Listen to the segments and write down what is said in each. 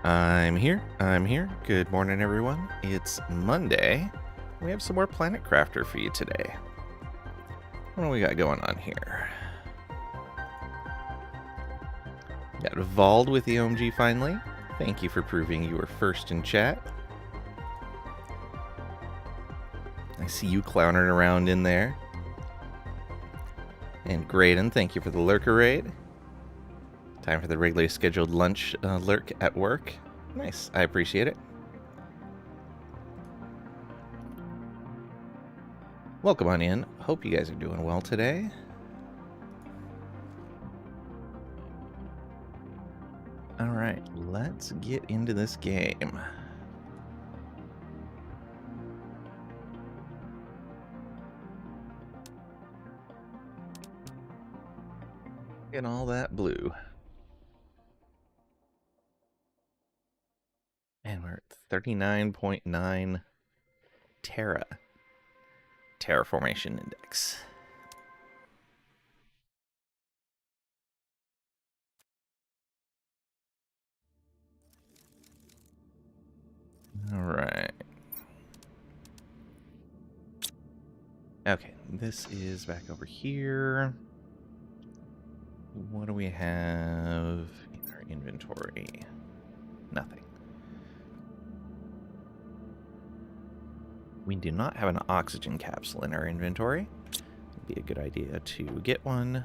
I'm here. Good morning, everyone. It's Monday. We have some more Planet Crafter for you today. What do we got going on here? Got Vald with the OMG finally. Thank you for proving you were first in chat. I see you clowning around in there. And Graydon, thank you for the lurker raid. Time for the regularly scheduled lunch lurk at work. Nice, I appreciate it. Welcome on in. Hope you guys are doing well today. Alright, let's get into this game. Get all that blue. And we're at 39.9 terraformation index. All right. Okay, this is back over here. What do we have in our inventory? Nothing. We do not have an oxygen capsule in our inventory. It'd be a good idea to get one.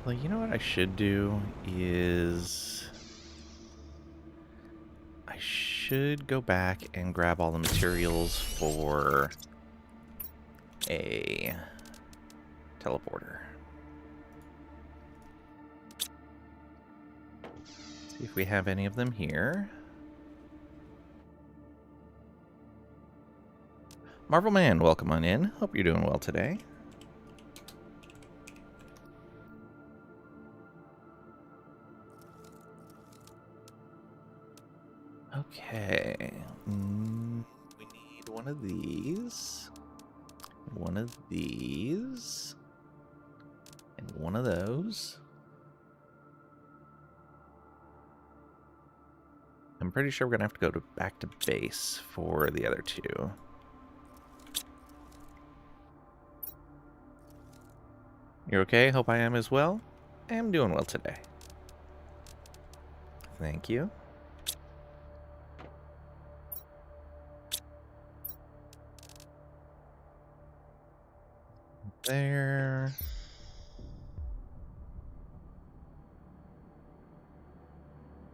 Well, you know what I should do is I should go back and grab all the materials for a teleporter. See if we have any of them here. Marvel Man, welcome on in. Hope you're doing well today. Okay. We need one of these. One of these. And one of those. I'm pretty sure we're going to have to go back to base for the other two. You're okay? Hope I am as well. I am doing well today. Thank you. There.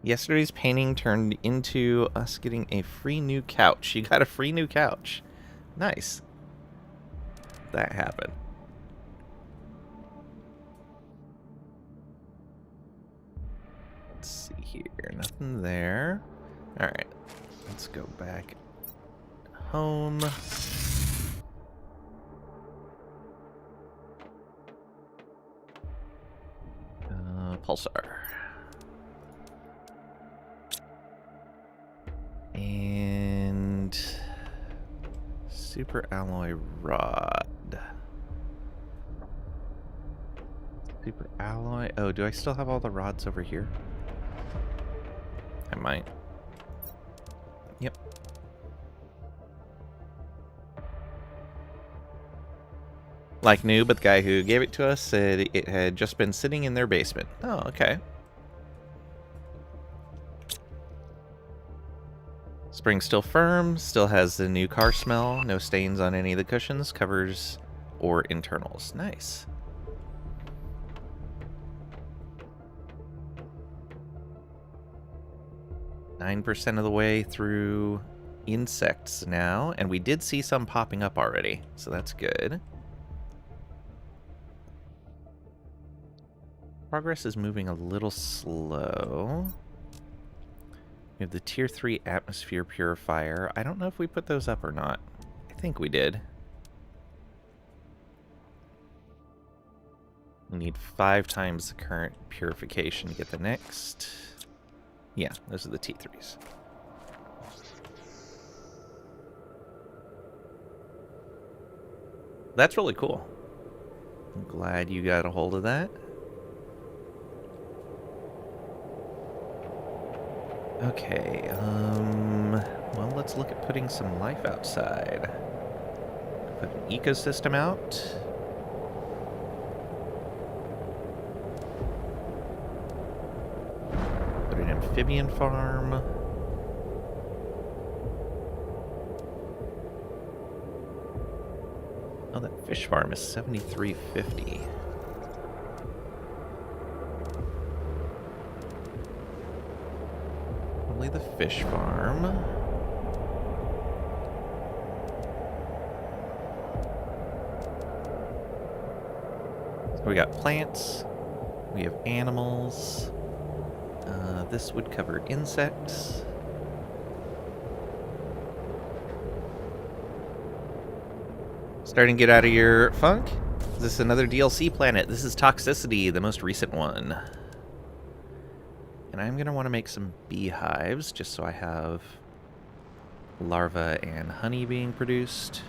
Yesterday's painting turned into us getting a free new couch. You got a free new couch. Nice. That happened. Let's see here. Nothing there. Alright. Let's go back home. Pulsar. And super alloy rod. Super alloy. Oh, do I still have all the rods over here? I might. Yep. Like new, but the guy who gave it to us said it had just been sitting in their basement. Oh, okay. Spring's still firm, still has the new car smell, no stains on any of the cushions, covers, or internals. Nice. %9 of the way through insects now, and we did see some popping up already, so that's good. Progress is moving a little slow. We have the tier 3 atmosphere purifier. I don't know if we put those up or not. I think we did. We need 5 times the current purification to get the next. Yeah, those are the T3s. That's really cool. I'm glad you got a hold of that. Okay, well, let's look at putting some life outside. Put an ecosystem out. Put an amphibian farm. Oh, that fish farm is $73.50. Probably the fish farm. So we got plants. We have animals. This would cover insects. Starting to get out of your funk? Is this another DLC planet? This is Toxicity, the most recent one. And I'm going to want to make some beehives, just so I have larvae and honey being produced.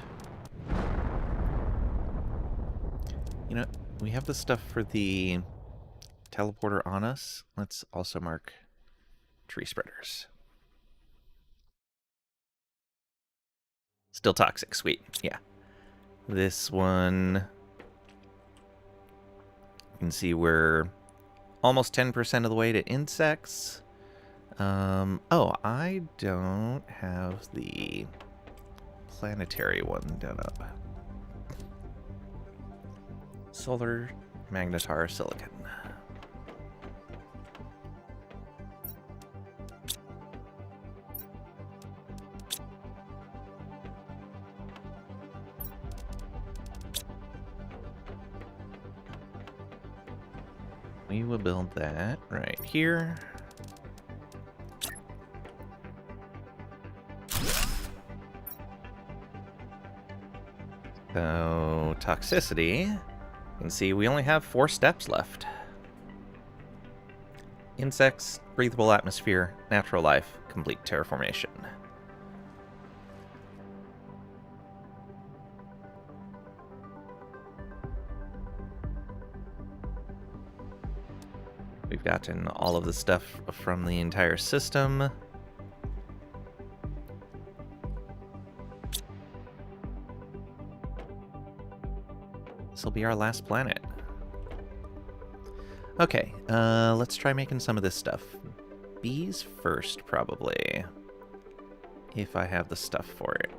You know, we have the stuff for the teleporter on us. Let's also mark tree spreaders. Still toxic, sweet, yeah. This one, you can see we're almost 10% of the way to insects. Oh, I don't have the planetary one done up. Solar magnetar silicon. We will build that right here. So, toxicity. You can see we only have 4 steps left. Insects, breathable atmosphere, natural life, complete terraformation. We've gotten all of the stuff from the entire system. This will be our last planet. Okay, let's try making some of this stuff. Bees first, probably. If I have the stuff for it.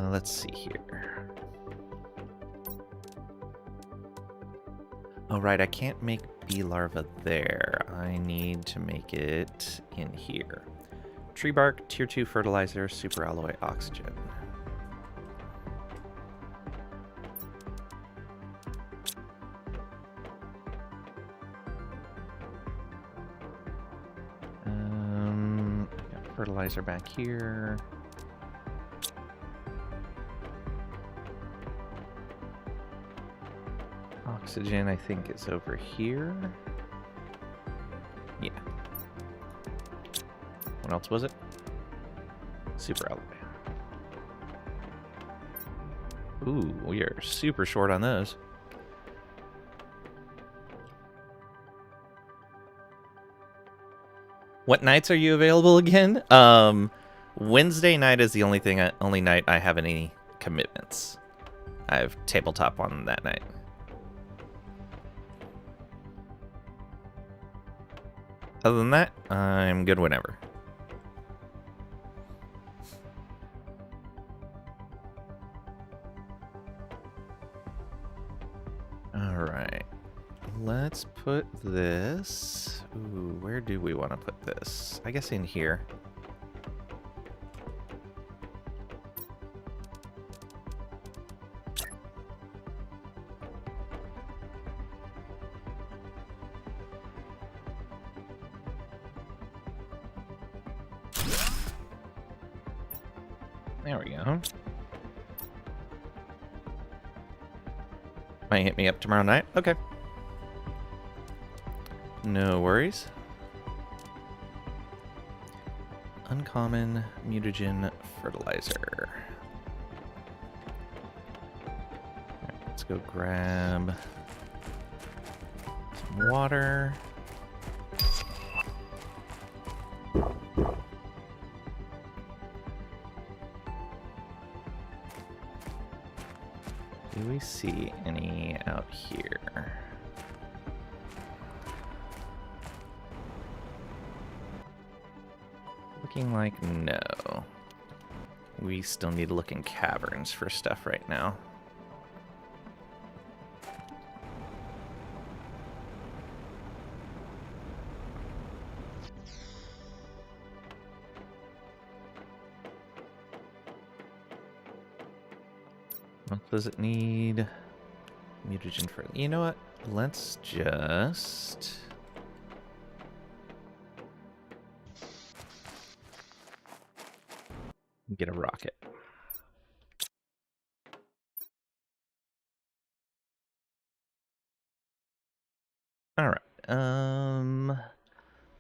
Let's see here. Oh, right, I can't make bee larva there. I need to make it in here. Tree bark, tier 2 fertilizer, superalloy oxygen. I got fertilizer back here. Oxygen, I think, is over here. Yeah. What else was it? Superalloy. Ooh, we are super short on those. What nights are you available again? Wednesday night is the only night I have any commitments. I have tabletop on that night. Other than that, I'm good whenever. Alright. Let's put this... Ooh, where do we want to put this? I guess in here. There we go. Might hit me up tomorrow night. Okay. No worries. Uncommon mutagen fertilizer. Alright, let's go grab some water. Do we see any out here? Looking like no. We still need to look in caverns for stuff right now. What does it need? Mutagen for... You know what? Let's just... get a rocket. All right.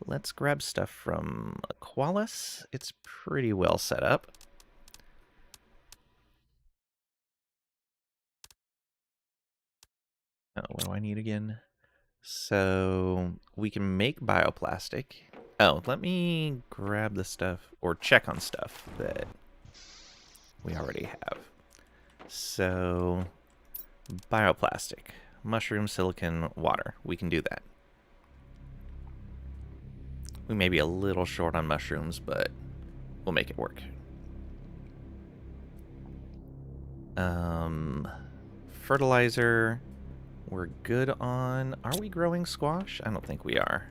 Let's grab stuff from Aqualis. It's pretty well set up. Oh, what do I need again? So we can make bioplastic. Oh, let me grab the stuff or check on stuff that we already have. So bioplastic, mushroom, silicon, water. We can do that. We may be a little short on mushrooms, but we'll make it work. Fertilizer, we're good on. Are we growing squash? I don't think we are.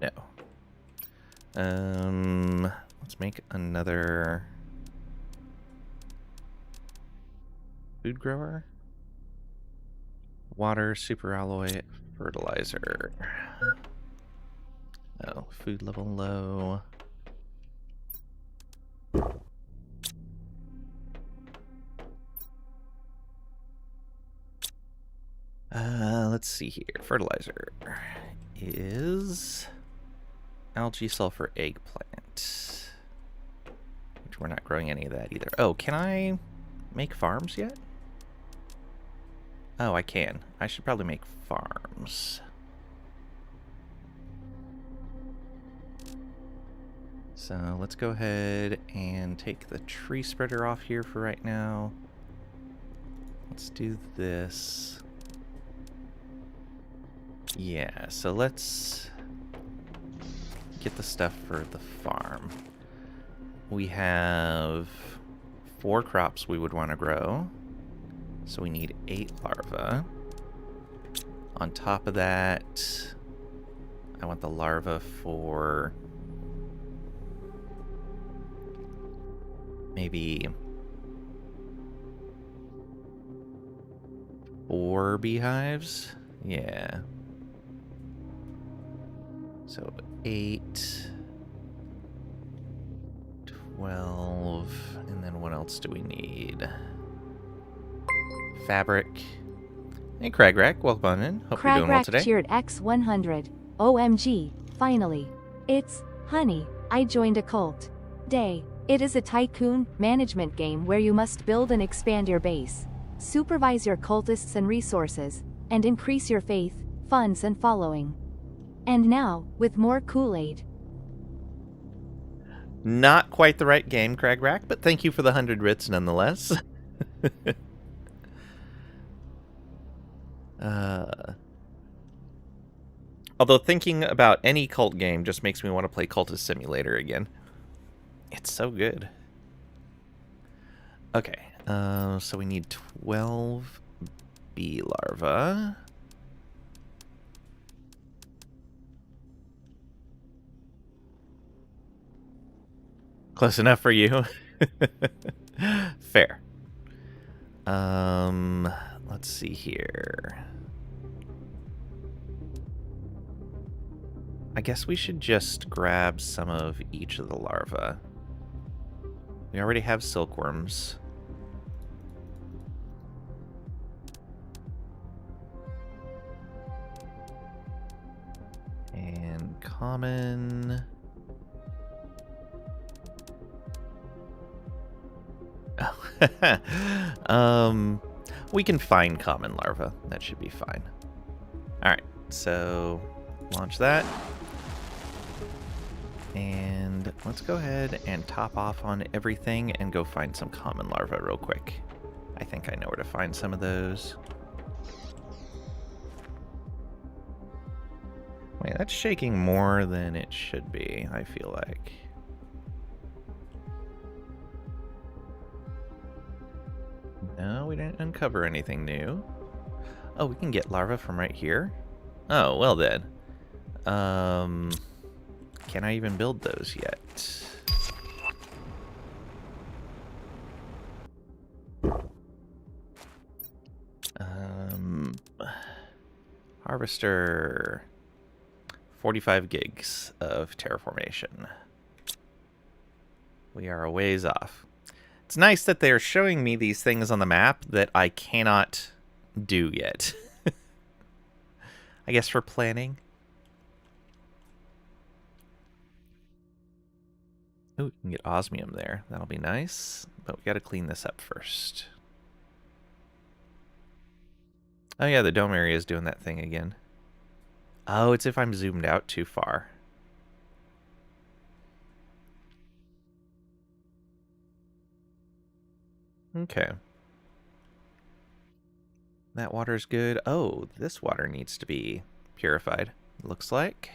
No. Let's make another food grower. Water, superalloy, fertilizer. Oh, food level low. Let's see here. Fertilizer is algae, sulfur, eggplant. Which we're not growing any of that either. Oh, can I make farms yet? Oh, I can. I should probably make farms. So let's go ahead and take the tree spreader off here for right now. Let's do this. Yeah, so let's get the stuff for the farm. We have 4 crops we would want to grow. So we need 8 larvae. On top of that, I want the larvae for maybe 4 beehives. Yeah. So 8, 12, and then what else do we need? Fabric. Hey, Cragrack, welcome in. Hope you're doing well today. Cragrack cheered X100. OMG, finally. It's, honey, I joined a cult. Day. It is a tycoon management game where you must build and expand your base, supervise your cultists and resources, and increase your faith, funds and following. And now, with more Kool-Aid. Not quite the right game, Cragrack, but thank you for the 100 writs nonetheless. Although thinking about any cult game just makes me want to play Cultist Simulator again. It's so good. Okay, so we need 12 bee larvae. Close enough for you. Fair. Let's see here. I guess we should just grab some of each of the larvae. We already have silkworms. Common. Oh. We can find common larva. That should be fine. Alright, so launch that. And let's go ahead and top off on everything and go find some common larvae real quick. I think I know where to find some of those. Wait, that's shaking more than it should be, I feel like. No, we didn't uncover anything new. Oh, we can get larvae from right here? Oh, well then. Can I even build those yet? Harvester. 45 gigs of terraformation. We are a ways off. It's nice that they're showing me these things on the map that I cannot do yet. I guess for planning. Oh, we can get osmium there. That'll be nice. But we gotta clean this up first. Oh yeah, the dome area is doing that thing again. Oh, it's if I'm zoomed out too far. Okay. That water's good. Oh, this water needs to be purified, looks like.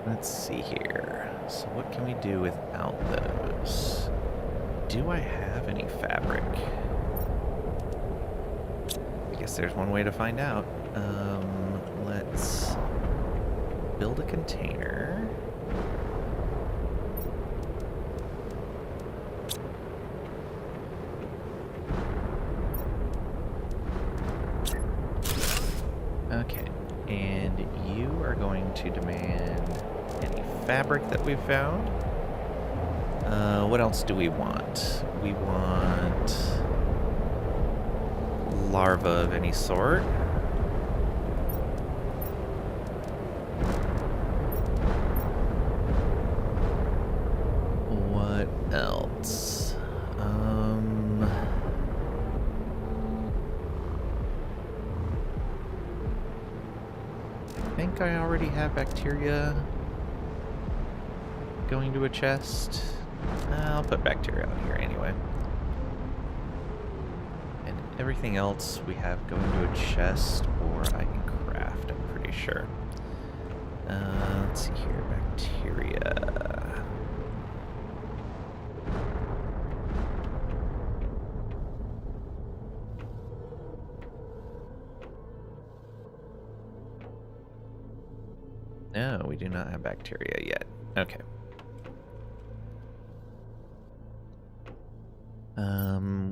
Let's see here. So what can we do without those? Do I have any fabric? I guess there's one way to find out. Let's build a container. Okay, and you are going to demand any fabric that we've found. What else do we want? We want larvae of any sort. What else? I think I already have bacteria going to a chest. I'll put bacteria out here anyway. And everything else we have going to a chest, or I can craft, I'm pretty sure. Let's see here, bacteria. No, we do not have bacteria yet. Okay.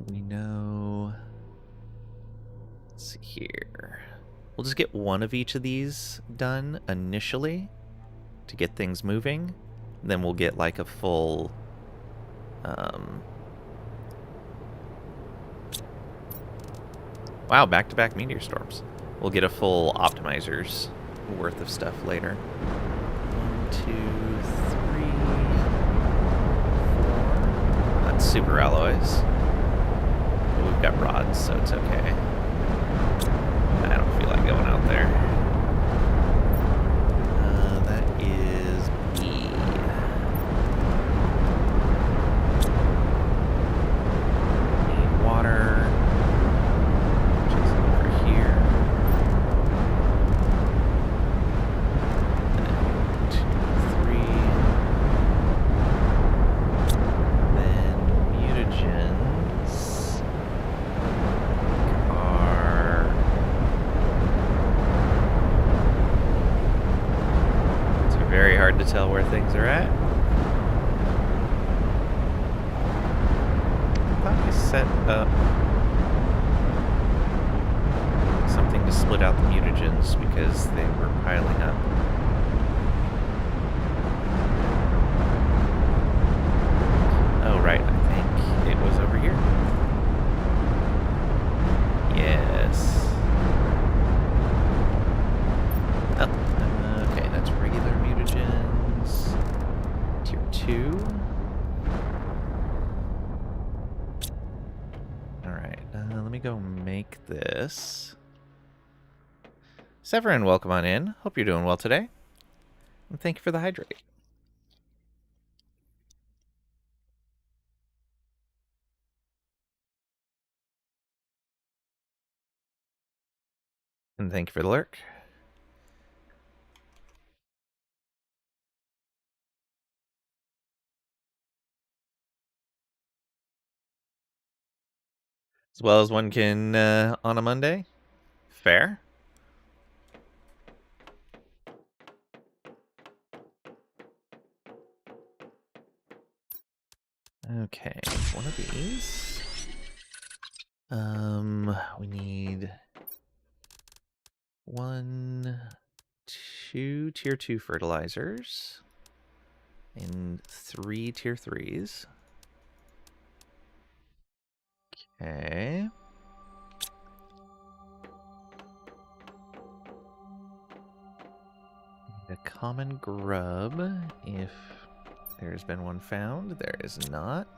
We know... Let's see here. We'll just get one of each of these done initially to get things moving. Then we'll get like a full... Wow, back-to-back meteor storms. We'll get a full optimizer's worth of stuff later. 1, 2, 3, 4. Not super alloys. But we've got rods, so it's okay. I don't feel like going out there. That is B. Need water. Which is over here. 1, 2, 3. Then mutagens are... It's very hard to tell where things are at. I thought I set up something to split out the mutagens because they were piling up. me go make this. Severin, welcome on in. Hope you're doing well today. And thank you for the hydrate. And thank you for the lurk. As well as one can on a Monday. Fair. Okay, one of these. We need 2 tier 2 fertilizers and 3 tier 3s. Okay. A common grub, if there's been one found. There is not.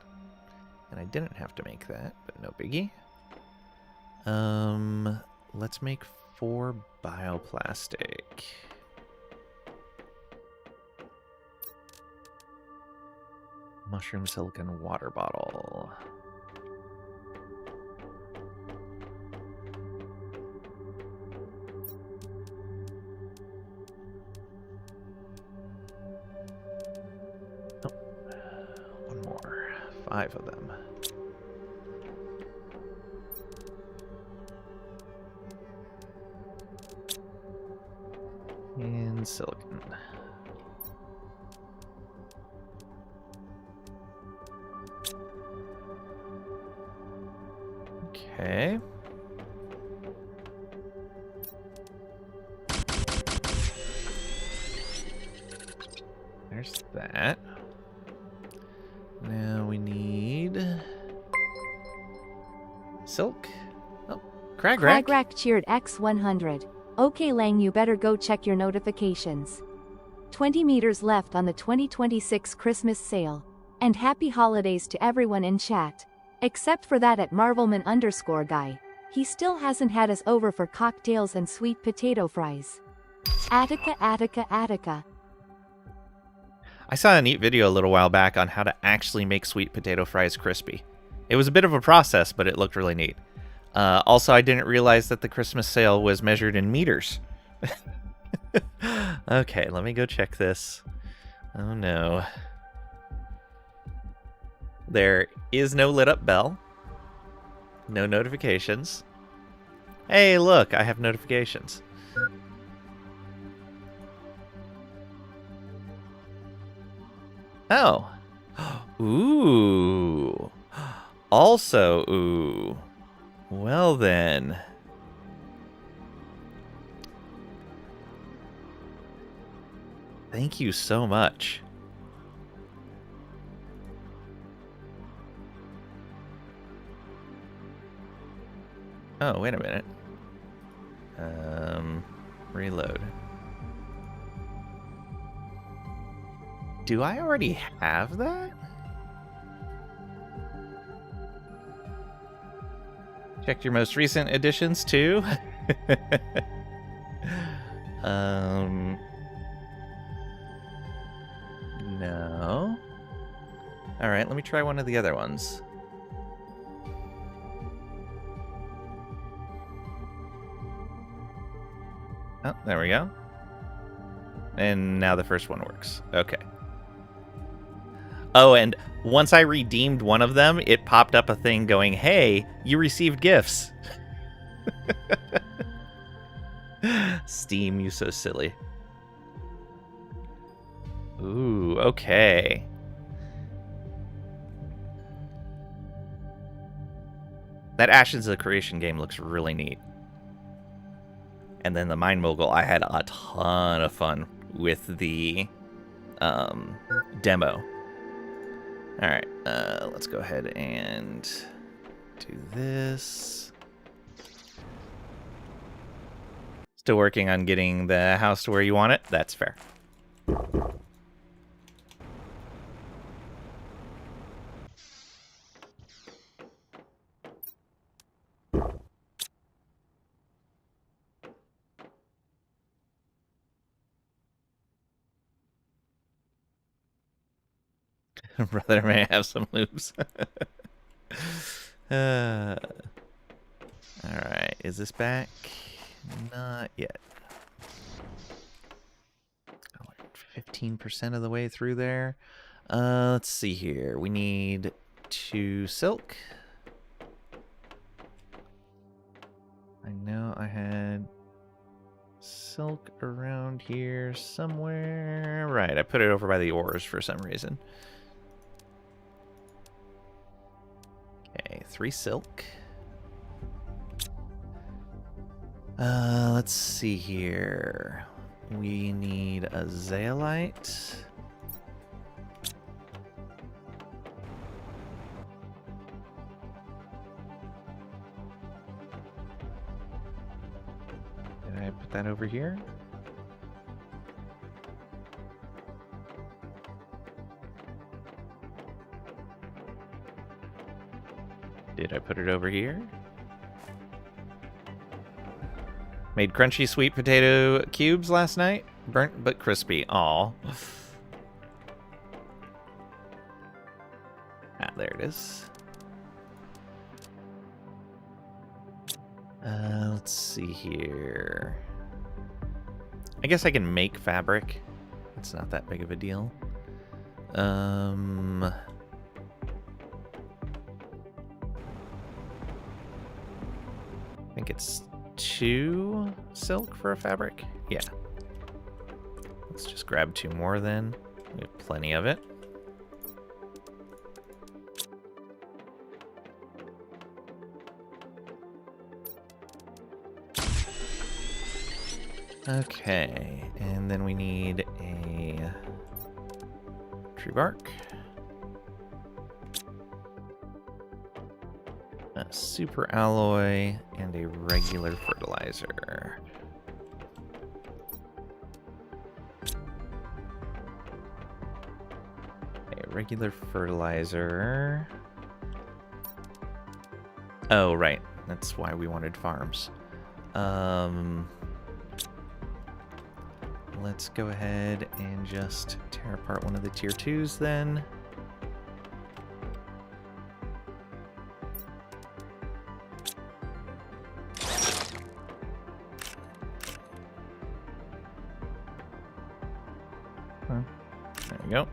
And I didn't have to make that, but no biggie. Let's make 4 bioplastic. Mushroom silicon water bottle. Oh, one more. 5 of them. And silicon. Okay. There's that. Now we need silk. Oh, Cragrack. Cragrack cheered X100. Okay Lang, you better go check your notifications. 20 meters left on the 2026 Christmas sale. And happy holidays to everyone in chat. Except for that at Marvelman_guy. He still hasn't had us over for cocktails and sweet potato fries. Attica, Attica, Attica. I saw a neat video a little while back on how to actually make sweet potato fries crispy. It was a bit of a process, but it looked really neat. Also, I didn't realize that the Christmas sale was measured in meters. Okay, let me go check this. Oh no. There is no lit up bell. No notifications. Hey, look, I have notifications. Oh. Ooh. Also, ooh. Well then. Thank you so much. Oh, wait a minute. Reload. Do I already have that? Check your most recent editions too. No. All right, let me try one of the other ones. Oh, there we go. And now the first one works. Okay. Oh, and once I redeemed one of them, it popped up a thing going, hey, you received gifts. Steam, you so silly. Ooh, okay. That Ashes of Creation game looks really neat. And then the Mind Mogul, I had a ton of fun with the demo. Alright, let's go ahead and do this. Still working on getting the house to where you want it? That's fair. Brother may have some loops. Alright, is this back? Not yet. 15% of the way through there. Let's see here. We need 2 silk. I know I had silk around here somewhere. Right, I put it over by the ores for some reason. Okay, 3 silk. Let's see here. We need a zeolite. Did I put that over here? Did I put it over here? Made crunchy sweet potato cubes last night. Burnt but crispy. Aw. Ah, there it is. Let's see here. I guess I can make fabric. It's not that big of a deal. I think it's 2 silk for a fabric. Yeah. Let's just grab 2 more then. We have plenty of it. Okay, and then we need a tree bark, a super alloy, and a regular fertilizer. A regular fertilizer. Oh, right. That's why we wanted farms. Let's go ahead and just tear apart one of the tier 2s then. There we go.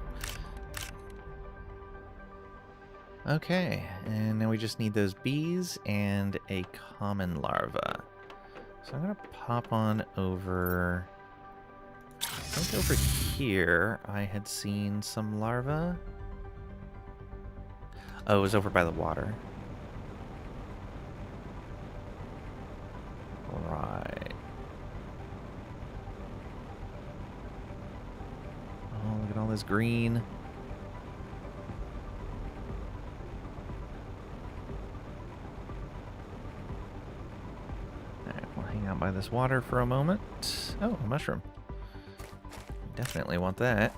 Okay, and now we just need those bees and a common larva. So I'm gonna pop on over. I think over here I had seen some larvae. Oh, it was over by the water. Right. Oh, look at all this green. Alright, we'll hang out by this water for a moment. Oh, a mushroom. Definitely want that.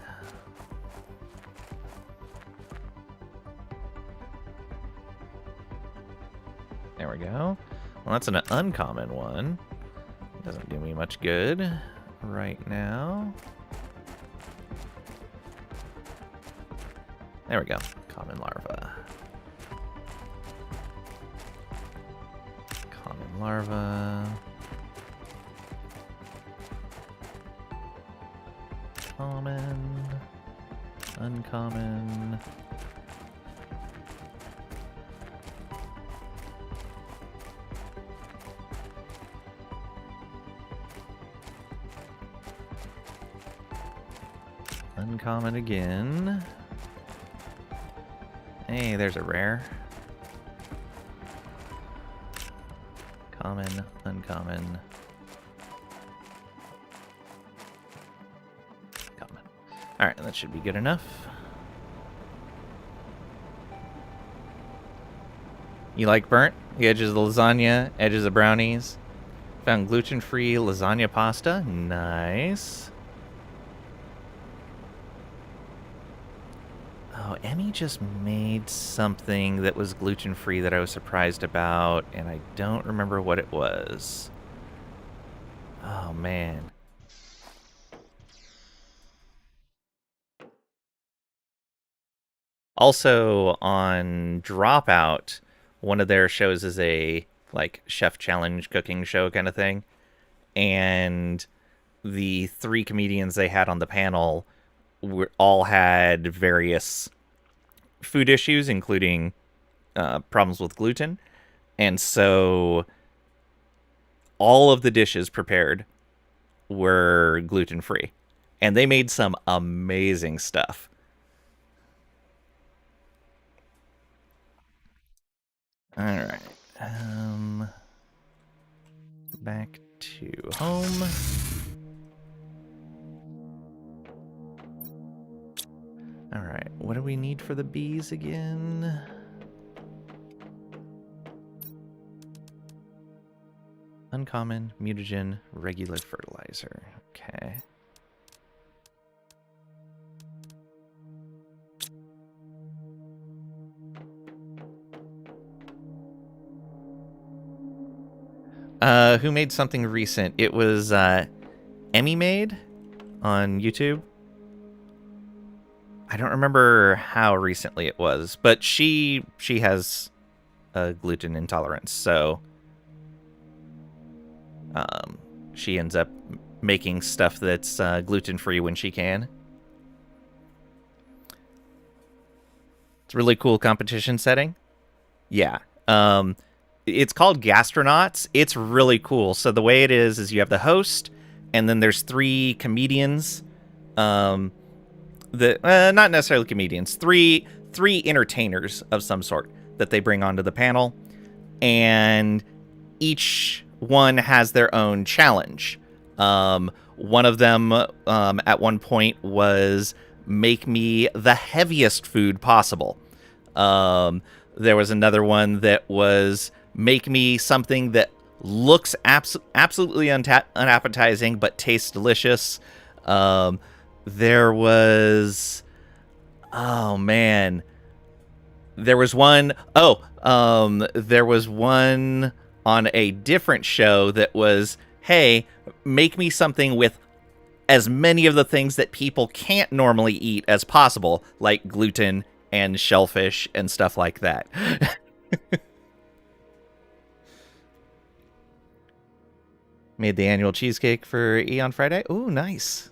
There we go. Well, that's an uncommon one. Doesn't do me much good right now. There we go. Common larva. Common larva. Common, uncommon. Uncommon again. Hey, there's a rare. Common, uncommon. Alright, that should be good enough. You like burnt? The edges of the lasagna, edges of brownies. Found gluten-free lasagna pasta. Nice. Oh, Emmy just made something that was gluten-free that I was surprised about, and I don't remember what it was. Oh, man. Also on Dropout, one of their shows is a like chef challenge cooking show kind of thing, and the three comedians they had on the panel all had various food issues, including problems with gluten, and so all of the dishes prepared were gluten free, and they made some amazing stuff. All right, back to home. All right, what do we need for the bees again? Uncommon, mutagen, regular fertilizer. Okay. Who made something recent? It was Emmy made on YouTube. I don't remember how recently it was, but she has a gluten intolerance, so she ends up making stuff that's gluten free when she can. It's a really cool competition setting. Yeah. It's called Gastronauts. It's really cool. So the way it is you have the host, and then there's three comedians. Not necessarily comedians. Three entertainers of some sort that they bring onto the panel, and each one has their own challenge. One of them at one point was make me the heaviest food possible. There was another one that was make me something that looks absolutely unappetizing but tastes delicious. There was, oh man, there was one there was one on a different show that was, hey, make me something with as many of the things that people can't normally eat as possible, like gluten and shellfish and stuff like that. Made the annual cheesecake for E on Friday. Ooh, nice.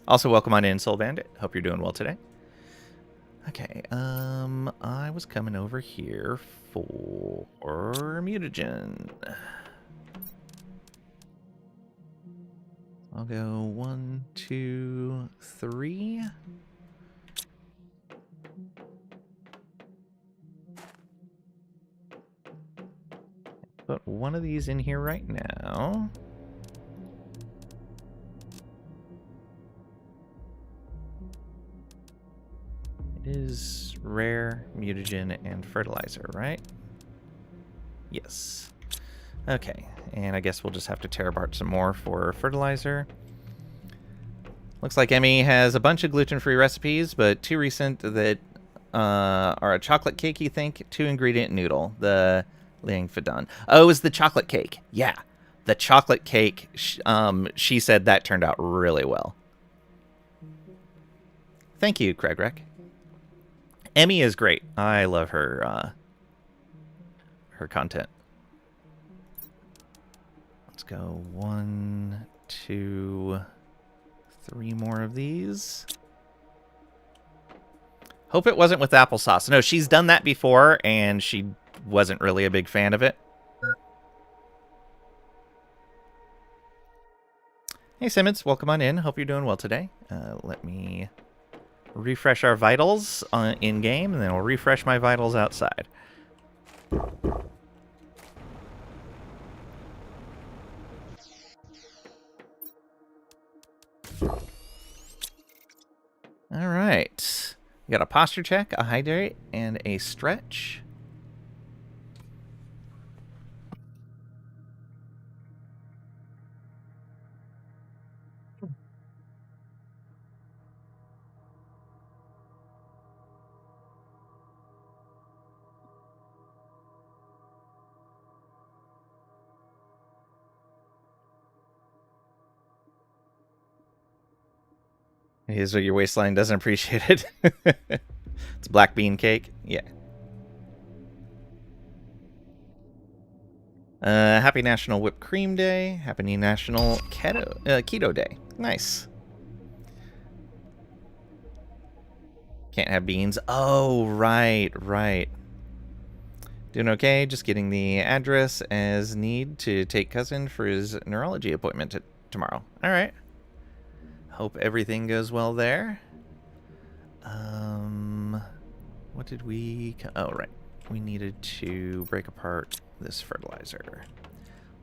Also, welcome on in, Soul Bandit. Hope you're doing well today. Okay, I was coming over here for mutagen. I'll go 1, 2, 3. Put one of these in here right now. It is rare, mutagen, and fertilizer, right? Yes. Okay, and I guess we'll just have to tear apart some more for fertilizer. Looks like Emmy has a bunch of gluten-free recipes, but two recent that are a chocolate cake, you think, 2-ingredient noodle, the Liang Fadon. Oh, it's the chocolate cake. Yeah, the chocolate cake. She said that turned out really well. Thank you, Craig Reck. Emmy is great. I love her her content. Let's go 1, 2, 3 more of these. Hope it wasn't with applesauce. No, she's done that before, and she wasn't really a big fan of it. Hey, Simmons, welcome on in. Hope you're doing well today. Let me refresh our vitals in-game, and then we'll refresh my vitals outside. All right. We got a posture check, a hydrate, and a stretch. Here's what your waistline doesn't appreciate it. It's black bean cake. Yeah. Happy National Whipped Cream Day. Happy National Keto Day. Nice. Can't have beans. Oh, right. Doing okay. Just getting the address as need to take cousin for his neurology appointment tomorrow. All right. Hope everything goes well there. What did we... Oh, right. We needed to break apart this fertilizer.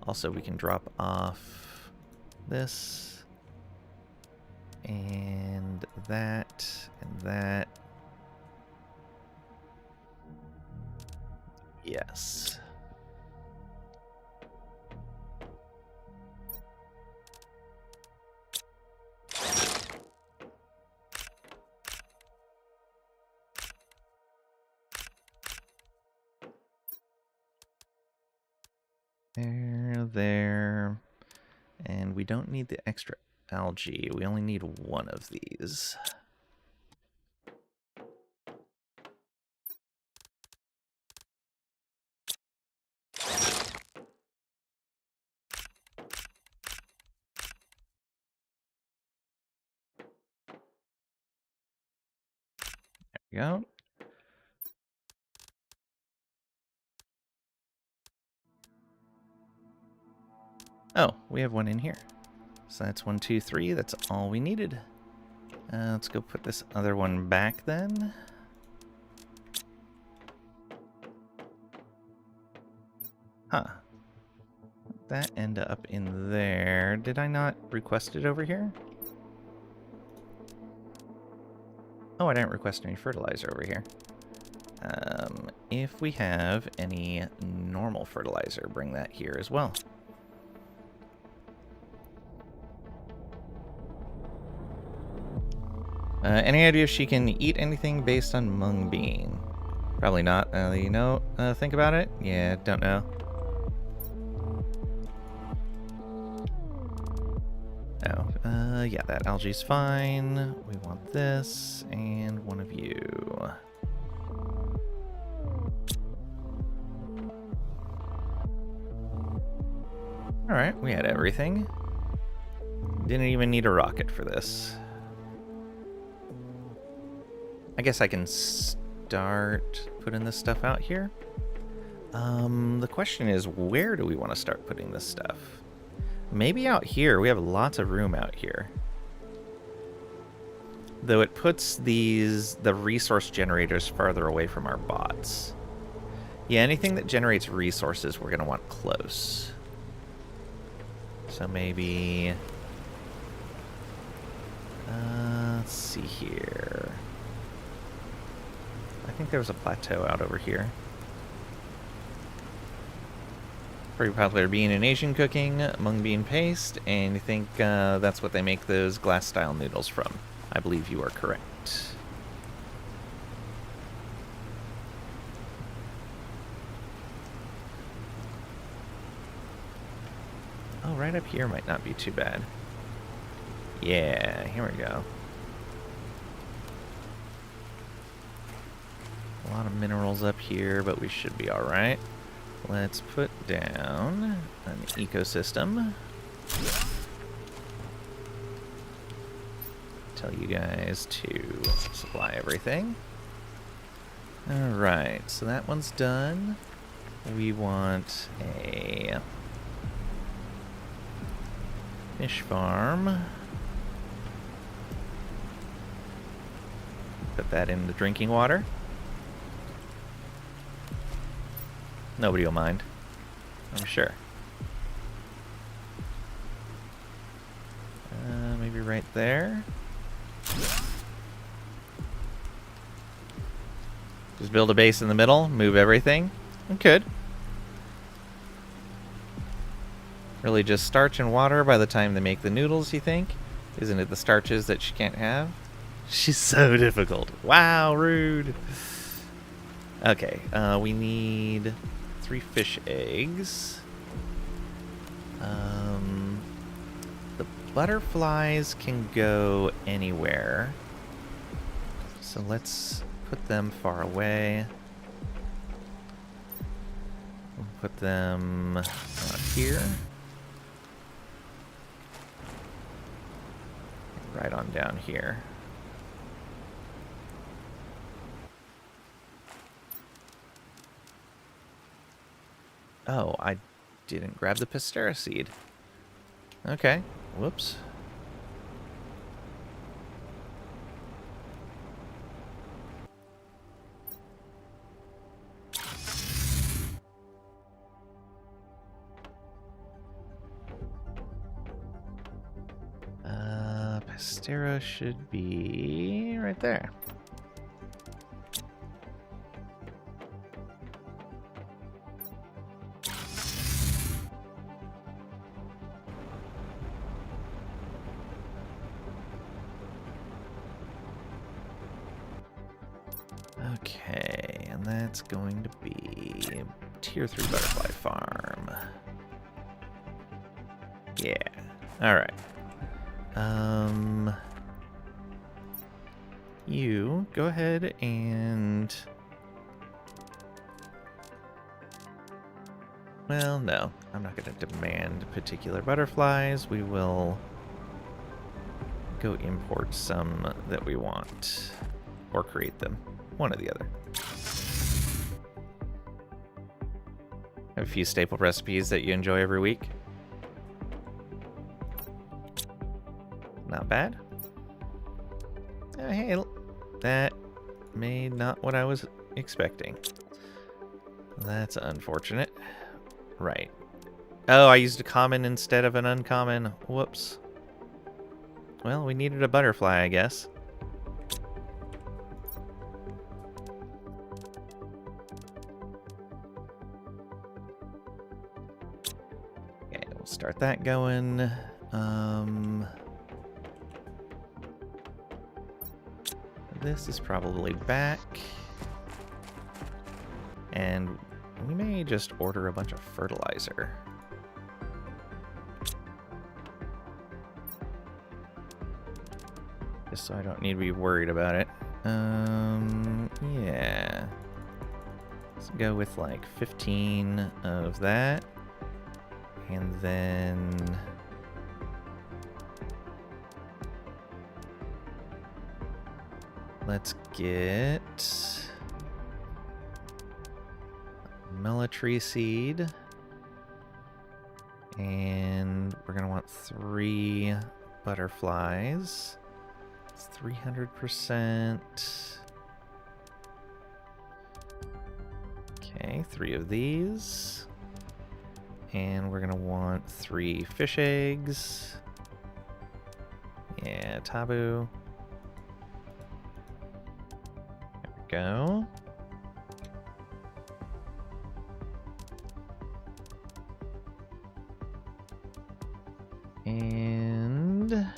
Also, we can drop off this and that and that. Yes. There. And we don't need the extra algae. We only need one of these. There we go. Oh, we have one in here. So that's 1, 2, 3. That's all we needed. Let's go put this other one back then. Huh. That end up in there. Did I not request it over here? Oh, I didn't request any fertilizer over here. If we have any normal fertilizer, bring that here as well. Any idea if she can eat anything based on mung bean? Probably not. You know, think about it? Yeah, don't know. Oh, yeah, that algae's fine. We want this, and one of you. Alright, we had everything. Didn't even need a rocket for this. I guess I can start putting this stuff out here. The question is, where do we want to start putting this stuff? Maybe out here. We have lots of room out here. Though it puts the resource generators farther away from our bots. Yeah, anything that generates resources we're going to want close. So maybe... let's see here. I think there was a plateau out over here. Pretty popular bean in Asian cooking, mung bean paste, and you think that's what they make those glass-style noodles from. I believe you are correct. Oh, right up here might not be too bad. Yeah, here we go. A lot of minerals up here, but we should be alright. Let's put down an ecosystem. Tell you guys to supply everything. Alright, so that one's done. We want a fish farm. Put that in the drinking water. Nobody will mind, I'm sure. Maybe right there. Just build a base in the middle, move everything. We could. Really just starch and water by the time they make the noodles, you think? Isn't it the starches that she can't have? She's so difficult. Wow, rude. Okay, we need 3 fish eggs. The butterflies can go anywhere. So let's put them far away. We'll put them here. Right on down here. Oh, I didn't grab the Pistera seed. Okay, whoops. Pistera should be right there. Okay, and that's going to be Tier 3 Butterfly Farm. Yeah. Alright. You go ahead and... Well, no. I'm not going to demand particular butterflies. We will go import some that we want. Or create them. One or the other. Have a few staple recipes that you enjoy every week. Not bad. Oh, hey, that made not what I was expecting. That's unfortunate. Right. Oh, I used a common instead of an uncommon. Whoops. Well, we needed a butterfly, I guess. Okay, we'll start that going. This is probably back. And we may just order a bunch of fertilizer. Just so I don't need to be worried about it. Yeah. Let's go with like 15 of that. And then... let's get Mellatree seed. And we're going to want 3 butterflies. It's 300%. Okay, 3 of these. And we're going to want 3 fish eggs. Yeah, taboo. Go. And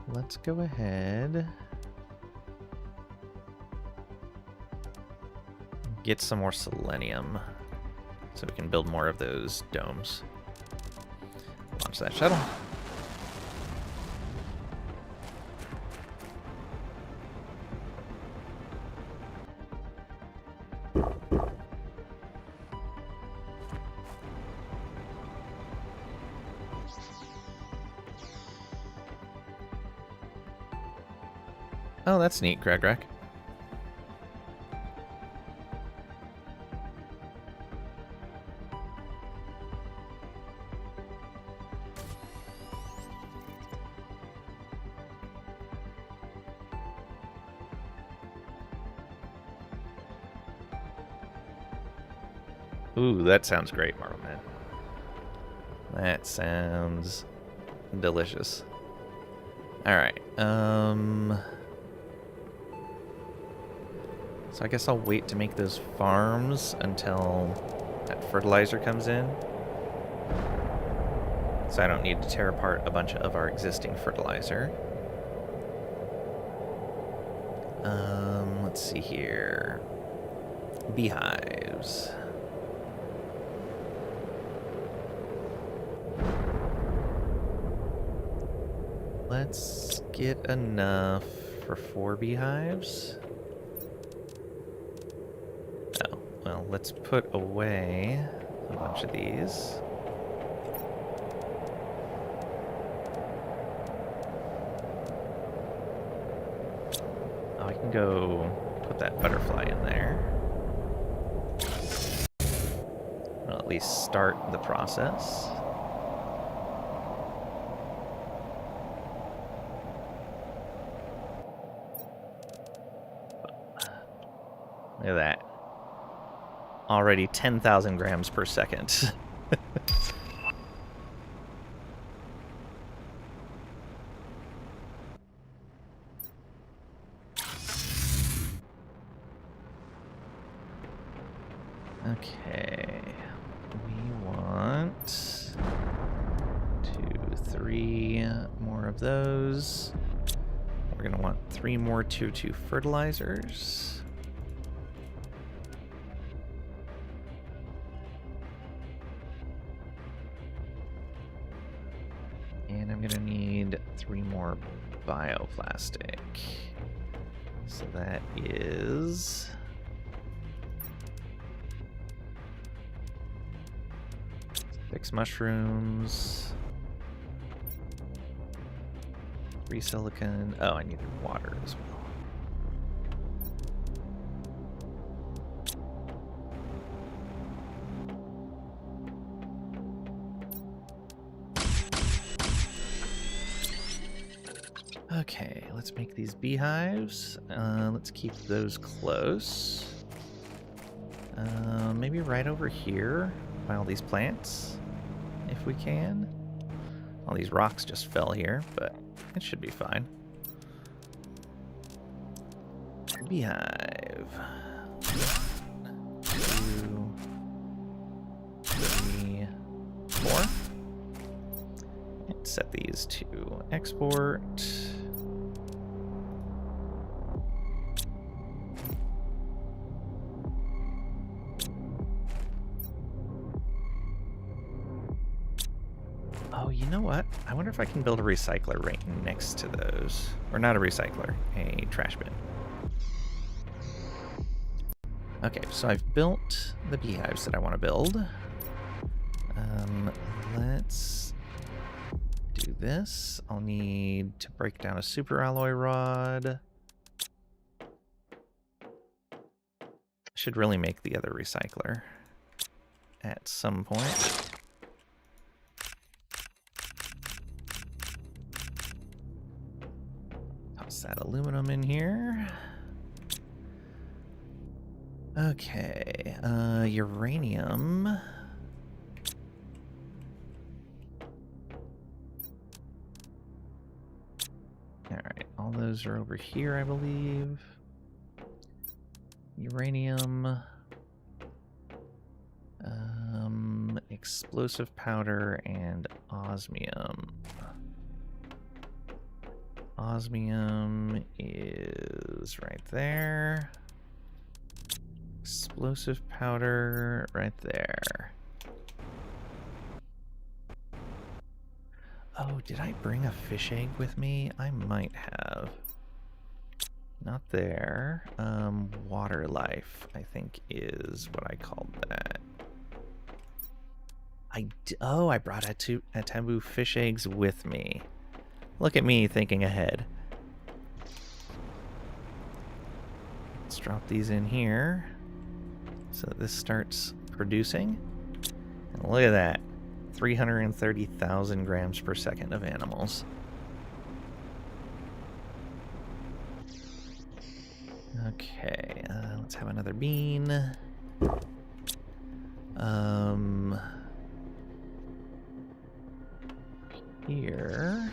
let's go ahead. Get some more selenium so we can build more of those domes. Launch that shuttle. Oh, that's neat, Gregrak. Ooh, that sounds great, Marble Man. That sounds delicious. Alright, so I guess I'll wait to make those farms until that fertilizer comes in. So I don't need to tear apart a bunch of our existing fertilizer. Let's see here. Beehives. let's get enough for 4 beehives. Oh, well, let's put away a bunch of these. Oh, I can go put that butterfly in there. I'll at least start the process. Look at that. Already 10,000 grams per second. Okay. We want 2, 3 more of those. We're going to want 3 more 2-2 fertilizers. And I'm going to need 3 more bioplastic. So that is 6 mushrooms, 3 silicon. Oh, I needed water as well. Okay, let's make these beehives. Let's keep those close. Maybe right over here by all these plants, if we can. All these rocks just fell here, but it should be fine. Beehive. 1, 2, 3, 4. And set these to export. Oh, you know what? I wonder if I can build a recycler right next to those. Or not a recycler, a trash bin. Okay, so I've built the beehives that I want to build. Let's do this. I'll need to break down a super alloy rod. Should really make the other recycler at some point. Toss that aluminum in here. Okay, uranium. Alright, all those are over here, I believe. Uranium. Explosive powder and osmium. Osmium is right there. Explosive powder right there. Oh, did I bring a fish egg with me? I might have. Not there. Water life, I think, is what I called that. Oh, I brought a taboo fish eggs with me. Look at me thinking ahead. Let's drop these in here so that this starts producing. And look at that. 330,000 grams per second of animals. Okay, let's have another bean. Here.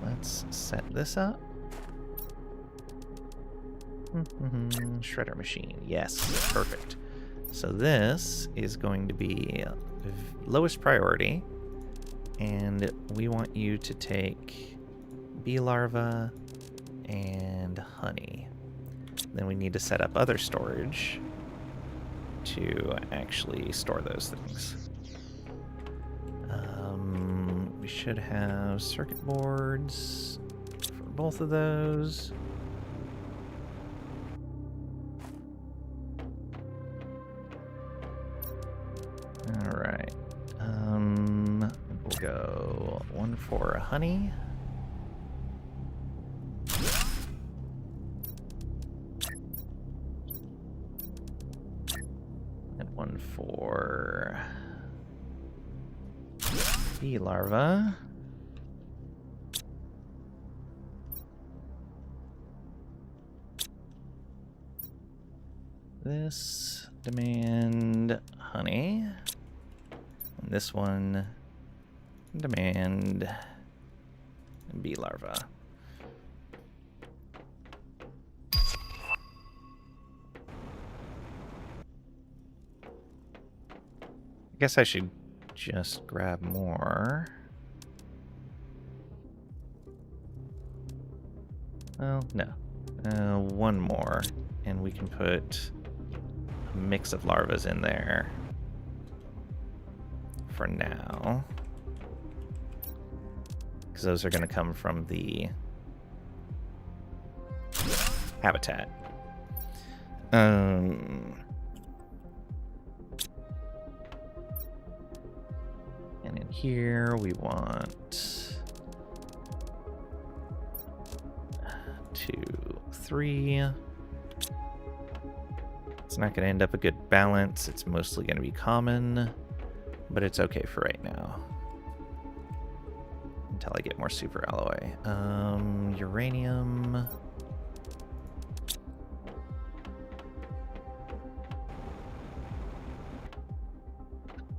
Let's set this up. Shredder machine. Yes, perfect. So this is going to be lowest priority, and we want you to take bee larvae and honey. Then we need to set up other storage to actually store those things. we should have circuit boards for both of those. All right. We'll go 1 for honey. And 1 for bee larva. This demand honey. And this one demand bee larva. I guess I should just grab more. Well, no. 1 more, and we can put a mix of larvas in there for now. Because those are going to come from the habitat. And in here we want 2, 3. It's not going to end up a good balance. It's mostly going to be common, but it's okay for right now. Until I get more super alloy. Uranium.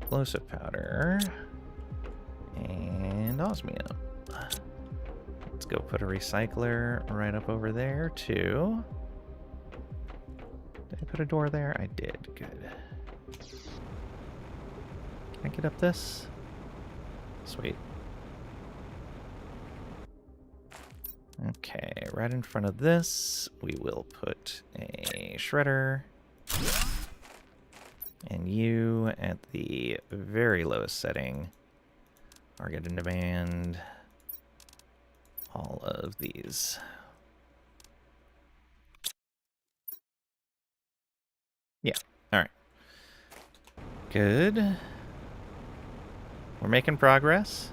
Explosive powder. And osmium. Let's go put a recycler right up over there, too. Did I put a door there? I did. Good. Can I get up this? Sweet. Okay, right in front of this, we will put a shredder. And you, at the very lowest setting, are going to demand all of these. Yeah, alright. Good. We're making progress.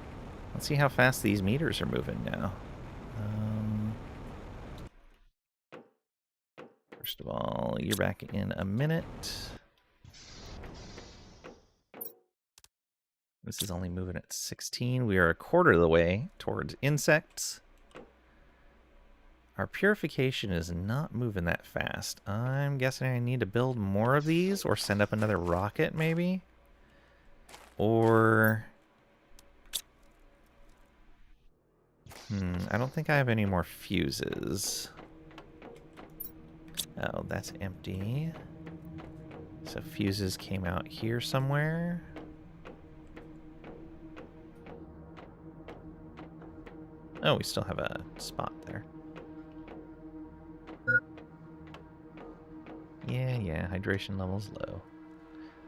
Let's see how fast these meters are moving now. First of all, you're back in a minute. This is only moving at 16. We are a quarter of the way towards insects. Our purification is not moving that fast. I'm guessing I need to build more of these or send up another rocket, maybe? Or... I don't think I have any more fuses. Oh, that's empty. So fuses came out here somewhere. Oh, we still have a spot there. Yeah, hydration level's low.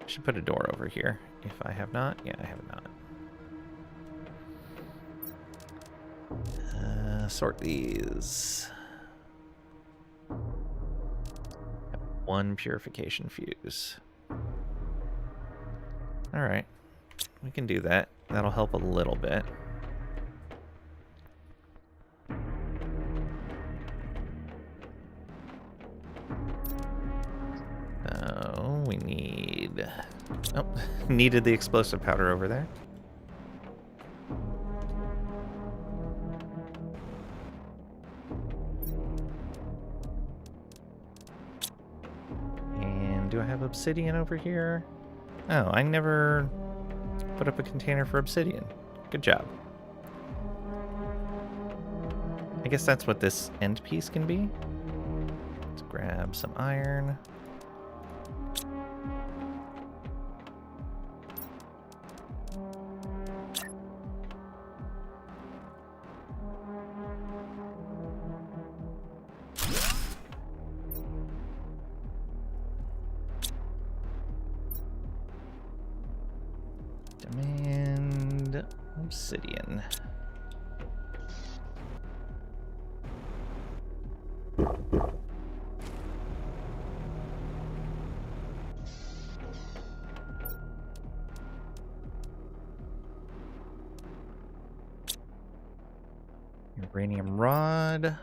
I should put a door over here. If I have not, yeah, I have not. Sort these. 1 purification fuse. Alright. We can do that. That'll help a little bit. Oh, we need... Oh, needed the explosive powder over there. Do I have obsidian over here? Oh, I never put up a container for obsidian. Good job. I guess that's what this end piece can be. Let's grab some iron. Demand and obsidian. Uranium rod.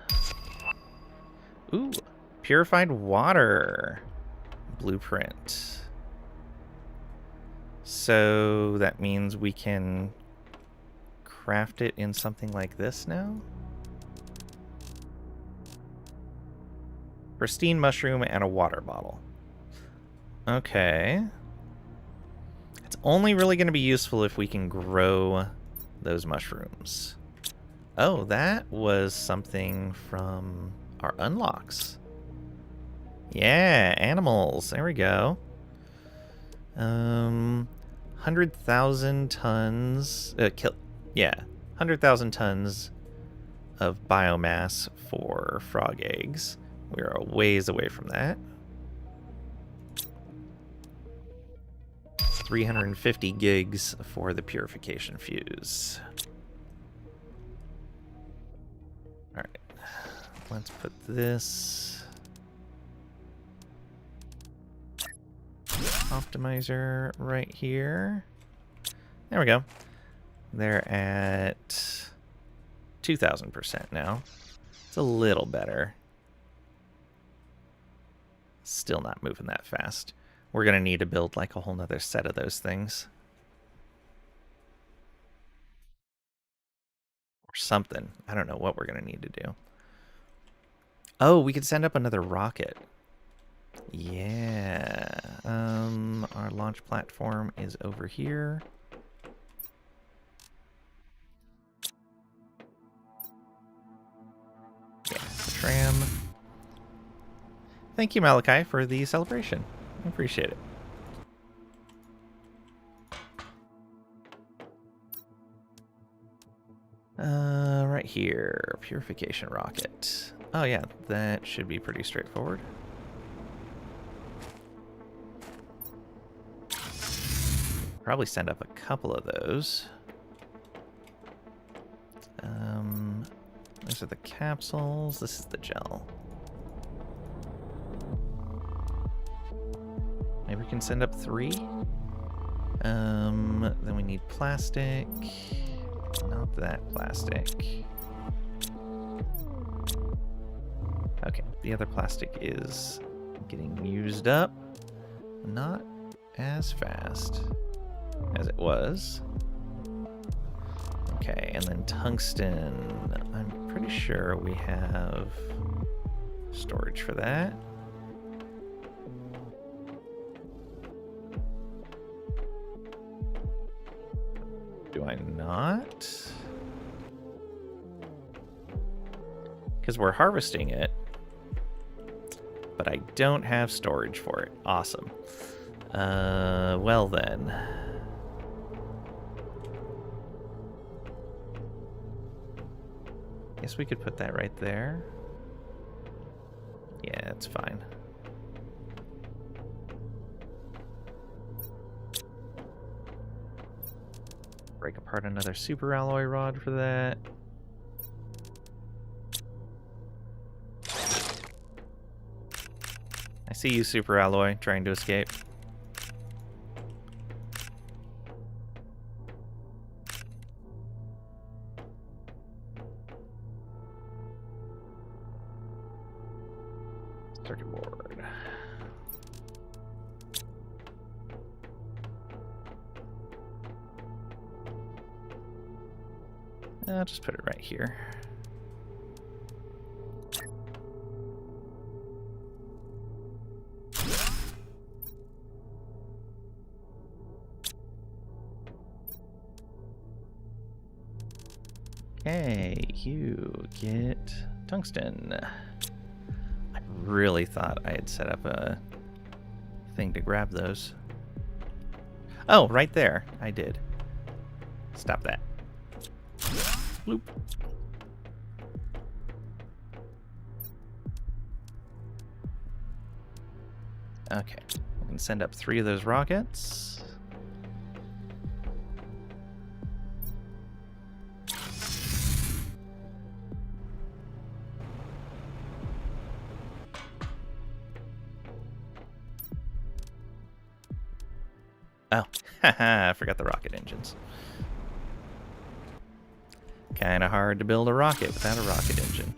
Ooh, purified water blueprint. So that means we can craft it in something like this now? Pristine mushroom and a water bottle. Okay. It's only really going to be useful if we can grow those mushrooms. Oh, that was something from our unlocks. Yeah, animals. There we go. 100,000 tons. 100,000 tons of biomass for frog eggs. We are a ways away from that. 350 gigs for the purification fuse. All right, let's put this optimizer right here. There we go. They're at 2,000% now. It's a little better. Still not moving that fast. We're going to need to build like a whole nother set of those things. Or something. I don't know what we're going to need to do. Oh, we could send up another rocket. Yeah. Our launch platform is over here. Yes, tram. Thank you, Malachi, for the celebration. I appreciate it. Right here, purification rocket. Oh yeah, that should be pretty straightforward. Probably send up a couple of those. Those are the capsules. This is the gel. Maybe we can send up 3. Then we need plastic. Not that plastic. Okay, the other plastic is getting used up. Not as fast as it was. Okay, and then tungsten. I'm pretty sure we have storage for that. Do I not? Because we're harvesting it, but I don't have storage for it. Awesome. Well then. Guess we could put that right there. Yeah, that's fine. Break apart another super alloy rod for that. I see you, super alloy, trying to escape. Circuit board. I'll just put it right here. Okay, you get tungsten. I really thought I had set up a thing to grab those. Oh, right there. I did. Stop that. Bloop. Okay, we can send up 3 of those rockets. Oh, haha, I forgot the rocket engines. Kinda hard to build a rocket without a rocket engine.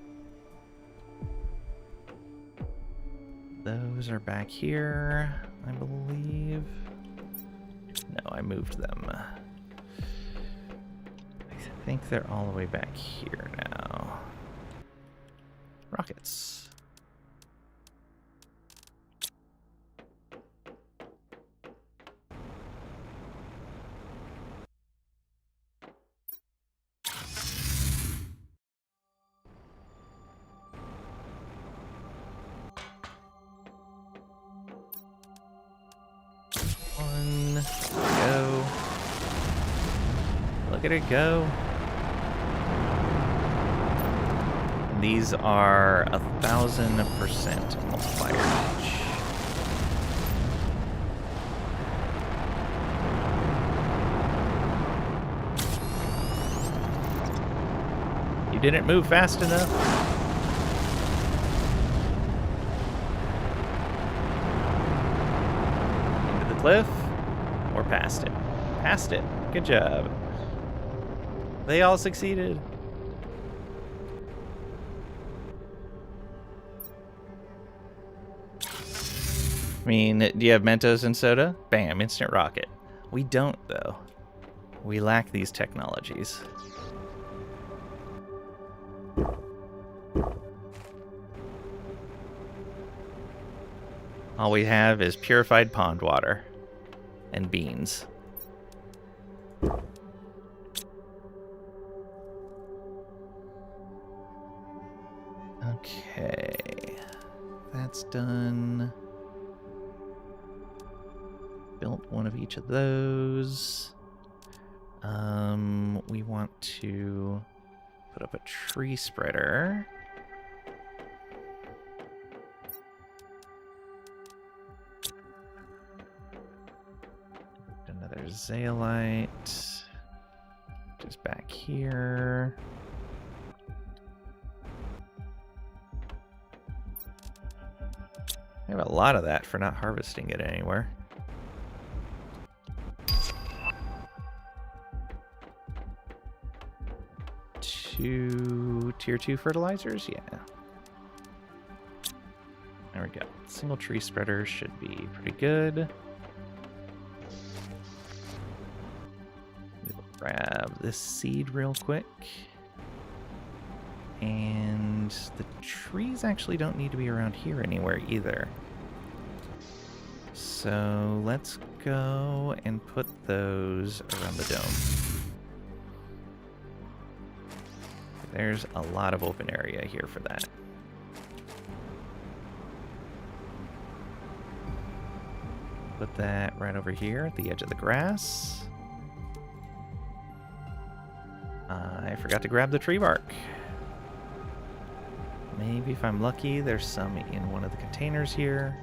Those are back here, I believe. No, I moved them. I think they're all the way back here now. Rockets. One, go. Look at it go. And these are 1,000% multiplier each. You didn't move fast enough. Into the cliff or past it? Past it. Good job. They all succeeded. I mean, do you have Mentos and soda? Bam, instant rocket. We don't, though. We lack these technologies. All we have is purified pond water and beans. Okay, that's done. Built one of each of those. We want to put up a tree spreader. Another zeolite. Just back here. I have a lot of that for not harvesting it anywhere. Two tier 2 fertilizers? Yeah. There we go. Single tree spreader should be pretty good. We'll grab this seed real quick. And the trees actually don't need to be around here anywhere either. So let's go and put those around the dome. There's a lot of open area here for that. Put that right over here at the edge of the grass. I forgot to grab the tree bark. Maybe if I'm lucky, there's some in one of the containers here.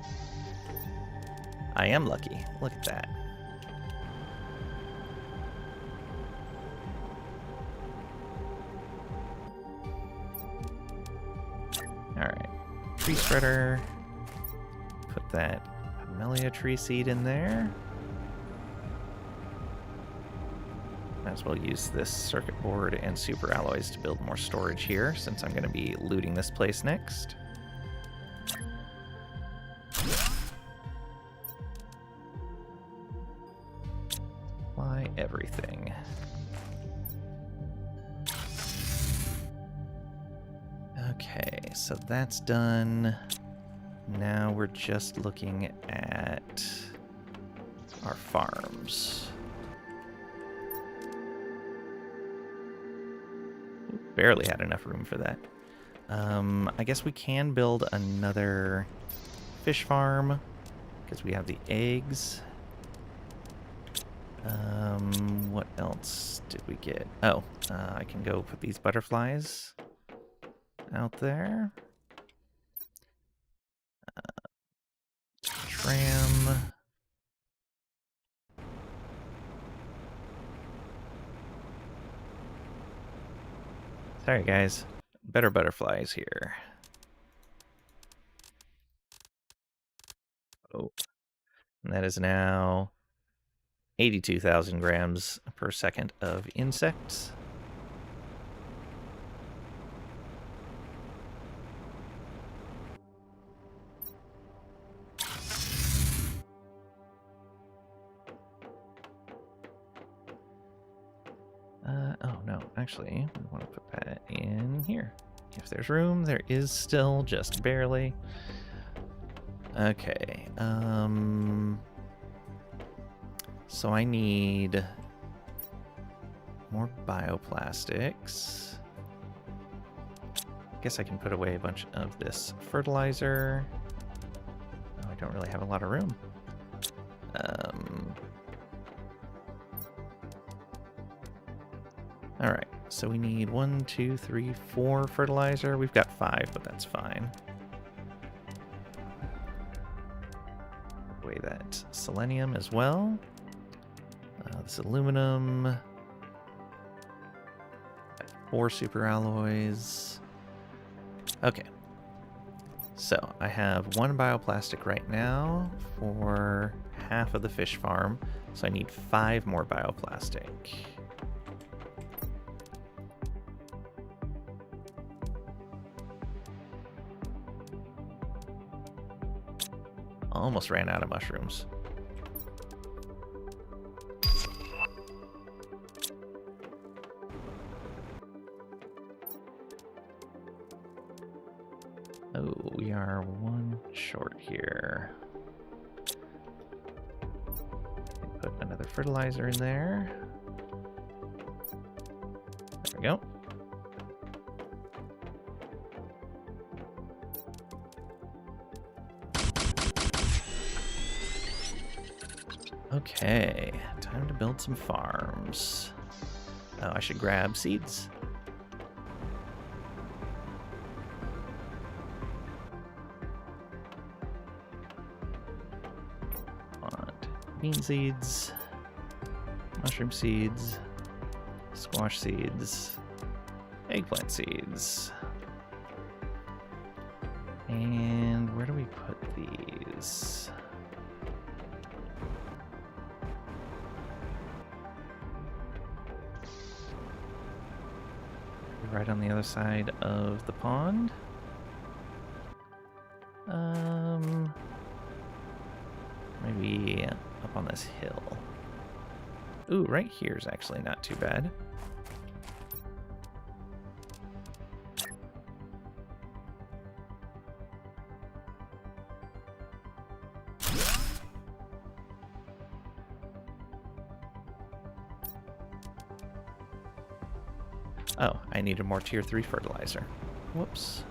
I am lucky. Look at that. Alright. Tree spreader. Put that Camellia tree seed in there. Might as well use this circuit board and super alloys to build more storage here, since I'm going to be looting this place next. Apply everything. Okay, so that's done. Now we're just looking at our farms. Barely had enough room for that. I guess we can build another fish farm because we have the eggs. What else did we get? Oh, I can go put these butterflies out there. Tram. Sorry, guys. Better butterflies here. Oh. And that is now 82,000 grams per second of insects. Oh no, actually, we want to put that in here. If there's room, there is still, just barely. Okay, so I need more bioplastics. Guess I can put away a bunch of this fertilizer. Oh, I don't really have a lot of room. All right, so we need 1, 2, 3, 4 fertilizer. We've got 5, but that's fine. Put away that selenium as well. This aluminum. 4 super alloys. Okay. So I have 1 bioplastic right now for half of the fish farm. So I need 5 more bioplastic. Almost ran out of mushrooms. Oh, we are 1 short here. Put another fertilizer in there. There we go. Okay, time to build some farms. Oh, I should grab seeds. Want bean seeds, mushroom seeds, squash seeds, eggplant seeds. And where do we put these? Right on the other side of the pond. Maybe up on this hill. Ooh, right here is actually not too bad. Oh, I needed more tier 3 fertilizer. Whoops.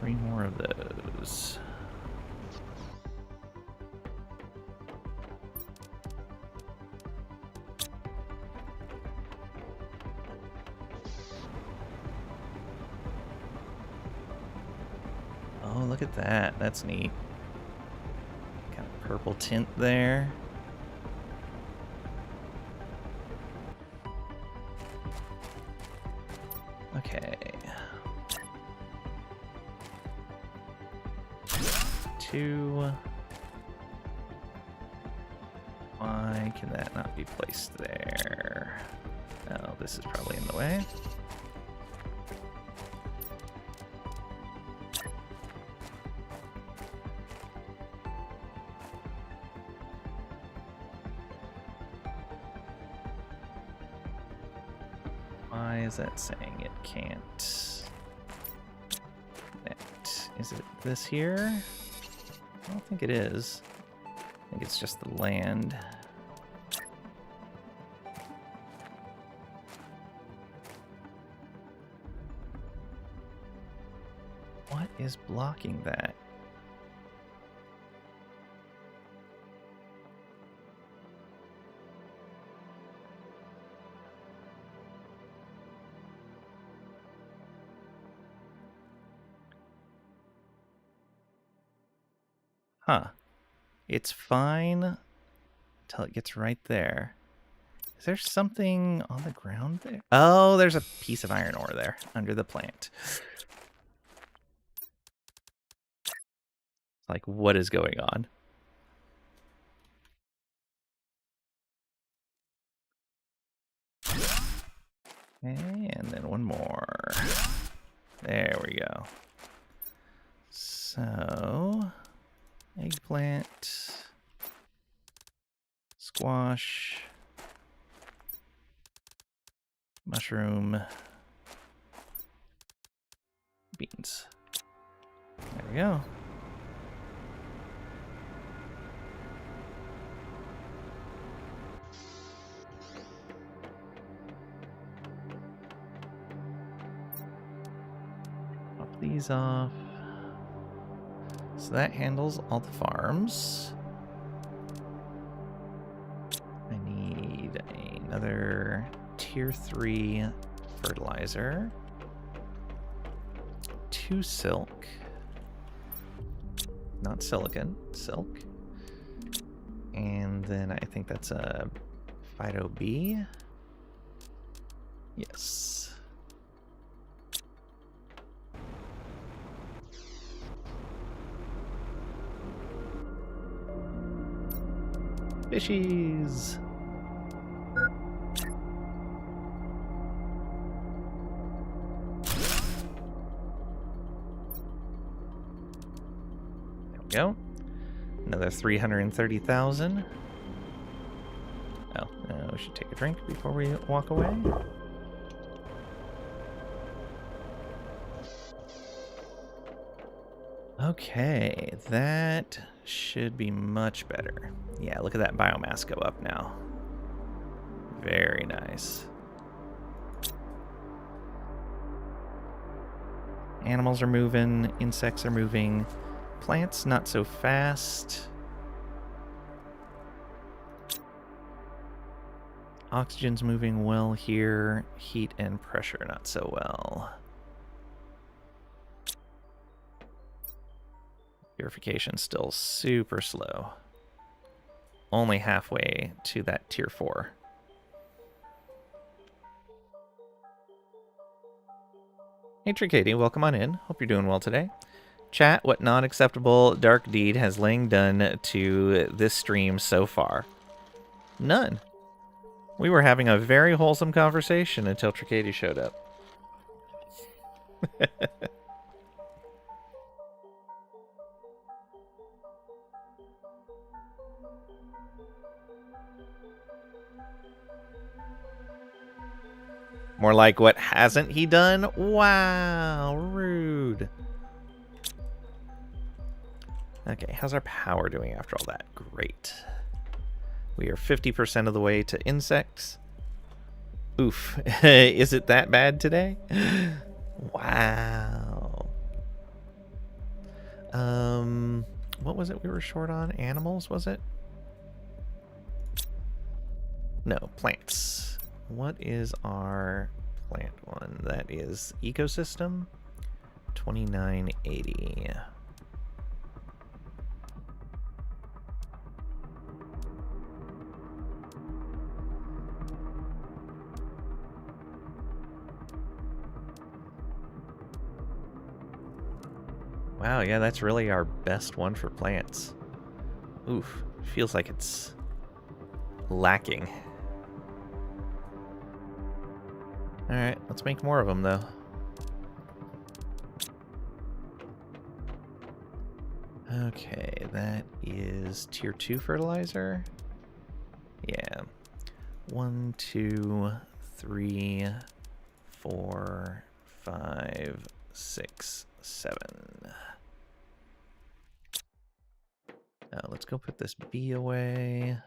3 more of those. Oh, look at that. That's neat. Kind of purple tint there. Okay. 2. Why can that not be placed there? Oh, this is probably in the way. Why is that saying it can't connect? Is it this here? I don't think it is. I think it's just the land. What is blocking that? Huh. It's fine until it gets right there. Is there something on the ground there? Oh, there's a piece of iron ore there under the plant. Like, what is going on? Okay, and then one more. There we go. So, eggplant, squash, mushroom, beans. There we go. Pop these off. So that handles all the farms. I need another tier 3 fertilizer. 2 silk. Not silicon, silk. And then I think that's a Phyto B. Yes. Fishies! There we go. Another 330,000. Oh, we should take a drink before we walk away. Okay, that should be much better. Yeah, look at that biomass go up now. Very nice. Animals are moving, insects are moving, plants not so fast. Oxygen's moving well here, heat and pressure not so well. Purification still super slow. Only halfway to that tier 4. Hey Tricady, welcome on in. Hope you're doing well today. Chat, what non-acceptable dark deed has Lang done to this stream so far? None. We were having a very wholesome conversation until Tricady showed up. More like, what hasn't he done? Wow, rude. Okay, how's our power doing after all that? Great. We are 50% of the way to insects. Oof. Is it that bad today? Wow. What was it we were short on? Animals, was it? No, plants. What is our plant one? That is ecosystem 2980. Wow, yeah, that's really our best one for plants. Oof, feels like it's lacking. Alright, let's make more of them, though. Okay, that is tier 2 fertilizer. Yeah. 1, 2, 3, 4, 5, 6, 7. Let's go put this bee away.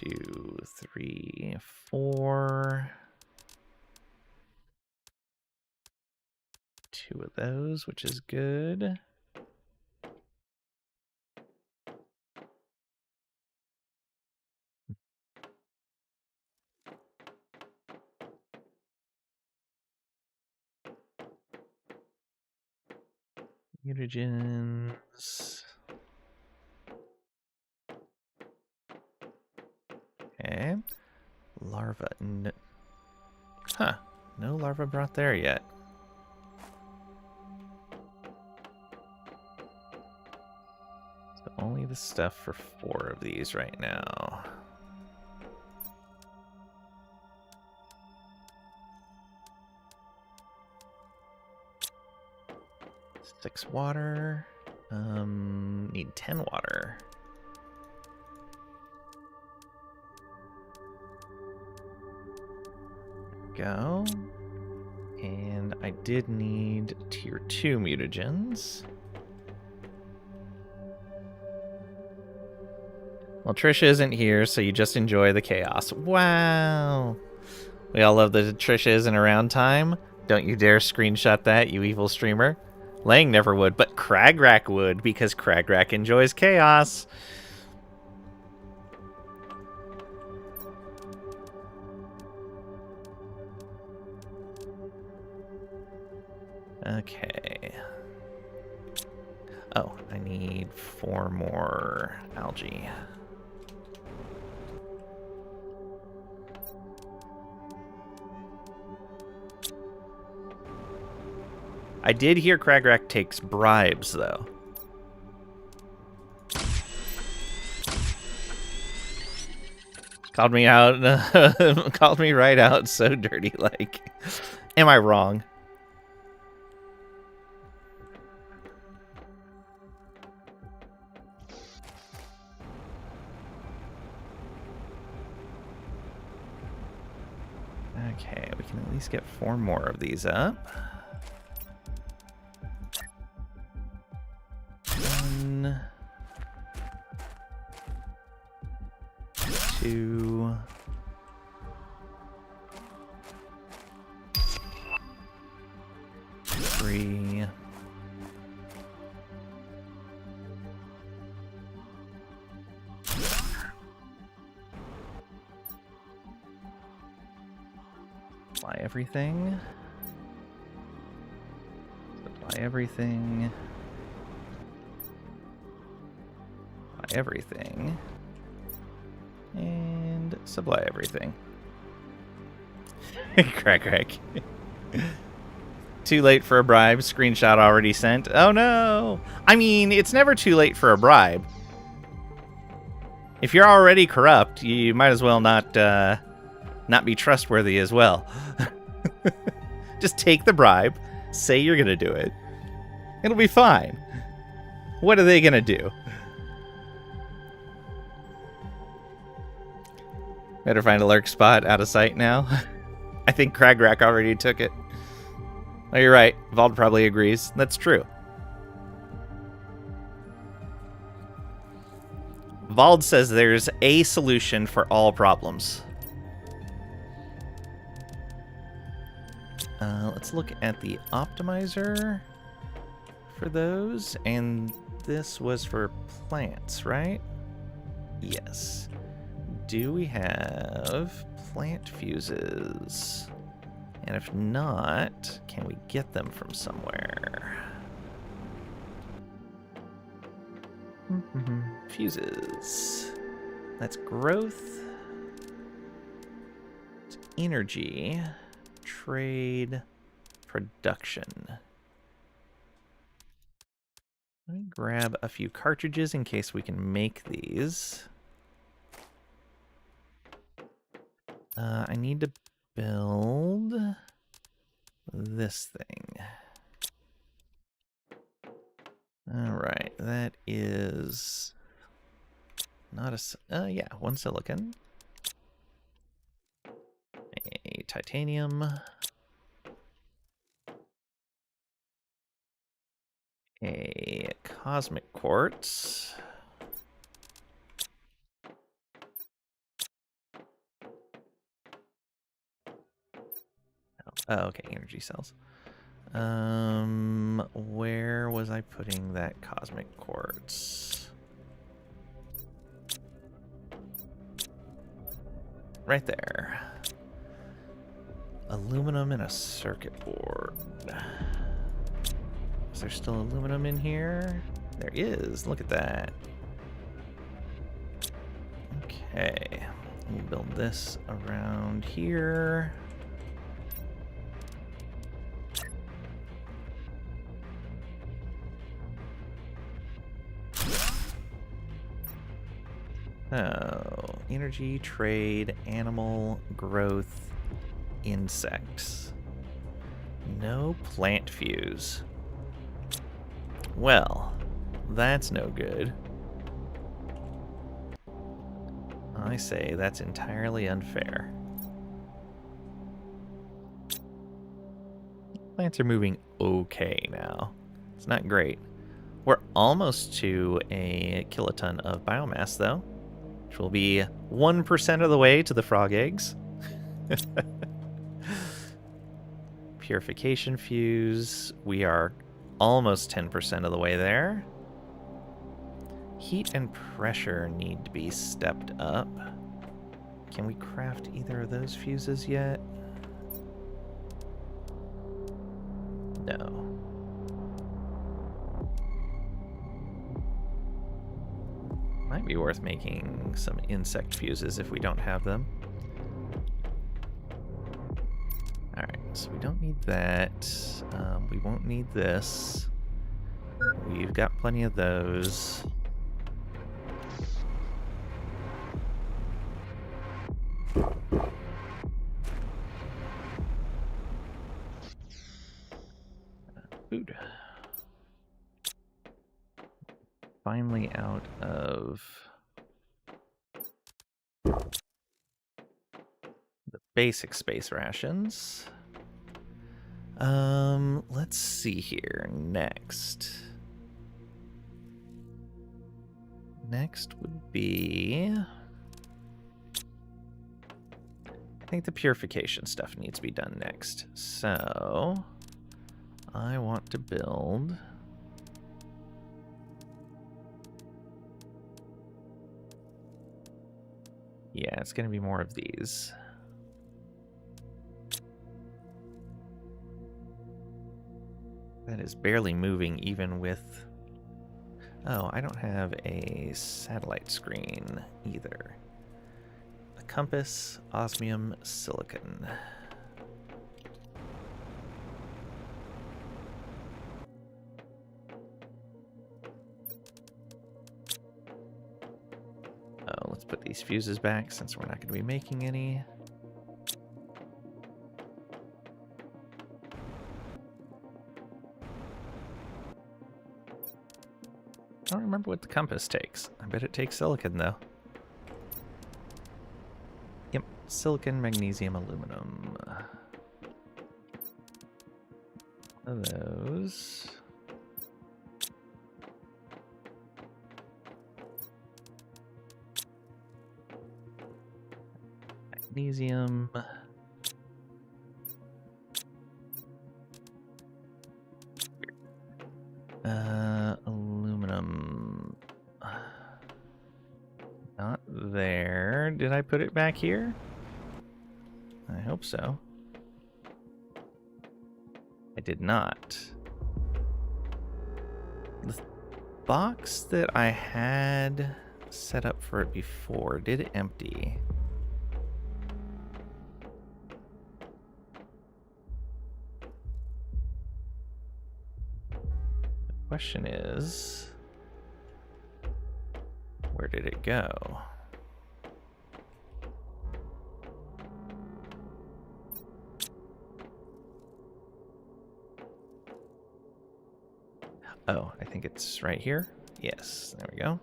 2, 3, 4. 2 of those, which is good. Mutagens. Okay. Larva. Huh. No larva brought there yet. So only the stuff for 4 of these right now. 6 water. Need 10 water. Go. And I did need tier 2 mutagens. Well, Trisha isn't here, so you just enjoy the chaos. Wow. We all love that Trisha isn't around time. Don't you dare screenshot that, you evil streamer. Lang never would, but Cragrack would, because Cragrack enjoys chaos. Okay. Oh, I need 4 more algae. I did hear Cragrack takes bribes, though. Called me out. Called me right out so dirty, like. Am I wrong? Okay, we can at least get 4 more of these up. 1, 2, 3. Supply everything. Supply everything. Supply everything. And supply everything. Crack. Too late for a bribe. Screenshot already sent. Oh no! I mean, it's never too late for a bribe. If you're already corrupt, you might as well not be trustworthy as well. Just take the bribe, say you're gonna do it. It'll be fine. What are they gonna do? Better find a lurk spot out of sight now. I think Cragrack already took it. Oh, you're right. Vald probably agrees. That's true. Vald says there's a solution for all problems. Let's look at the optimizer for those. And this was for plants, right? Yes. Do we have plant fuses? And if not, can we get them from somewhere? Fuses. That's growth. It's energy. Trade. Production. Let me grab a few cartridges in case we can make these. I need to build this thing. Alright, that is not a... yeah, 1 silicon. A titanium. A cosmic quartz. Oh, okay, energy cells. Where was I putting that cosmic quartz? Right there. Aluminum in a circuit board. Is there still aluminum in here? There is. Look at that. Okay. We'll build this around here. Oh, energy, trade, animal, growth, insects. No plant fuse. Well, that's no good. I say that's entirely unfair. Plants are moving okay now. It's not great. We're almost to a kiloton of biomass, though, which will be 1% of the way to the frog eggs. Purification fuse. We are almost 10% of the way there. Heat and pressure need to be stepped up. Can we craft either of those fuses yet? No. Might be worth making some insect fuses if we don't have them. Alright, so we don't need that. We won't need this. We've got plenty of those. Food. Finally out of the basic space rations. Let's see here. Next would be, I think the purification stuff needs to be done next. So I want to build yeah, it's going to be more of these. That is barely moving even with... Oh, I don't have a satellite screen either. A compass, osmium, silicon. Oh, let's put these fuses back since we're not going to be making any. I don't remember what the compass takes. I bet it takes silicon, though. Yep, silicon, magnesium, aluminum. Of those. Magnesium. Aluminum. Not there. Did I put it back here? I hope so. I did not. The box that I had set up for it before did empty. The question is, where did it go? Oh, I think it's right here. Yes, there we go.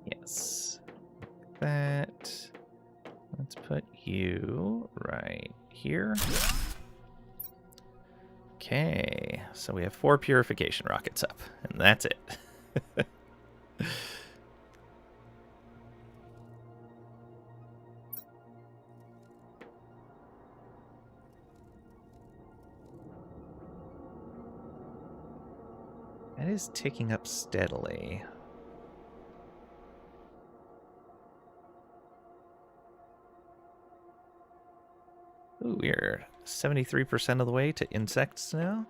Yes. That. Let's put you right here. Okay, so we have 4 purification rockets up, and that's it. That is ticking up steadily. Ooh, we're 73% of the way to insects now.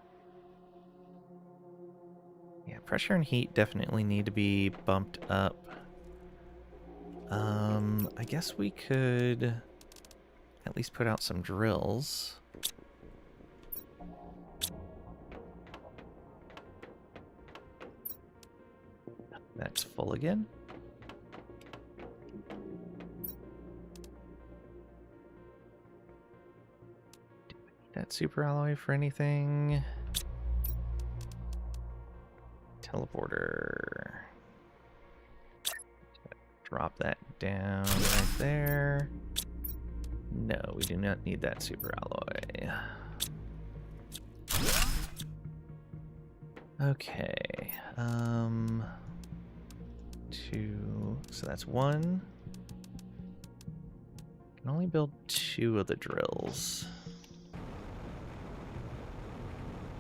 Yeah, pressure and heat definitely need to be bumped up. I guess we could at least put out some drills. That's full again. Do we need that super alloy for anything? Teleporter. Drop that down right there. No, we do not need that super alloy. Okay. 2. So that's 1. Can only build 2 of the drills.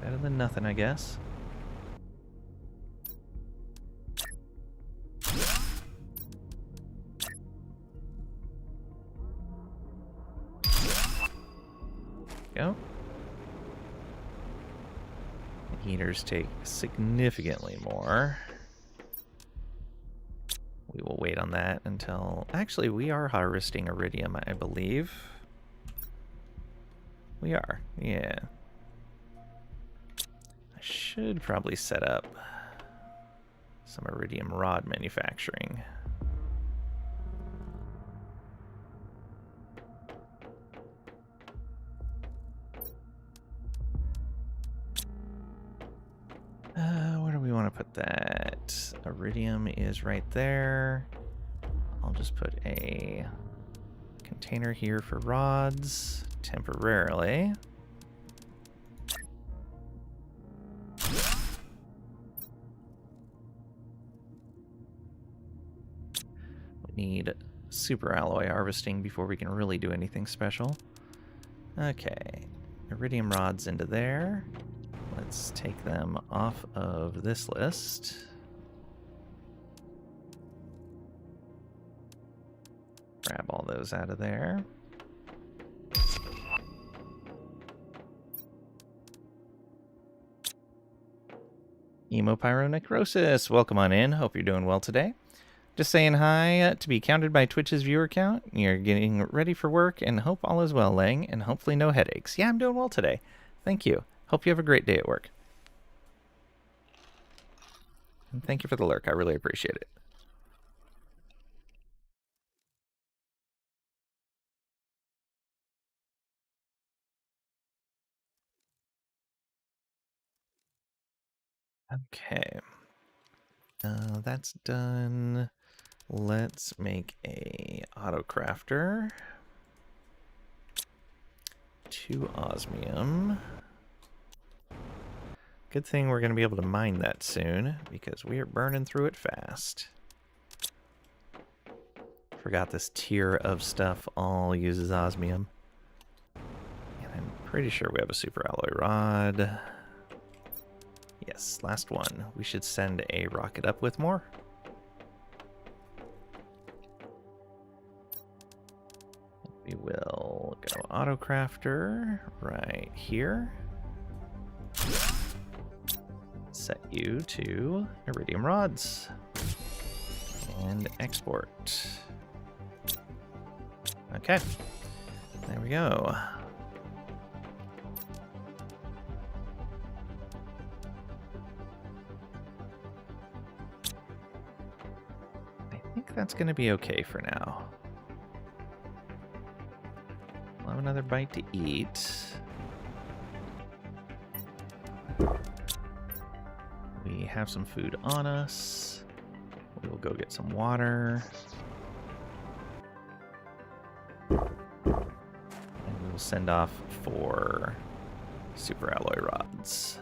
Better than nothing, I guess. Go. The heaters take significantly more. We will wait on that until... Actually, we are harvesting iridium, I believe. We are, yeah. I should probably set up some iridium rod manufacturing. Where do we want to put that? Iridium is right there. I'll just put a container here for rods temporarily. We need super alloy harvesting before we can really do anything special. Okay, iridium rods into there. Let's take them off of this list. Grab all those out of there. Emopyronecrosis, welcome on in. Hope you're doing well today. Just saying hi to be counted by Twitch's viewer count. You're getting ready for work and hope all is well, Lang, and hopefully no headaches. Yeah, I'm doing well today. Thank you. Hope you have a great day at work. And thank you for the lurk. I really appreciate it. Okay. That's done. Let's make a auto crafter. 2 osmium. Good thing we're going to be able to mine that soon, because we are burning through it fast. Forgot this tier of stuff all uses osmium. And I'm pretty sure we have a super alloy rod. Yes, last one. We should send a rocket up with more. We will go auto crafter right here. Set you to iridium rods and export. Okay, there we go. I think that's going to be okay for now. We'll have another bite to eat. We have some food on us. We will go get some water. And we will send off for super alloy rods.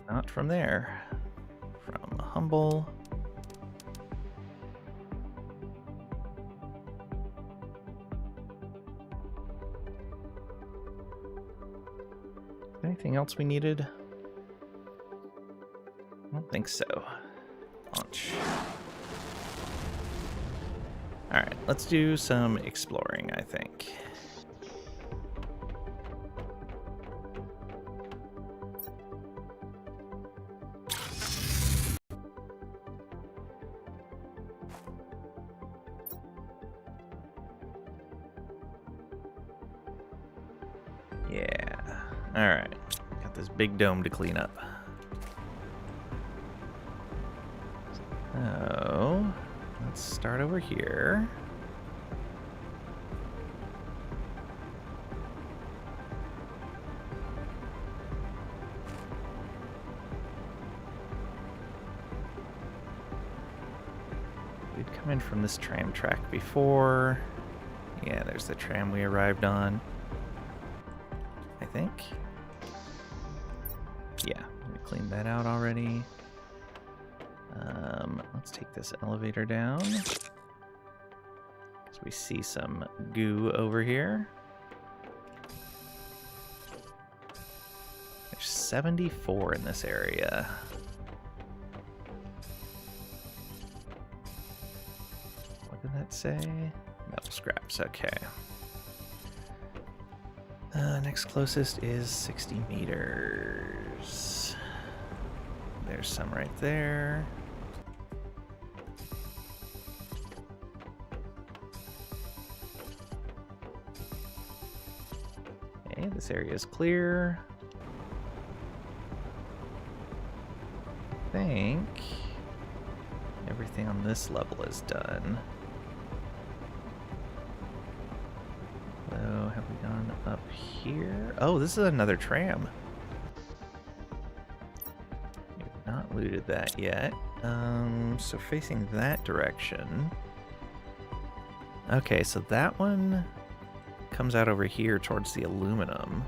Not from there. From Humble. Anything else we needed? I don't think so. Launch. Alright, let's do some exploring, I think. Yeah. Alright. Got this big dome to clean up. So, let's start over here. We'd come in from this tram track before. Yeah, there's the tram we arrived on. I think. Yeah, we cleaned that out already. Let's take this elevator down. Because we see some goo over here. There's 74 in this area. What did that say? Metal scraps, okay. Next closest is 60 meters. There's some right there. Okay, this area is clear. I think everything on this level is done. So, have we gone up here? Oh, this is another tram. We've not looted that yet. So facing that direction. Okay, so that one comes out over here towards the aluminum,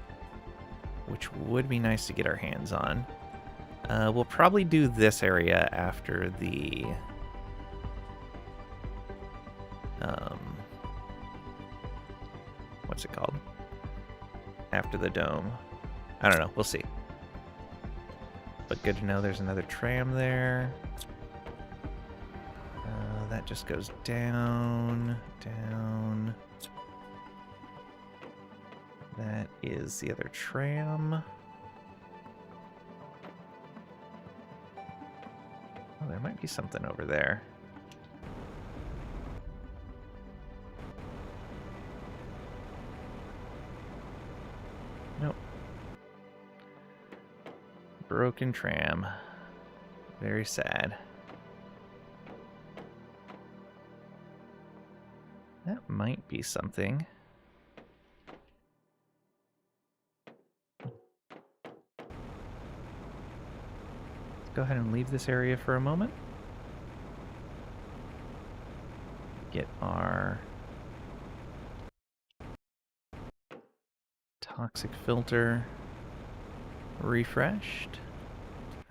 which would be nice to get our hands on. We'll probably do this area after the what's it called? After the dome. I don't know. We'll see. But good to know there's another tram there. That just goes down, down. That is the other tram. Oh, there might be something over there. Nope. Broken tram. Very sad. That might be something. Let's go ahead and leave this area for a moment. Get our toxic filter refreshed.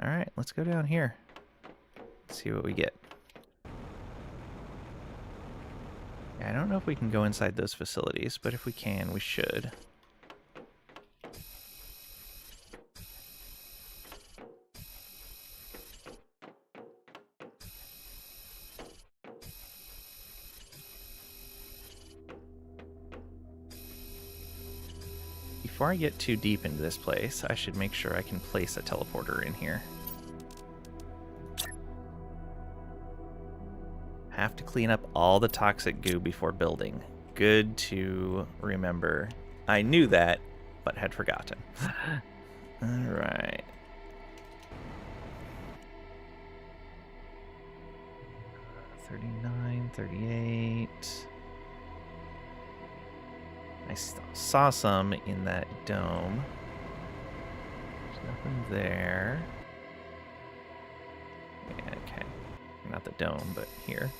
All right, let's go down here. Let's see what we get. Yeah, I don't know if we can go inside those facilities, but if we can, we should. Before I get too deep into this place, I should make sure I can place a teleporter in here. Have to clean up all the toxic goo before building. Good to remember. I knew that, but had forgotten. Alright. $39, $38. I saw some in that dome. There's nothing there. Yeah, okay. Not the dome, but here.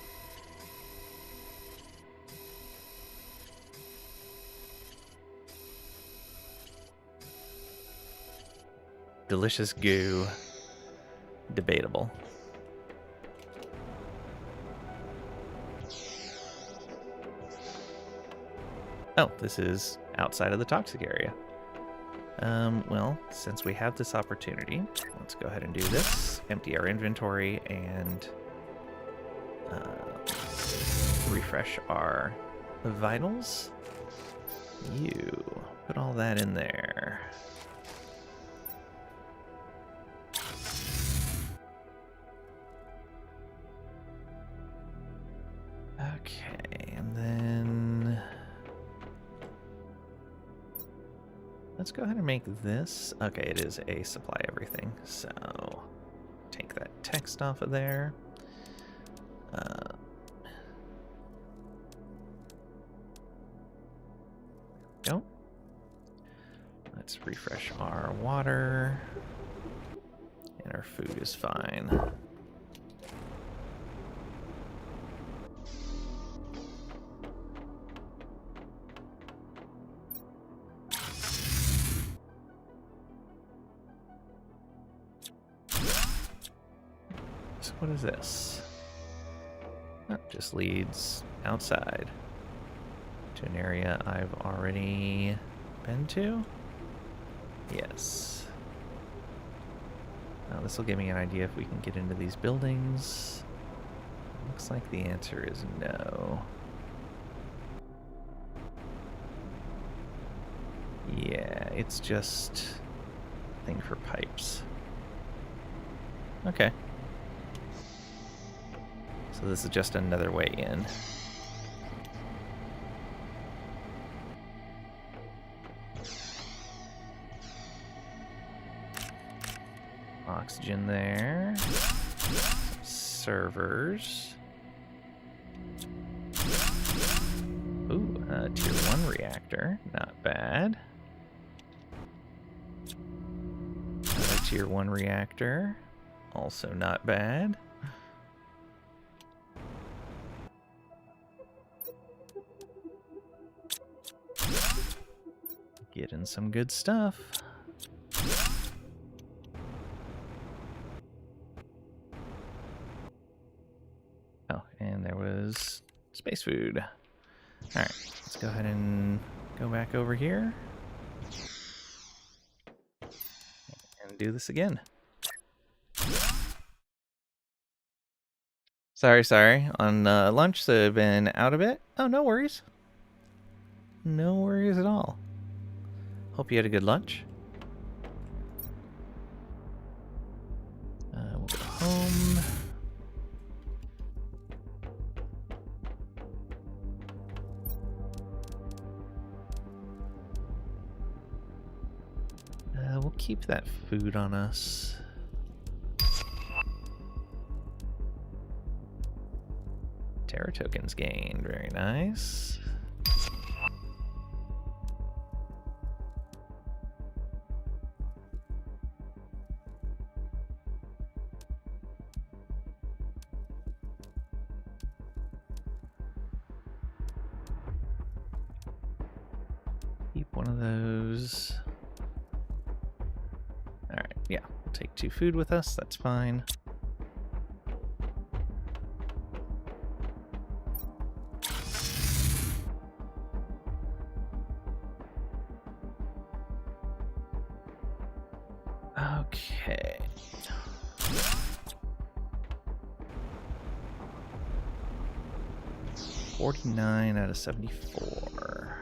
Delicious goo. Debatable. Oh, this is outside of the toxic area. Well, since we have this opportunity, let's go ahead and do this. Empty our inventory and refresh our vitals. You put all that in there. Okay, and then let's go ahead and make this. Okay, it is a supply everything. So take that text off of there. Go. Let's refresh our water. And our food is fine. So what is this? Oh, just leads outside to an area I've already been to? Yes. Now this will give me an idea if we can get into these buildings. Looks like the answer is no. Yeah, it's just a thing for pipes. Okay. So this is just another way in. Oxygen there. Servers. Ooh, tier 1 reactor. Not bad. Another tier 1 reactor. Also not bad. Getting some good stuff. Oh, and there was space food. Alright, let's go ahead and go back over here. And do this again. Sorry. On lunch, so I've been out a bit. Oh, no worries. No worries at all. Hope you had a good lunch. We'll go home. We'll keep that food on us. Terra tokens gained. Very nice. Keep one of those. Alright, yeah. We'll take 2 food with us. That's fine. Okay. $49 out of 74.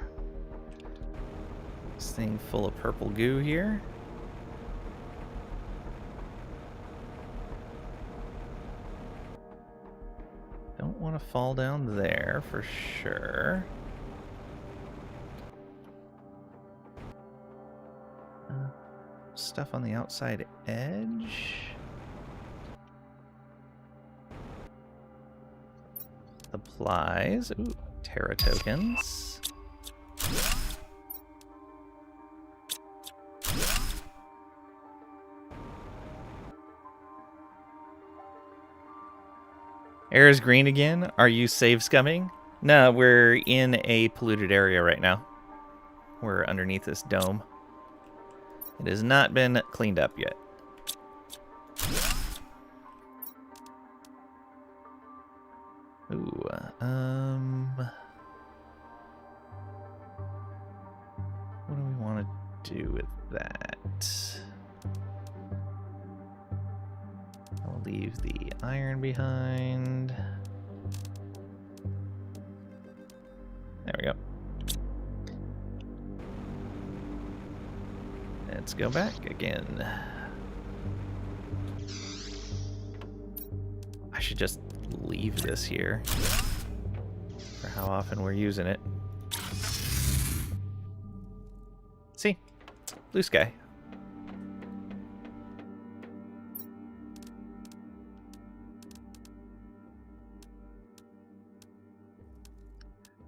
This thing full of purple goo here. Don't want to fall down there for sure. Stuff on the outside edge. Supplies. Ooh, Terra tokens. Air is green again. Are you save scumming? No, we're in a polluted area right now. We're underneath this dome. It has not been cleaned up yet. Ooh, what do we want to do with that? I'll leave the iron behind. There we go. Let's go back again. I should just leave this here for how often we're using it. See? blue sky.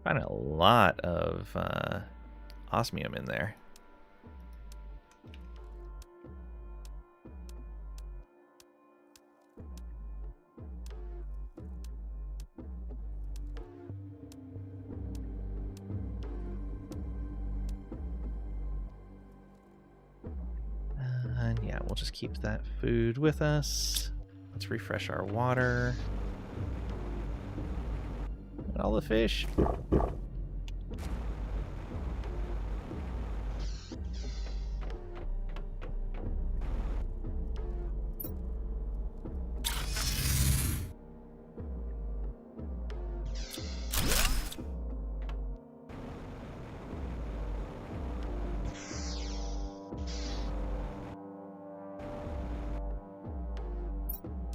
Find a lot of osmium in there. And yeah, we'll just keep that food with us. Let's refresh our water. And all the fish.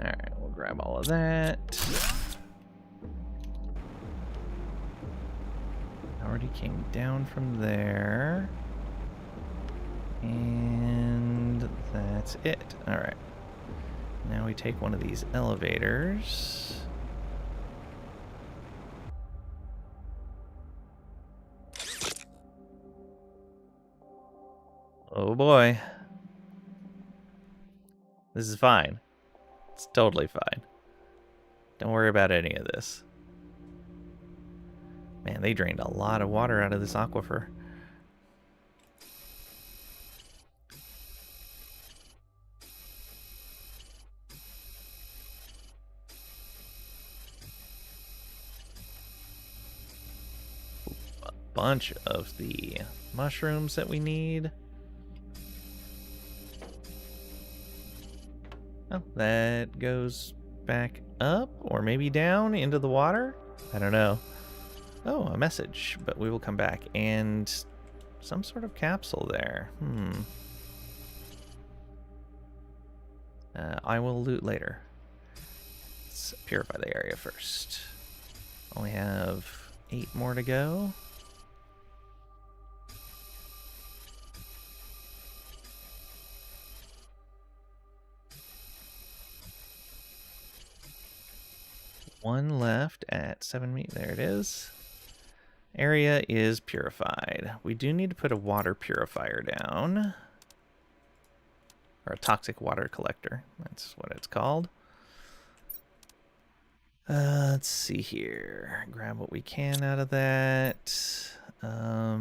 Alright, we'll grab all of that. Already came down from there. And that's it. Alright. Now we take one of these elevators. Oh boy. This is fine. It's totally fine. Don't worry about any of this. Man, they drained a lot of water out of this aquifer. A bunch of the mushrooms that we need. Oh, that goes back up or maybe down into the water? I don't know. Oh, a message, but we will come back. And some sort of capsule there. I will loot later. Let's purify the area first. Only have 8 more to go. One left at 7 meters. There it is. Area is purified. We do need to put a water purifier down. Or a toxic water collector. That's what it's called. Let's see here. Grab what we can out of that. I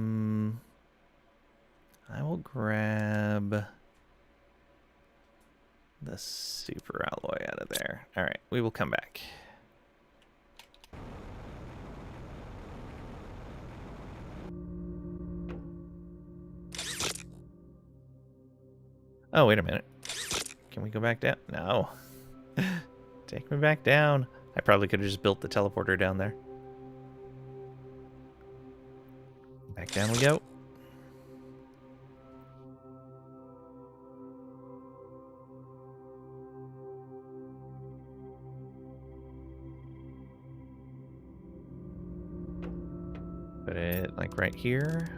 will grab the super alloy out of there. All right, we will come back. Oh, wait a minute. Can we go back down? No. Take me back down. I probably could have just built the teleporter down there. Back down we go. Put it like right here.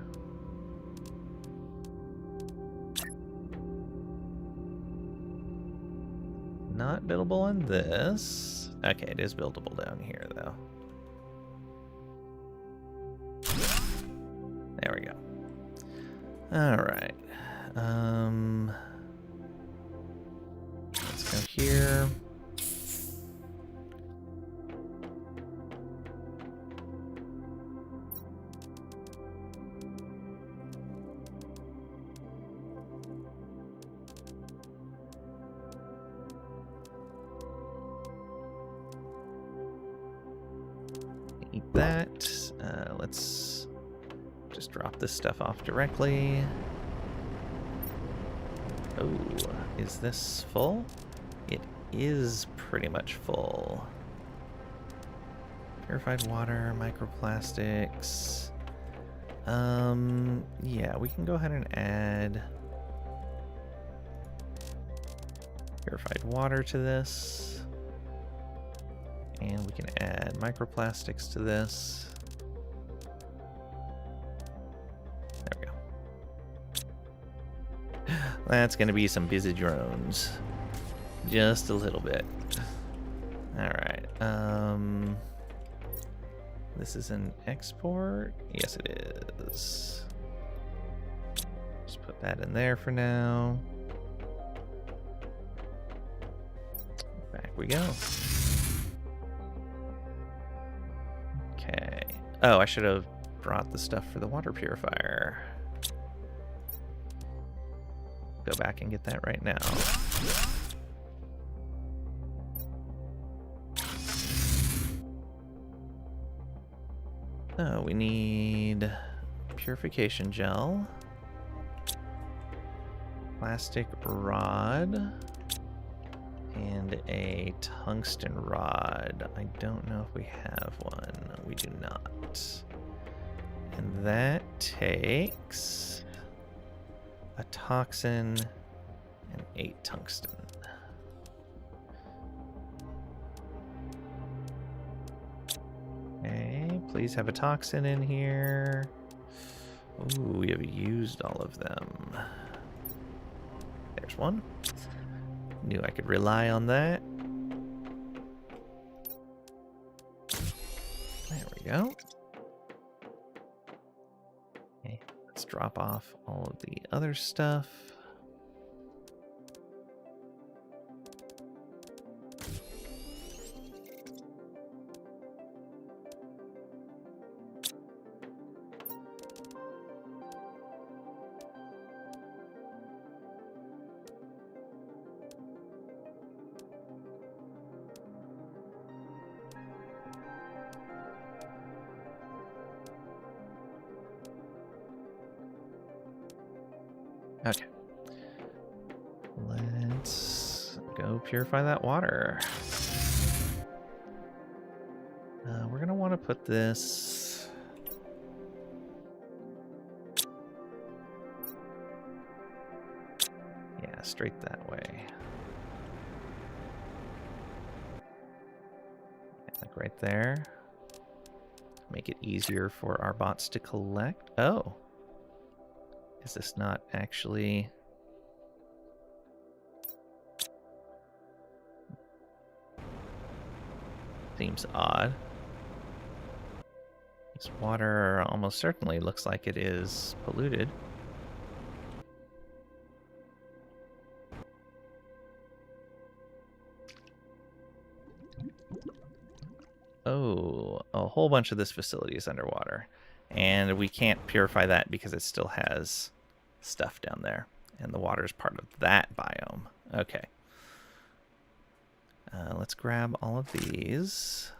Not buildable on this. Okay, it is buildable down here, though. There we go. All right. Let's go here. Eat that. Let's just drop this stuff off directly. Oh, is this full? It is pretty much full. Purified water, microplastics. Yeah, we can go ahead and add purified water to this. And we can add microplastics to this. There we go. That's going to be some busy drones. Just a little bit. Alright. This is an export? Yes, it is. Just put that in there for now. Back we go. Okay. Oh, I should have brought the stuff for the water purifier. Go back and get that right now. Oh, we need purification gel, plastic rod, and a tungsten rod. I don't know if we have one. We do not. And that takes a toxin and 8 tungsten. Okay, please have a toxin in here. Ooh, we have used all of them. There's one. Knew I could rely on that. There we go. Okay, let's drop off all of the other stuff. Okay. Let's go purify that water. We're going to want to put this... Yeah, straight that way. Like right there. Make it easier for our bots to collect. Oh. Is this not actually... Seems odd. This water almost certainly looks like it is polluted. Oh, a whole bunch of this facility is underwater. And we can't purify that because it still has stuff down there. And the water is part of that biome. Okay. Let's grab all of these.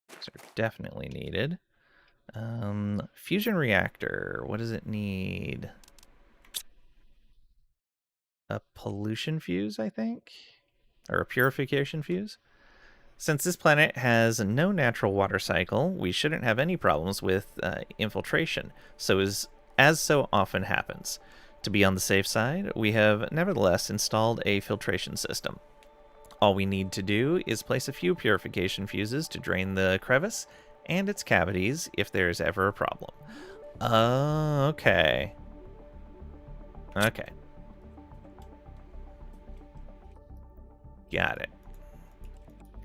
These are definitely needed. Fusion reactor. What does it need? A pollution fuse, I think? Or a purification fuse? Since this planet has no natural water cycle, we shouldn't have any problems with infiltration, as so often happens. To be on the safe side, we have nevertheless installed a filtration system. All we need to do is place a few purification fuses to drain the crevice and its cavities if there is ever a problem. Okay. Okay. Got it.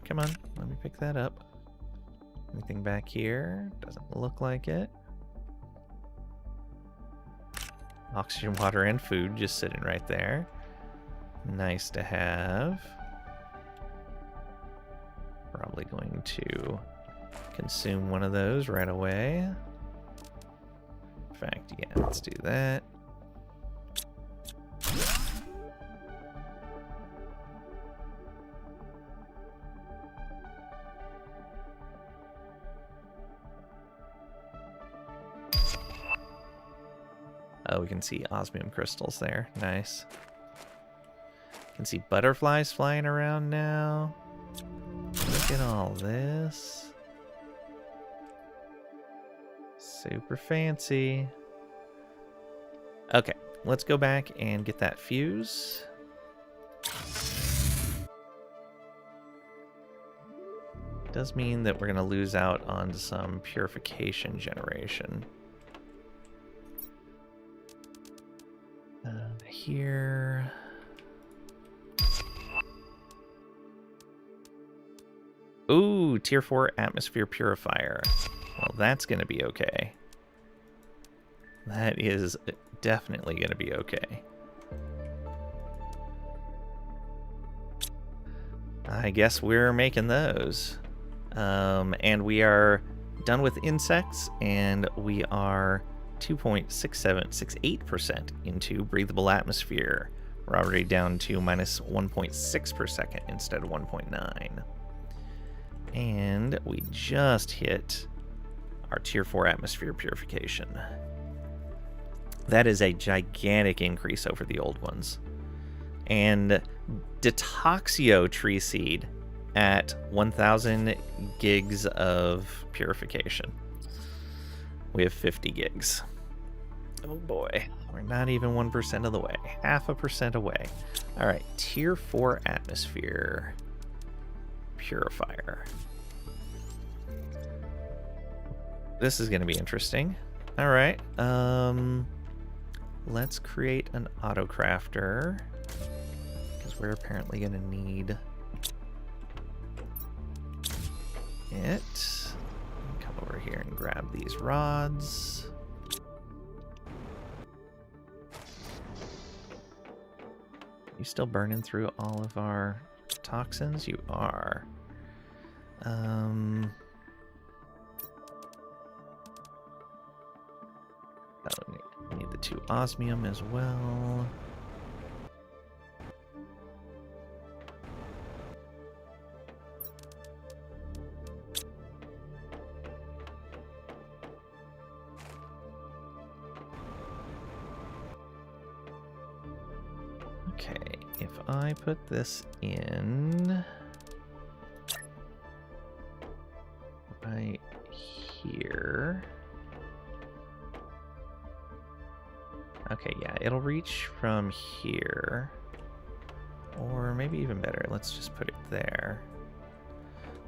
Come on, let me pick that up. Anything back here? Doesn't look like it. Oxygen, water, and food just sitting right there. Nice to have. Probably going to consume one of those right away. In fact, yeah, let's do that. Oh, we can see osmium crystals there. Nice. Can see butterflies flying around now. Look at all this. Super fancy. Okay, let's go back and get that fuse. Does mean that we're going to lose out on some purification generation. here. Ooh, tier 4 atmosphere purifier. Well, that's going to be okay. That is definitely going to be okay. I guess we're making those. And we are done with insects, and we are 2.6768% into breathable atmosphere. We're already down to minus 1.6 per second instead of 1.9. And we just hit our tier 4 atmosphere purification. That is a gigantic increase over the old ones. And Detoxio tree seed at 1,000 gigs of purification. We have 50 gigs. Oh boy, we're not even 1% of the way. 0.5% away. All right, tier 4 atmosphere purifier. This is going to be interesting. All right, let's create an auto crafter, because we're apparently going to need it. Come over here and grab these rods. You still burning through all of our toxins? You are. We need the 2 osmium as well. Okay, if I put this in right here. Okay, yeah, it'll reach from here. Or maybe even better, let's just put it there.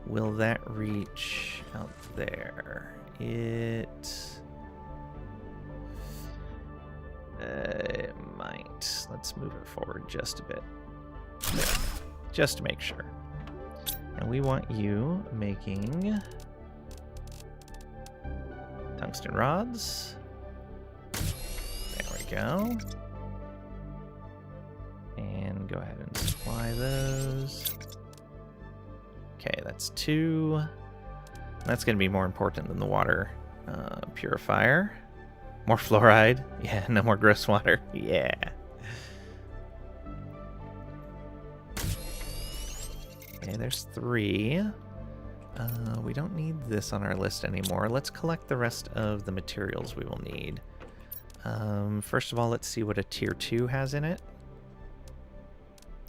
Will that reach out there? It might. Let's move it forward just a bit. There, just to make sure. And we want you making tungsten rods. There we go. And go ahead and supply those. Okay, that's 2. That's going to be more important than the water purifier. More fluoride. Yeah, no more gross water. Yeah. Okay, there's 3. We don't need this on our list anymore. Let's collect the rest of the materials we will need. First of all, let's see what a tier 2 has in it.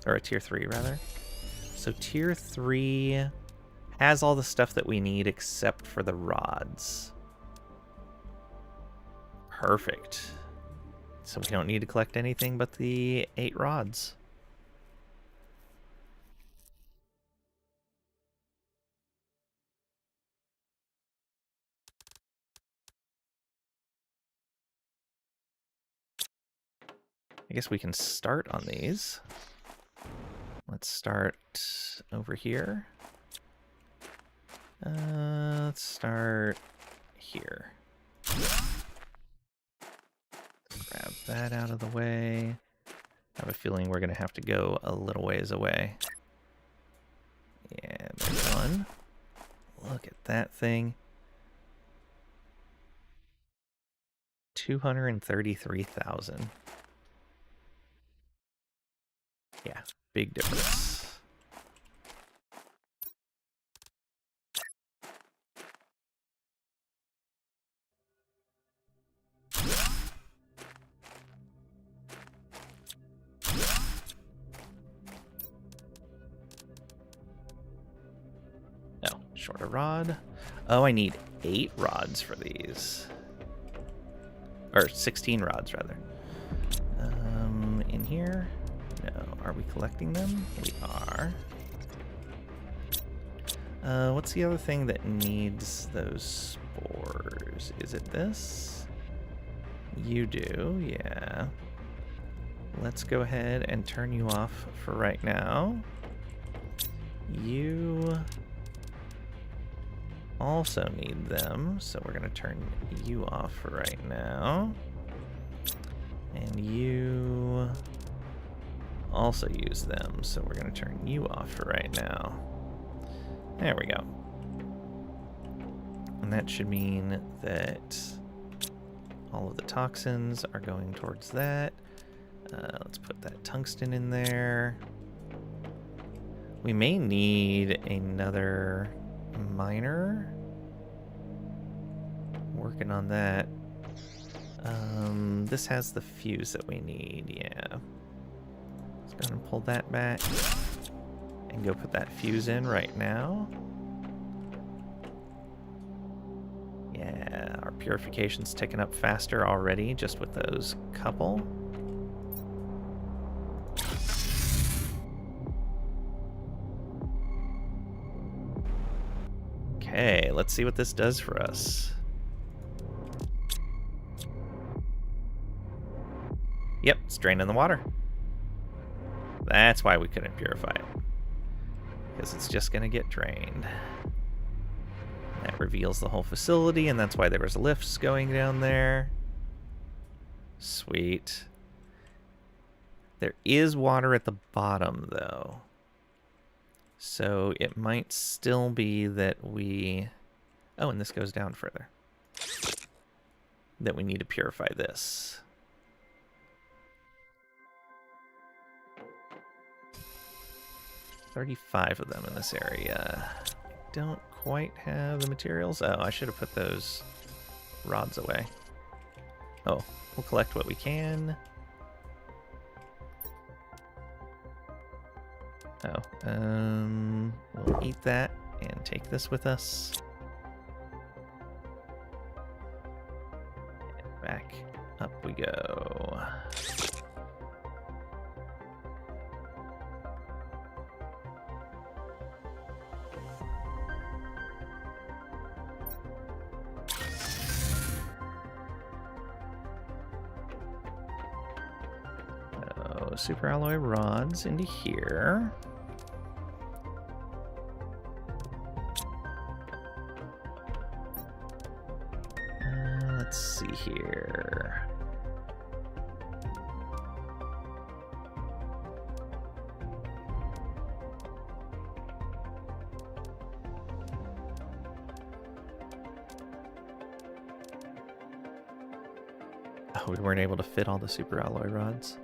Or a tier 3, rather. So tier 3 has all the stuff that we need except for the rods. Perfect. So we don't need to collect anything but the 8 rods. I guess we can start on these. Let's start over here. Let's start here. Grab that out of the way. I have a feeling we're going to have to go a little ways away. Yeah, there's one. Look at that thing. 233,000. Yeah, big difference. Oh, shorter rod. Oh, I need 8 rods for these. Or 16 rods, rather. In here? No. Are we collecting them? We are. What's the other thing that needs those spores? Is it this? You do, yeah. let's go ahead and turn you off for right now. You also need them, so we're going to turn you off for right now. And you also use them, so we're going to turn you off for right now. There we go. And that should mean that all of the toxins are going towards that. Let's put that tungsten in there. We may need another miner. Working on that. This has the fuse that we need, yeah. Let's go ahead and pull that back and go put that fuse in right now. Yeah, our purification's ticking up faster already just with those couple. Okay, let's see what this does for us. Yep, it's draining the water. That's why we couldn't purify it. Because it's just going to get drained. That reveals the whole facility, and that's why there was lifts going down there. Sweet. There is water at the bottom, though. So it might still be that we... Oh, and this goes down further. That we need to purify this. $35 of them in this area. Don't quite have the materials. Oh, I should have put those rods away. Oh, we'll collect what we can. Oh, we'll eat that and take this with us. And back up we go. Super alloy rods into here. Let's see here. Oh, we weren't able to fit all the super alloy rods.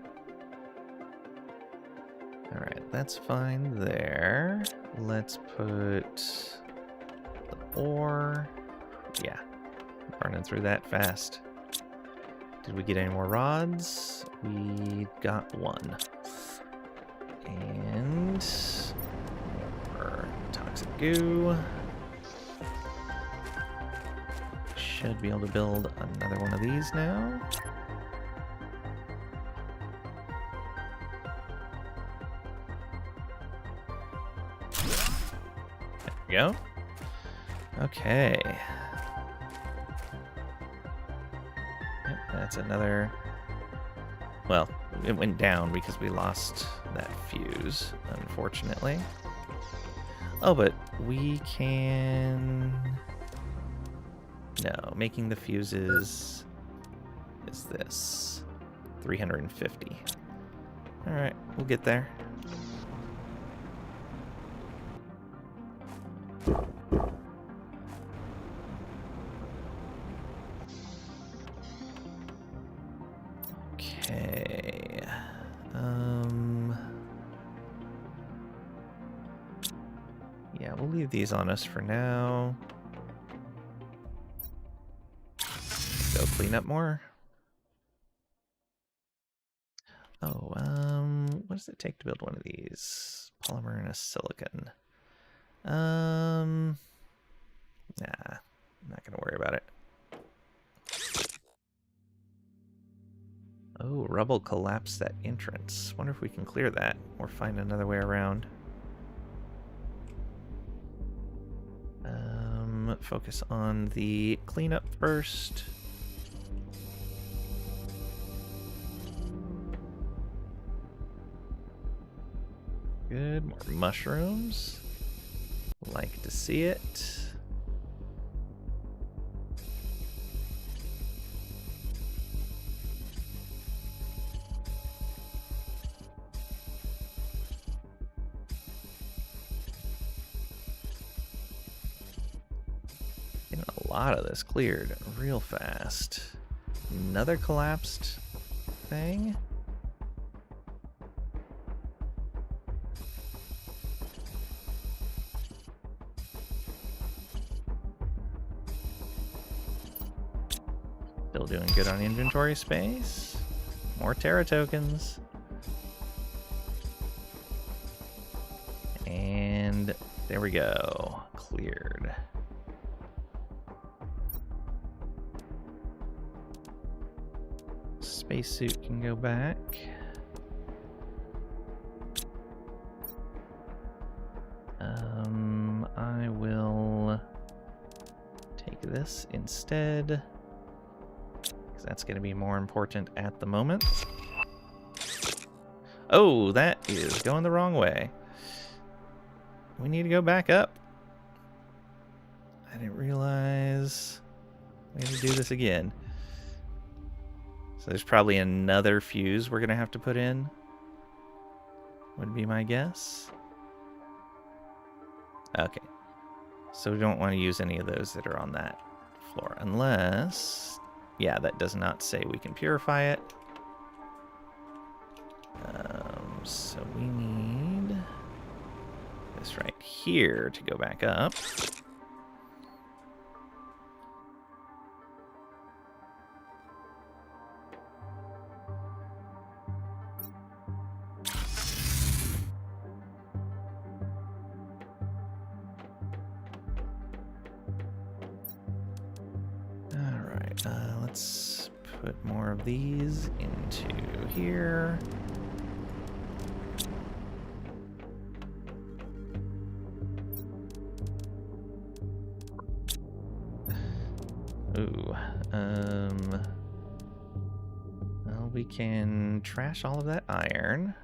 Alright, that's fine there. Let's put the ore. Yeah, burning through that fast. Did we get any more rods? We got one. And more toxic goo. Should be able to build another one of these now. Go. Okay. Yep, that's another... Well, it went down because we lost that fuse, unfortunately. Oh, but we can... No, making the fuses is this. 350. Alright, we'll get there. Okay. Yeah, we'll leave these on us for now. Go clean up more. Oh, what does it take to build one of these? Polymer and a silicon. Nah, I'm not gonna worry about it. Oh, rubble collapsed that entrance. Wonder if we can clear that or find another way around. Focus on the cleanup first. Good. More mushrooms. Like to see it. Getting a lot of this cleared real fast. Another collapsed thing. Still doing good on inventory space. More Terra tokens. And there we go. Cleared. Spacesuit can go back. I will take this instead, because that's going to be more important at the moment. Oh, that is going the wrong way. We need to go back up. I didn't realize we had to do this again. So there's probably another fuse we're going to have to put in, would be my guess. Okay. So we don't want to use any of those that are on that floor, unless... Yeah, that does not say we can purify it. So we need this right here to go back up. Let's put more of these into here. Ooh, well, we can trash all of that iron.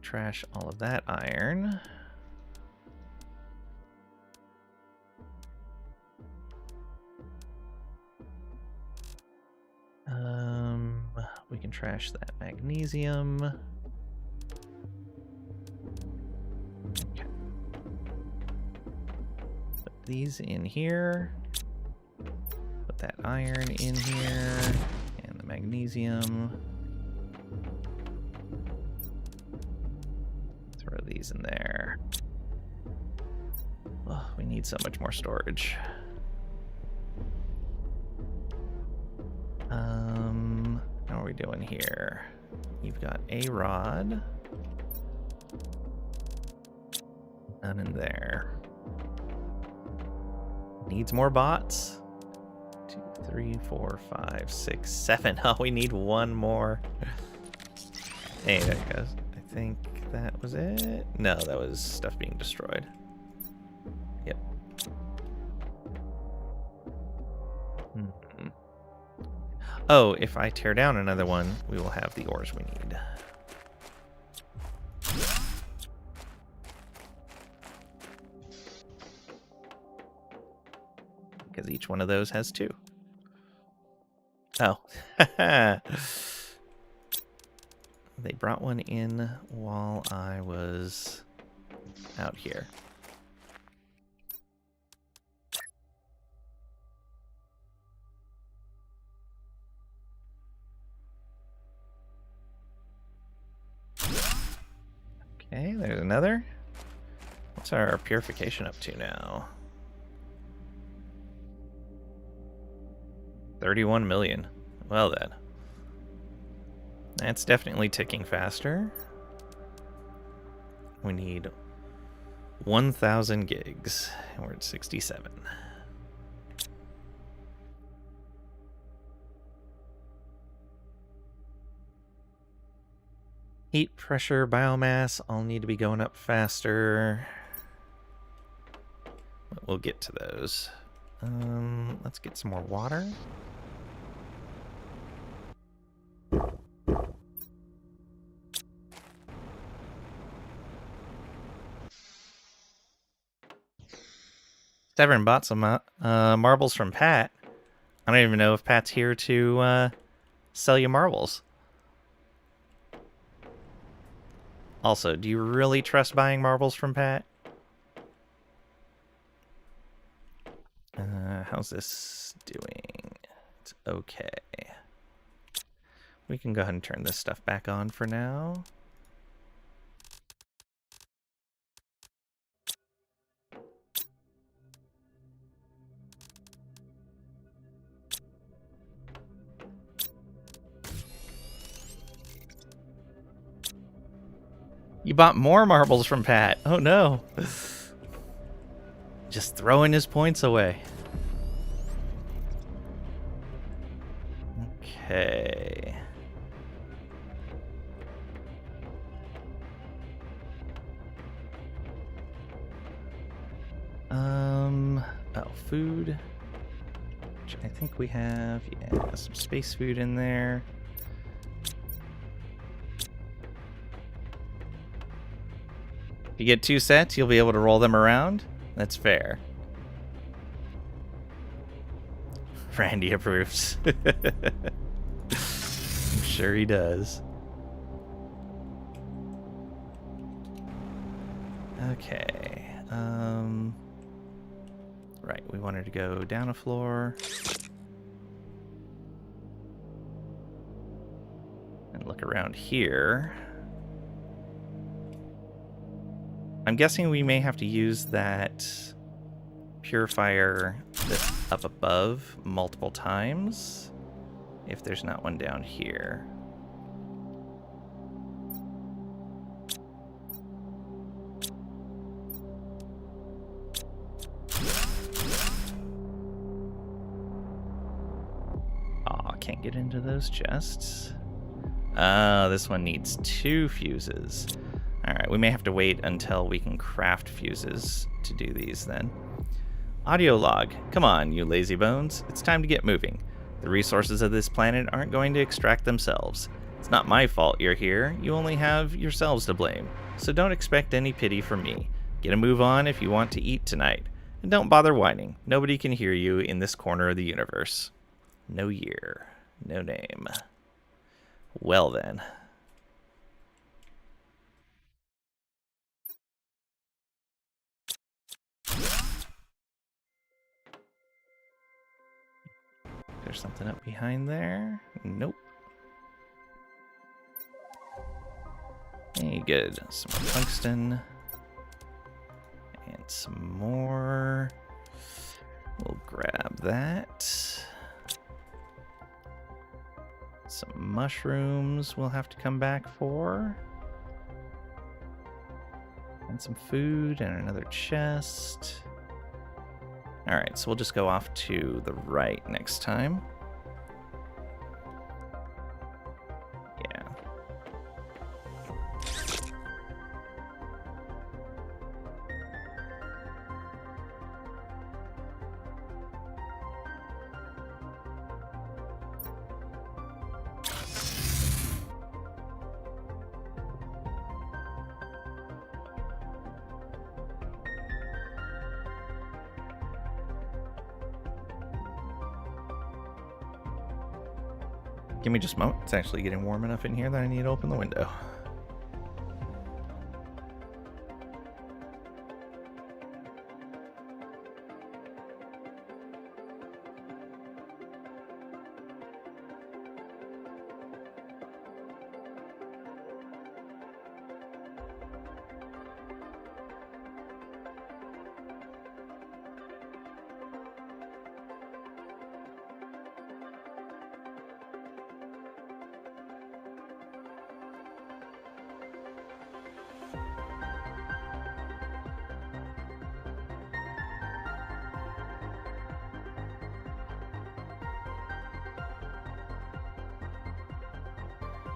Trash all of that iron. We can trash that magnesium. Okay. Put these in here. Put that iron in here. And the magnesium. Throw these in there. Oh, we need so much more storage. How are we doing here? You've got a rod. None in there. Needs more bots. 2, 3, 4, 5, 6, 7. Oh, we need one more. Hey, there it goes. I think that was it. No, that was stuff being destroyed. Yep. Oh, if I tear down another one, we will have the ores we need. Because each one of those has 2. Oh. They brought one in while I was out here. Okay, there's another. What's our purification up to now? 31 million. Well then. That's definitely ticking faster. We need 1,000 gigs, and we're at 67. Heat, pressure, biomass all need to be going up faster. But we'll get to those. Let's get some more water. Severn bought some marbles from Pat. I don't even know if Pat's here to sell you marbles. Also, do you really trust buying marbles from Pat? How's this doing? It's okay. We can go ahead and turn this stuff back on for now. You bought more marbles from Pat. Oh no. Just throwing his points away. Okay. Oh, food. Which I think we have, yeah, some space food in there. If you get 2 sets, you'll be able to roll them around. That's fair. Randy approves. I'm sure he does. Okay. Right, we wanted to go down a floor. And look around here. I'm guessing we may have to use that purifier that's up above multiple times if there's not one down here. Aw, can't get into those chests. This one needs 2 fuses. Alright, we may have to wait until we can craft fuses to do these then. Audio log. Come on, you lazy bones. It's time to get moving. The resources of this planet aren't going to extract themselves. It's not my fault you're here. You only have yourselves to blame. So don't expect any pity from me. Get a move on if you want to eat tonight. And don't bother whining. Nobody can hear you in this corner of the universe. No year. No name. Well then. There's something up behind there. Nope. Hey, good. Some more tungsten. And some more. We'll grab that. Some mushrooms we'll have to come back for. And some food and another chest. Alright, so we'll just go off to the right next time. Yeah. Give me just a moment. It's actually getting warm enough in here that I need to open the window.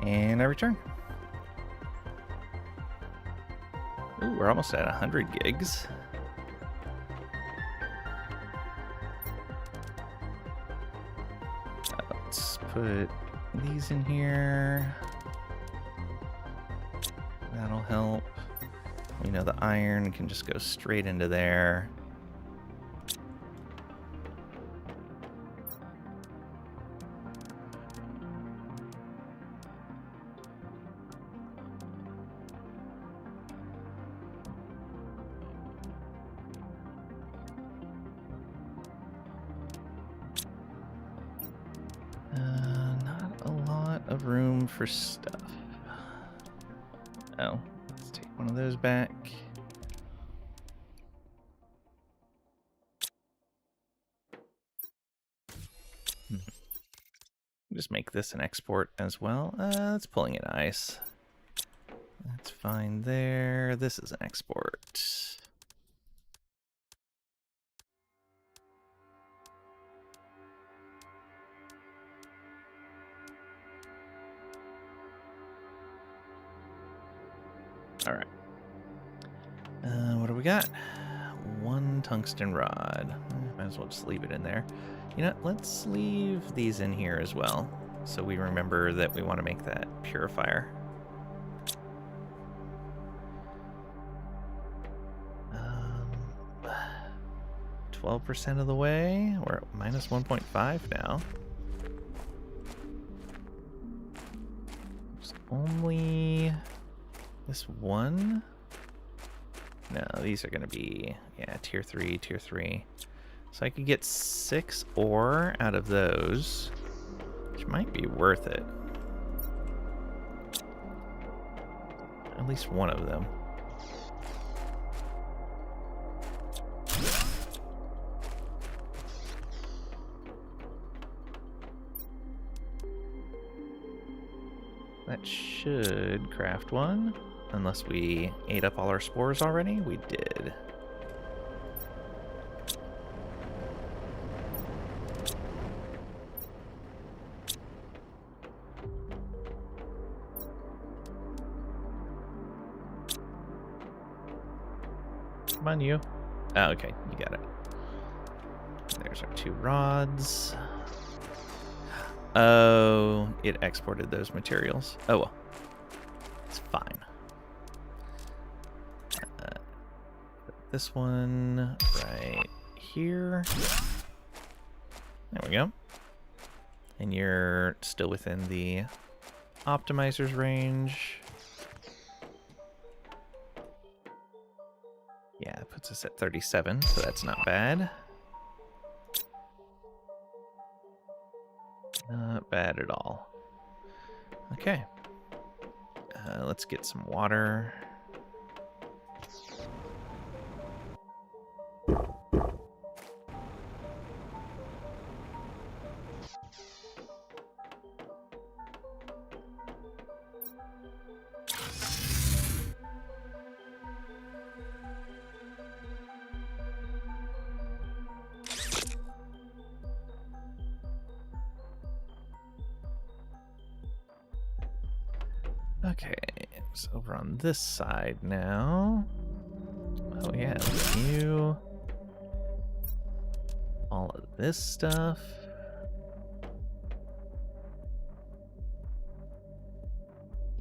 And I return. Ooh, we're almost at 100 gigs. put these in here. That'll help. We know the iron can just go straight into there. Not a lot of room for stuff. Oh, let's take one of those back. Just make this an export as well. It's pulling in ice. That's fine there. This is an export. All right. What do we got? One tungsten rod. Might as well just leave it in there. You know, let's leave these in here as well, so we remember that we want to make that purifier. 12% of the way. We're at minus 1.5 now. There's only this one. No, these are going to be, yeah, tier 3, tier 3. So I could get 6 ore out of those, which might be worth it. At least one of them. That should craft one. Unless we ate up all our spores already? We did. Come on, you. Oh, okay, you got it. There's our 2 rods. Oh, it exported those materials. Oh, well. It's fine. This one right here. There we go. And you're still within the optimizer's range. Yeah, it puts us at 37, so that's not bad. Not bad at all. Okay. Let's get some water. Okay, so over on this side now. Oh yeah, you. All of this stuff.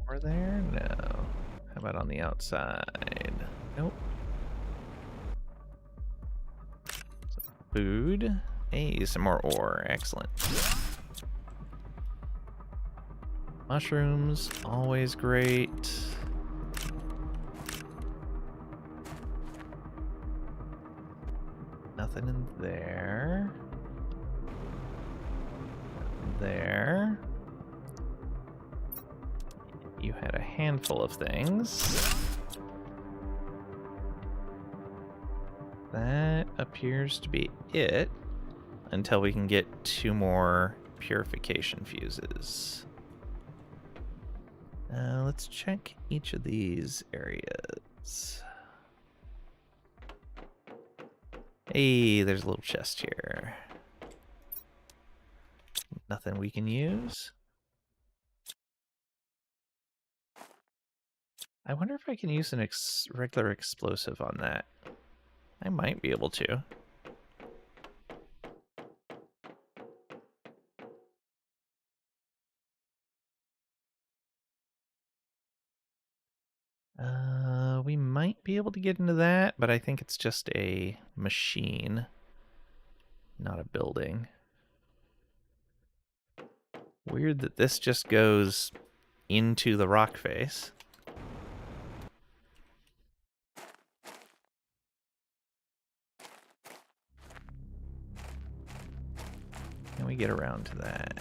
Over there? No. How about on the outside? Nope. Some food. Hey, some more ore. Excellent. Mushrooms, always great. Nothing in there. Nothing there. You had a handful of things. That appears to be it until we can get 2 more purification fuses. Let's check each of these areas. Hey, there's a little chest here. Nothing we can use. I wonder if I can use an regular explosive on that. I might be able to. We might be able to get into that, but I think it's just a machine, not a building. Weird that this just goes into the rock face. Can we get around to that?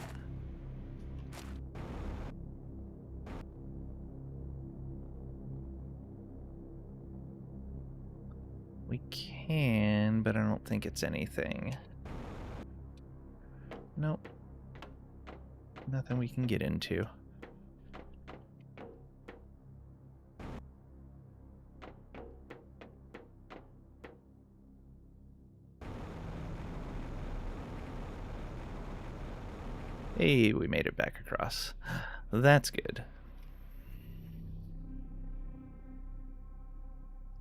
We can, but I don't think it's anything. Nope. Nothing we can get into. Hey, we made it back across. That's good.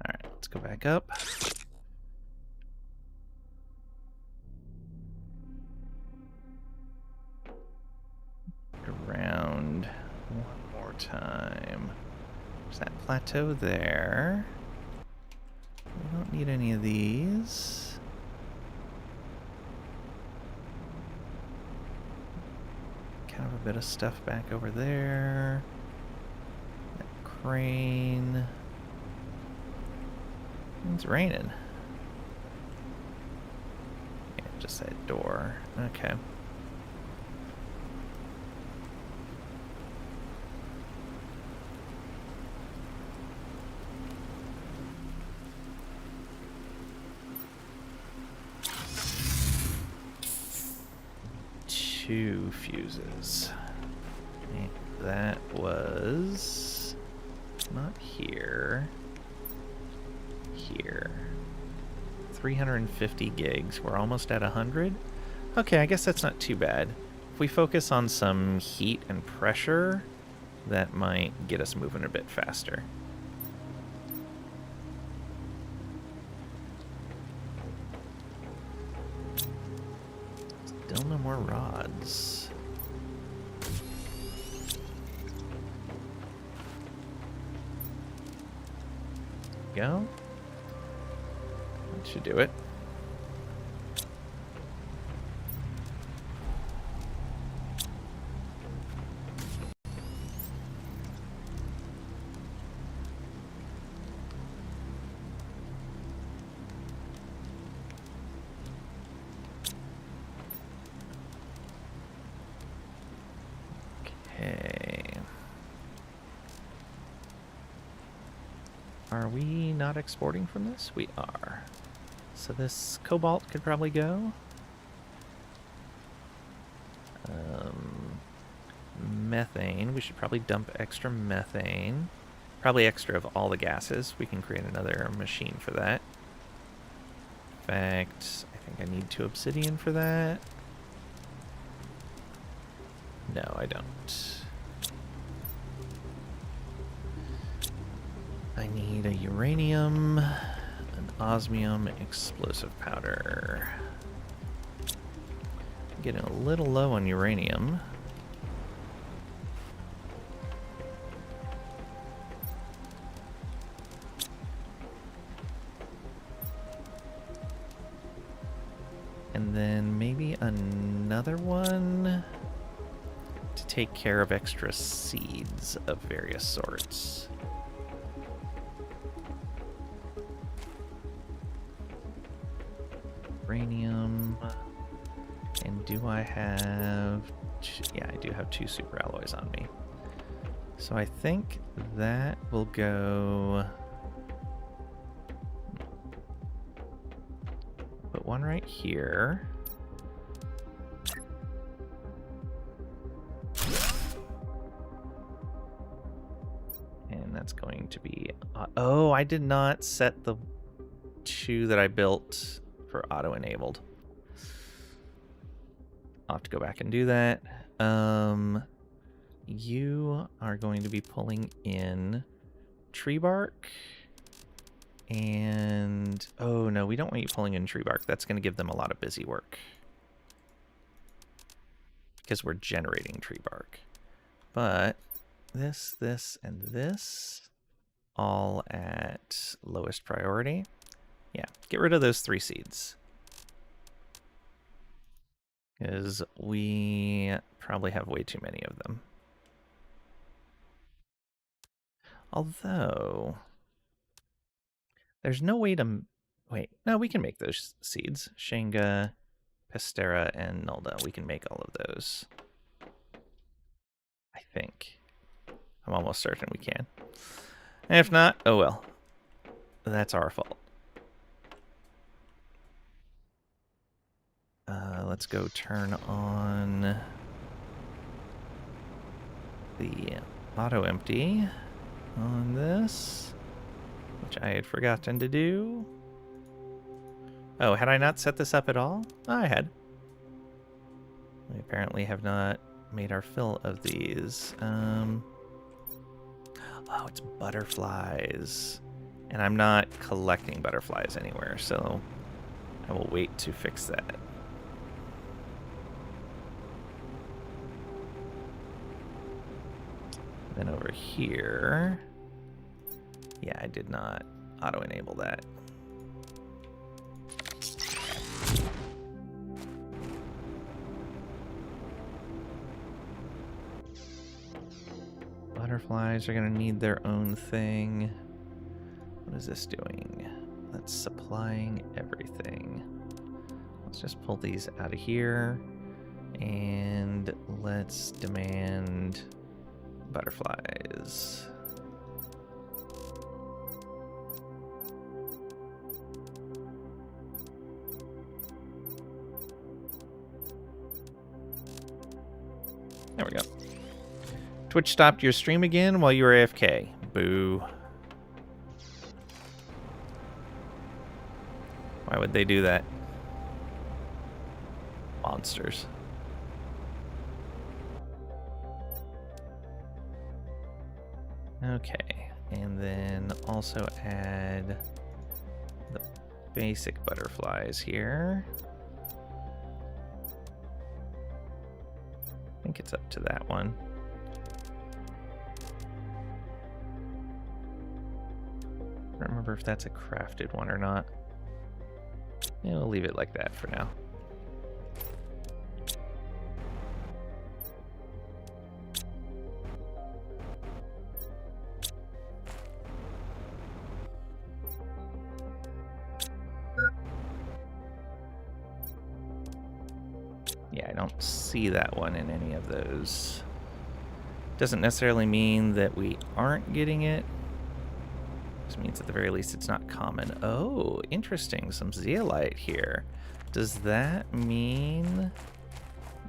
Alright, let's go back up. Around one more time. There's that plateau there. We don't need any of these. Kind of a bit of stuff back over there. That crane. It's raining. Yeah, just that door. Okay. Two fuses. And that was not here. Here. 350 gigs. We're almost at 100. Okay, I guess that's not too bad. If we focus on some heat and pressure, that might get us moving a bit faster. Still no more rods. Go. That should do it. Okay. Are we not exporting from this? We are. So this cobalt could probably go. Methane. We should probably dump extra methane. Probably extra of all the gases. We can create another machine for that. In fact, I think I need 2 obsidian for that. No, I don't. I need a uranium, an osmium, explosive powder. I'm getting a little low on uranium. And then maybe another one to take care of extra seeds of various sorts. Uranium. And do I have... Yeah, I do have 2 super alloys on me. So I think that will go... Put one right here. And that's going to be... oh, I did not set the 2 that I built for auto-enabled. I'll have to go back and do that. You are going to be pulling in tree bark. And... oh, no, we don't want you pulling in tree bark. That's going to give them a lot of busy work. Because we're generating tree bark. But this, and this all at lowest priority. Yeah, get rid of those 3 seeds. Because we probably have way too many of them. Although, there's no way to... Wait, no, we can make those seeds. Shanga, Pestera, and Nulda. We can make all of those. I think. I'm almost certain we can. And if not, oh well. That's our fault. Let's go turn on the auto empty on this, which I had forgotten to do. Oh, had I not set this up at all? Oh, I had. We apparently have not made our fill of these. Oh, it's butterflies. And I'm not collecting butterflies anywhere, so I will wait to fix that. Then over here, yeah, I did not auto-enable that. Butterflies are going to need their own thing. What is this doing? That's supplying everything. Let's just pull these out of here. And let's demand butterflies. There we go. Twitch stopped your stream again while you were AFK. Boo. Why would they do that? Monsters. Okay, and then also add the basic butterflies here. I think it's up to that one. I don't remember if that's a crafted one or not. Yeah, we'll leave it like that for now. Yeah, I don't see that one in any of those. Doesn't necessarily mean that we aren't getting it. This means at the very least it's not common. Oh, interesting. Some zeolite here. Does that mean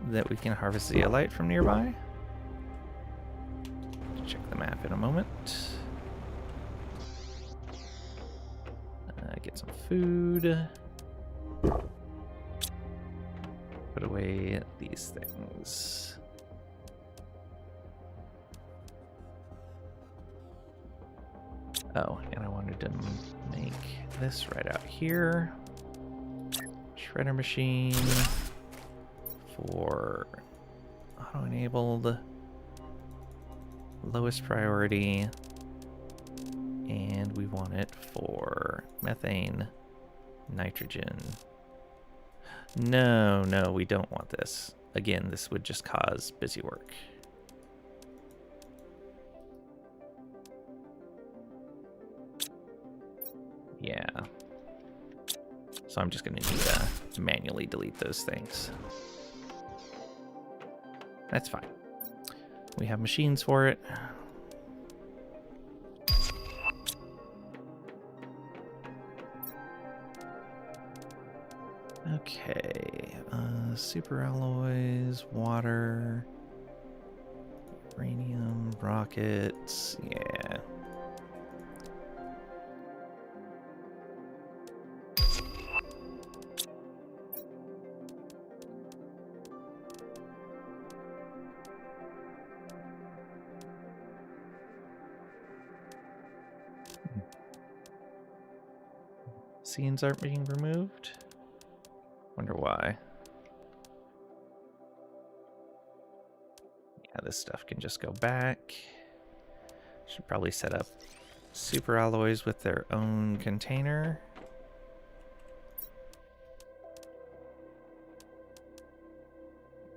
that we can harvest zeolite from nearby? Check the map in a moment. Get some food. Put away these things. Oh, and I wanted to make this right out here. Shredder machine for auto-enabled, lowest priority, and we want it for methane, nitrogen. No, no, we don't want this. Again, this would just cause busy work. Yeah. So I'm just going to need to manually delete those things. That's fine. We have machines for it. Okay. Super alloys, water, uranium, rockets. Yeah. Scenes aren't being removed? Wonder why. Yeah, this stuff can just go back. Should probably set up super alloys with their own container.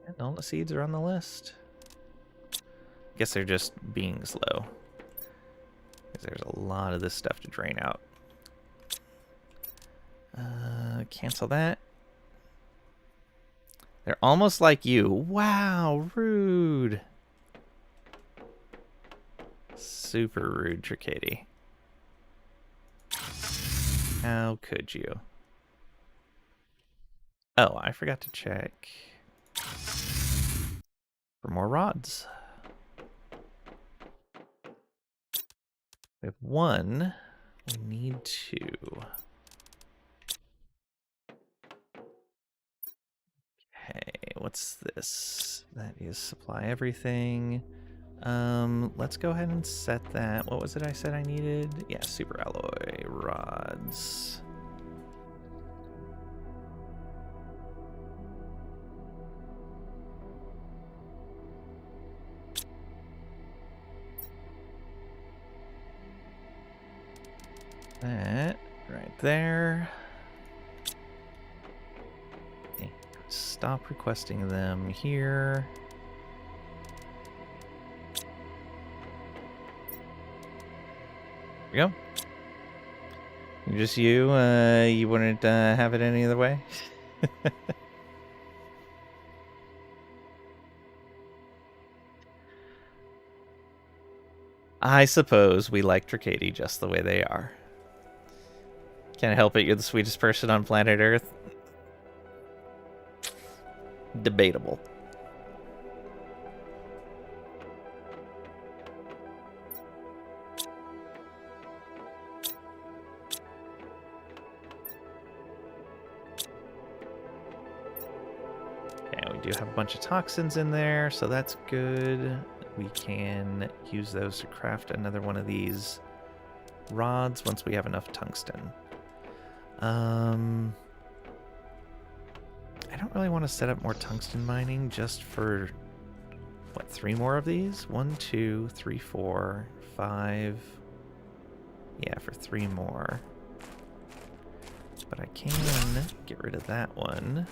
And all the seeds are on the list. Guess they're just being slow. Because there's a lot of this stuff to drain out. Cancel that. They're almost like you. Wow, rude. Super rude, Tricady. How could you? Oh, I forgot to check for more rods. We have one. We need two. Okay, what's this? That is supply everything. Let's go ahead and set that. What was it I said I needed? Yeah, super alloy rods. That right there. Okay, stop requesting them here. There we go. Just you? You wouldn't have it any other way? I suppose we like Tricady just the way they are. Can't help it, you're the sweetest person on planet Earth. Debatable. Okay, we do have a bunch of toxins in there, so that's good. We can use those to craft another one of these rods once we have enough tungsten. I don't really want to set up more tungsten mining just for, what, 3 more of these? 1, 2, 3, 4, 5. Yeah, for 3 more. But I can get rid of that one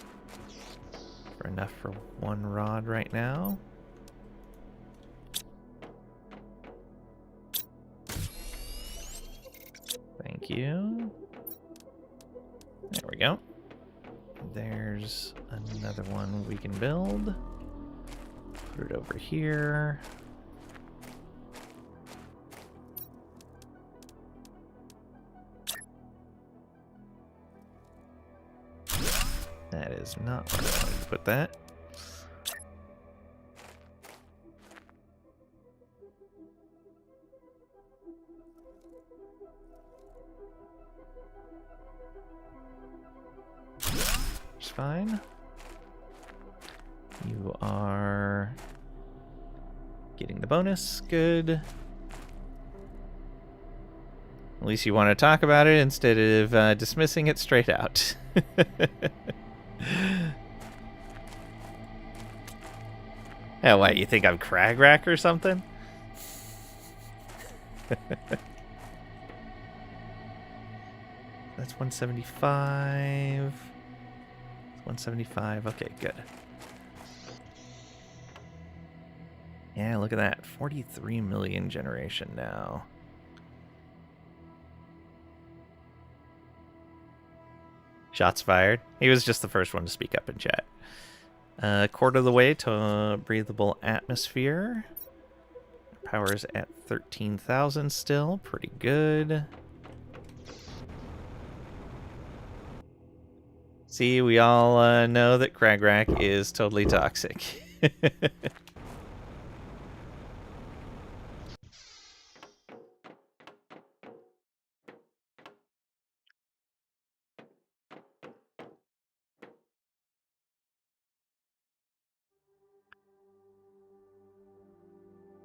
for enough for 1 rod right now. Thank you. There we go. There's another one we can build. Put it over here. That is not where I wanted to put that. Fine. You are getting the bonus. Good. At least you want to talk about it instead of dismissing it straight out. Yeah, what, you think I'm Cragrack or something? That's 175. 175. Okay, good. Yeah, look at that. 43 million generation now. Shots fired. He was just the first one to speak up in chat. Quarter of the way to breathable atmosphere. Power's at 13,000 still. Pretty good. See, we all know that Cragrack is totally toxic.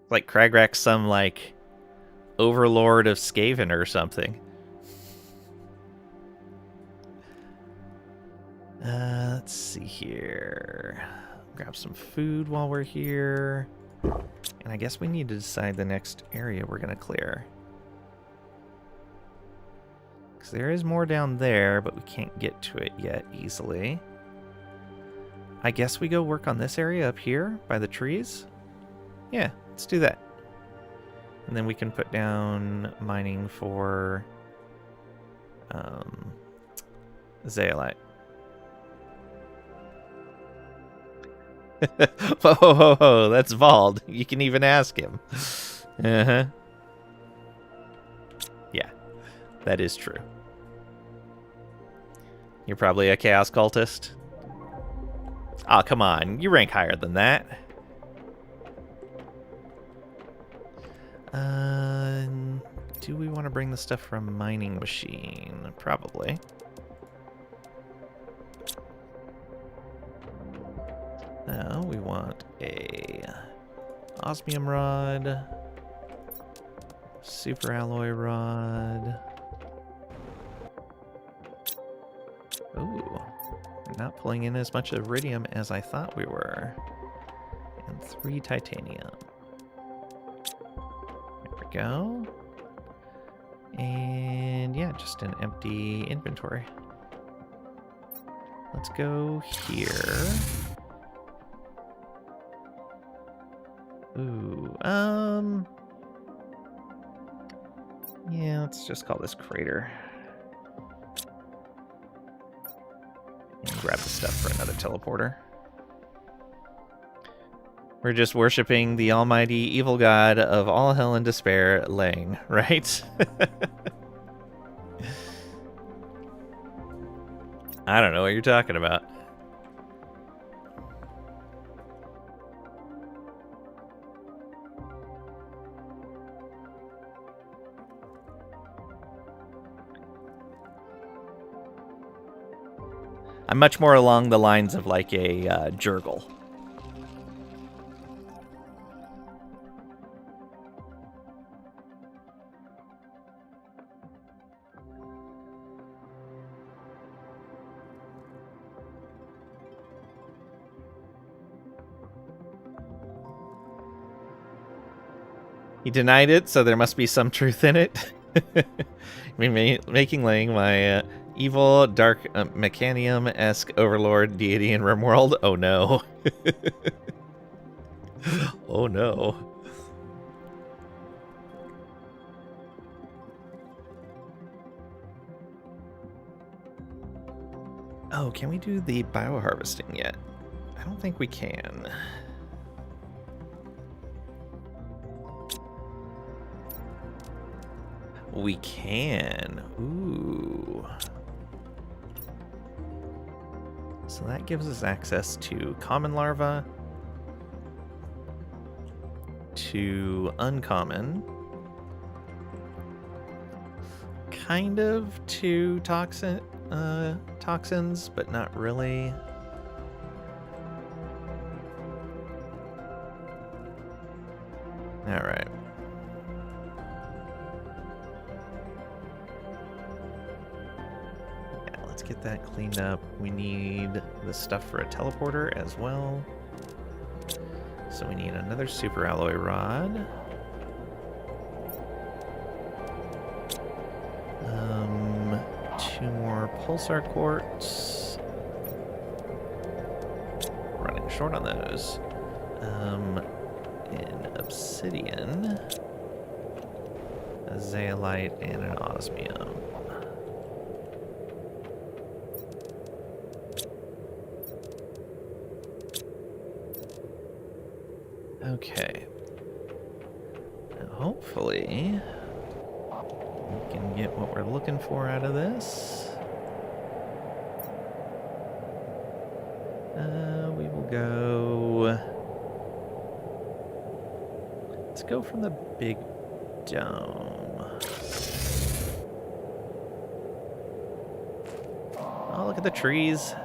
Like Cragrack's some, like, overlord of Skaven or something. Let's see here. Grab some food while we're here. And I guess we need to decide the next area we're going to clear. Because there is more down there, but we can't get to it yet easily. I guess we go work on this area up here by the trees. Yeah, let's do that. And then we can put down mining for zeolite. Whoa, ho, ho, ho, that's Vald. You can even ask him. Uh-huh. Yeah, that is true. You're probably a chaos cultist. Oh, come on. You rank higher than that. Do we want to bring the stuff from mining machine? Probably. Now we want a osmium rod, super alloy rod. Ooh, we're not pulling in as much iridium as I thought we were. And 3 titanium. There we go. And yeah, just an empty inventory. Let's go here. Ooh, yeah, let's just call this crater. And grab the stuff for another teleporter. We're just worshiping the almighty evil god of all hell and despair, Lang, right? I don't know what you're talking about. I'm much more along the lines of like a Jurgle. He denied it, so there must be some truth in it. Making Lang my evil, dark, Mechanium-esque overlord deity in RimWorld. Oh no. Oh no. Oh, can we do the bioharvesting yet? I don't think we can. We can. Ooh. So that gives us access to common larva, to uncommon, kind of to toxins, but not really. All right. Get that cleaned up. We need the stuff for a teleporter as well. So we need another super alloy rod. 2 more pulsar quartz. Running short on those. An obsidian, a zeolite, and an osmium. Okay. Now hopefully we can get what we're looking for out of this. We will go... Let's go from the big dome. Oh, look at the trees.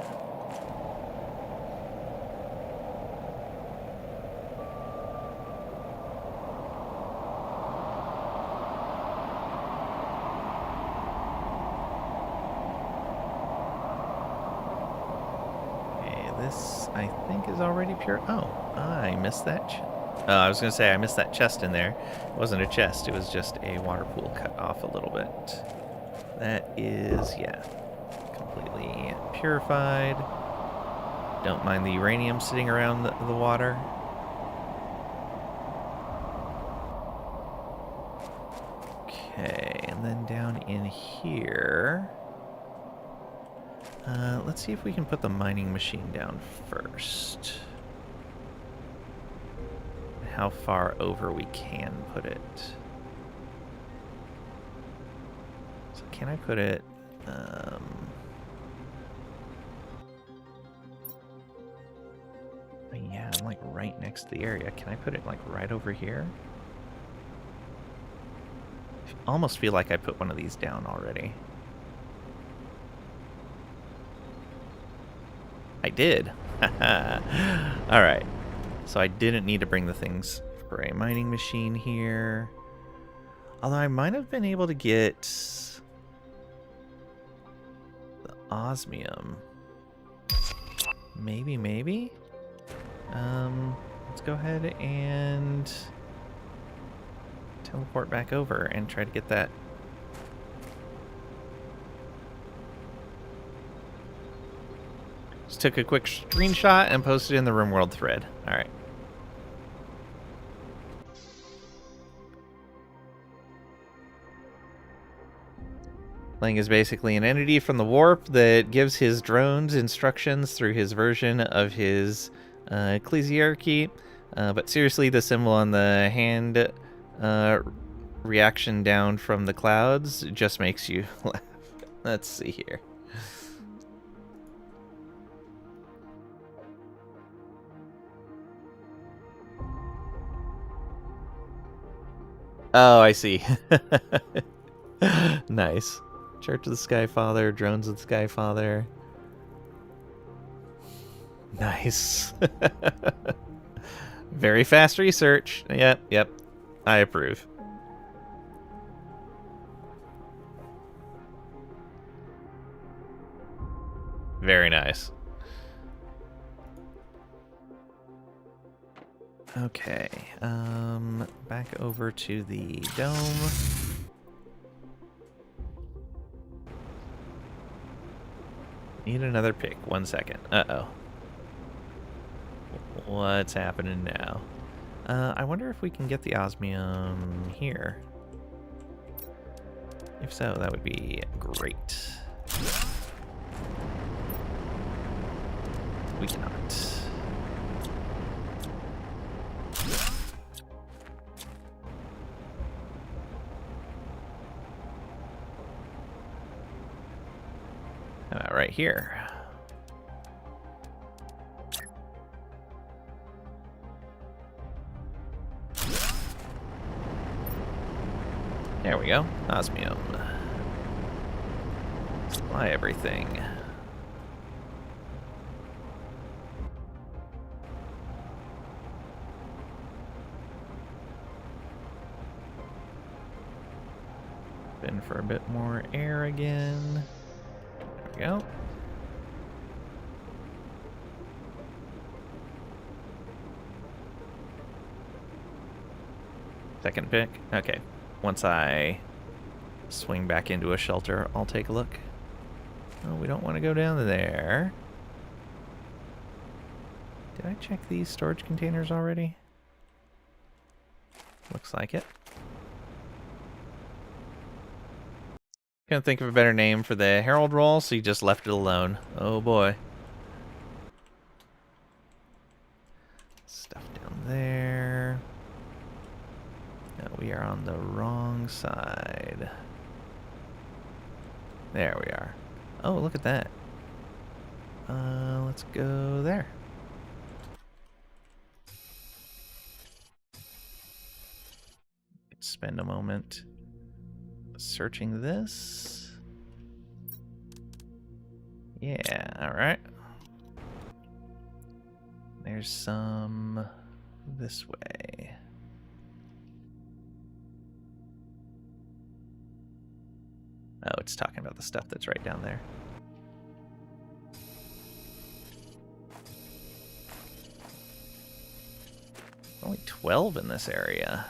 This, I think, is already pure. Oh, I missed that. I was going to say I missed that chest in there. It wasn't a chest. It was just a water pool cut off a little bit. That is, yeah, completely purified. Don't mind the uranium sitting around the water. Okay, and then down in here... let's see if we can put the mining machine down first. How far over we can put it. So can I put it... yeah, I'm like right next to the area. Can I put it like right over here? I almost feel like I put one of these down already. I did. Alright. So I didn't need to bring the things for a mining machine here. Although I might have been able to get the osmium. Maybe? Let's go ahead and teleport back over and try to get that. Just took a quick screenshot and posted in the RimWorld thread. Alright. Ling is basically an entity from the warp that gives his drones instructions through his version of his ecclesiarchy. But seriously, the symbol on the hand reaction down from the clouds just makes you laugh. Let's see here. Oh, I see. Nice. Church of the Skyfather, Drones of the Skyfather. Nice. Very fast research. Yep. I approve. Very nice. Okay, back over to the dome. Need another pick. 1 second. Uh-oh. What's happening now? I wonder if we can get the osmium here. If so, that would be great. We cannot. How about right here? There we go. Osmium. Supply everything. Spin for a bit more air again. There we go. Second pick. Okay. Once I swing back into a shelter, I'll take a look. Oh, we don't want to go down there. Did I check these storage containers already? Looks like it. Couldn't think of a better name for the Herald roll, so you just left it alone. Oh boy. Stuff down there. No, we are on the wrong side. There we are. Oh, look at that. Let's go there. Spend a moment searching this. Yeah, alright. There's some this way. Oh, it's talking about the stuff that's right down there. Only 12 in this area.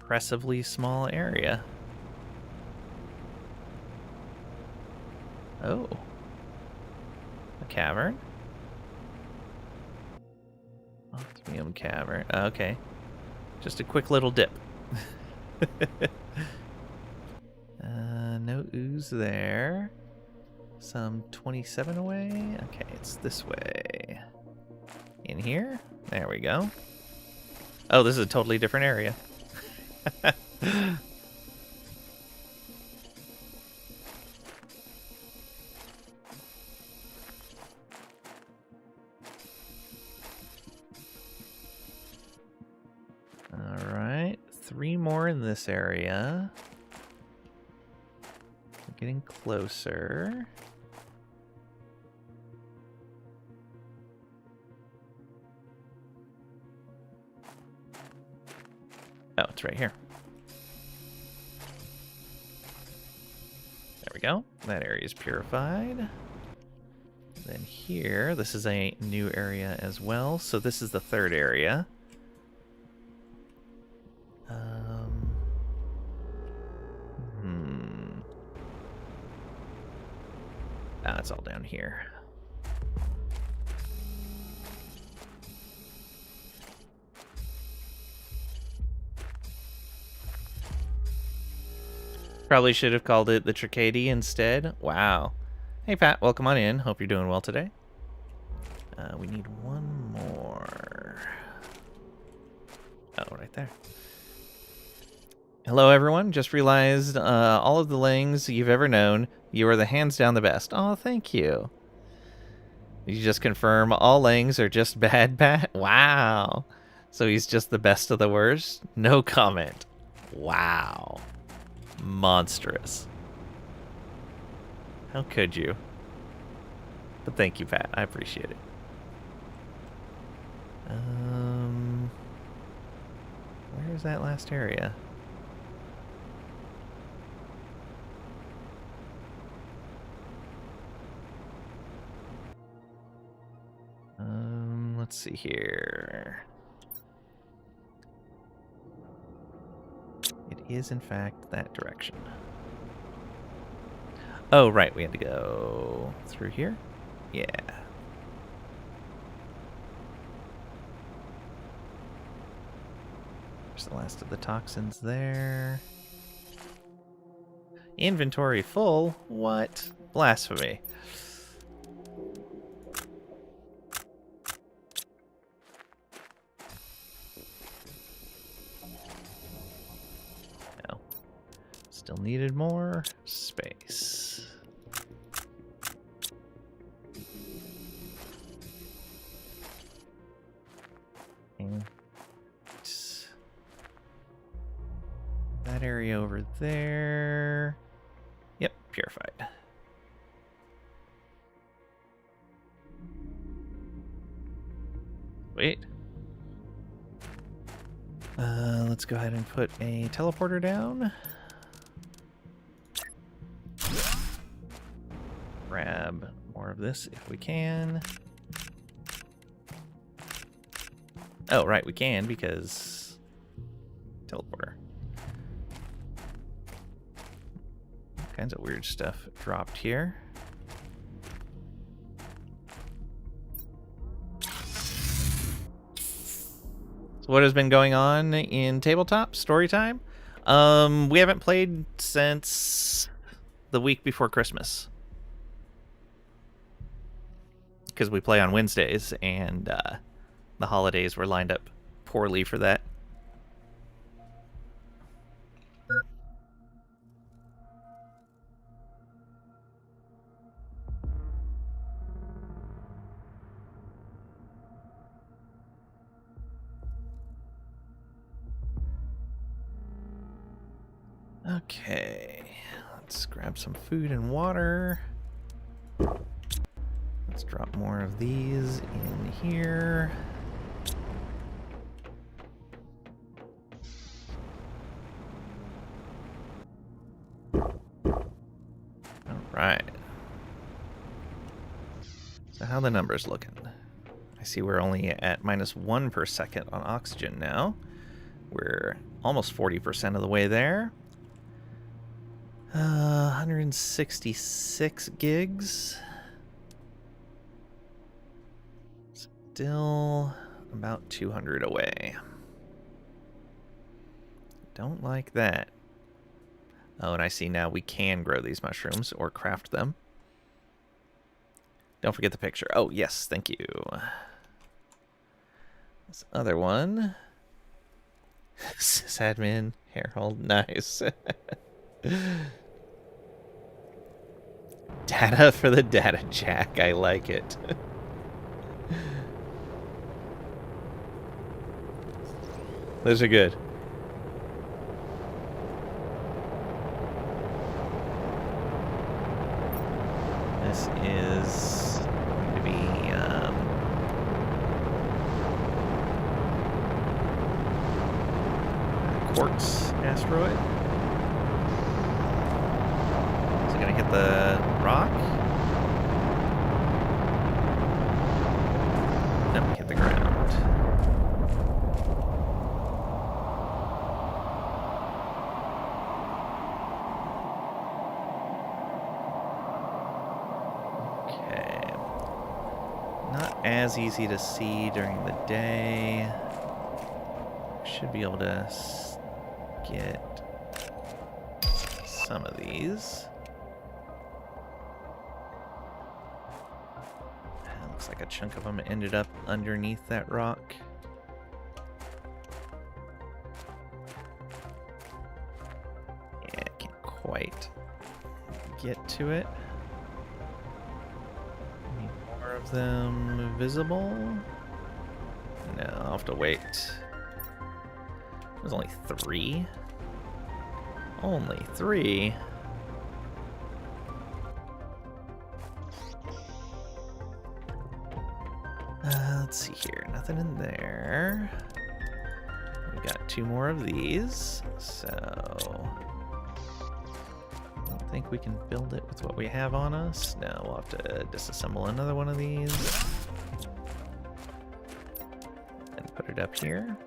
impressively small area. Oh. A cavern? Optimium cavern. Okay. Just a quick little dip. No ooze there. Some 27 away. Okay, it's this way. In here? There we go. Oh, this is a totally different area. Alright, 3 more in this area. We're getting closer. Oh, it's right here. There we go. That area is purified. Then here, this is a new area as well. So this is the 3rd area. It's all down here. Probably should have called it the Tricady instead. Wow. Hey, Pat, welcome on in. Hope you're doing well today. We need one more. Oh, right there. Hello, everyone. Just realized all of the Lings you've ever known, you are the hands down the best. Oh, thank you. You just confirm all Lings are just bad, Pat? Wow. So he's just the best of the worst? No comment. Wow. Monstrous. How could you? But thank you, Pat. I appreciate it. Where's that last area? Let's see here. It is, in fact, that direction. Oh, right. We had to go through here? Yeah. There's the last of the toxins there. Inventory full? What? Blasphemy. No. Still needed more space. And that area over there. Yep, purified. Wait. Let's go ahead and put a teleporter down. Grab more of this if we can. Oh, right, we can because teleporter. All kinds of weird stuff dropped here. So what has been going on in tabletop story time? We haven't played since the week before Christmas. Because we play on Wednesdays, and the holidays were lined up poorly for that. Okay, let's grab some food and water. Let's drop more of these in here. Alright. So how are the numbers looking? I see we're only at -1 per second on oxygen now. We're almost 40% of the way there. 166 gigs. Still about 200 away. Don't like that. Oh, and I see now we can grow these mushrooms or craft them. Don't forget the picture. Oh, yes, thank you. This other one. Sysadmin, Harold, nice. Data for the data jack, I like it. Those are good. This is going to be a quartz asteroid. Is it going to hit the rock? No, hit the ground. As easy to see during the day. Should be able to get some of these. Looks like a chunk of them ended up underneath that rock. Yeah, I can't quite get to it. Of them visible? No, I'll have to wait. There's only 3. Only 3? Let's see here. Nothing in there. We got 2 more of these, so I think we can build it with what we have on us. No, we'll have to disassemble another one of these and put it up here.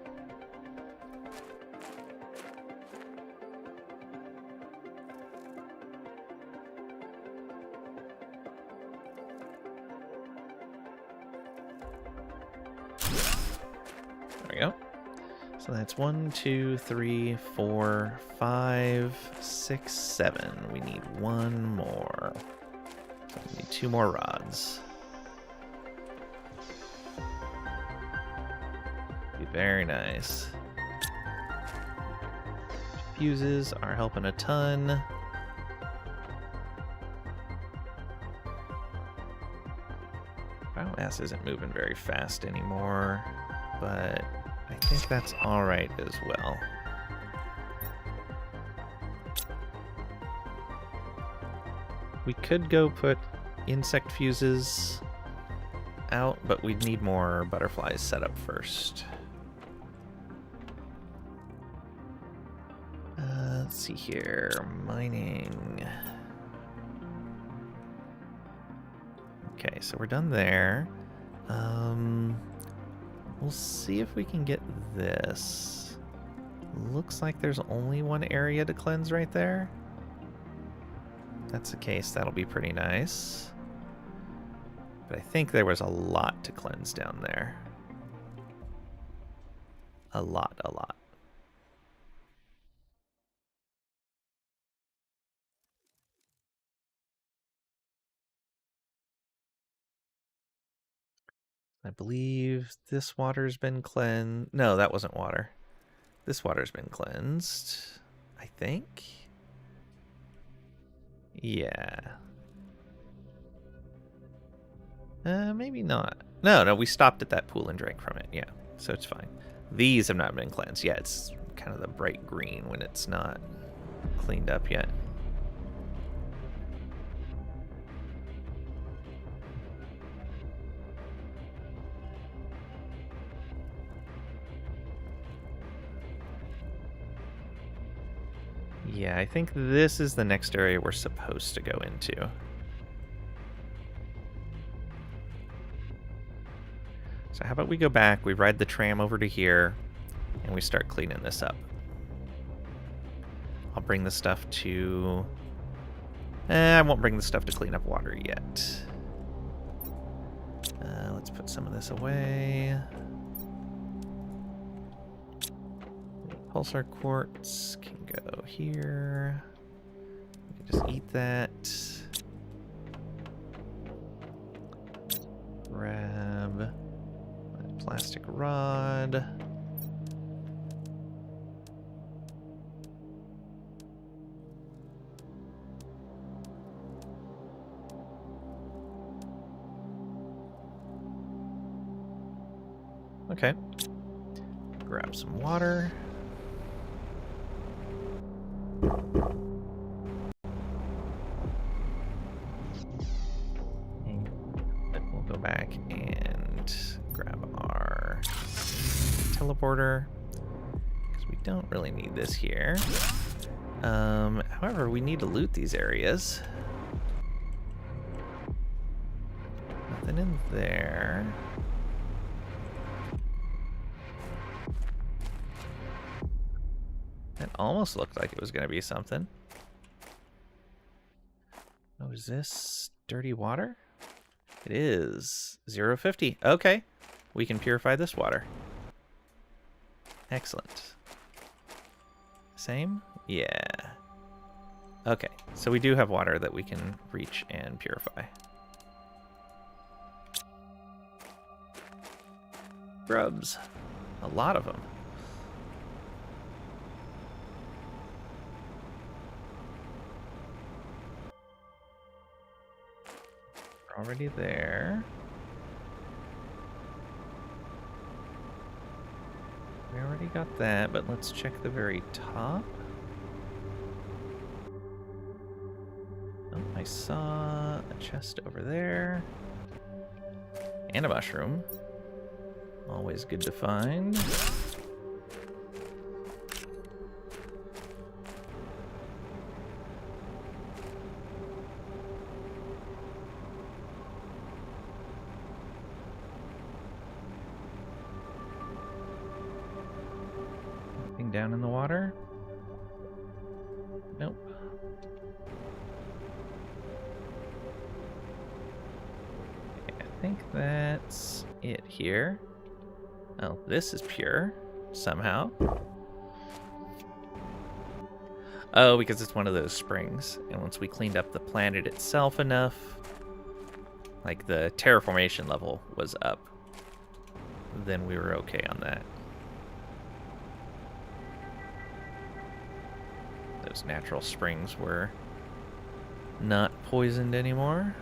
There we go. So that's 1, 2, 3, 4, 5, 6, 7. We need 1 more. We need 2 more rods. Be very nice. Fuses are helping a ton. Biomass isn't moving very fast anymore, but I think that's alright as well. We could go put insect fuses out, but we'd need more butterflies set up first. Let's see here. Mining. Okay, so we're done there. We'll see if we can get this. Looks like there's only 1 area to cleanse right there. If that's the case, that'll be pretty nice. But I think there was a lot to cleanse down there. A lot, a lot. I believe this water's been cleansed. No, that wasn't water. This water's been cleansed, I think. Yeah. Maybe not. No, we stopped at that pool and drank from it. Yeah, so it's fine. These have not been cleansed. Yeah, it's kind of the bright green when it's not cleaned up yet. Yeah, I think this is the next area we're supposed to go into. So how about we go back, we ride the tram over to here, and we start cleaning this up. I'll bring the stuff to... I won't bring the stuff to clean up water yet. Let's put some of this away. Pulsar quartz can go here. We can just eat that. Grab that plastic rod. Okay. Grab some water. And we'll go back and grab our teleporter, because we don't really need this here. However, we need to loot these areas. Nothing in there. It almost looked like it was going to be something. Oh, is this dirty water? It is 050. Okay, we can purify this water. Excellent. Same? Yeah. Okay, so we do have water that we can reach and purify. Grubs. A lot of them. Already there. We already got that, but let's check the very top. Oh, I saw a chest over there. And a mushroom. Always good to find. Down in the water? Nope. Okay, I think that's it here. Oh, this is pure, somehow. Oh, because it's one of those springs. And once we cleaned up the planet itself enough, like the terraformation level was up, then we were okay on that. Those natural springs were not poisoned anymore.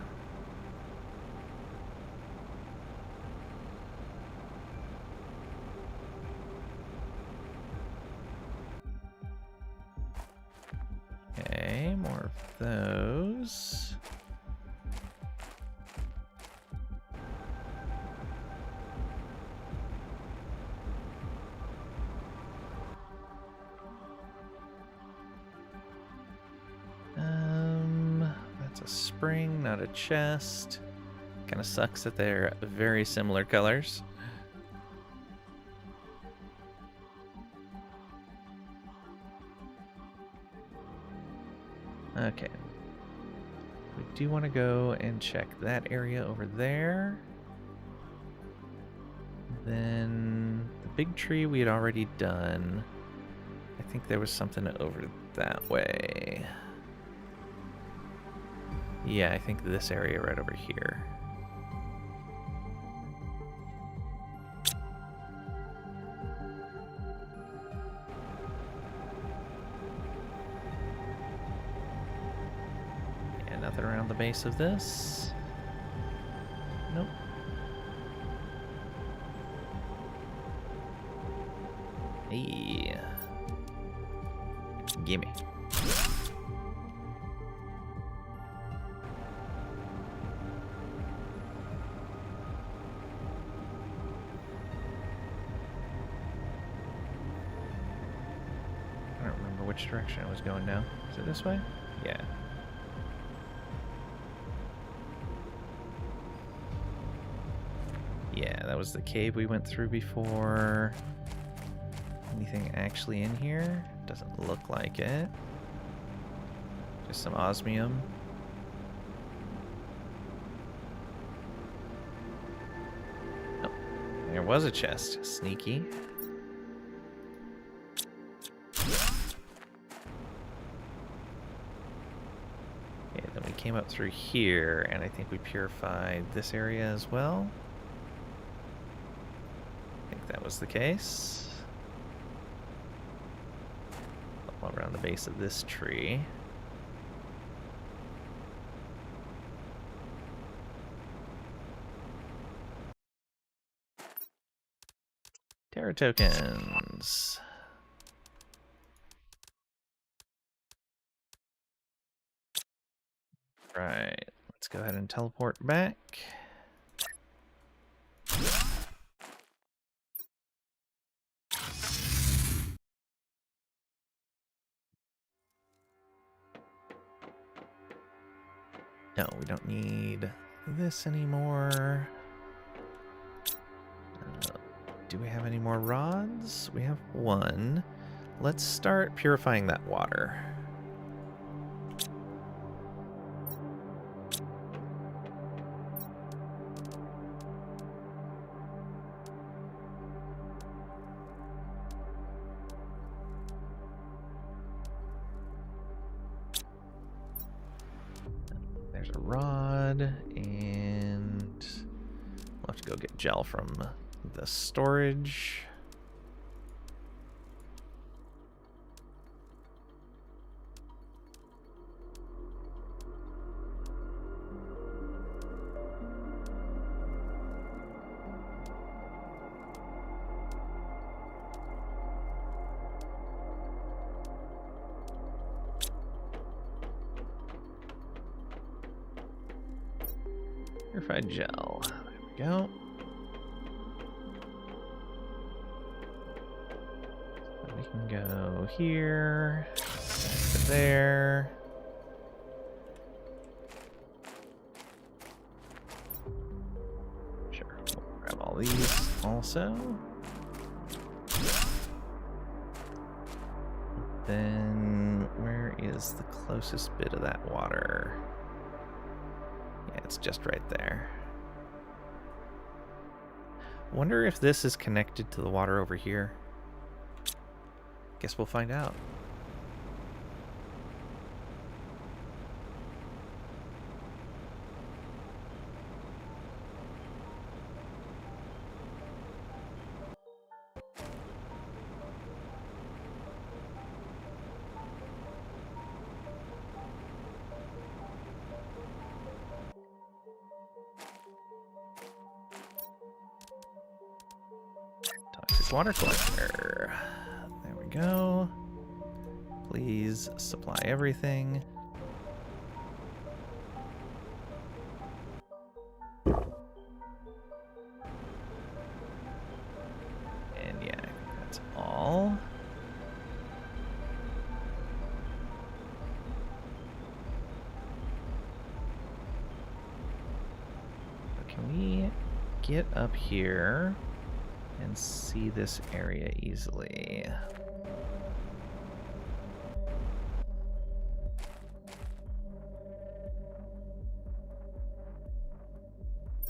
Okay, more of those. That's a spring, not a chest. Kind of sucks that they're very similar colors. Okay. We do want to go and check that area over there. Then the big tree we had already done. I think there was something over that way. Yeah, I think this area right over here. Yeah, nothing around the base of this. Nope. Hey. Gimme. Which direction I was going now? Is it this way? Yeah. Yeah, that was the cave we went through before. Anything actually in here? Doesn't look like it. There's some osmium. Oh, there was a chest. Sneaky. Okay, then we came up through here, and I think we purified this area as well. I think that was the case. All around the base of this tree. Terra tokens. Right, let's go ahead and teleport back. No, we don't need this anymore. Do we have any more rods? We have one. Let's start purifying that water. There's a rod, and we'll have to go get gel from the storage. Purified gel. There we go. So we can go here, back to there. Sure, we'll grab all these also. Then where is the closest bit of that water? Yeah, it's just right there. Wonder if this is connected to the water over here. Guess we'll find out. Toxic water collector. There we go. Please supply everything. And yeah, that's all. So can we get up here and see this area easily?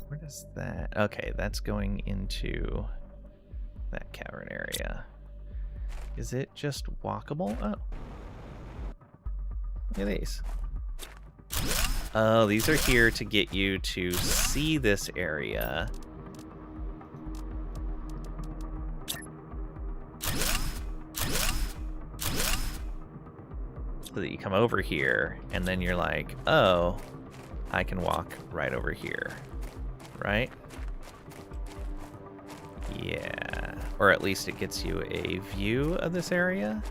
Where does that... Okay, that's going into that cavern area. Is it just walkable? Oh. Look at these. Oh, these are here to get you to see this area. So that you come over here, and then you're like, oh, I can walk right over here. Right? Yeah. Or at least it gets you a view of this area.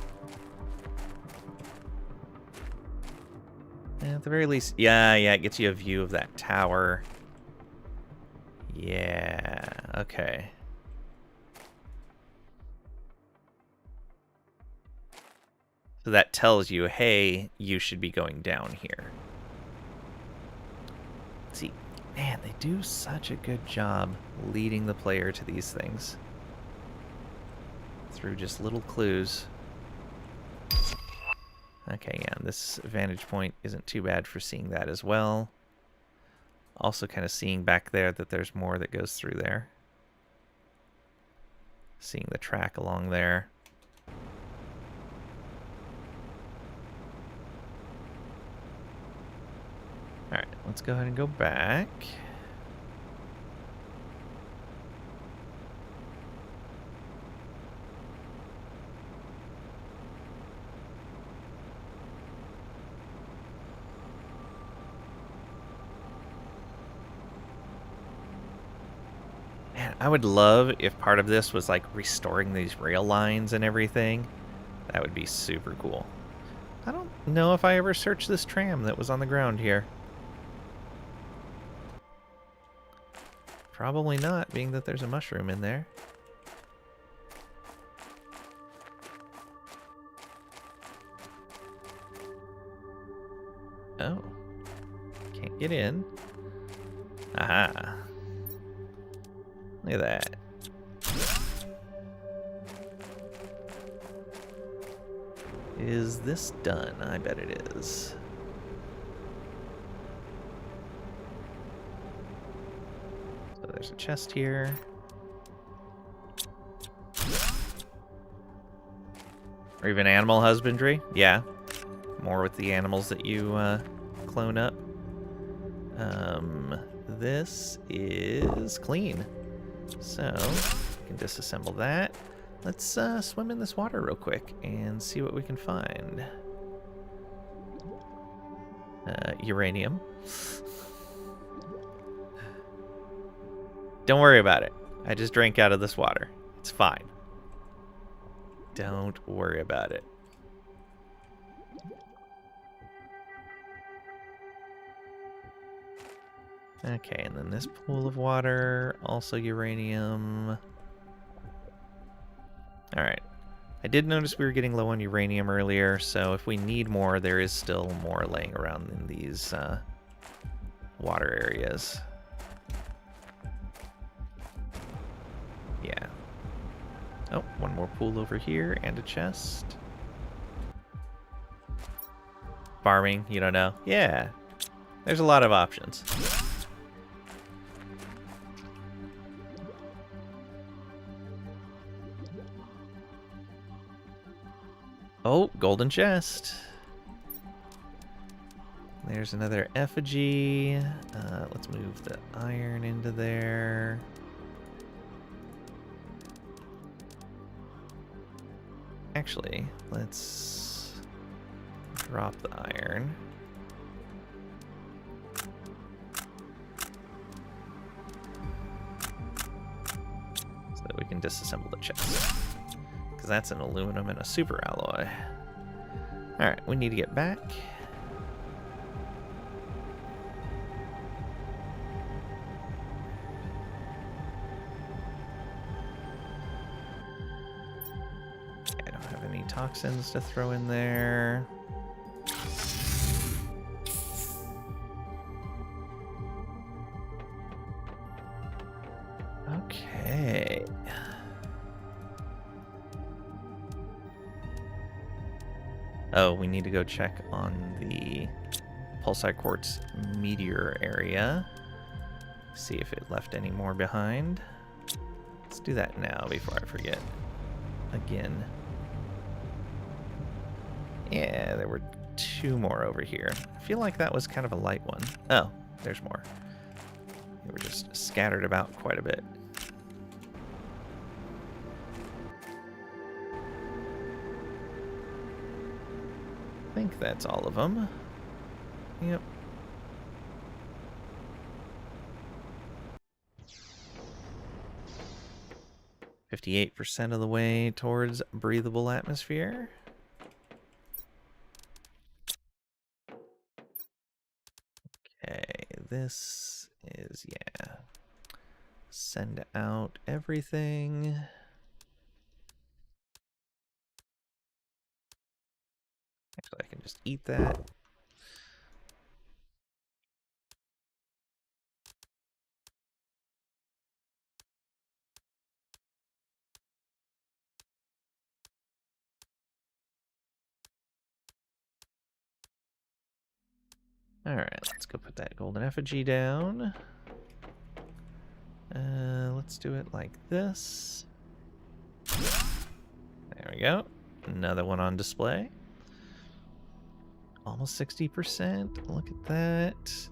And at the very least, yeah, it gets you a view of that tower. Yeah, okay. So that tells you, hey, you should be going down here. See, man, they do such a good job leading the player to these things through just little clues. Okay, yeah, this vantage point isn't too bad for seeing that as well. Also kind of seeing back there that there's more that goes through there. Seeing the track along there. Alright, let's go ahead and go back. Man, I would love if part of this was like restoring these rail lines and everything. That would be super cool. I don't know if I ever searched this tram that was on the ground here. Probably not, being that there's a mushroom in there. Oh. Can't get in. Aha. Look at that. Is this done? I bet it is. So there's a chest here. Or even animal husbandry. Yeah. More with the animals that you clone up. This is clean. So, we can disassemble that. Let's swim in this water real quick and see what we can find. Uranium. Don't worry about it. I just drank out of this water. It's fine. Don't worry about it. Okay, and then this pool of water, also uranium. Alright. I did notice we were getting low on uranium earlier, so if we need more, there is still more laying around in these water areas. Yeah. Oh, one more pool over here and a chest. Farming, you don't know? Yeah. There's a lot of options. Oh, golden chest. There's another effigy. Let's move the iron into there. Actually, let's drop the iron. So that we can disassemble the chest. Because that's an aluminum and a super alloy. Alright, we need to get back. I don't have any toxins to throw in there. Okay. Oh, we need to go check on the pulsar quartz meteor area. See if it left any more behind. Let's do that now before I forget. Again. Yeah, there were 2 more over here. I feel like that was kind of a light one. Oh, there's more. They were just scattered about quite a bit. I think that's all of them. Yep. %58 of the way towards breathable atmosphere. Okay, this is, yeah. Send out everything. Actually, I can just eat that. Alright, let's go put that golden effigy down. Let's do it like this. There we go. Another one on display. Almost 60%. Look at that.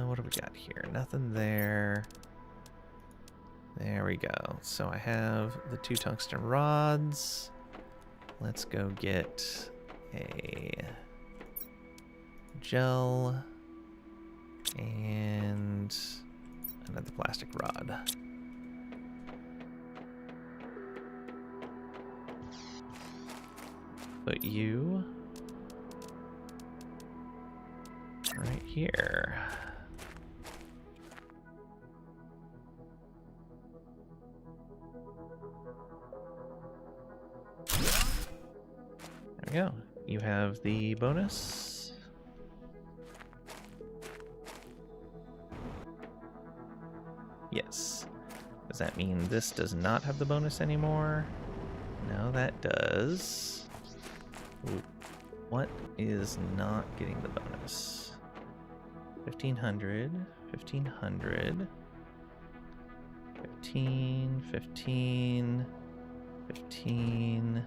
What do we got here? Nothing there. There we go. So I have the 2 tungsten rods. Let's go get a gel and another plastic rod. Put you right here. There we go. You have the bonus. Yes. Does that mean this does not have the bonus anymore? No, that does. Ooh. What is not getting the bonus? 1500, 1500, 15, 15, 15,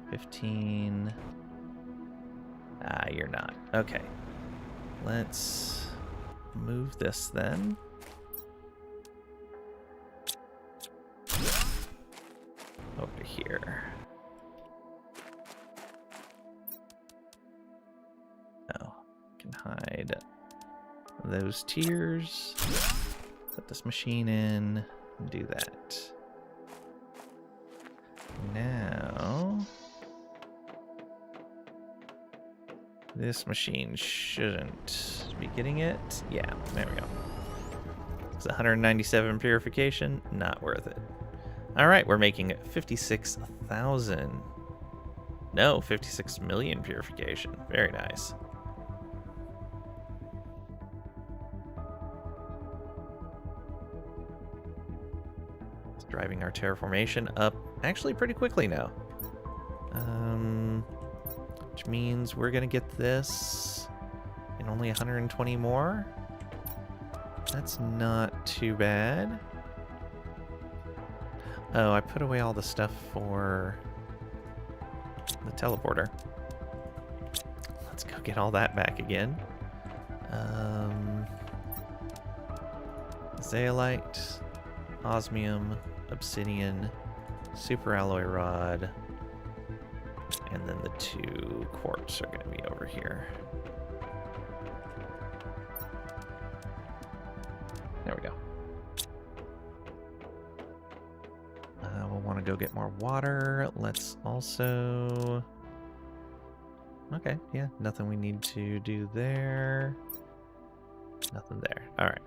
15. Ah, you're not. Okay. Let's move this then. Over here. Oh, can hide those tiers. Put this machine in and do that. Now, this machine shouldn't be getting it. Yeah, there we go. It's 197 purification, not worth it. All right, we're making 56,000. No, 56 million purification. Very nice. It's driving our terraformation up actually pretty quickly now. Which means we're gonna get this in only 120 more. That's not too bad. Oh, I put away all the stuff for the teleporter. Let's go get all that back again. Zeolite, osmium, obsidian, super alloy rod, and then the 2 quartz are going to be over here. There we go. We'll want to go get more water. Let's also... Okay, yeah, nothing we need to do there. Nothing there. All right.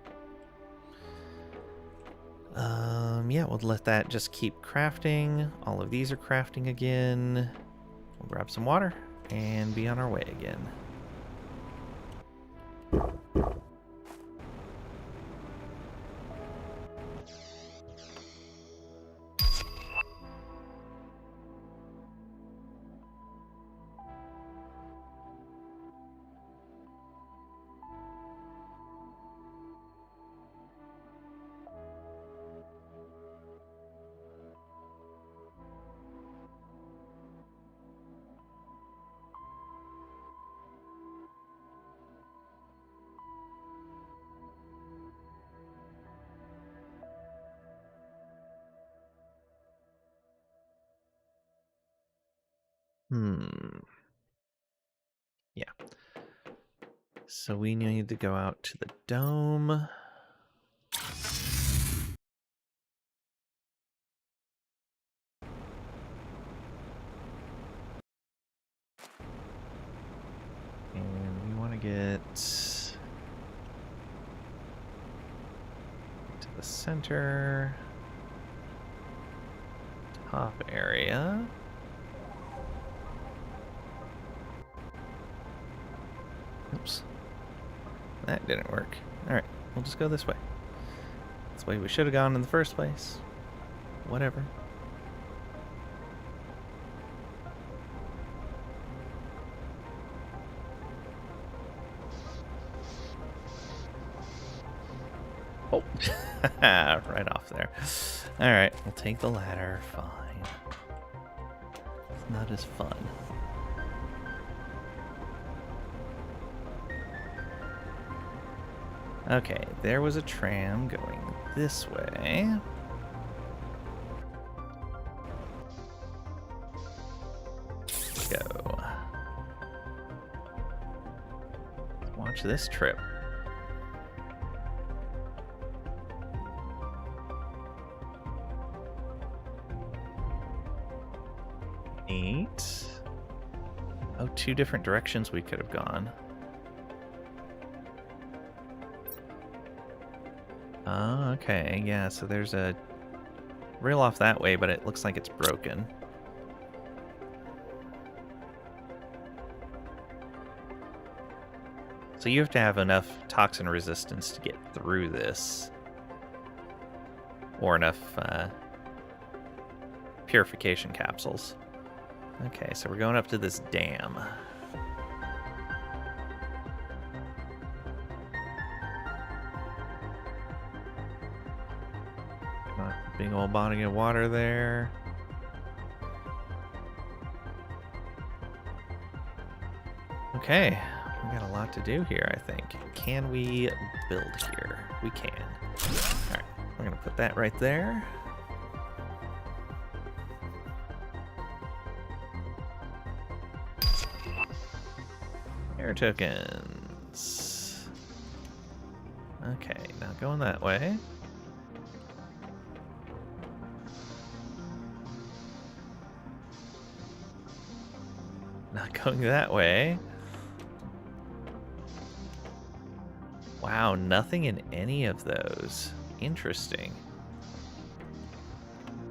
Yeah, we'll let that just keep crafting. All of these are crafting again. We'll grab some water and be on our way again. Yeah. So we need to go out to the dome. And we want to get to the center top area. Oops. That didn't work. Alright, we'll just go this way. That's the way we should have gone in the first place. Whatever. Oh, right off there. All right, we'll take the ladder. Fine. It's not as fun. Okay, there was a tram going this way. Go. Watch this trip. Neat. Oh, 2 different directions we could have gone. Oh, okay. Yeah, so there's a rail off that way, but it looks like it's broken. So you have to have enough toxin resistance to get through this. Or enough purification capsules. Okay, so we're going up to this dam. Big old body of water there. Okay, we got a lot to do here, I think. Can we build here? We can. Alright, we're gonna put that right there. Air tokens. Okay, now going that way. Not going that way. Wow, nothing in any of those. Interesting.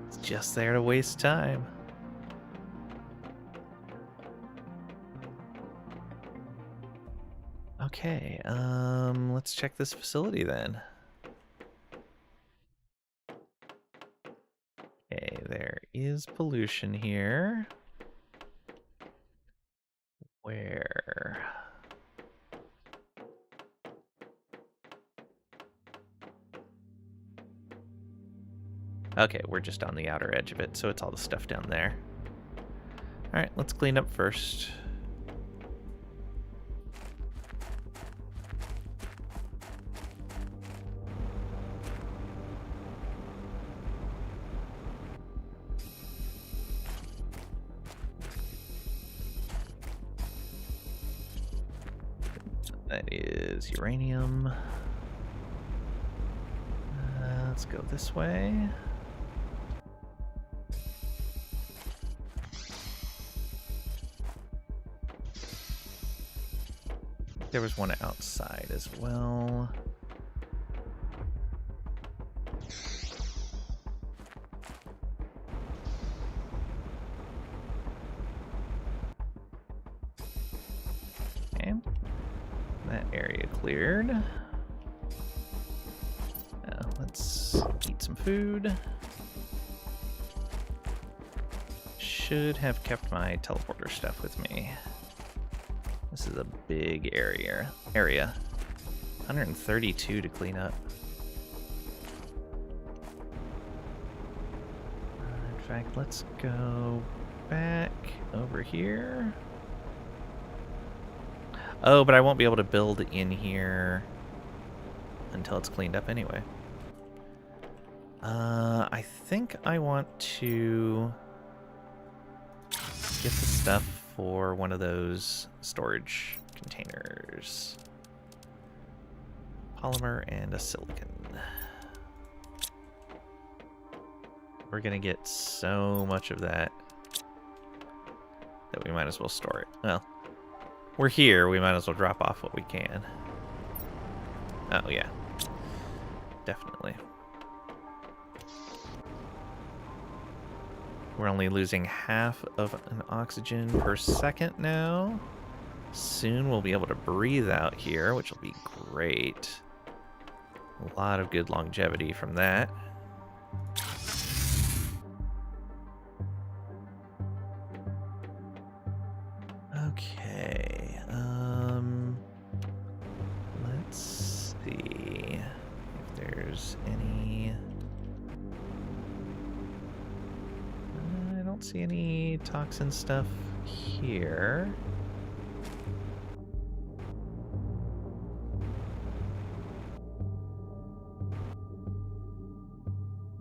It's just there to waste time. Okay, let's check this facility then. Okay, there is pollution here. Where? Okay, we're just on the outer edge of it, so it's all the stuff down there. Alright, let's clean up first. That is uranium. Let's go this way. There was one outside as well. Okay. That area cleared. Now let's eat some food. Should have kept my teleporter stuff with me. This is a big area. 132 to clean up. In fact, let's go back over here. Oh, but I won't be able to build in here until it's cleaned up anyway. I think I want to get the stuff for one of those storage containers. Polymer and a silicon. We're gonna get so much of that that we might as well store it. Well, we're here, we might as well drop off what we can. Oh yeah, definitely. We're only losing half of an oxygen per second now. Soon we'll be able to breathe out here, which will be great. A lot of good longevity from that. Okay, let's see if there's see any toxin stuff here.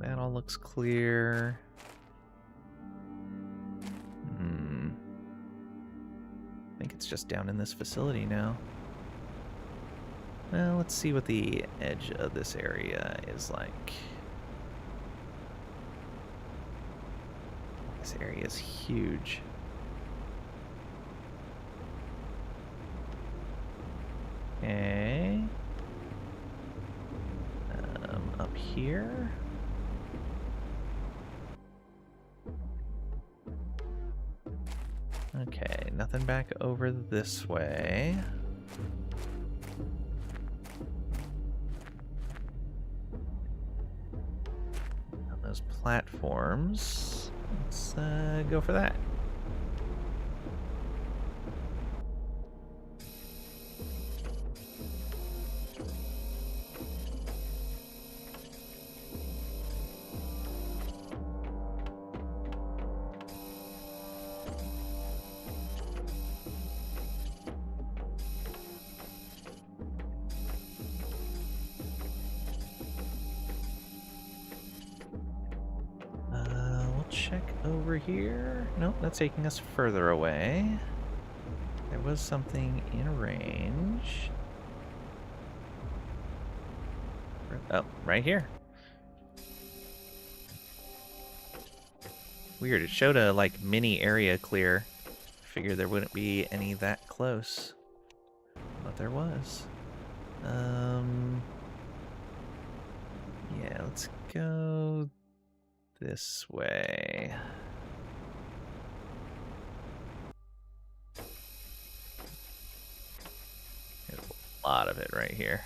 That all looks clear. I think it's just down in this facility now. Well, let's see what the edge of this area is like. This area is huge. Okay. Up here. Okay, nothing back over this way. On those platforms. Let's go for that. Check over here. Nope, that's taking us further away. There was something in range. Oh, right here. Weird, it showed a like mini area clear. Figured there wouldn't be any that close. But there was. Yeah, let's go this way. There's a lot of it right here.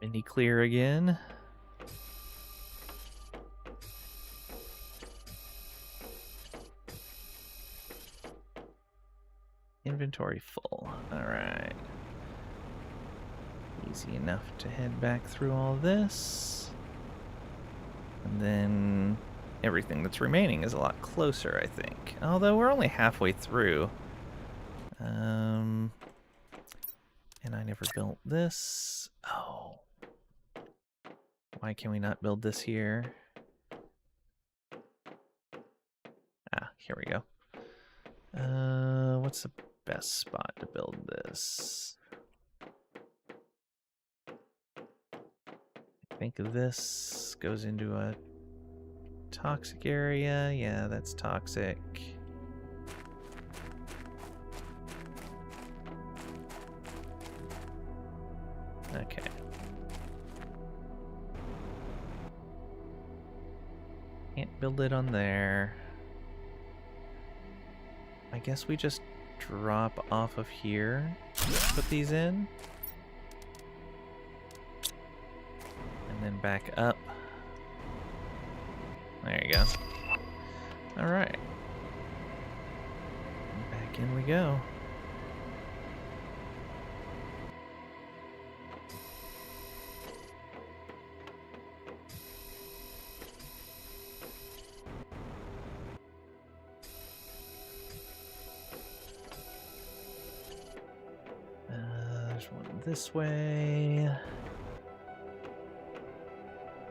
Mini clear again. Inventory full. Alright. Easy enough to head back through all this. And then everything that's remaining is a lot closer, I think. Although we're only halfway through. And I never built this. Oh. Why can we not build this here? Ah, here we go. What's the best spot to build this? I think this goes into a toxic area. Yeah, that's toxic. Okay. Can't build it on there. I guess we just drop off of here, put these in, and then back up. There you go. All right. Back in we go. There's one this way.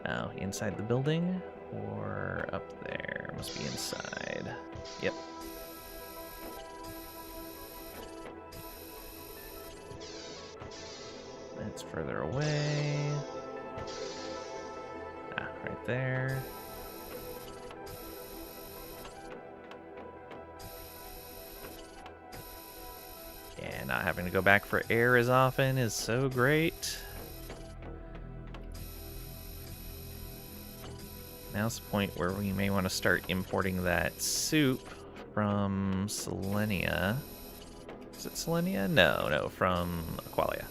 Oh, inside the building or up there? Must be inside. Yep. That's further away. Ah, right there. Yeah, not having to go back for air as often is so great. Now's the point where we may want to start importing that soup from Selenia. Is it Selenia? No, from Aqualia.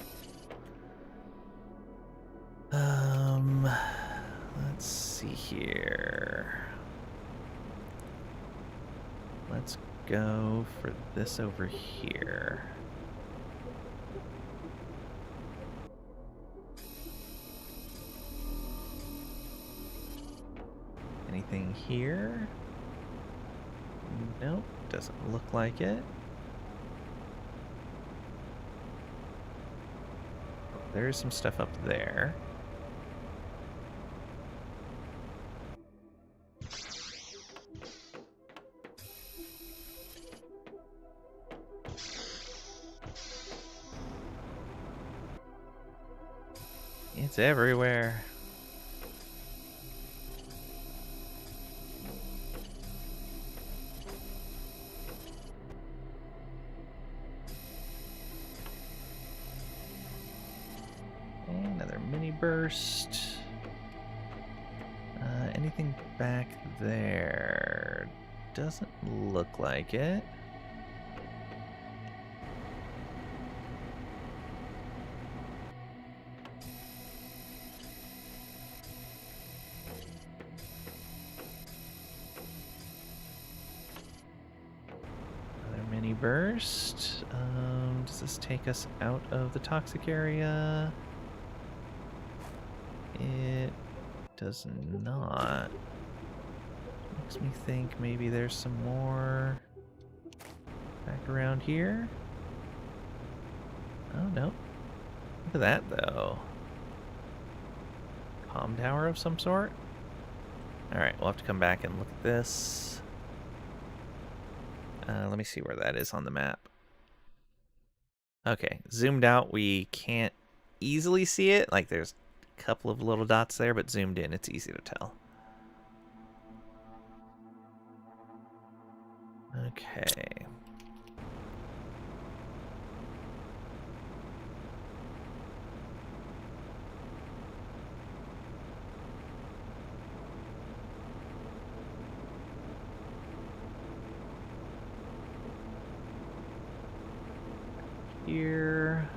Let's see here. Let's go for this over here. Anything here? Nope, doesn't look like it. There's some stuff up there. It's everywhere. Another mini burst. Anything back there? Doesn't look like it. Another mini burst. Does this take us out of the toxic area? It does not. Makes me think maybe there's some more back around here. Oh, no. Look at that, though. Comm tower of some sort? Alright, we'll have to come back and look at this. Let me see where that is on the map. Okay, zoomed out, we can't easily see it. Like, there's a couple of little dots there, but zoomed in, it's easy to tell. Okay. Here.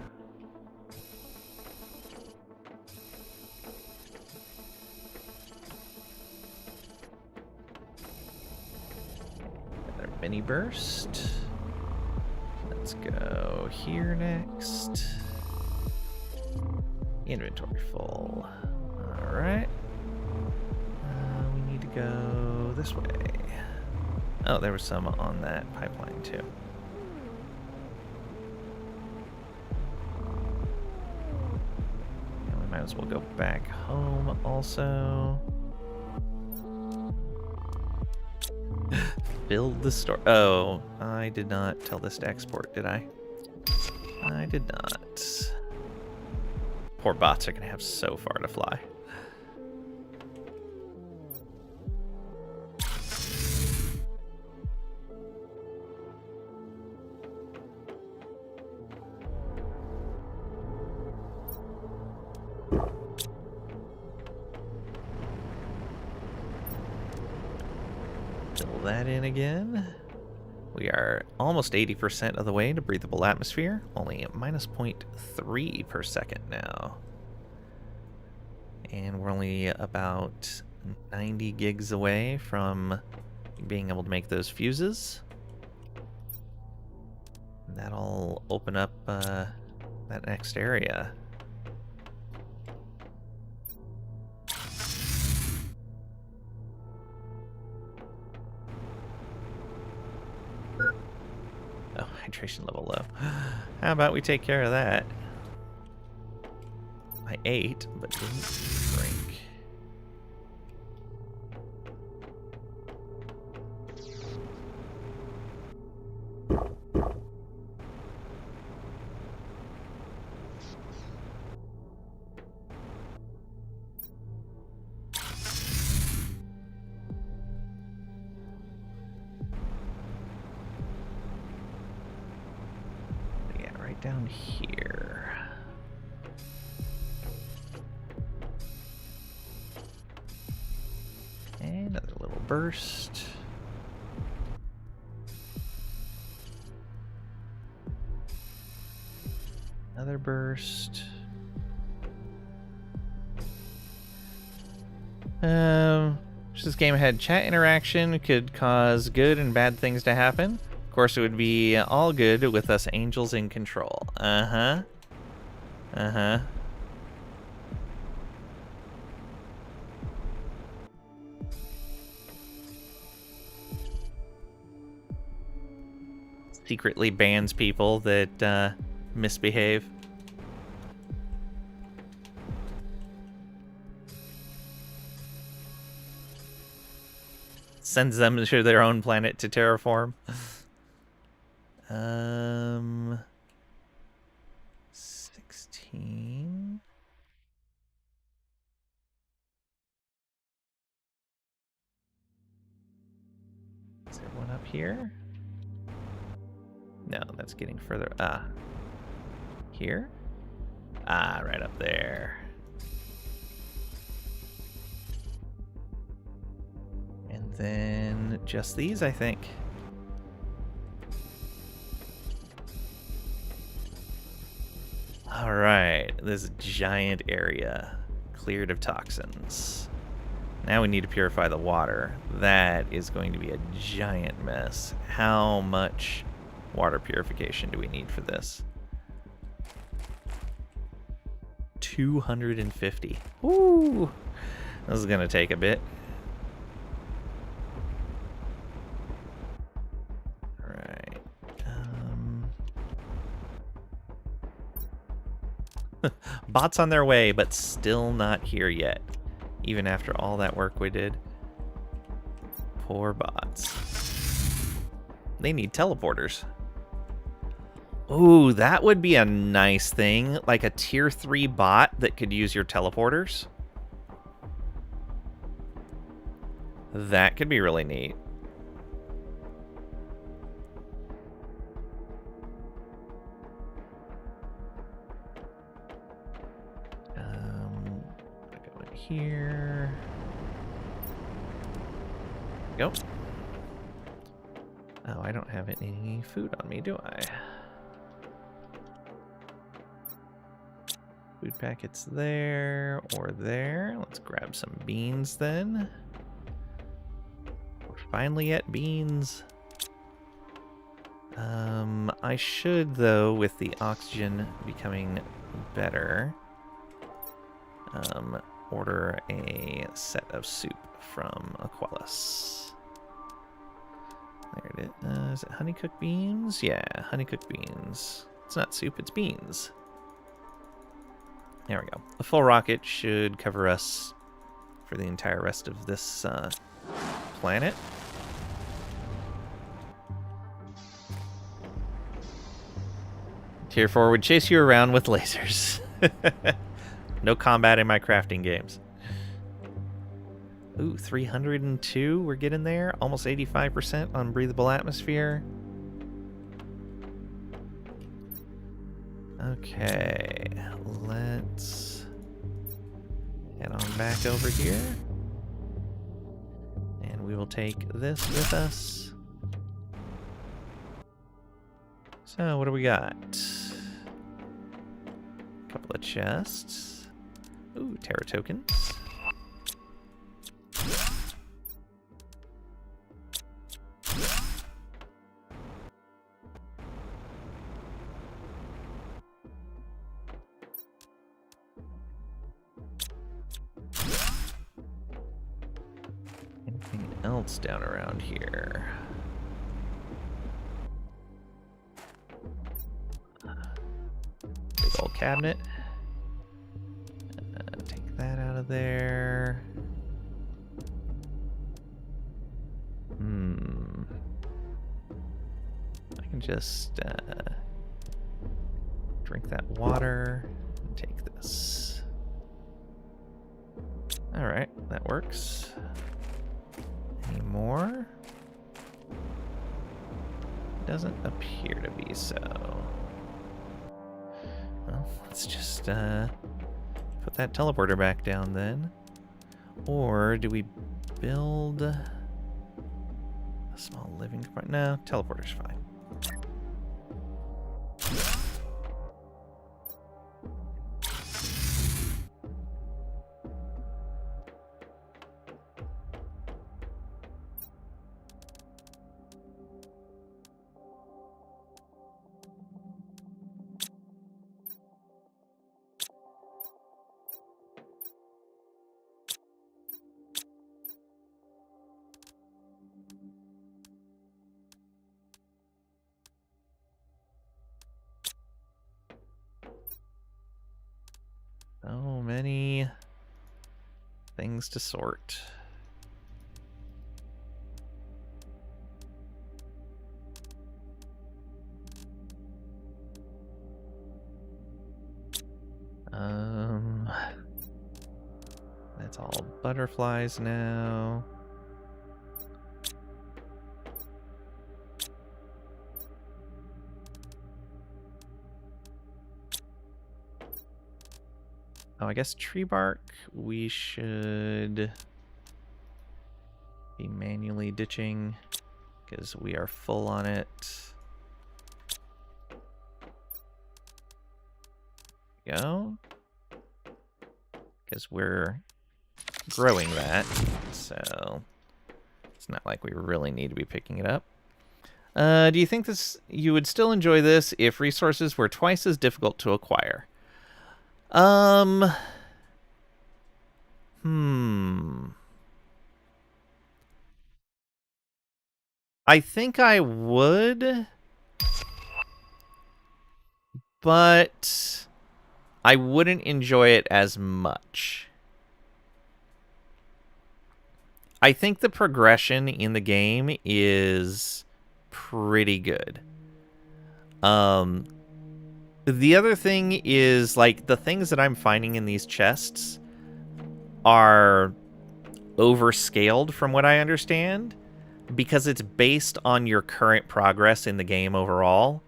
Another mini burst. Let's go here next. Inventory full. Alright. We need to go this way. Oh, there was some on that pipeline too. Might as well go back home also. Build the store. Oh, I did not tell this to export, did I? I did not. Poor bots are going to have so far to fly. That in again. We are almost 80% of the way to breathable atmosphere, only at minus 0.3 per second now. And we're only about 90 gigs away from being able to make those fuses. And that'll open up that next area. Oh, hydration level low. How about we take care of that? I ate, but didn't drink. Down here. burst. Another burst. This game had chat interaction, could cause good and bad things to happen. Of course, it would be all good with us angels in control. Uh-huh. Uh-huh. Secretly bans people that misbehave. Sends them to their own planet to terraform. 16. Is there one up here? No, that's getting further. Here? Right up there. And then just these, I think. All right, this giant area cleared of toxins. Now we need to purify the water. That is going to be a giant mess. How much water purification do we need for this? 250. Woo! This is gonna take a bit. Alright. Bots on their way, but still not here yet. Even after all that work we did. Poor bots. They need teleporters. Ooh, that would be a nice thing. Like a tier 3 bot that could use your teleporters. That could be really neat. Go in here. Go. Oh, I don't have any food on me, do I? Food packets there or there. Let's grab some beans then. We're finally at beans. I should, though, with the oxygen becoming better, order a set of soup from Aquelis. There it is. Is it honey-cooked beans? Yeah, honey-cooked beans. It's not soup, it's beans. There we go. A full rocket should cover us for the entire rest of this planet. Tier 4 would chase you around with lasers. No combat in my crafting games. Ooh, 302. We're getting there. Almost 85% on breathable atmosphere. Okay, let's head on back over here. And we will take this with us. So, what do we got? A couple of chests. Ooh, Terra tokens. Anything else down around here? Big old cabinet. Take that out of there. I can just drink that water and take this. Alright, that works. Any more? Doesn't appear to be so. Well, let's just put that teleporter back down then. Or do we build A small living compartment. No, teleporter's fine. So many things to sort. That's all butterflies now. Oh, I guess tree bark we should be manually ditching because we are full on it. Go. Because we're growing that, so it's not like we really need to be picking it up. Do you think you would still enjoy this if resources were twice as difficult to acquire? I think I would, but I wouldn't enjoy it as much. I think the progression in the game is pretty good. The other thing is, like, the things that I'm finding in these chests are overscaled from what I understand, because it's based on your current progress in the game overall.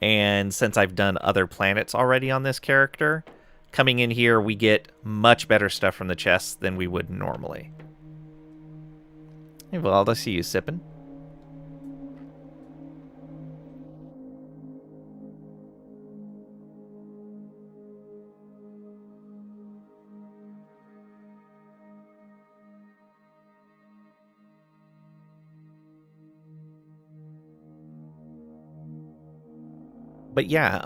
And since I've done other planets already on this character, coming in here, we get much better stuff from the chests than we would normally. Hey, Vlad, I see you sipping. But yeah,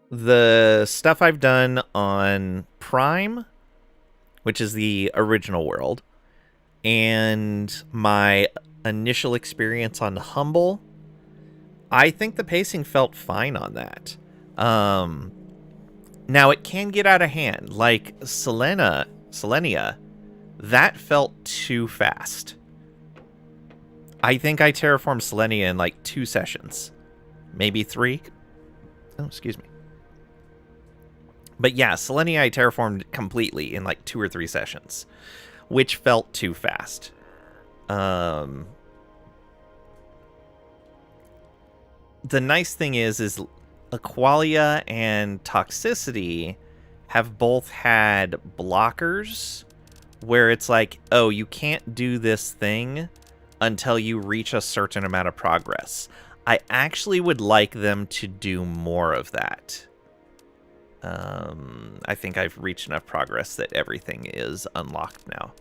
the stuff I've done on Prime, which is the original world, and my initial experience on Humble, I think the pacing felt fine on that. Now, it can get out of hand. Like Selenia, that felt too fast. I think I terraformed Selenia in like 2 sessions. Maybe 3. Oh, excuse me. But yeah, Selenia I terraformed completely in like 2 or 3 sessions, which felt too fast. The nice thing is Aqualia and Toxicity have both had blockers where it's like, oh, you can't do this thing until you reach a certain amount of progress. I actually would like them to do more of that. I think I've reached enough progress that everything is unlocked now.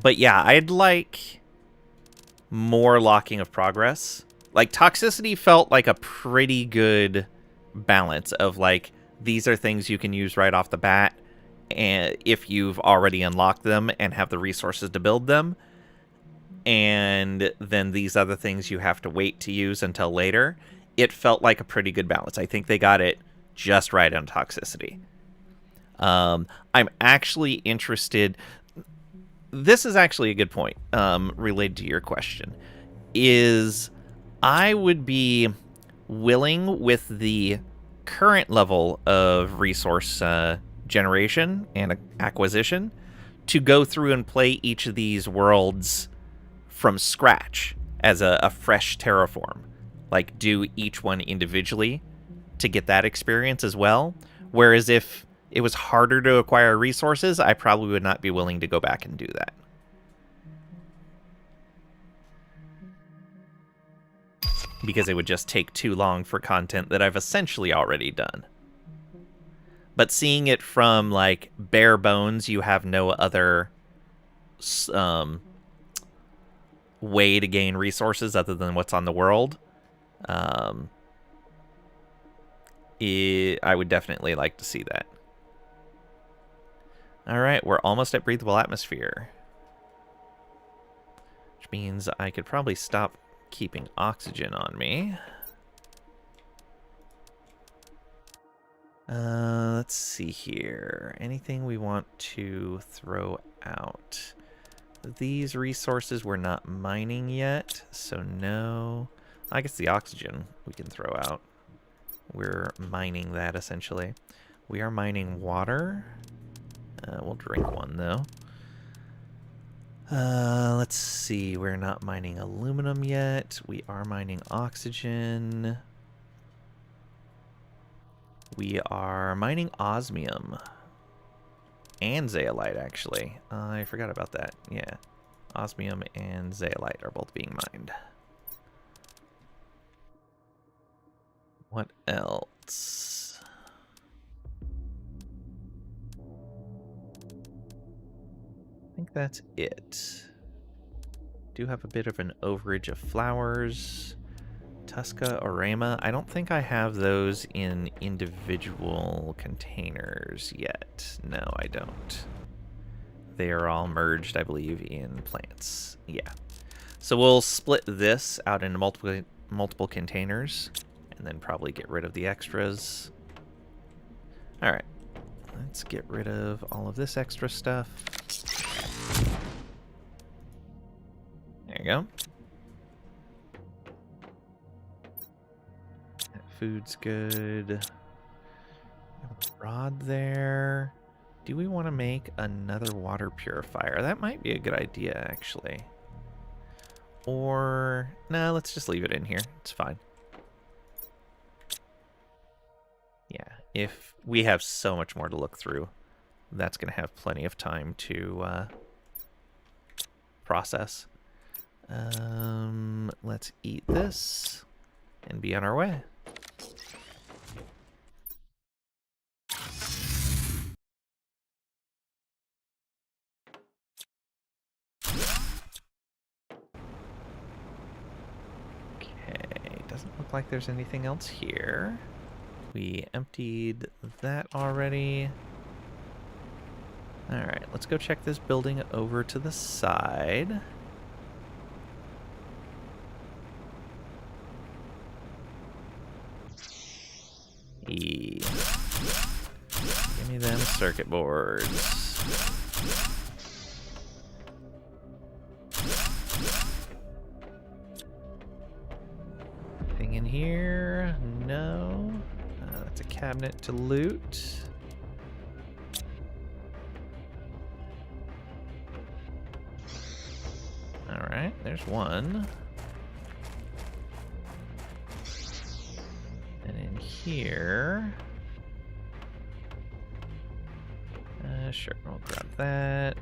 But yeah, I'd like more locking of progress. Like, Toxicity felt like a pretty good balance of, like, these are things you can use right off the bat, and if you've already unlocked them and have the resources to build them. And then these other things you have to wait to use until later. It felt like a pretty good balance. I think they got it just right on Toxicity. I'm actually interested. This is actually a good point related to your question. Is I would be willing with the current level of resource generation and acquisition to go through and play each of these worlds from scratch as a fresh terraform. Like, do each one individually to get that experience as well. Whereas if it was harder to acquire resources, I probably would not be willing to go back and do that. Because it would just take too long for content that I've essentially already done. But seeing it from, like, bare bones, you have no other way to gain resources other than what's on the world, I would definitely like to see that. Alright, we're almost at breathable atmosphere. Which means I could probably stop keeping oxygen on me. Let's see here. Anything we want to throw out? These resources we're not mining yet, so no. I guess the oxygen we can throw out. We're mining that, essentially. We are mining water. We'll drink one, though. Let's see. We're not mining aluminum yet. We are mining oxygen. We are mining osmium. And zeolite, actually. I forgot about that. Yeah. Osmium and zeolite are both being mined. What else? I think that's it. Do have a bit of an overage of flowers. Tusca, Orema. I don't think I have those in individual containers yet. No, I don't. They are all merged, I believe, in plants. Yeah. So we'll split this out into multiple containers, and then probably get rid of the extras. All right. Let's get rid of all of this extra stuff. There you go. That food's good. Rod there. Do we want to make another water purifier? That might be a good idea, actually. Or, no, let's just leave it in here. It's fine. Yeah, if we have so much more to look through, that's going to have plenty of time to process. Let's eat this and be on our way. Okay, doesn't look like there's anything else here. We emptied that already. Alright, let's go check this building over to the side. Give me them circuit boards. Anything in here? No. That's a cabinet to loot. Alright, there's one. And in here... sure, we'll grab that.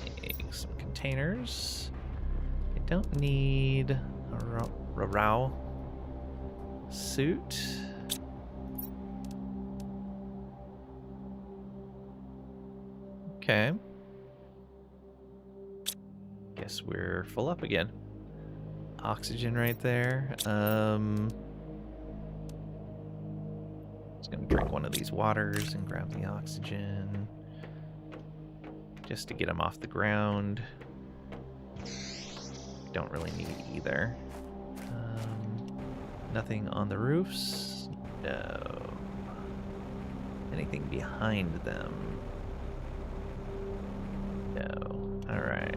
Okay, some containers. I don't need a Rao suit. Okay. Guess we're full up again. Oxygen right there. Just gonna drink one of these waters and grab the oxygen. Just to get them off the ground. Don't really need either. Nothing on the roofs? No. Anything behind them? No. Alright.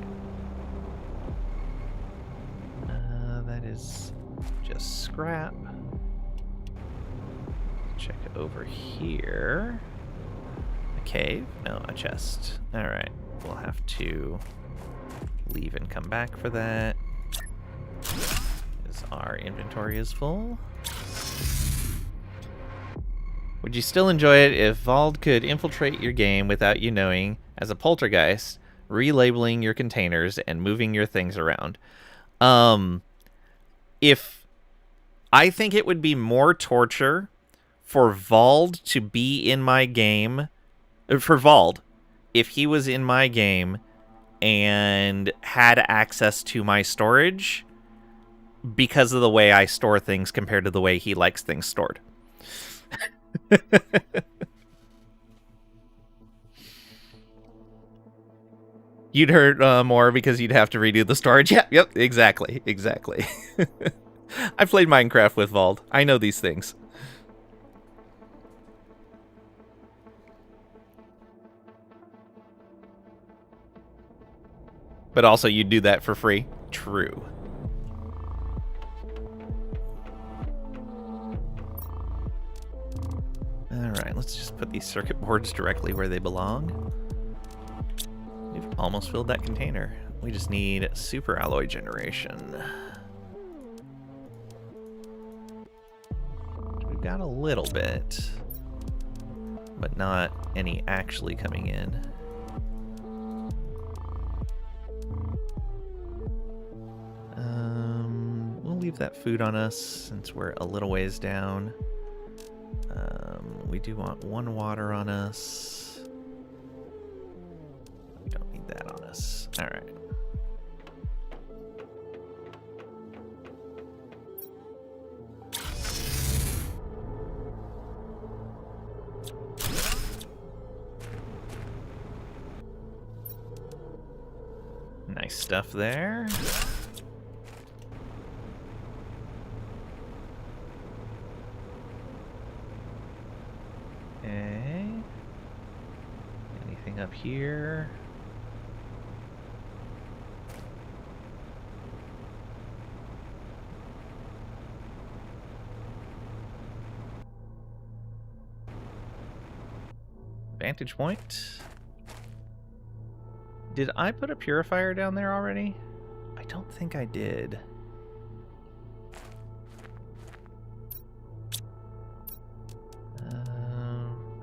That is just scrap. Check over here. A cave? No, a chest. Alright. We'll have to leave and come back for that. Is our Our inventory is full. Would you still enjoy it if Vald could infiltrate your game without you knowing, as a poltergeist, relabeling your containers and moving your things around? If I think it would be more torture for Vald to be in my game, for Vald, if he was in my game and had access to my storage because of the way I store things compared to the way he likes things stored. You'd hurt more because you'd have to redo the storage. Yep, exactly. I've played Minecraft with Vald. I know these things. But also, you'd do that for free. True. Alright, let's just put these circuit boards directly where they belong. We've almost filled that container. We just need super alloy generation. We've got a little bit, but not any actually coming in. We'll leave that food on us since we're a little ways down. We do want 1 water on us. We don't need that on us. All right. Nice stuff there. Okay. Anything up here? Vantage point. Did I put a purifier down there already? I don't think I did.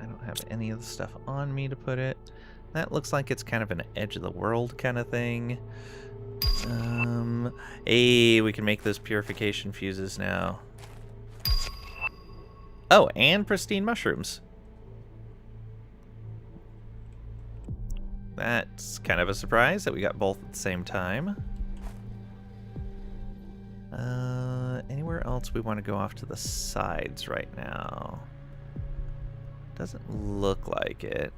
I don't have any of the stuff on me to put it. That looks like it's kind of an edge of the world kind of thing. Hey, we can make those purification fuses now. Oh, and pristine mushrooms. That's kind of a surprise that we got both at the same time. Anywhere else we want to go off to the sides right now? Doesn't look like it.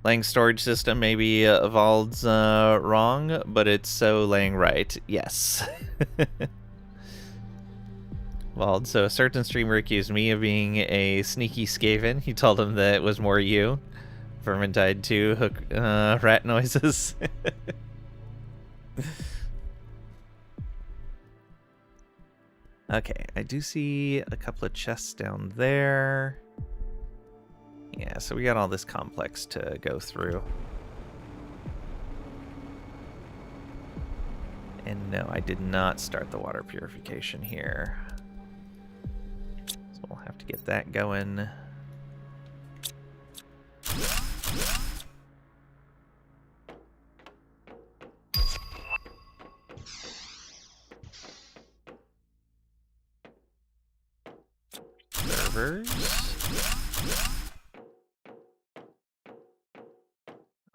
Laying storage system maybe Vald's wrong, but it's so laying right. Yes. Vald, so a certain streamer accused me of being a sneaky Skaven. He told him that it was more you. Vermintide 2, hook rat noises. Okay, I do see a couple of chests down there. Yeah, so we got all this complex to go through. And no, I did not start the water purification here. So we'll have to get that going. Servers.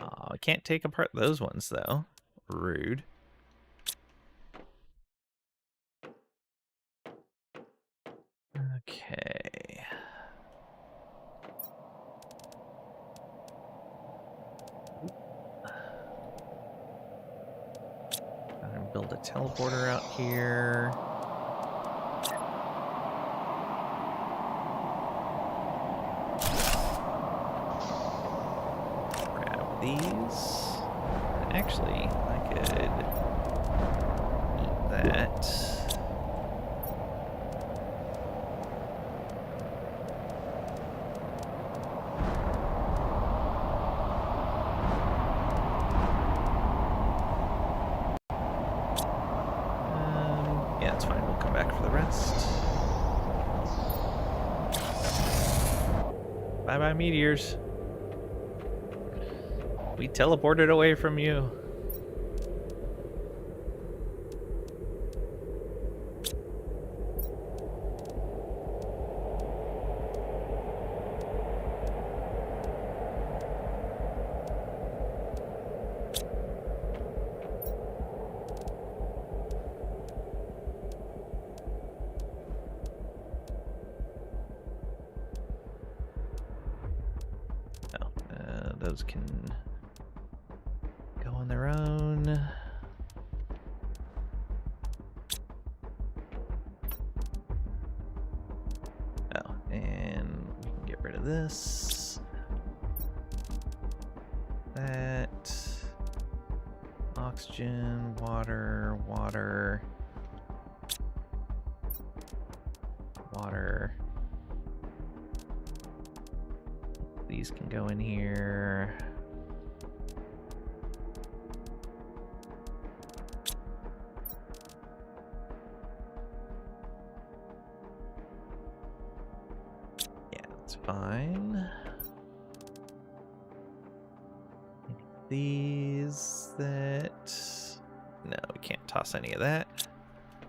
Oh, I can't take apart those ones though. Rude. Okay. I'm gonna build a teleporter out here. Grab these. Actually, I could eat that. back for the rest. Bye-bye, meteors. We teleported away from you. Those can go on their own. Oh, and we can get rid of this. That. Oxygen, water, water. Water. These can go in here. Yeah, that's fine. These that... No, we can't toss any of that.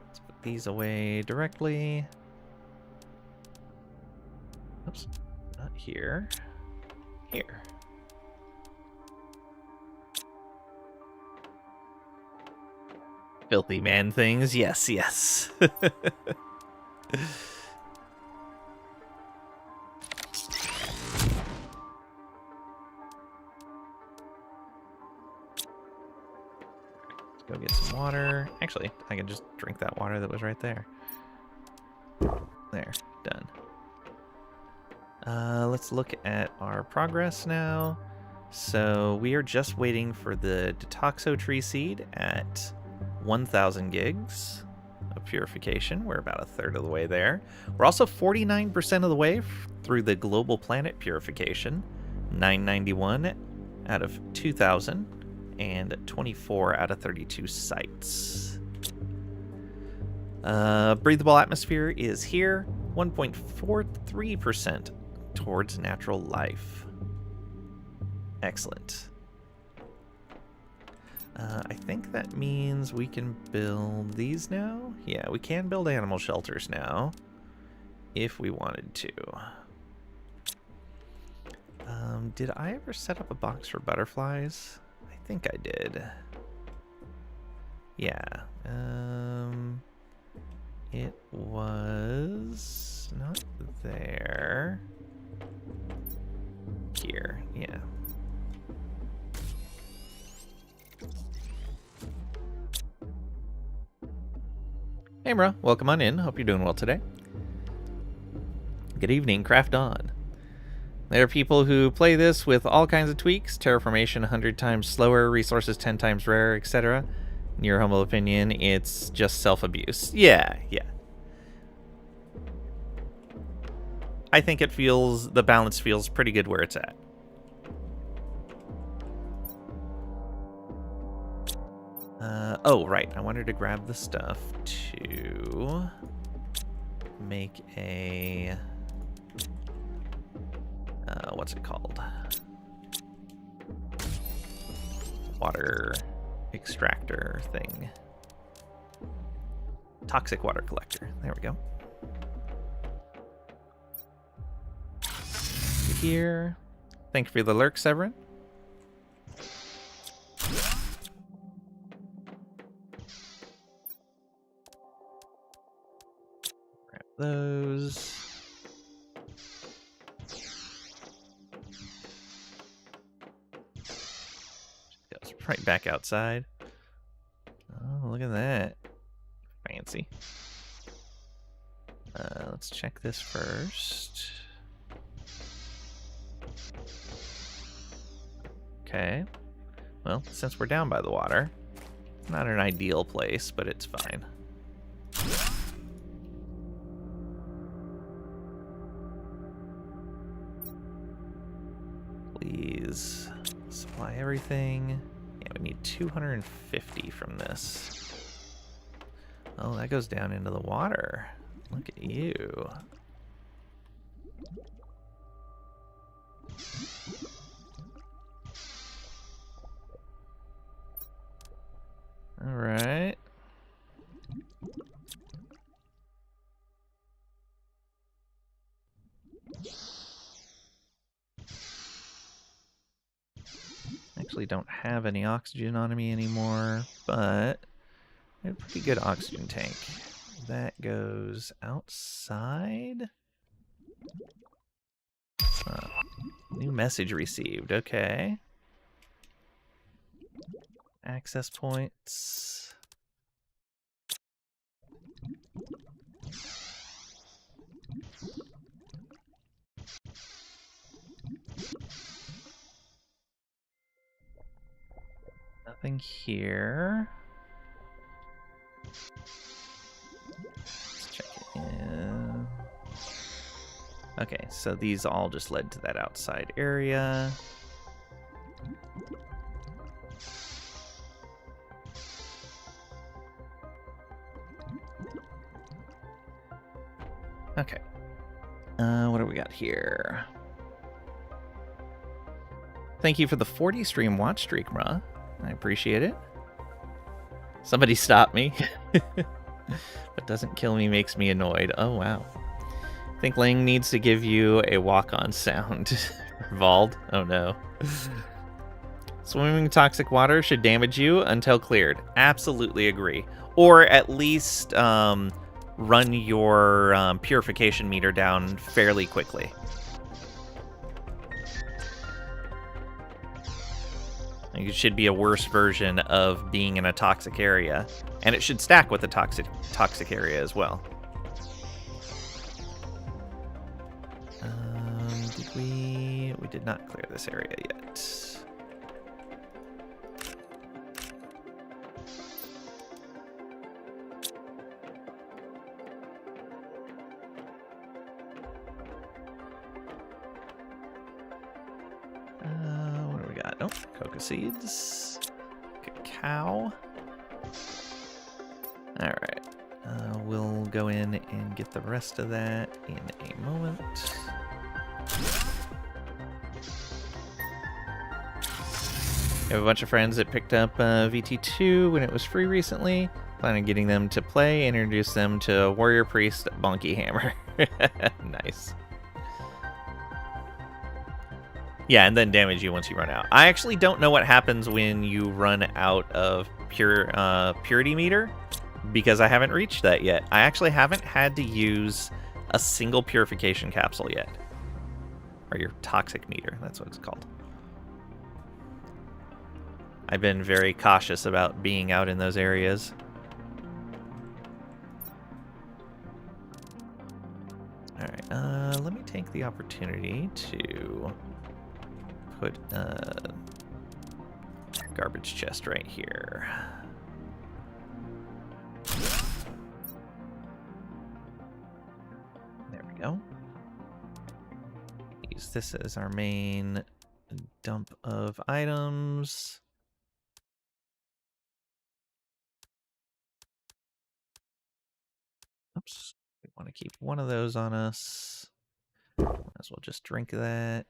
Let's put these away directly. Oops, not here. Here. Filthy man things. Yes, yes. Let's go get some water. Actually, I can just drink that water that was right there. There. Done. Let's look at our progress now. So we are just waiting for the Detoxo tree seed at 1,000 gigs of purification. We're about a third of the way there. We're also 49% of the way through the global planet purification. 991 out of 2,000 and 24 out of 32 sites. Breathable atmosphere is here. 1.43% towards natural life. Excellent. I think that means we can build these now. Yeah, we can build animal shelters now if we wanted to. Did I ever set up a box for butterflies? I think I did. Yeah. It was not there. Here, yeah. Hey, bro. Welcome on in. Hope you're doing well today. Good evening. Craft on. There are people who play this with all kinds of tweaks. Terraformation 100 times slower, resources 10 times rarer, etc. In your humble opinion, it's just self-abuse. Yeah. I think it feels, the balance feels pretty good where it's at. Oh, right. I wanted to grab the stuff to make a... what's it called? Water extractor thing. Toxic water collector. There we go. Here. Thank you for the lurk, Severin. Grab those. Goes right back outside. Oh, look at that. Fancy. Let's check this first. Okay. Well, since we're down by the water, not an ideal place, but it's fine. Please supply everything. Yeah, we need 250 from this. Oh, that goes down into the water. Look at you. All right. Actually don't have any oxygen on me anymore, but I have a pretty good oxygen tank. That goes outside. New message received. Okay. Access points. Nothing here. Let's check it in. Okay, so these all just led to that outside area. Okay. What do we got here? Thank you for the 40 stream watch streak, Ra. I appreciate it. Somebody stop me. What doesn't kill me makes me annoyed. Oh, wow. I think Lang needs to give you a walk-on sound. Vald? Oh, no. Swimming in toxic water should damage you until cleared. Absolutely agree. Or at least run your purification meter down fairly quickly. It should be a worse version of being in a toxic area. And it should stack with the toxic area as well. Did we... We did not clear this area yet. What do we got? Oh, coca seeds. Cacao. Alright. We'll go in and get the rest of that in a moment. I have a bunch of friends that picked up VT2 when it was free recently. Plan on getting them to play and introduce them to Warrior Priest Bonky Hammer. Nice. Yeah, and then damage you once you run out. I actually don't know what happens when you run out of purity meter, because I haven't reached that yet. I actually haven't had to use a single purification capsule yet. Or your toxic meter, that's what it's called. I've been very cautious about being out in those areas. Alright, let me take the opportunity to put a garbage chest right here. There we go. Use this as our main dump of items. Oops. We want to keep one of those on us. Might as well just drink that.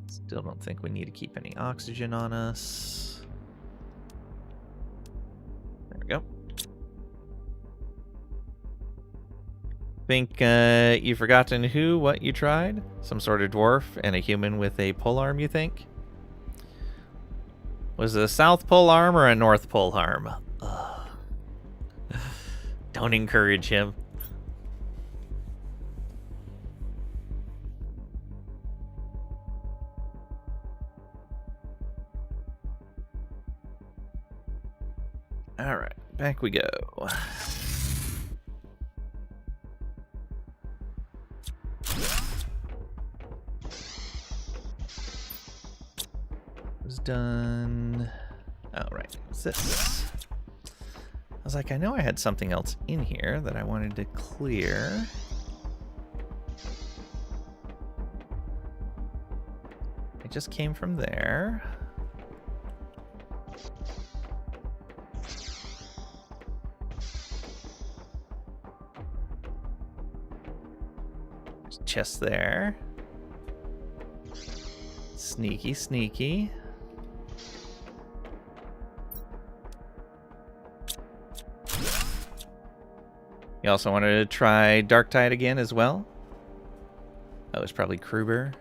Still don't think we need to keep any oxygen on us. There we go. Think you've forgotten what you tried? Some sort of dwarf and a human with a pole arm, you think? Was it a South Pole arm or a North Pole arm? Ugh. Don't encourage him. All right, back we go. Was done. Oh, right. What's this? I was like, I know I had something else in here that I wanted to clear. It just came from there. There's a chest there. Sneaky, sneaky. You also wanted to try Dark Tide again as well? That was probably Kruber.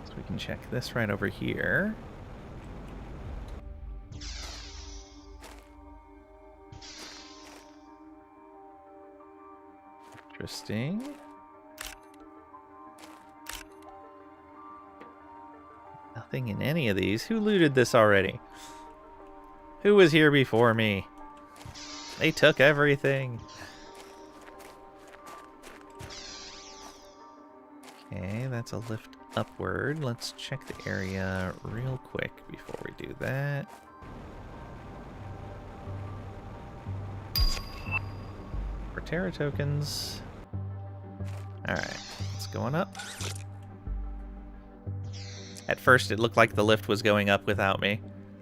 So we can check this right over here. Interesting. Nothing in any of these. Who looted this already? Who was here before me? They took everything. Okay, that's a lift upward. Let's check the area real quick before we do that. For Terra tokens. Alright, it's going up. At first, it looked like the lift was going up without me.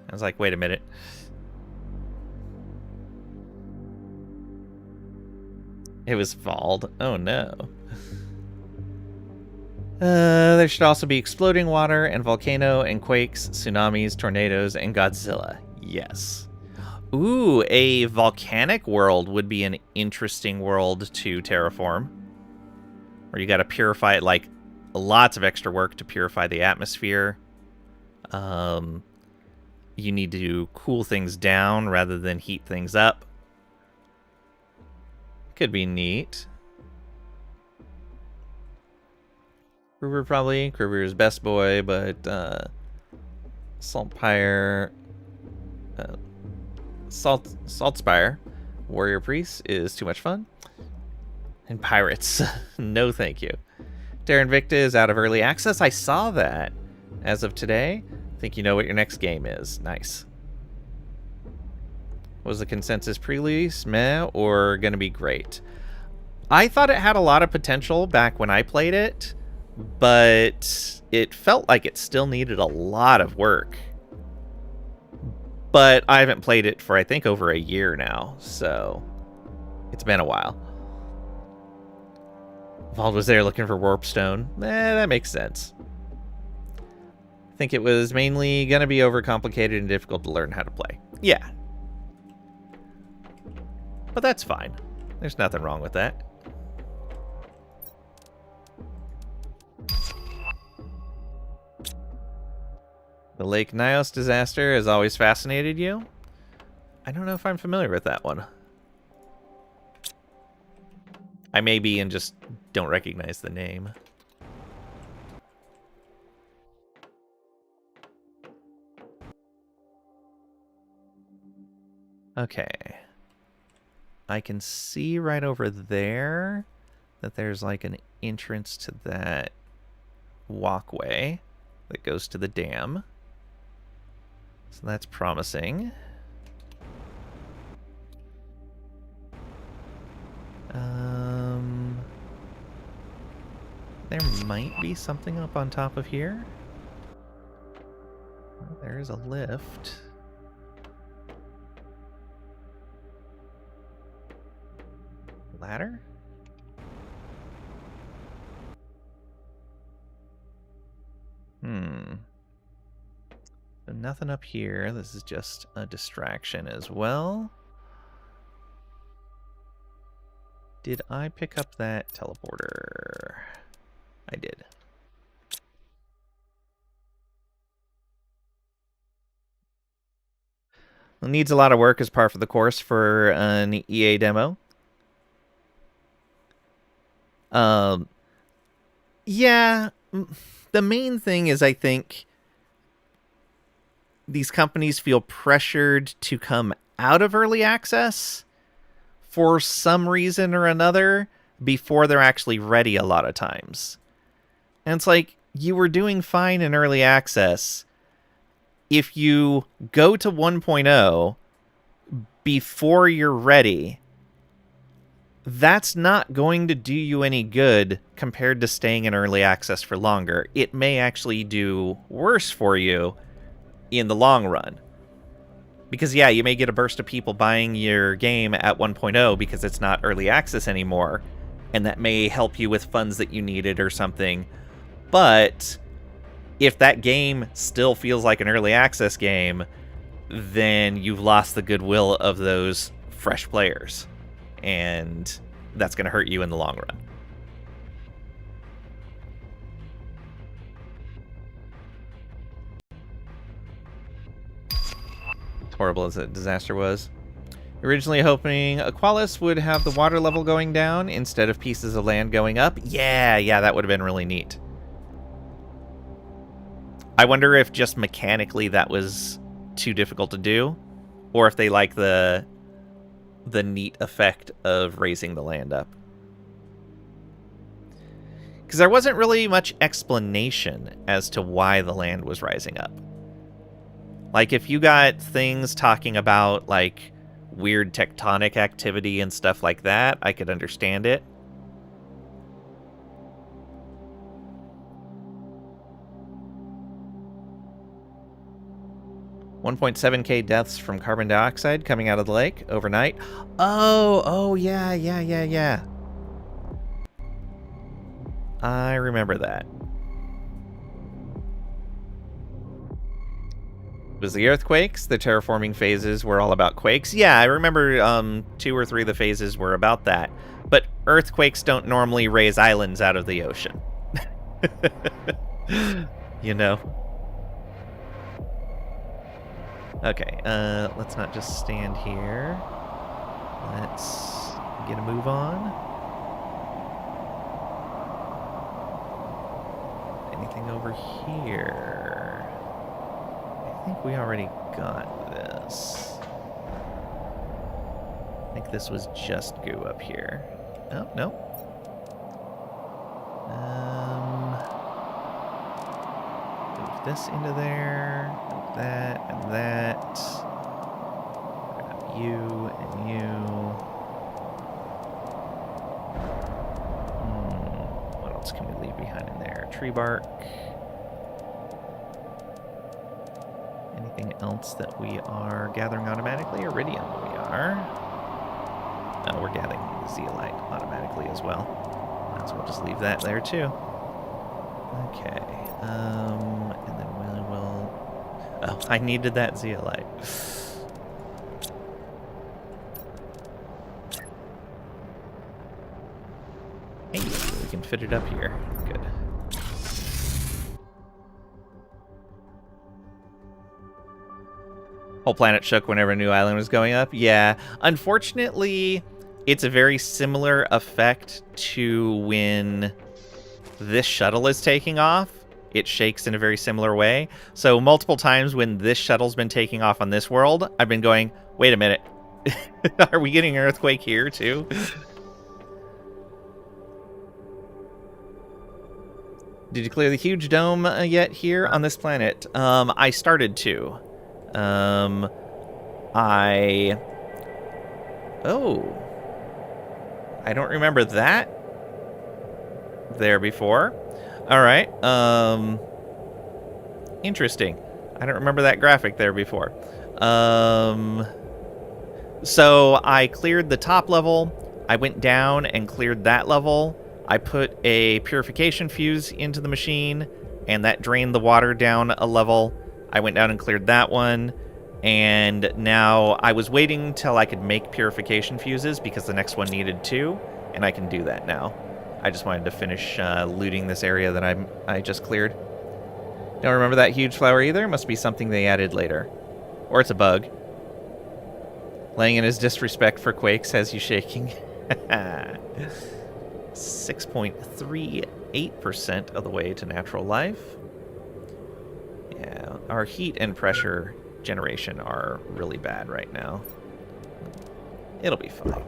I was like, wait a minute. It was Vald. Oh no. There should also be exploding water and volcano and quakes, tsunamis, tornadoes, and Godzilla. Yes. Ooh, a volcanic world would be an interesting world to terraform. Where you gotta purify it, like, lots of extra work to purify the atmosphere. You need to cool things down rather than heat things up. Could be neat. Kruber probably. Kruber is best boy, but Saltspire, Warrior Priest is too much fun. And Pirates, no thank you. Terra Invicta is out of early access. I saw that as of today. Think you know what your next game is. Nice. Was the consensus pre-release meh or gonna be great? I thought it had a lot of potential back when I played it, but it felt like it still needed a lot of work. But I haven't played it for, I think, over a year now, so it's been a while. Vald was there looking for Warpstone. That makes sense. I think it was mainly going to be overcomplicated and difficult to learn how to play. Yeah. But that's fine. There's nothing wrong with that. The Lake Nyos disaster has always fascinated you? I don't know if I'm familiar with that one. I may be and just don't recognize the name. Okay. I can see right over there that there's like an entrance to that walkway that goes to the dam. So that's promising. There might be something up on top of here. Oh, there's a lift. Ladder? So nothing up here. This is just a distraction as well. Did I pick up that teleporter? I did. It needs a lot of work as par for the course for an EA demo. Yeah, the main thing is I think these companies feel pressured to come out of early access for some reason or another before they're actually ready a lot of times. And it's like, you were doing fine in early access. If you go to 1.0 before you're ready, that's not going to do you any good compared to staying in early access for longer. It may actually do worse for you in the long run. Because, yeah, you may get a burst of people buying your game at 1.0 because it's not early access anymore, and that may help you with funds that you needed or something. But if that game still feels like an early access game, then you've lost the goodwill of those fresh players. And that's going to hurt you in the long run. As horrible as that disaster was. Originally hoping Aqualis would have the water level going down instead of pieces of land going up. Yeah, that would have been really neat. I wonder if just mechanically that was too difficult to do, or if they like the neat effect of raising the land up. Because there wasn't really much explanation as to why the land was rising up. Like, if you got things talking about, like, weird tectonic activity and stuff like that, I could understand it. $1.7K deaths from carbon dioxide coming out of the lake overnight. Oh, yeah. I remember that. Was the earthquakes? The terraforming phases were all about quakes? Yeah, I remember 2 or 3 of the phases were about that. But earthquakes don't normally raise islands out of the ocean. You know? Okay, let's not just stand here. Let's get a move on. Anything over here? I think we already got this. I think this was just goo up here. Oh, no. Move this into there. Move that and that. Grab you and you. What else can we leave behind in there? Tree bark. Anything else that we are gathering automatically? Iridium we are. No, we're gathering zeolite automatically as well. So we'll just leave that there too. Okay. And then we will... Oh, I needed that zeolite. Hey, we can fit it up here. Good. Whole planet shook whenever a new island was going up. Yeah, unfortunately, it's a very similar effect to when this shuttle is taking off. It shakes in a very similar way. So multiple times when this shuttle's been taking off on this world, I've been going, wait a minute, are we getting an earthquake here too? Did you clear the huge dome yet here on this planet? I started to. Oh. I don't remember that there before. All right. Interesting. I don't remember that graphic there before. So I cleared the top level. I went down and cleared that level. I put a purification fuse into the machine, and that drained the water down a level. I went down and cleared that one, and now I was waiting till I could make purification fuses because the next one needed 2, and I can do that now. I just wanted to finish looting this area that I just cleared. Don't remember that huge flower either. Must be something they added later. Or it's a bug. Laying in his disrespect for quakes has you shaking. 6.38% of the way to natural life. Yeah, our heat and pressure generation are really bad right now. It'll be fine.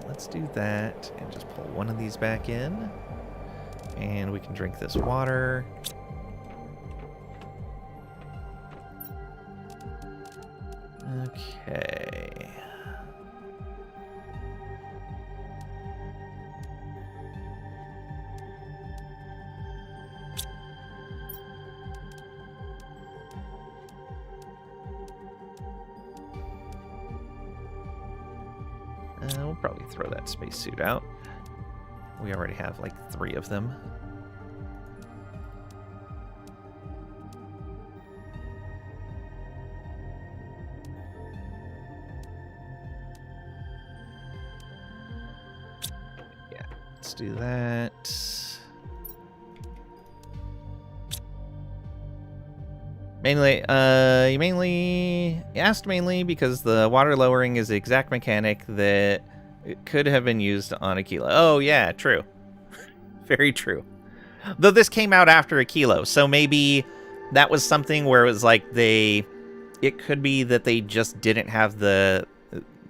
Let's do that and just pull one of these back in. And we can drink this water. Okay. We'll probably throw that spacesuit out. We already have like 3 of them. Yeah, let's do that. Mainly, you asked mainly because the water lowering is the exact mechanic that it could have been used on a kilo. Oh, yeah, true. Very true. Though this came out after a kilo, so maybe that was something where it was like it could be that they just didn't have the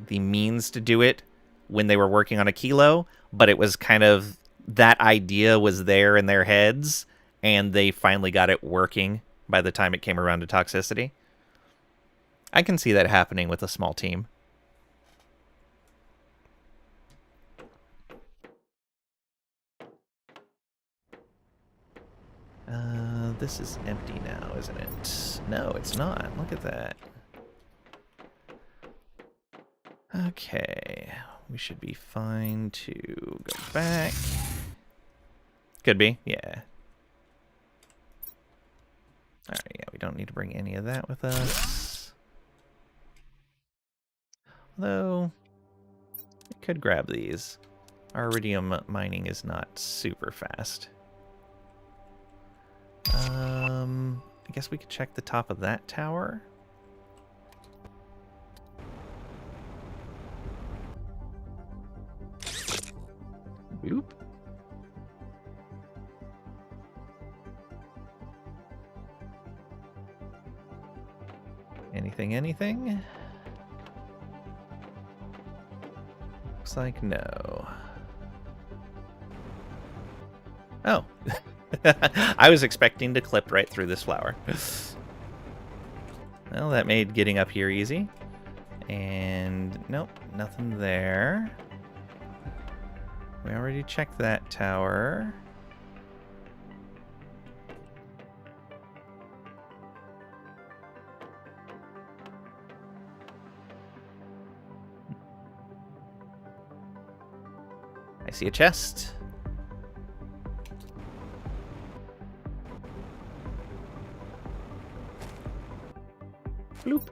means to do it when they were working on a kilo, but it was kind of, that idea was there in their heads, and they finally got it working by the time it came around to Toxicity. I can see that happening with a small team. This is empty now, isn't it? No, it's not. Look at that. Okay, we should be fine to go back. Could be, yeah. Alright, yeah, we don't need to bring any of that with us. Although, we could grab these. Our iridium mining is not super fast. I guess we could check the top of that tower. Boop. Anything? Looks like no. Oh. I was expecting to clip right through this flower. Well, that made getting up here easy. And nope, nothing there. We already checked that tower. I see a chest. Bloop.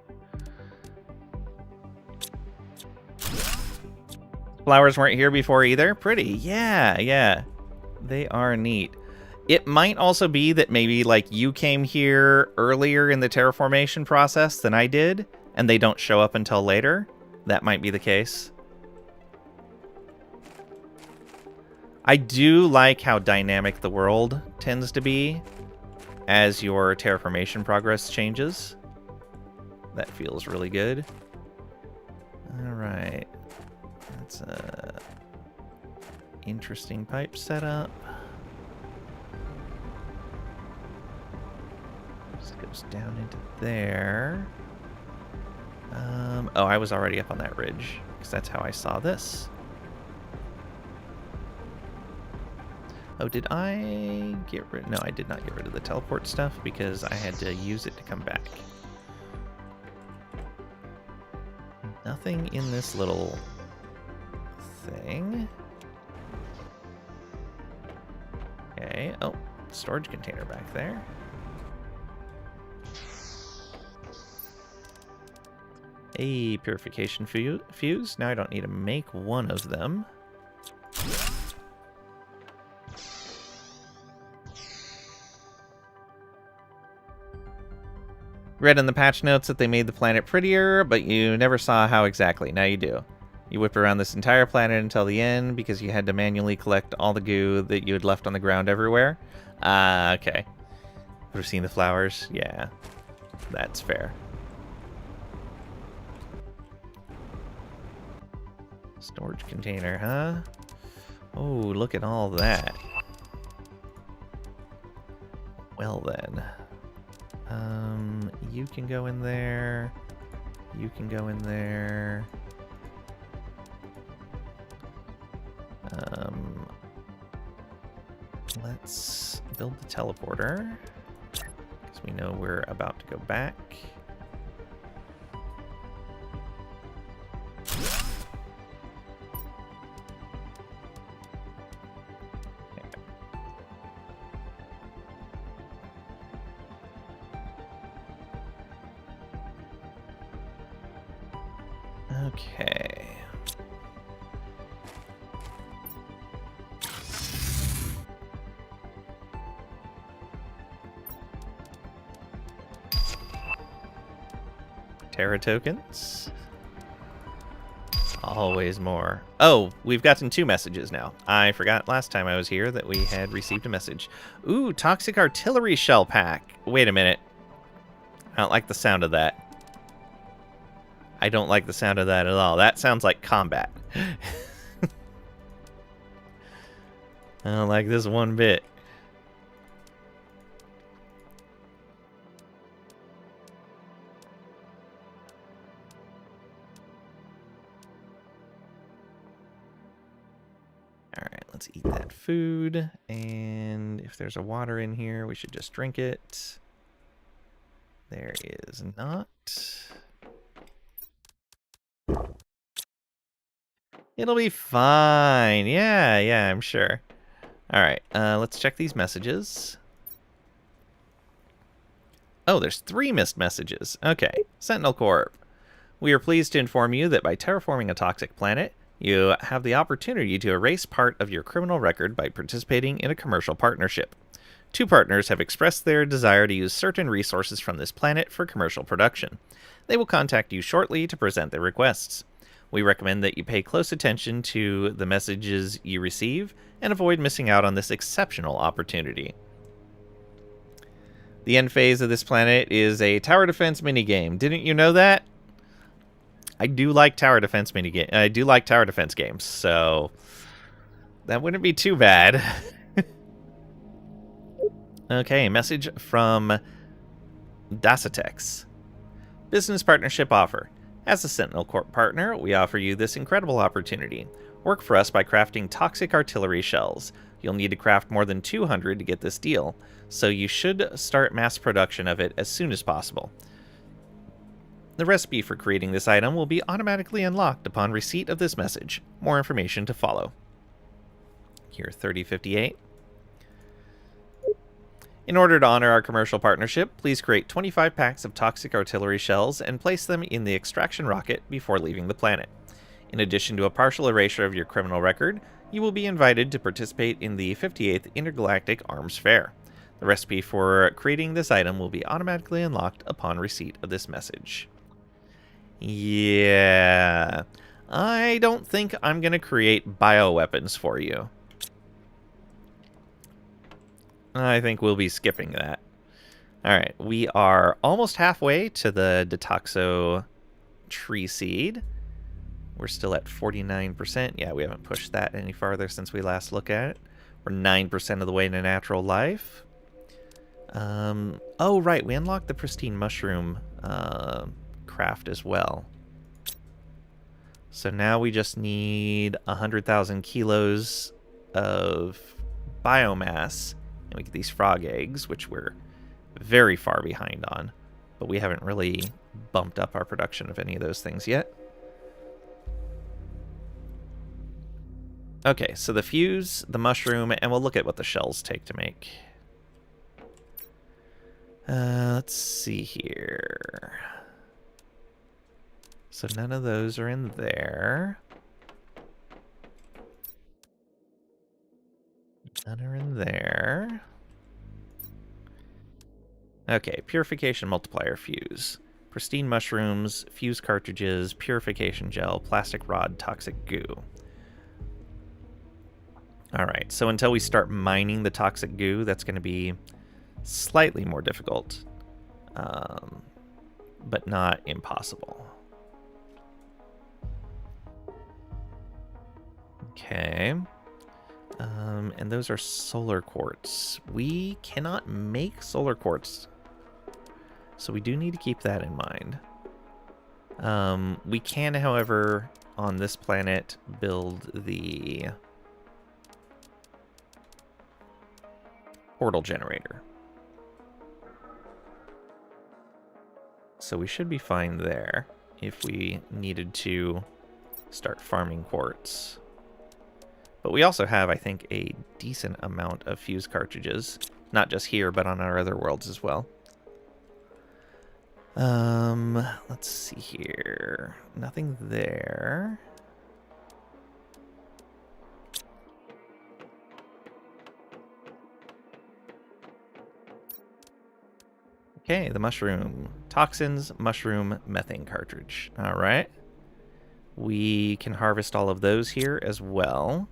Flowers weren't here before either. Pretty. Yeah. They are neat. It might also be that maybe like you came here earlier in the terraformation process than I did, and they don't show up until later. That might be the case. I do like how dynamic the world tends to be as your terraformation progress changes. That feels really good. All right. That's a interesting pipe setup. This goes down into there. Oh, I was already up on that ridge because that's how I saw this. Oh, did I get rid? No, I did not get rid of the teleport stuff because I had to use it to come back. Nothing in this little thing. Okay. Oh, storage container back there. A purification fuse. Now I don't need to make one of them. Read in the patch notes that they made the planet prettier, but you never saw how exactly. Now you do. You whip around this entire planet until the end because you had to manually collect all the goo that you had left on the ground everywhere. Okay. Would have seen the flowers? Yeah. That's fair. Storage container, huh? Oh, look at all that. Well then. You can go in there. You can go in there. Let's build the teleporter, because we know we're about to go back. Okay. Terra tokens. Always more. Oh, we've gotten 2 messages now. I forgot last time I was here that we had received a message. Ooh, toxic artillery shell pack. Wait a minute. I don't like the sound of that. I don't like the sound of that at all. That sounds like combat. I don't like this one bit. Alright, let's eat that food. And if there's a water in here, we should just drink it. There is not. It'll be fine. Yeah, I'm sure. Alright, let's check these messages. Oh, there's 3 missed messages. Okay, Sentinel Corp. We are pleased to inform you that by terraforming a toxic planet, you have the opportunity to erase part of your criminal record by participating in a commercial partnership. 2 partners have expressed their desire to use certain resources from this planet for commercial production. They will contact you shortly to present their requests. We recommend that you pay close attention to the messages you receive and avoid missing out on this exceptional opportunity. The end phase of this planet is a tower defense minigame. Didn't you know that? I do like tower defense games, so that wouldn't be too bad. Okay, message from Dasatex. Business partnership offer. As a Sentinel Corp partner, we offer you this incredible opportunity. Work for us by crafting toxic artillery shells. You'll need to craft more than 200 to get this deal, so you should start mass production of it as soon as possible. The recipe for creating this item will be automatically unlocked upon receipt of this message. More information to follow. Here, 3058. In order to honor our commercial partnership, please create 25 packs of toxic artillery shells and place them in the extraction rocket before leaving the planet. In addition to a partial erasure of your criminal record, you will be invited to participate in the 58th Intergalactic Arms Fair. The recipe for creating this item will be automatically unlocked upon receipt of this message. Yeah, I don't think I'm going to create bioweapons for you. I think we'll be skipping that. Alright, we are almost halfway to the Detoxo tree seed. We're still at 49%. Yeah, we haven't pushed that any farther since we last looked at it. We're 9% of the way to natural life. Oh, right, we unlocked the pristine mushroom craft as well. So now we just need 100,000 kilos of biomass. And we get these frog eggs, which we're very far behind on. But we haven't really bumped up our production of any of those things yet. Okay, so the fuse, the mushroom, and we'll look at what the shells take to make. Let's see here. So none of those are in there. None are in there. Okay, purification multiplier fuse. Pristine mushrooms, fuse cartridges, purification gel, plastic rod, toxic goo. Alright, so until we start mining the toxic goo, that's going to be slightly more difficult. But not impossible. Okay. And those are solar quartz. We cannot make solar quartz, so we do need to keep that in mind. We can, however, on this planet, build the portal generator. So we should be fine there if we needed to start farming quartz. But we also have, I think, a decent amount of fuse cartridges. Not just here, but on our other worlds as well. Let's see here. Nothing there. Okay, the mushroom. Toxins, mushroom, methane cartridge. All right. We can harvest all of those here as well.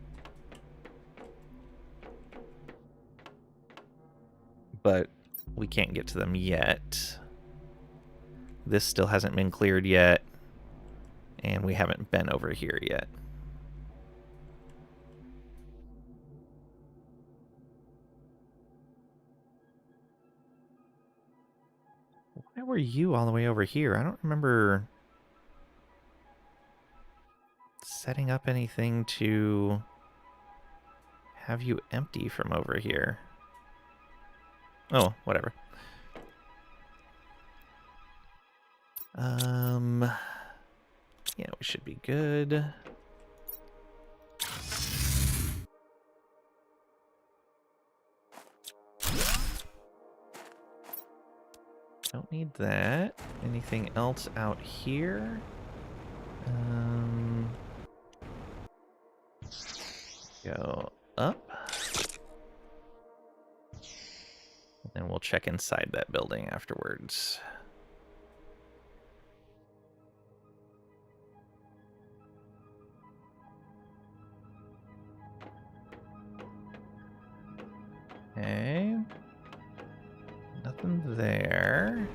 But we can't get to them yet. This still hasn't been cleared yet. And we haven't been over here yet. Why were you all the way over here? I don't remember setting up anything to have you empty from over here. Oh, whatever. Yeah, we should be good. Don't need that. Anything else out here? Go up. And then we'll check inside that building afterwards. Okay. Nothing there.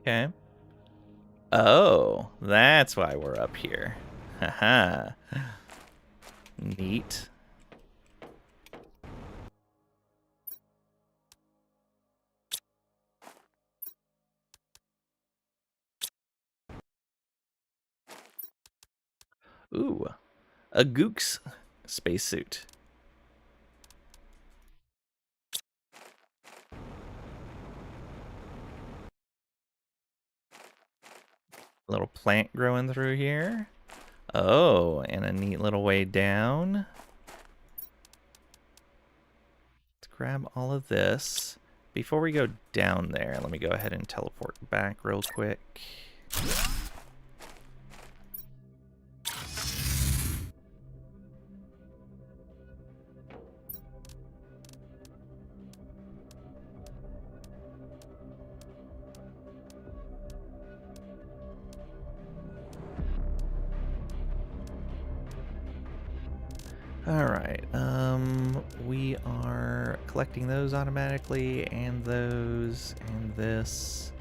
Okay. Oh, that's why we're up here. Haha. Neat. Ooh, a Gooks spacesuit. Little plant growing through here. Oh, and a neat little way down. Let's grab all of this. Before we go down there, let me go ahead and teleport back real quick. Alright, we are collecting those automatically, and those, and this.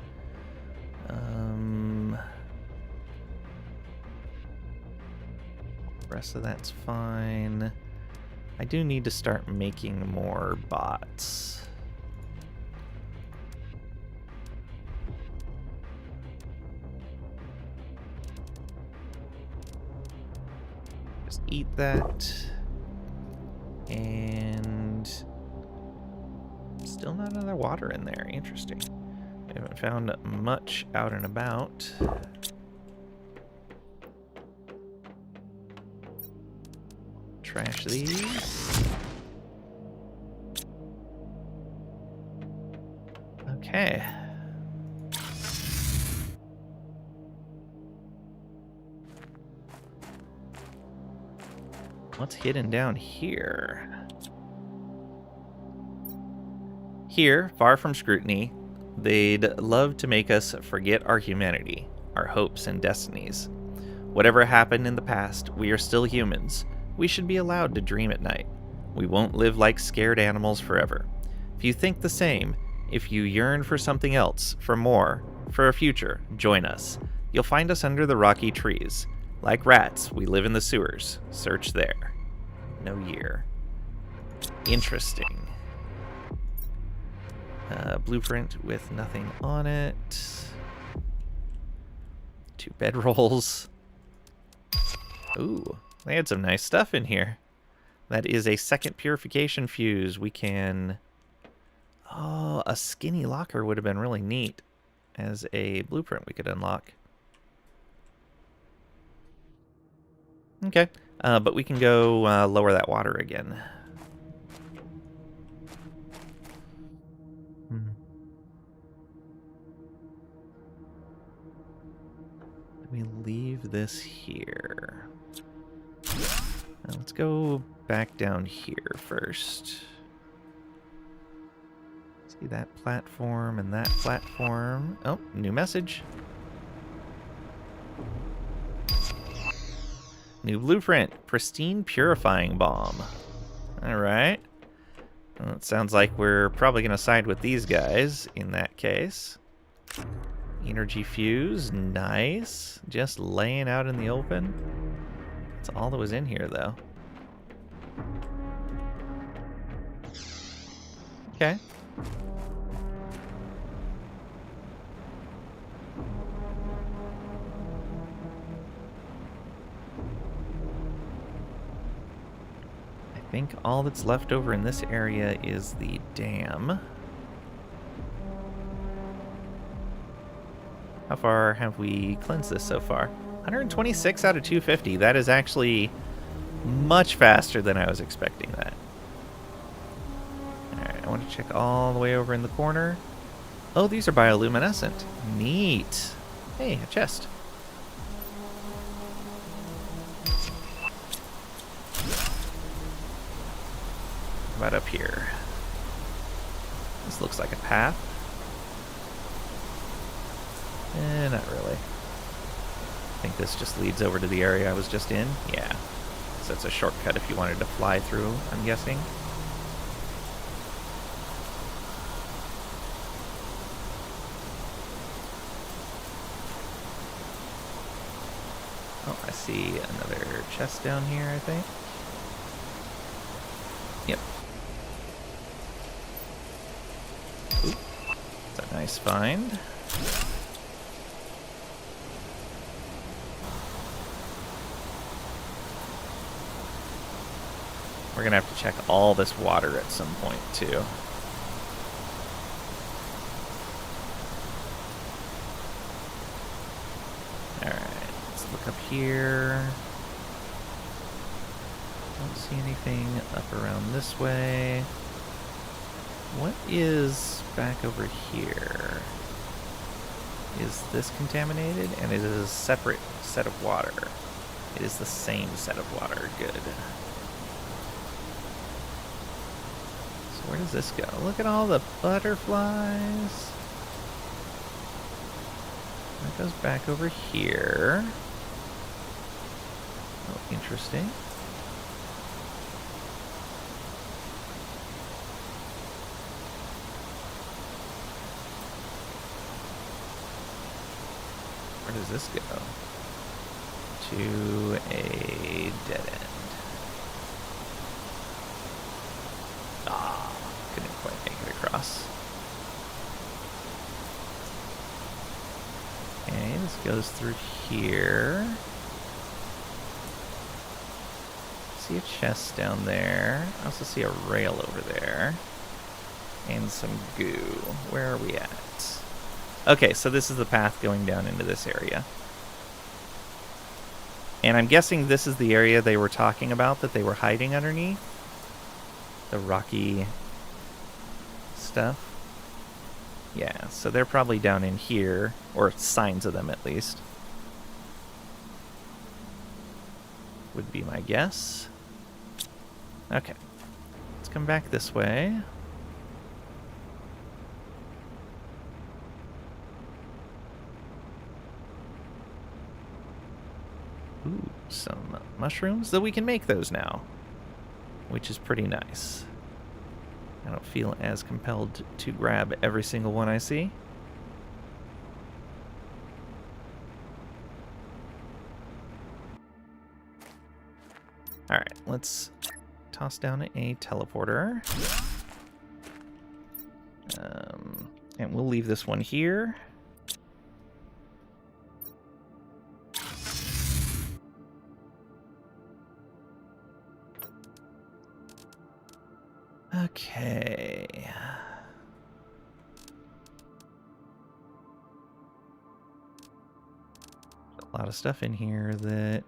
Rest of that's fine. I do need to start making more bots. Just eat that. And still not another water in there. Interesting. We haven't found much out and about. Trash these. Okay. What's hidden down here? Here, far from scrutiny, they'd love to make us forget our humanity, our hopes and destinies. Whatever happened in the past, we are still humans. We should be allowed to dream at night. We won't live like scared animals forever. If you think the same, if you yearn for something else, for more, for a future, join us. You'll find us under the rocky trees. Like rats, we live in the sewers. Search there. No year. Interesting. Blueprint with nothing on it. 2 bedrolls. Ooh, they had some nice stuff in here. That is a second purification fuse. We can... Oh, a skinny locker would have been really neat as a blueprint we could unlock. Okay, but we can go lower that water again. We leave this here. Now let's go back down here first. See that platform and that platform. Oh, new message. New blueprint. Pristine purifying bomb. Alright. Well, it sounds like we're probably going to side with these guys in that case. Energy fuse. Nice. Just laying out in the open. That's all that was in here, though. Okay. I think all that's left over in this area is the dam. How far have we cleansed this so far? 126 out of 250. That is actually much faster than I was expecting that. Alright, I want to check all the way over in the corner. Oh, these are bioluminescent. Neat. Hey, a chest. How about up here? This looks like a path. Not really. I think this just leads over to the area I was just in. Yeah. So it's a shortcut if you wanted to fly through, I'm guessing. Oh, I see another chest down here, I think. Yep. Ooh, that's a nice find. We're gonna have to check all this water at some point, too. Alright, let's look up here. Don't see anything up around this way. What is back over here? Is this contaminated? And it is a separate set of water. It is the same set of water. Good. So where does this go? Look at all the butterflies. That goes back over here. Oh, interesting. Where does this go? To a dead end. Ah, couldn't quite make it across. Okay, this goes through here. See a chest down there. I also see a rail over there. And some goo. Where are we at? Okay, so this is the path going down into this area. And I'm guessing this is the area they were talking about that they were hiding underneath. The rocky stuff. Yeah, so they're probably down in here, or signs of them at least. Would be my guess. Okay. Let's come back this way. Ooh, some mushrooms, though we can make those now, which is pretty nice. I don't feel as compelled to grab every single one I see. Alright, let's toss down a teleporter. And we'll leave this one here. Okay. A lot of stuff in here that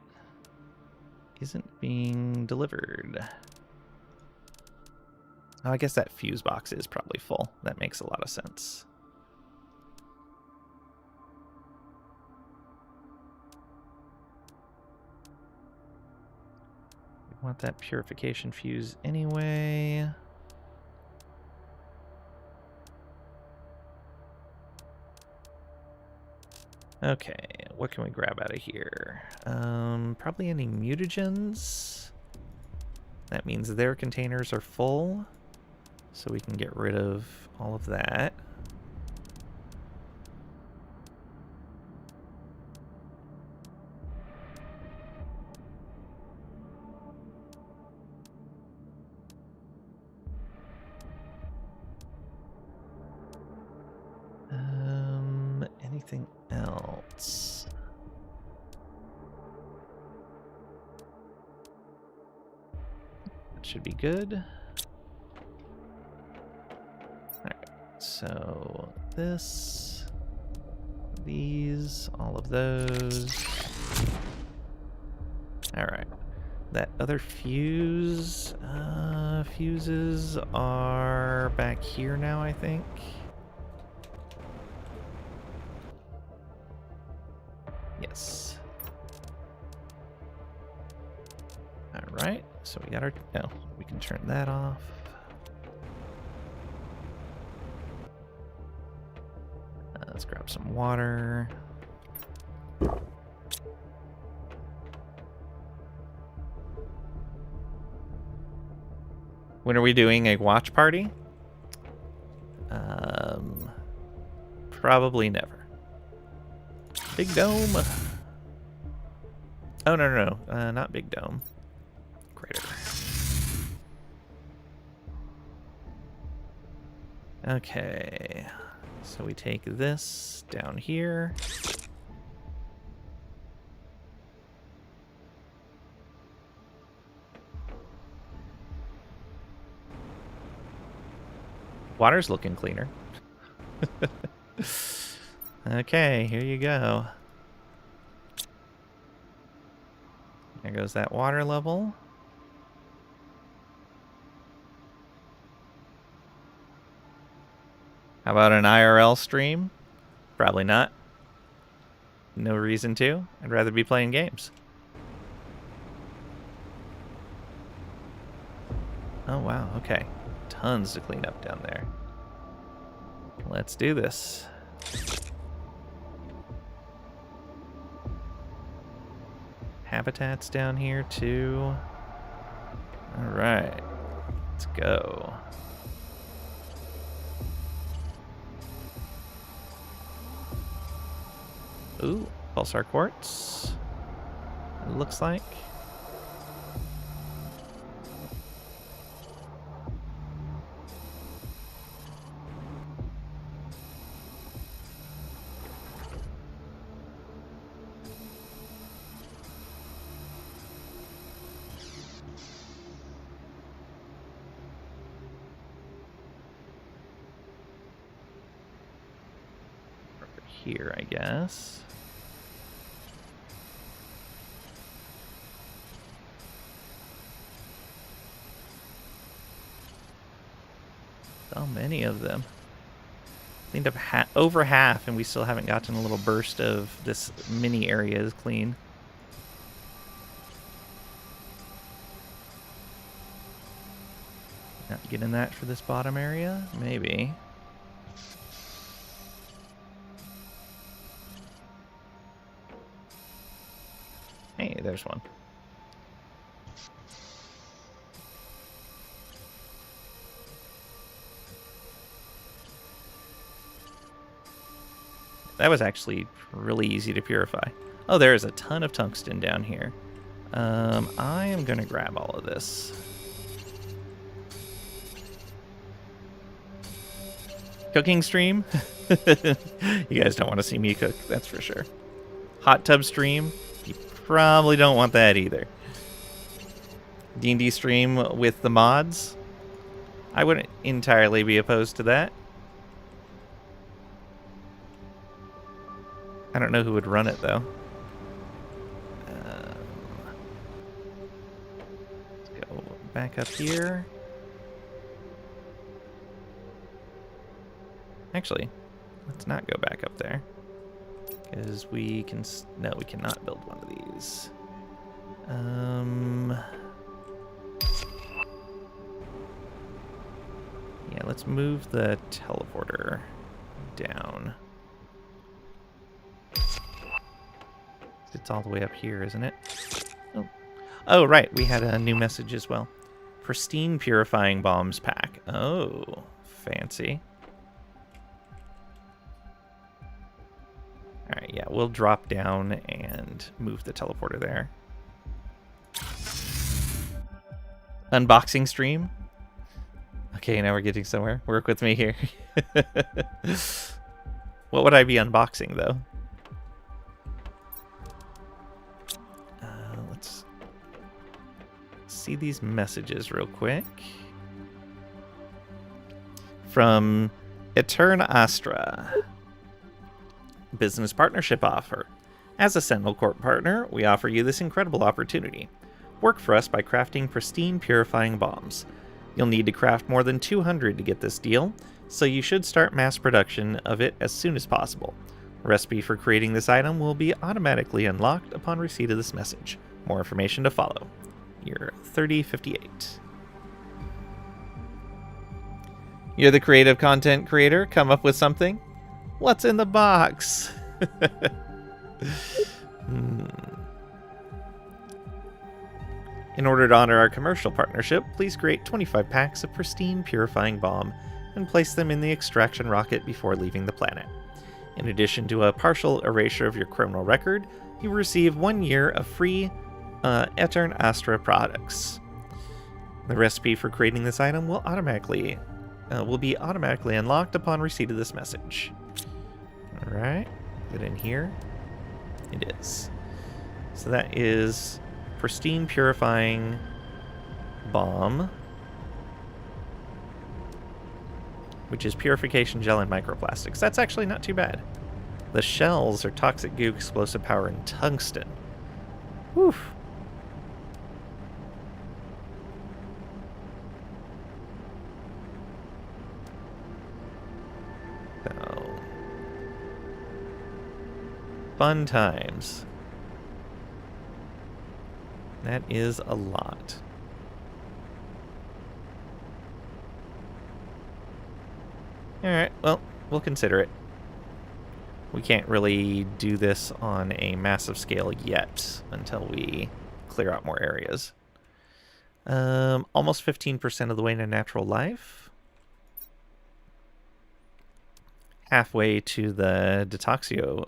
isn't being delivered. Oh, I guess that fuse box is probably full. That makes a lot of sense. want that purification fuse anyway. Okay, what can we grab out of here? Probably any mutagens. That means their containers are full, so we can get rid of all of that. Anything else? That should be good. Alright, so this, these, all of those. Alright, that other fuse, fuses are back here now, I think. Yes. Alright, so we got our... Oh, we can turn that off. Let's grab some water. When are we doing a watch party? Probably never. Big Dome. Oh, no, not Big Dome. Crater. Okay. So we take this down here. Water's looking cleaner. Okay, here you go. There goes that water level. How about an IRL stream? Probably not. No reason to. I'd rather be playing games. Oh, wow. Okay. Tons to clean up down there. Let's do this. Habitats down here too. All right, let's go. Ooh, pulsar quartz. It looks like. Here, I guess. So many of them. Cleaned up over half, and we still haven't gotten a little burst of this mini area is clean. Not getting that for this bottom area? Maybe. Hey, there's one. That was actually really easy to purify. Oh, there is a ton of tungsten down here. I am going to grab all of this. Cooking stream? You guys don't want to see me cook, that's for sure. Hot tub stream? You probably don't want that either. D&D stream with the mods? I wouldn't entirely be opposed to that. I don't know who would run it, though. Let's go back up here. Actually, let's not go back up there. Because we can... No, we cannot build one of these. Yeah, let's move the teleporter down. It's all the way up here, isn't it? Oh, right. We had a new message as well. Pristine Purifying Bombs pack. Oh, fancy. All right, yeah, we'll drop down and move the teleporter there. Unboxing stream. Okay, now we're getting somewhere. Work with me here. What would I be unboxing, though? Let's see these messages real quick. From Etern Astra. Business partnership offer. As a Sentinel Corp partner, we offer you this incredible opportunity. Work for us by crafting pristine purifying bombs. You'll need to craft more than 200 to get this deal, so you should start mass production of it as soon as possible. A recipe for creating this item will be automatically unlocked upon receipt of this message. More information to follow. You're 3058. You're the creative content creator. Come up with something. What's in the box? In order to honor our commercial partnership, please create 25 packs of pristine purifying bomb and place them in the extraction rocket before leaving the planet. In addition to a partial erasure of your criminal record, you will receive 1 year of free Etern Astra products. The recipe for creating this item will be automatically unlocked upon receipt of this message. Alright, get in here. It is. So that is pristine purifying bomb, which is purification gel and microplastics. That's actually not too bad. The shells are toxic goo, explosive power, and tungsten. Whew. So, fun times. That is a lot. Alright, well, we'll consider it. We can't really do this on a massive scale yet until we clear out more areas. Almost 15% of the way to natural life. Halfway to the Detoxo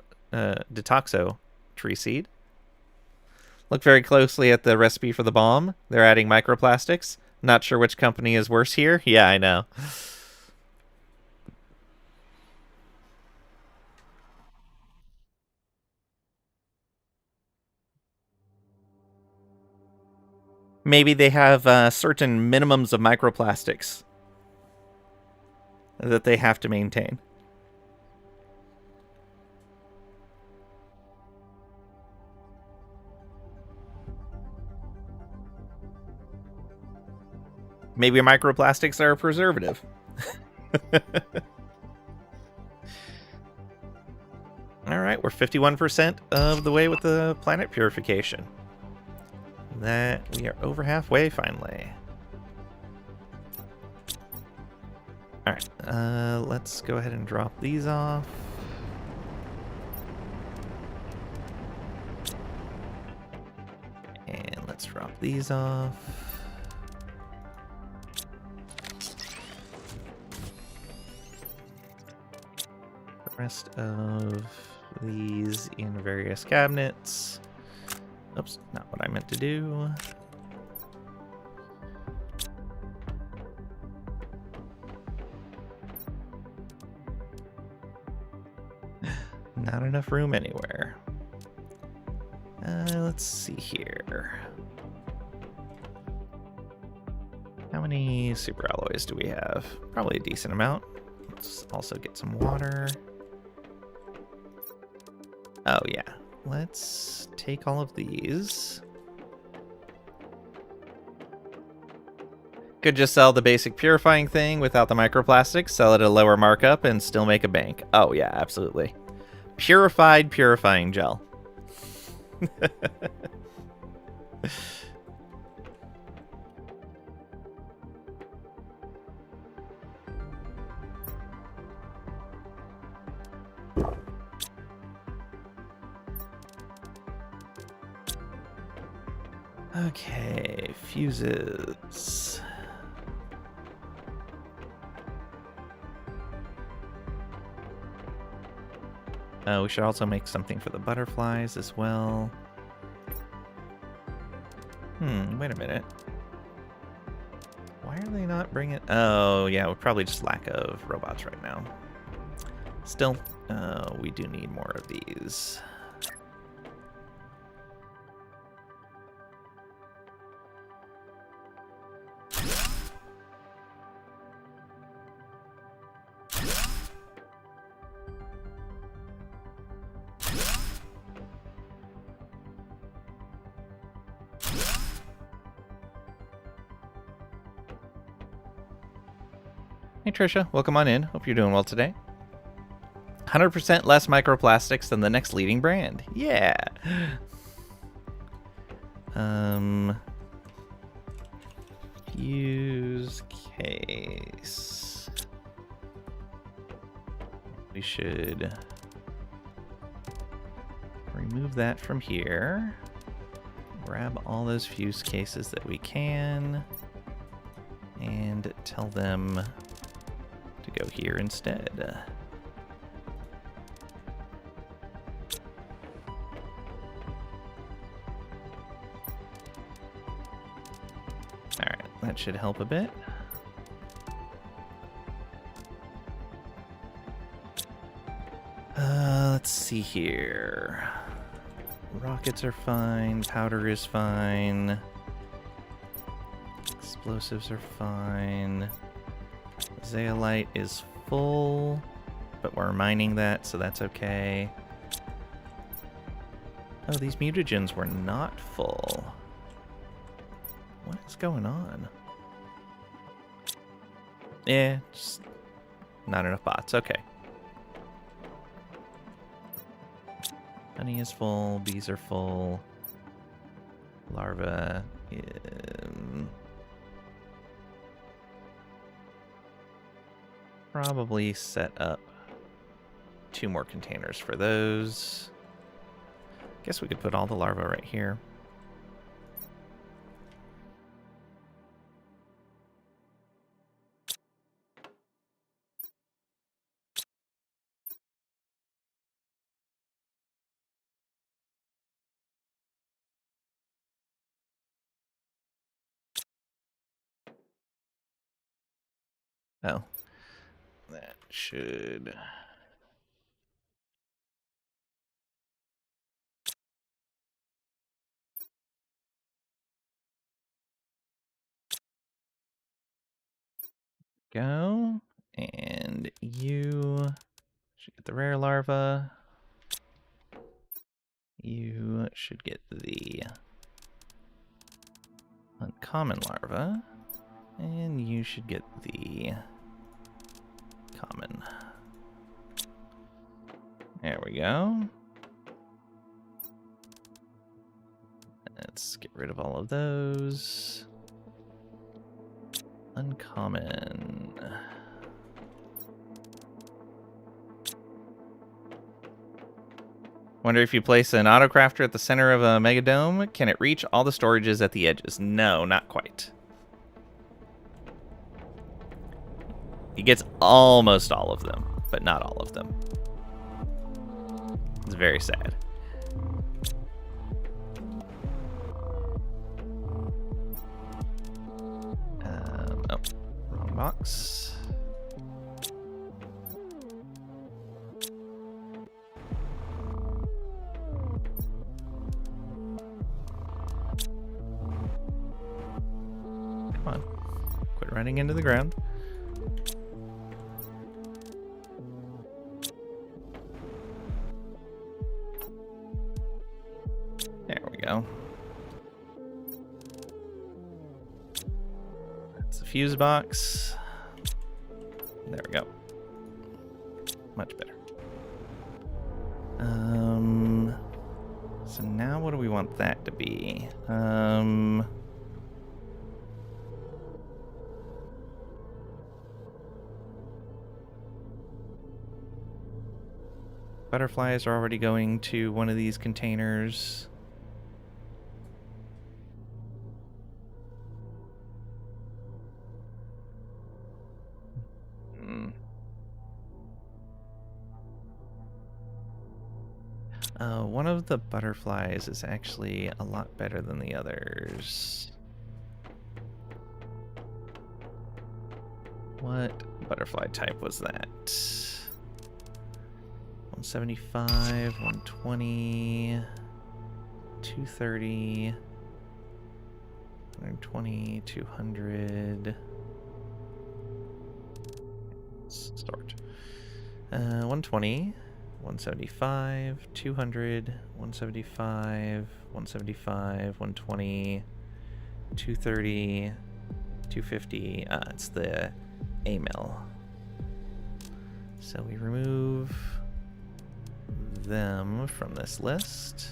tree seed. Look very closely at the recipe for the bomb. They're adding microplastics. Not sure which company is worse here. Yeah, I know. Maybe they have certain minimums of microplastics that they have to maintain. Maybe microplastics are a preservative. Alright, we're 51% of the way with the planet purification. That we are over halfway finally. Alright, let's go ahead and drop these off. And let's drop these off. The rest of these in various cabinets. Oops, not what I meant to do. Not enough room anywhere. Let's see here. How many super alloys do we have? Probably a decent amount. Let's also get some water. Oh yeah, let's take all of these. Could just sell the basic purifying thing without the microplastics, sell it at a lower markup, and still make a bank. Oh yeah, absolutely. Purified purifying gel. Okay, fuses. We should also make something for the butterflies as well. Wait a minute. Why are they not bringing... Oh, yeah, we're probably just lack of robots right now. Still, we do need more of these. Hey Trisha, welcome on in. Hope you're doing well today. 100% less microplastics than the next leading brand. Yeah. Fuse case. We should remove that from here. Grab all those fuse cases that we can and tell them to go here instead. Alright, that should help a bit. Let's see here. Rockets are fine, powder is fine. Explosives are fine. Zeolite is full, but we're mining that, so that's okay. Oh, these mutagens were not full. What is going on? Yeah, just not enough bots. Okay. Honey is full, bees are full. Larva probably set up 2 more containers for those. Guess we could put all the larvae right here. Oh, that should... go. And you should get the rare larva. You should get the uncommon larva. And you should get the common. There we go. Let's get rid of all of those. Uncommon. Wonder if you place an autocrafter at the center of a megadome, can it reach all the storages at the edges? No, not quite. He gets almost all of them, but not all of them. It's very sad. Oh, wrong box. Come on. Quit running into the ground. There we go. That's the fuse box. There we go. Much better. So now what do we want that to be? Butterflies are already going to one of these containers. One of the butterflies is actually a lot better than the others. What butterfly type was that? 175, 120, 230, 120, 200. Let's start. 120, 175, 200, 175, 175, 120, 230, 250. It's the A-mill. So we remove them from this list.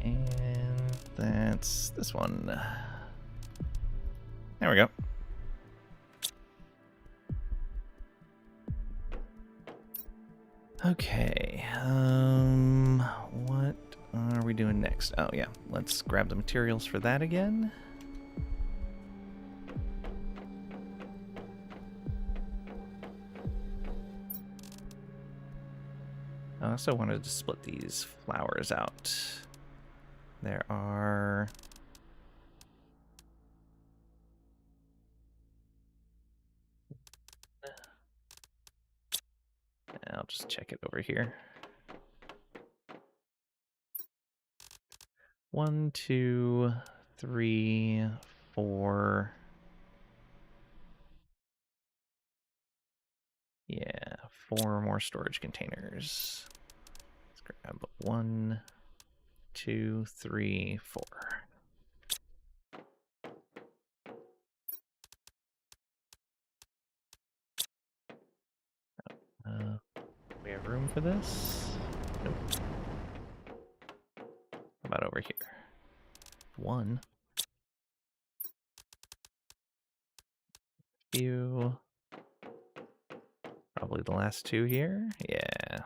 And that's this one. There we go. Okay, what are we doing next? Oh yeah, let's grab the materials for that again. I also wanted to split these flowers out. There are... I'll just check it over here. 1, 2, 3, 4. Yeah, 4 more storage containers. Let's grab 1, 2, 3, 4. We have room for this? Nope. How about over here? 1. Few. Probably the last 2 here. Yeah.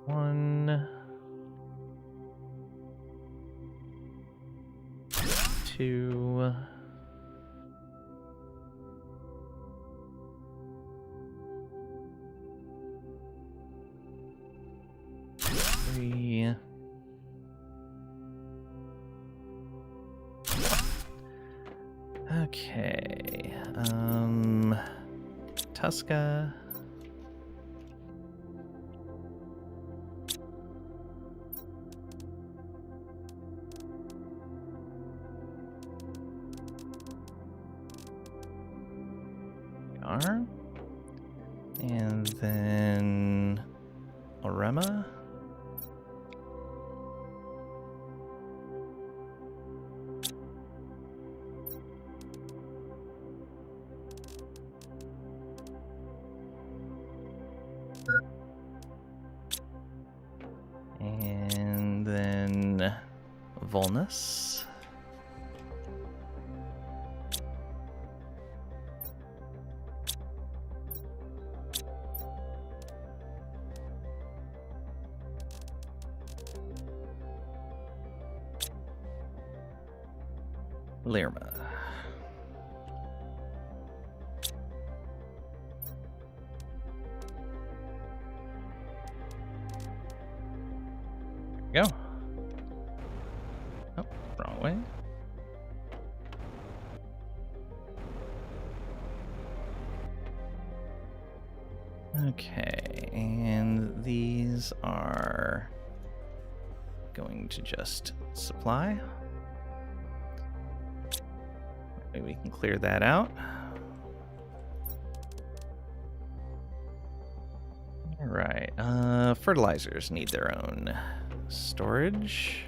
One, 2, 3. Okay. Tuska. And then Orema. And then Volnus. Lirma. Go. Oh, wrong way. Okay, and these are going to just supply. Maybe we can clear that out. All right, fertilizers need their own storage.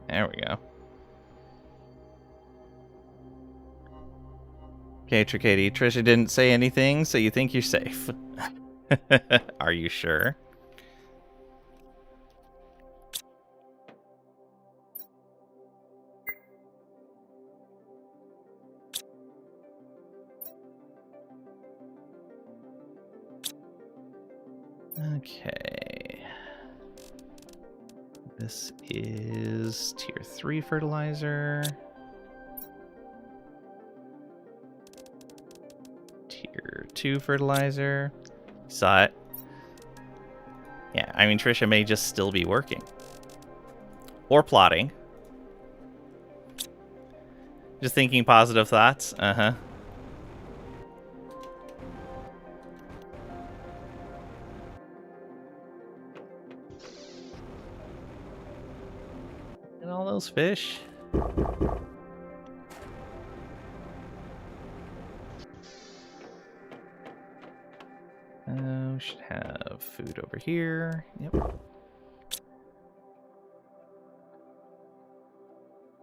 There we go. Okay, Tricady. Trisha didn't say anything, so you think you're safe. Are you sure? Okay. This is tier 3 fertilizer. Tier 2 fertilizer. Saw it. Yeah, I mean, Trisha may just still be working. Or plotting. Just thinking positive thoughts. Uh-huh. And all those fish. We should have food over here. Yep.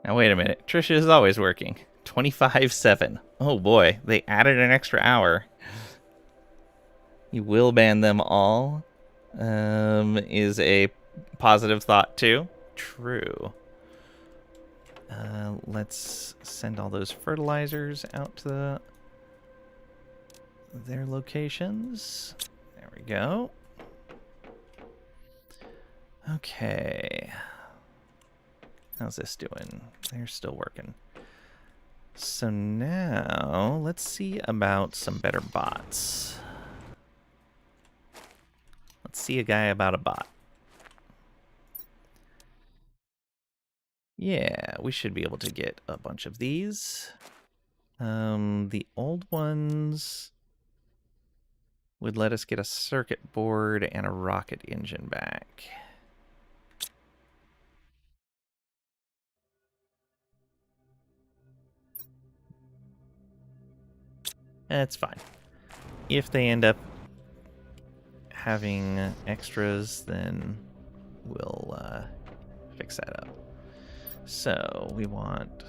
Now wait a minute. Trisha is always working. 25/7. Oh boy, they added an extra hour. You will ban them all. Is a positive thought too. True. Let's send all those fertilizers out to their locations. There we go. Okay. How's this doing? They're still working. So now, let's see about some better bots. Let's see a guy about a bot. Yeah, we should be able to get a bunch of these. The old ones would let us get a circuit board and a rocket engine back. That's fine. If they end up having extras, then we'll fix that up. So we want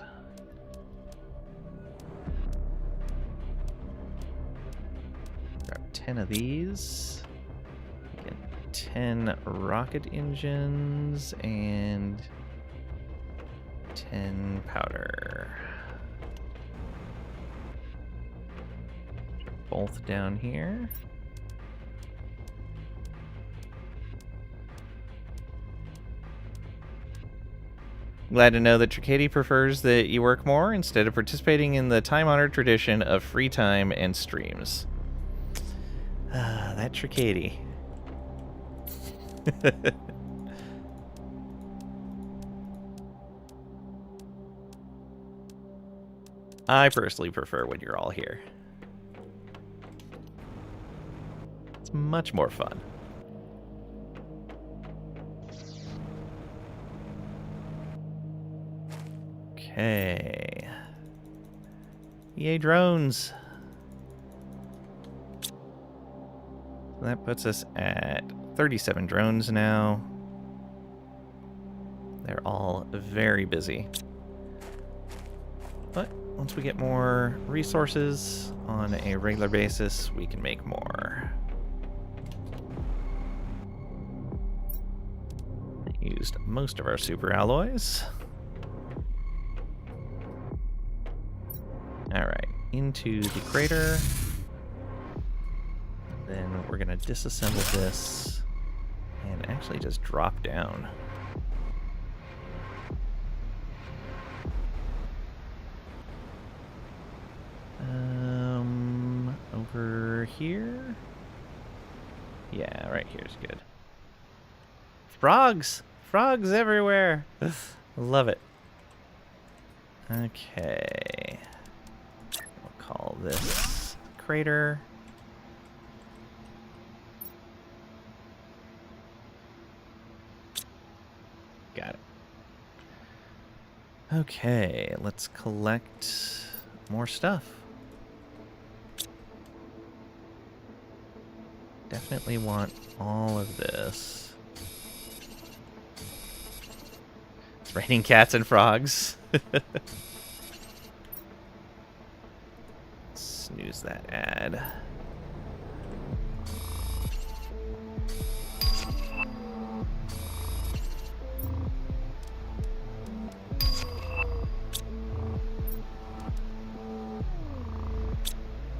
grab 10 of these, get 10 rocket engines, and 10 powder. Both down here. Glad to know that Tricady prefers that you work more instead of participating in the time-honored tradition of free time and streams. Ah, that Tricady. I personally prefer when you're all here. It's much more fun. Okay. Yay, drones. That puts us at 37 drones now. They're all very busy. But once we get more resources on a regular basis, we can make more. Used most of our super alloys. Alright, into the crater. Then we're going to disassemble this and actually just drop down. Over here? Yeah, right here's good. Frogs! Frogs everywhere! Love it. Okay. We'll call this crater. Got it. Okay, let's collect more stuff. Definitely want all of this. Raining cats and frogs. Snooze that ad.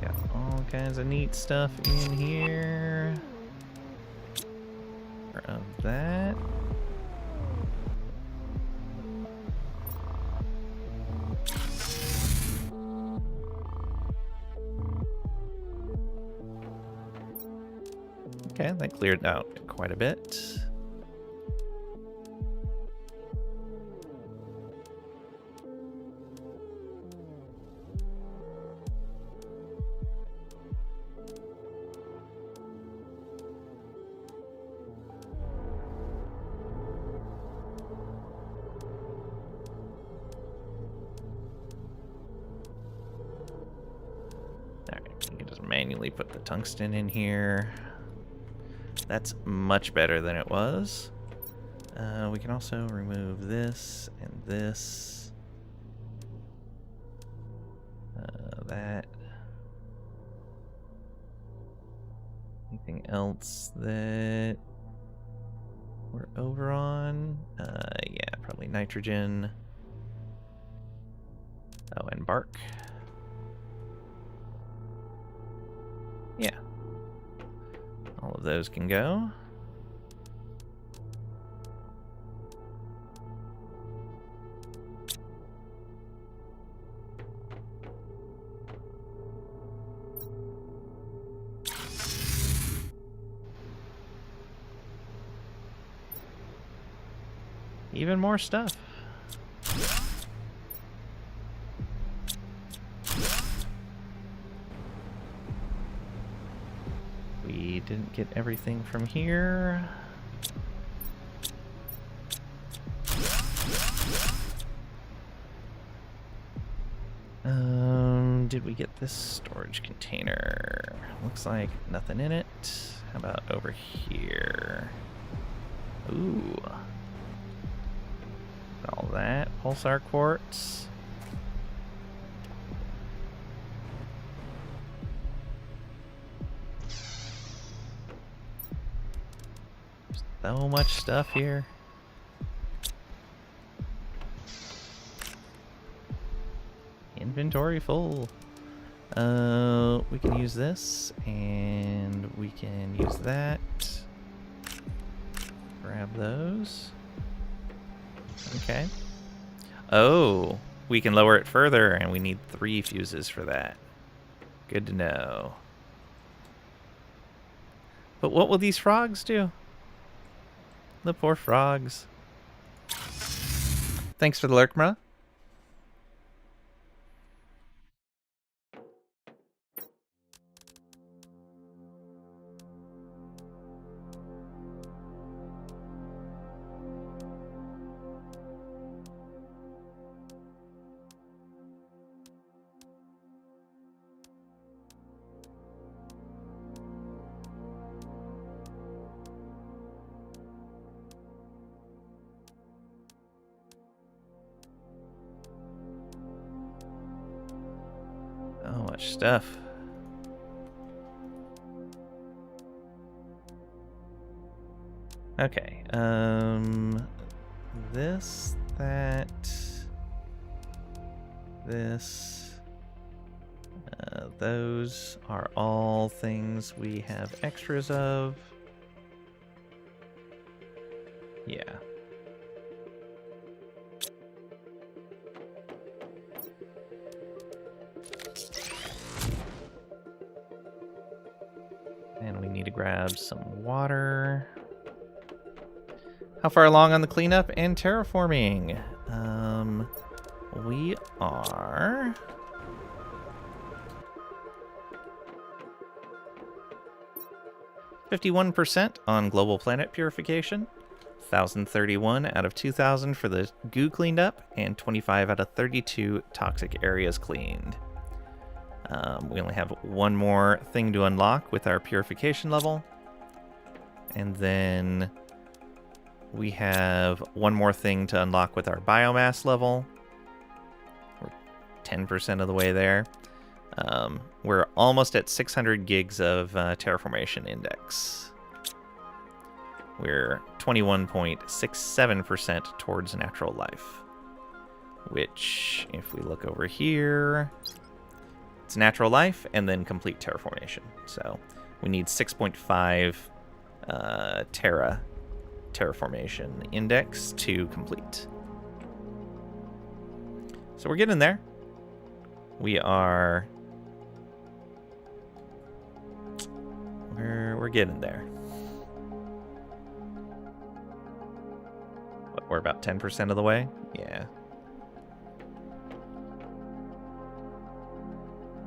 Got all kinds of neat stuff in here. More of that. Okay, that cleared out quite a bit. Alright, you can just manually put the tungsten in here. That's much better than it was. We can also remove this and this. That. Anything else that we're over on? Yeah, probably nitrogen. Oh, and bark. Yeah. All of those can go. Even more stuff. We didn't get everything from here. Did we get this storage container? Looks like nothing in it. How about over here? Ooh. All that. Pulsar quartz. So much stuff here. Inventory full. We can use this, and we can use that. Grab those. Okay. Oh, we can lower it further, and we need 3 fuses for that. Good to know. But what will these frogs do? The poor frogs. Thanks for the lurk, Mra. So much stuff. Okay, this, that, this, those are all things we have extras of. Yeah. And we need to grab some water. How far along on the cleanup and terraforming? We are... $51% on global planet purification, 1,031 out of 2,000 for the goo cleaned up, and 25 out of 32 toxic areas cleaned. We only have one more thing to unlock with our purification level, and then We have one more thing to unlock with our biomass level. We're 10% of the way there. We're almost at 600 gigs of terraformation index. We're 21.67% towards natural life. Which, if we look over here, it's natural life and then complete terraformation. So we need 6.5 terraformation index to complete. So we're getting there. We're getting there. But we're about 10% of the way. Yeah.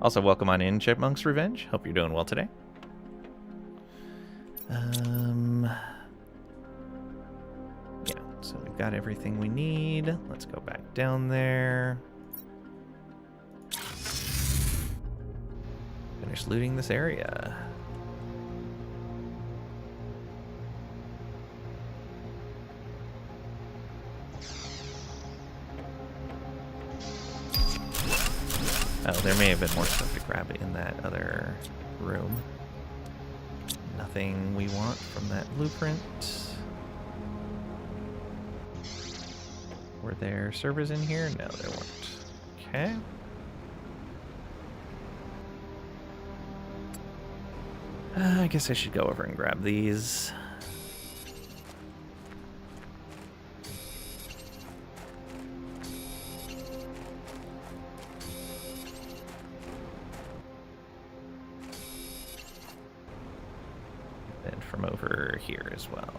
Also, welcome on in, Chipmunk's Revenge. Hope you're doing well today. Yeah, so we've got everything we need. Let's go back down there. Finish looting this area. Oh, there may have been more stuff to grab in that other room. Nothing we want from that blueprint. Were there servers in here? No, there weren't. Okay. I guess I should go over and grab these. And from over here as well.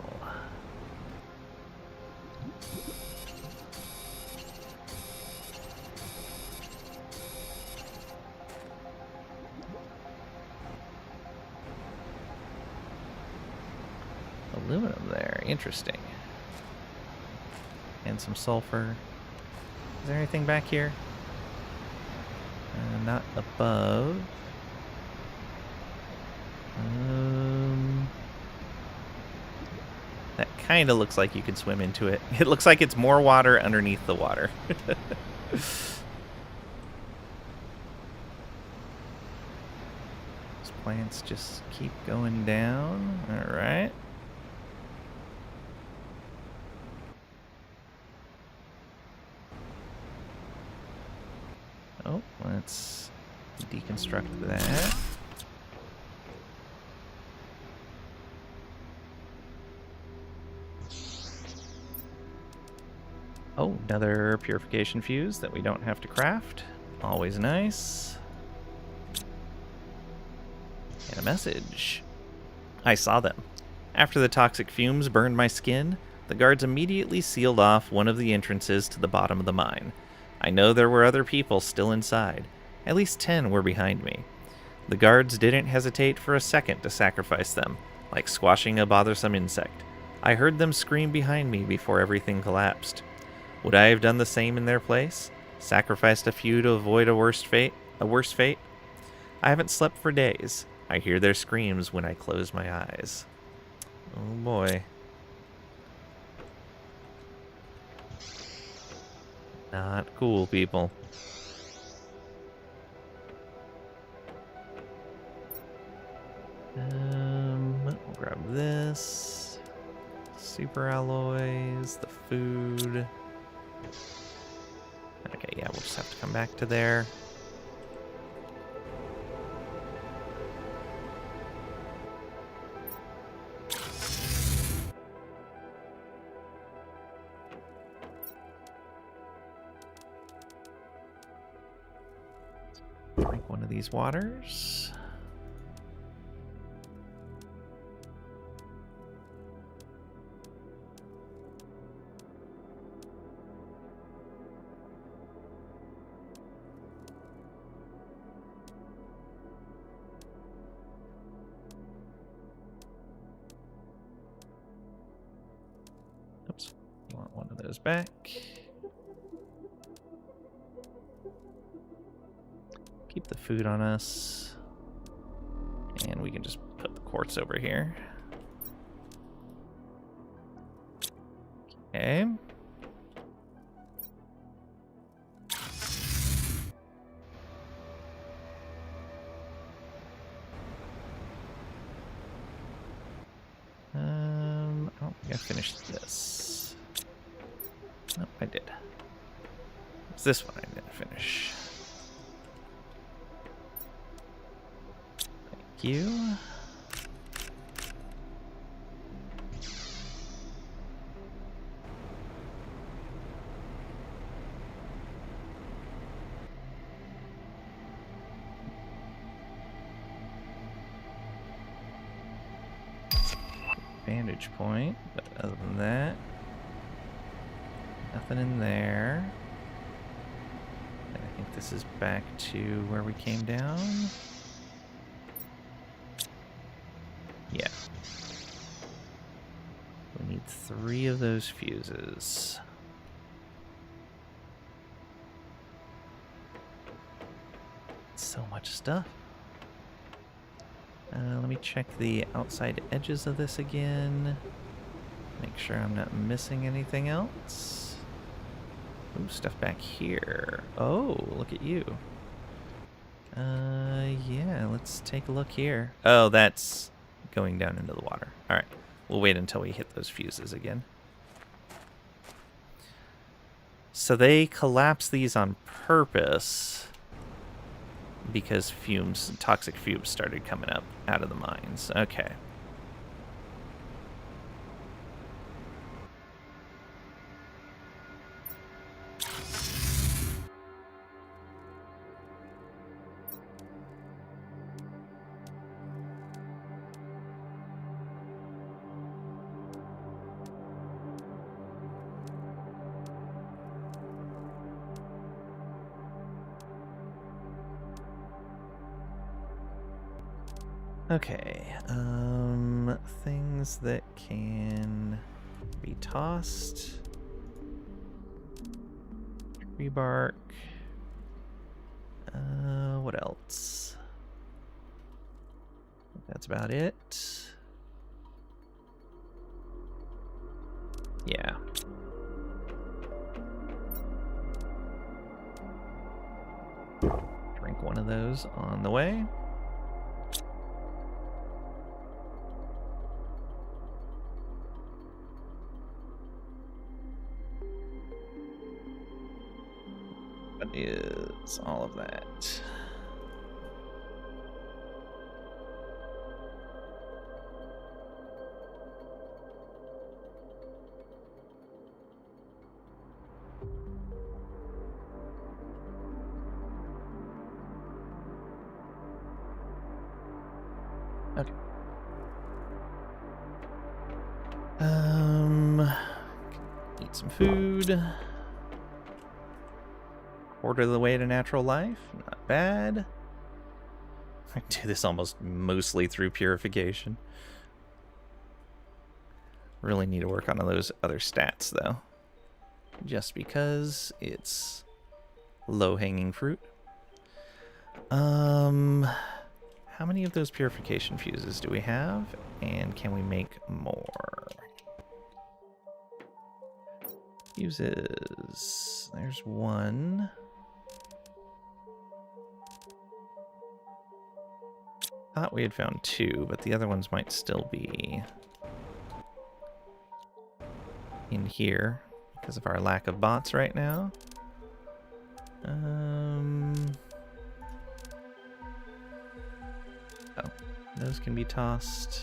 Aluminum there, interesting. And some sulfur. Is there anything back here? Not above. That kind of looks like you could swim into it. It looks like it's more water underneath the water. Those plants just keep going down. All right. Oh, let's deconstruct that. Oh, another purification fuse that we don't have to craft. Always nice. And a message. I saw them. After the toxic fumes burned my skin, the guards immediately sealed off one of the entrances to the bottom of the mine. I know there were other people still inside. At least 10 were behind me. The guards didn't hesitate for a second to sacrifice them, like squashing a bothersome insect. I heard them scream behind me before everything collapsed. Would I have done the same in their place? Sacrificed a few to avoid a worse fate? I haven't slept for days. I hear their screams when I close my eyes. Oh boy. Not cool, people. We'll grab this. Super alloys, the food. Okay, yeah, we'll just have to come back to there. Drink one of these waters. Oops, you want one of those back. Keep the food on us. And we can just put the quartz over here. Okay. I don't think I finished this. No, I did. It's this one I didn't finish. Thank you. Vantage point, but other than that, nothing in there. And I think this is back to where we came down. Yeah. We need 3 of those fuses. So much stuff. Let me check the outside edges of this again. Make sure I'm not missing anything else. Ooh, stuff back here. Oh, look at you. Yeah, let's take a look here. Oh, that's going down into the water. All right, we'll wait until we hit those fuses again. So they collapse these on purpose because fumes, toxic fumes started coming up out of the mines. Okay. Okay, things that can be tossed. Tree bark. What else? I think that's about it. Yeah. Drink one of those on the way. What is all of that? Okay. Eat some food. Quarter of the way to natural life. Not bad. I do this almost mostly through purification. Really need to work on those other stats, though. Just because it's low-hanging fruit. How many of those purification fuses do we have? And can we make more? Fuses. There's one. Thought we had found 2, but the other ones might still be in here because of our lack of bots right now. Oh, those can be tossed.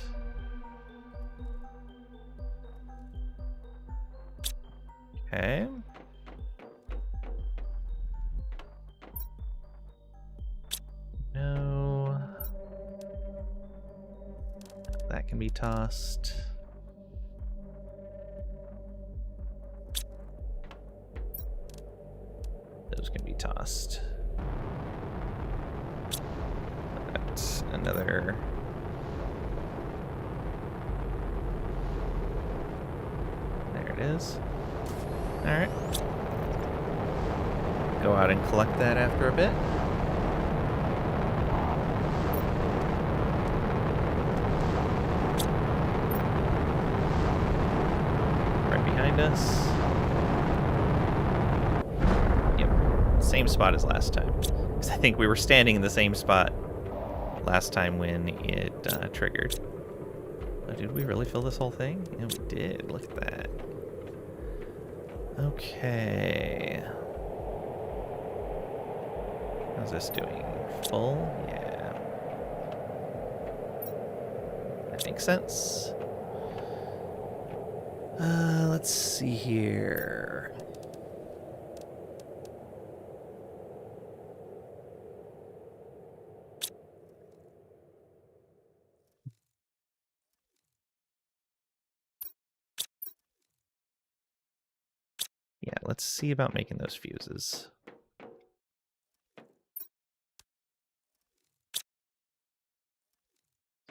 Okay. No. That can be tossed. Those can be tossed. That's another. There it is. Alright. Go out and collect that after a bit. Right behind us. Yep, same spot as last time. 'Cause I think we were standing in the same spot last time when it triggered. Oh, did we really fill this whole thing? Yeah, we did. Look at that. Okay. How's this doing? Full? Yeah. That makes sense. Let's see here. Yeah, let's see about making those fuses.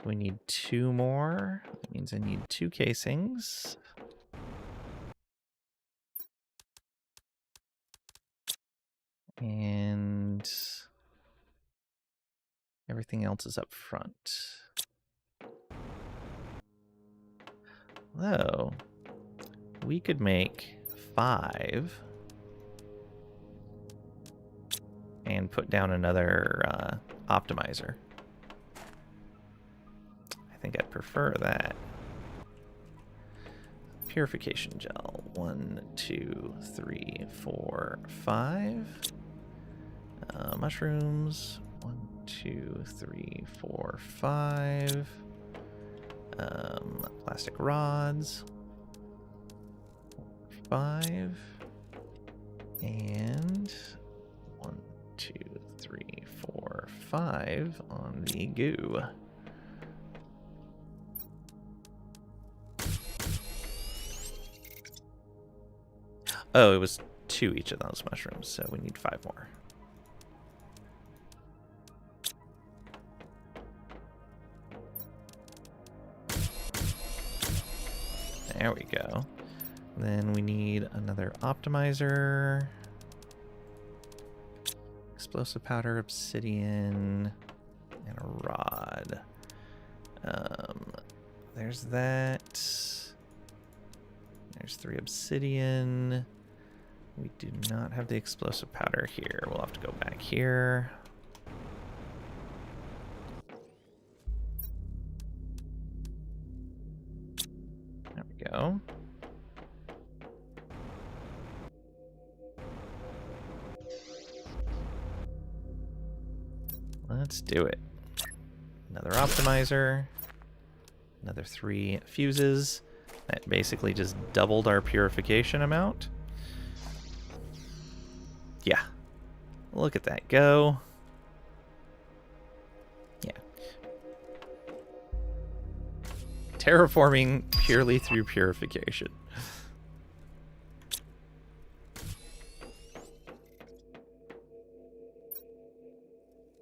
We need 2 more. That means I need 2 casings. And everything else is up front. Though, we could make 5 and put down another optimizer. I think I'd prefer that. Purification gel. 1, 2, 3, 4, 5. Mushrooms. 1, 2, 3, 4, 5. Plastic rods. 5. And 1, 2, 3, 4, 5 on the goo. Oh, it was 2 each of those mushrooms, so we need 5 more. There we go. Then we need another optimizer. Explosive powder, obsidian, and a rod. There's that. There's 3 obsidian. We do not have the explosive powder here. We'll have to go back here. There we go. Let's do it. Another optimizer. Another 3 fuses. That basically just doubled our purification amount. Yeah. Look at that go. Yeah. Terraforming purely through purification.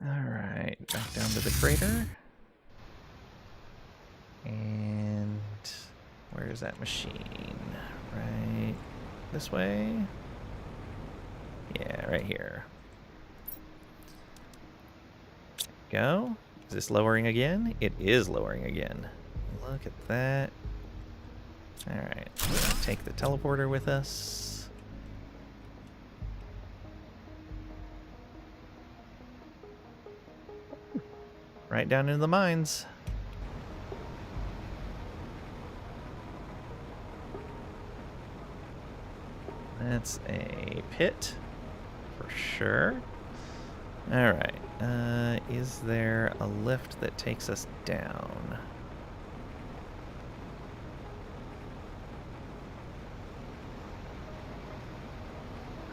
Alright, back down to the crater. And where's that machine? Right this way? Yeah, right here. Go. Is this lowering again? It is lowering again. Look at that. Alright, take the teleporter with us. Right down into the mines. That's a pit, for sure. Alright, is there a lift that takes us down?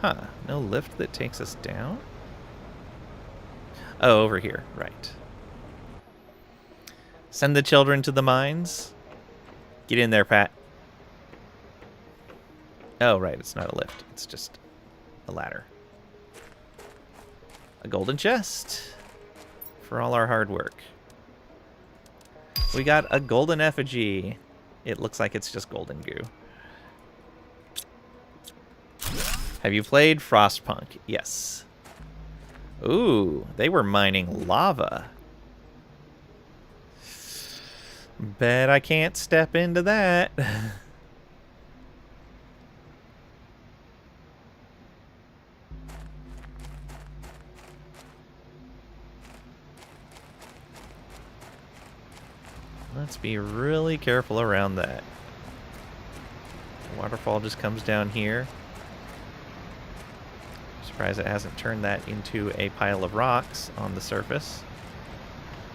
Huh, no lift that takes us down? Oh, over here, right. Send the children to the mines. Get in there, Pat. Oh, right, it's not a lift. It's just a ladder. A golden chest for all our hard work. We got a golden effigy. It looks like it's just golden goo. Have you played Frostpunk? Yes. Ooh, they were mining lava. Bet I can't step into that. Let's be really careful around that. The waterfall just comes down here. Surprised it hasn't turned that into a pile of rocks on the surface.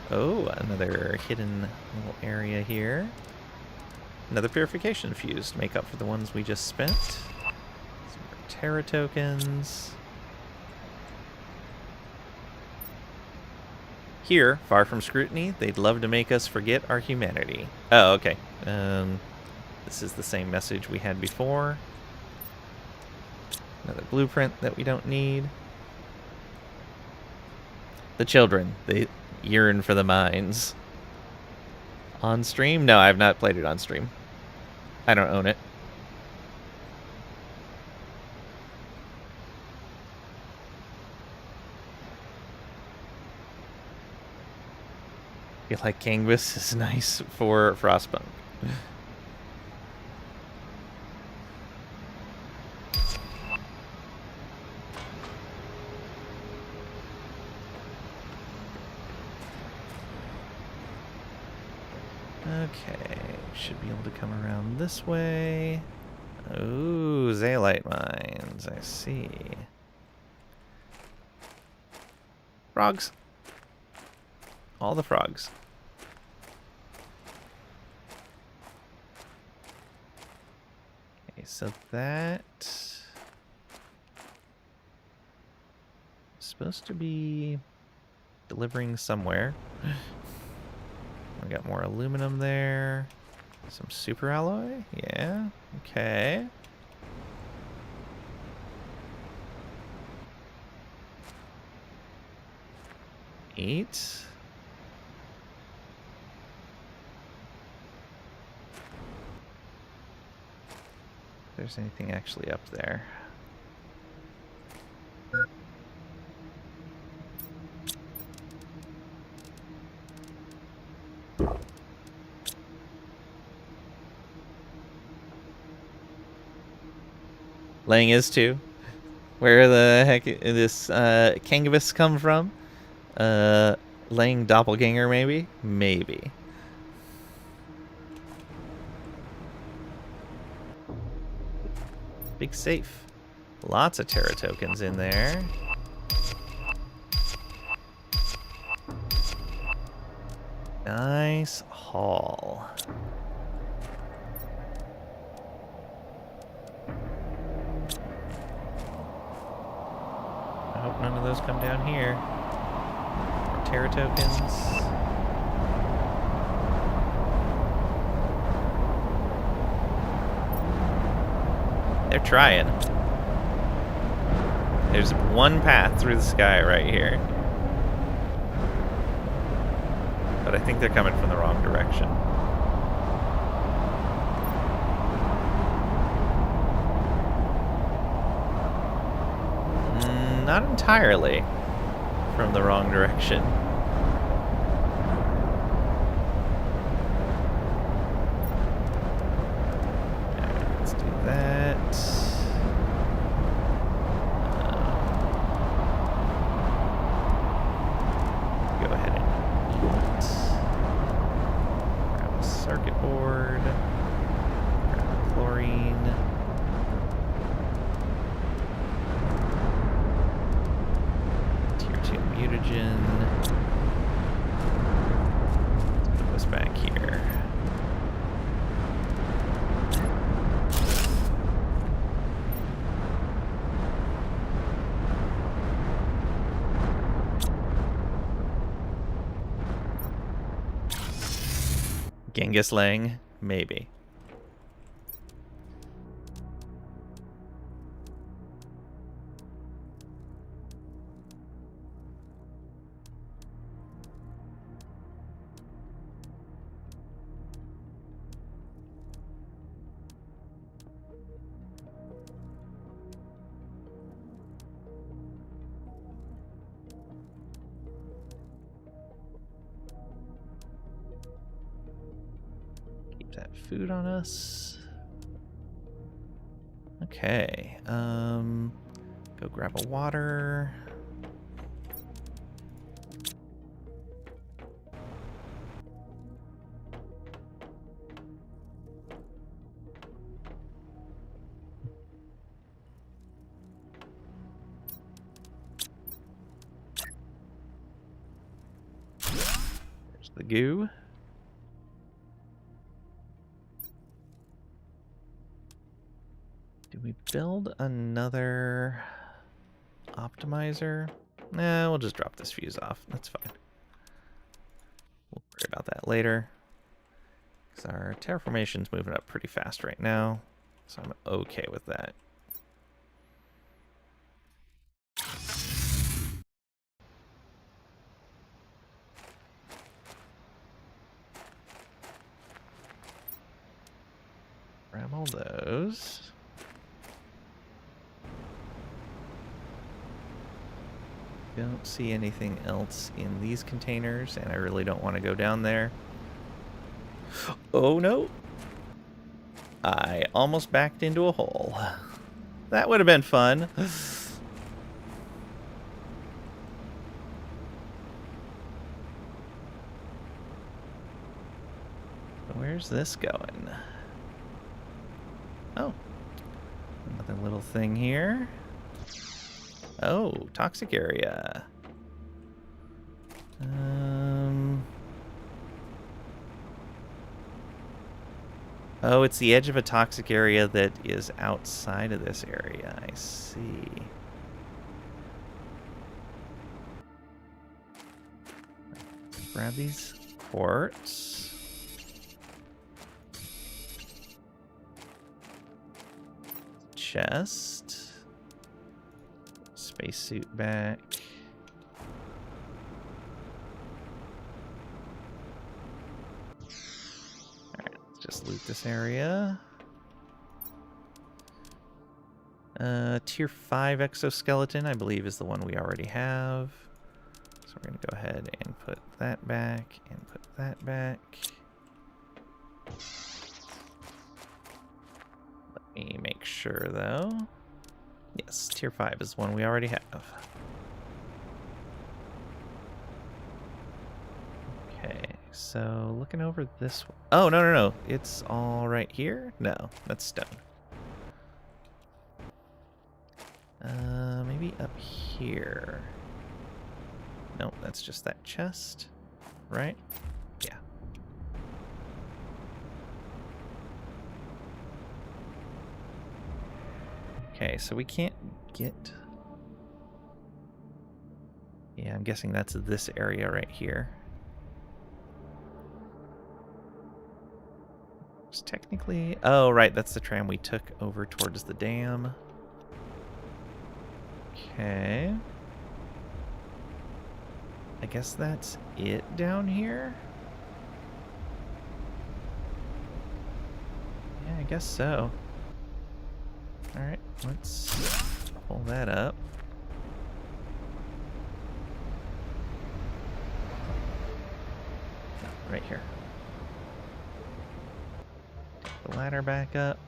Oh, another hidden little area here. Another purification fuse to make up for the ones we just spent. Some more Terra tokens. Here, far from scrutiny, they'd love to make us forget our humanity. Oh, okay. This is the same message we had before. Another blueprint that we don't need. The children, they yearn for the mines. On stream? No, I have not played it on stream. I don't own it. I feel like Canvas is nice for Frostpunk. Okay, should be able to come around this way. Ooh, Zeolite mines, I see. Frogs. All the frogs. Okay, so that is supposed to be delivering somewhere. We got more aluminum there. Some super alloy? Yeah. Okay. Eight. If there's anything actually up there. Lang is too. Where the heck did this Kangavis come from? Lang doppelganger, maybe? Maybe. Big safe. Lots of Terra tokens in there. Nice haul. I hope none of those come down here. More Terra tokens. They're trying. There's one path through the sky right here. But I think they're coming from the wrong direction. Not entirely from the wrong direction. Alright, let's do that. Go ahead and eat. Grab a circuit board. Grab chlorine. Mutagen. Let's put this back here. Genghis Lang? Maybe. That food on us. Okay. Go grab a water. the goo. Do we build another optimizer? Nah, we'll just drop this fuse off. That's fine. We'll worry about that later. Because our terraformation's moving up pretty fast right now. So I'm okay with that. Grab all those. Don't see anything else in these containers, and I really don't want to go down there. Oh no! I almost backed into a hole. That would have been fun. Where's this going? Oh. Another little thing here. Oh, toxic area. Oh, it's the edge of a toxic area that is outside of this area. I see. Grab these quartz. Chest. Spacesuit back. Alright, let's just loot this area. Tier 5 exoskeleton, I believe, is the one we already have. So we're going to go ahead and put that back and put that back. Let me make sure, though. Yes, tier 5 is one we already have. Okay, so looking over this one. Oh, no. It's all right here? No, that's stone. Maybe up here. Nope, that's just that chest, right? Yeah. Okay, so we can't get... Yeah, I'm guessing that's this area right here. It's technically... Oh, right, that's the tram we took over towards the dam. Okay. I guess that's it down here? Yeah, I guess so. Alright, let's pull that up. Right here. Take the ladder back up.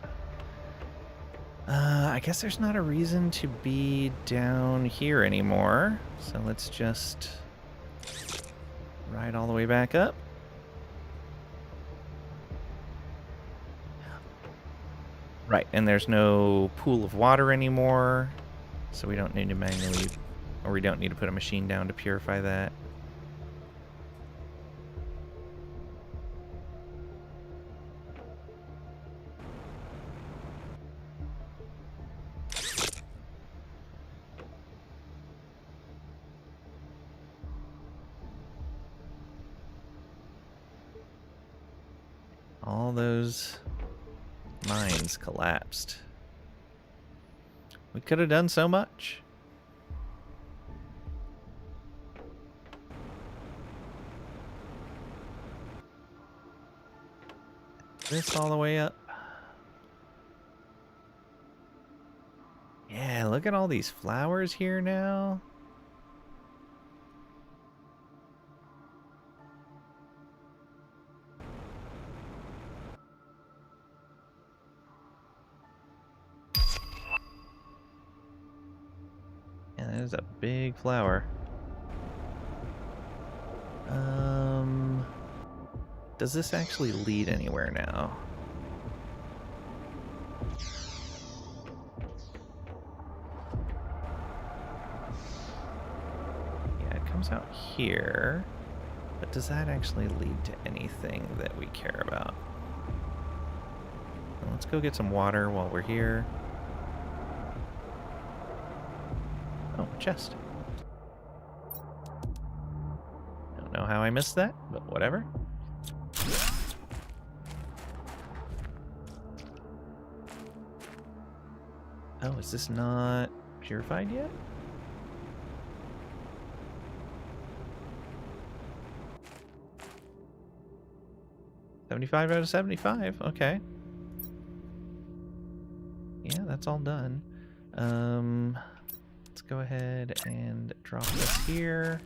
I guess there's not a reason to be down here anymore. So let's just ride all the way back up. Right, and there's no pool of water anymore, so we don't need to manually, or we don't need to put a machine down to purify that. All those mines collapsed. We could have done so much. This all the way up. Yeah, look at all these flowers here now. That is a big flower. Does this actually lead anywhere now? Yeah, it comes out here, but but does that actually lead to anything that we care about? Well, let's go get some water while we're here. Oh, chest. Don't know how I missed that, but whatever. Oh, is this not purified yet? $75 out of 75, okay. Yeah, that's all done. Let's go ahead and drop this here.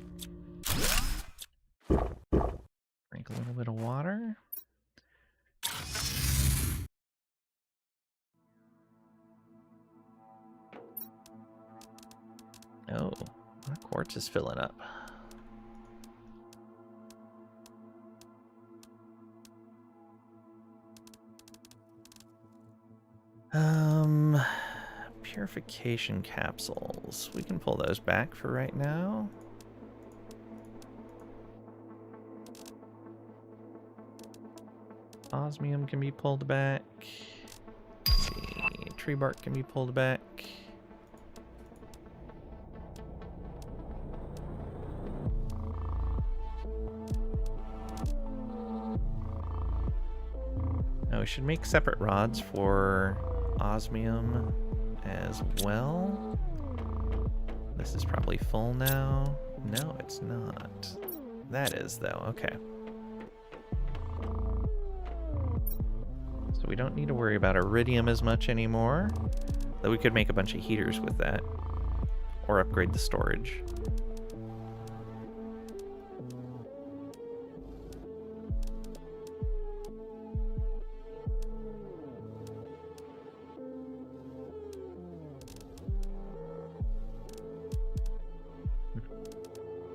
Drink a little bit of water. Oh, my quartz is filling up. Purification capsules. We can pull those back for right now. Osmium can be pulled back. Let's see, tree bark can be pulled back. Now we should make separate rods for osmium as well. This is probably full now. No, it's not. That is, though. Okay. So we don't need to worry about iridium as much anymore. Though we could make a bunch of heaters with that. Or upgrade the storage.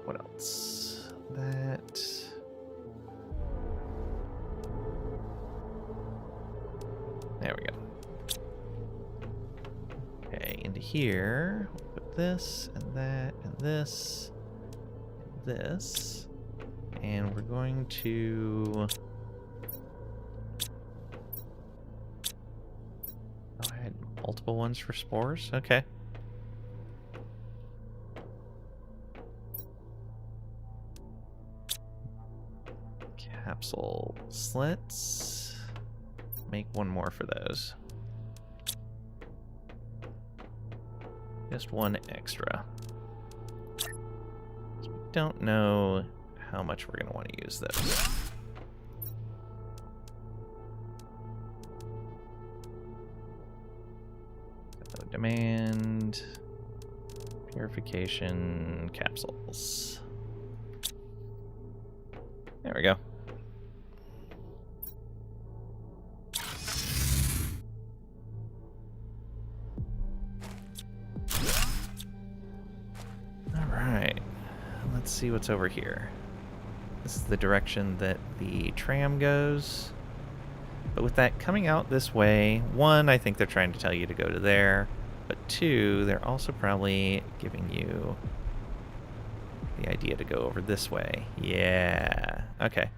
What else? That. There we go. Okay, into here. We'll put this and that and this and this. And we're going to. Oh, I had multiple ones for spores? Okay. Capsule slits. Make one more for those. Just one extra. So we don't know how much we're going to want to use those. So demand purification capsules. There we go. Let's see what's over here. This is the direction that the tram goes. But with that coming out this way, one, I think they're trying to tell you to go to there. But two, they're also probably giving you the idea to go over this way. Yeah. Okay.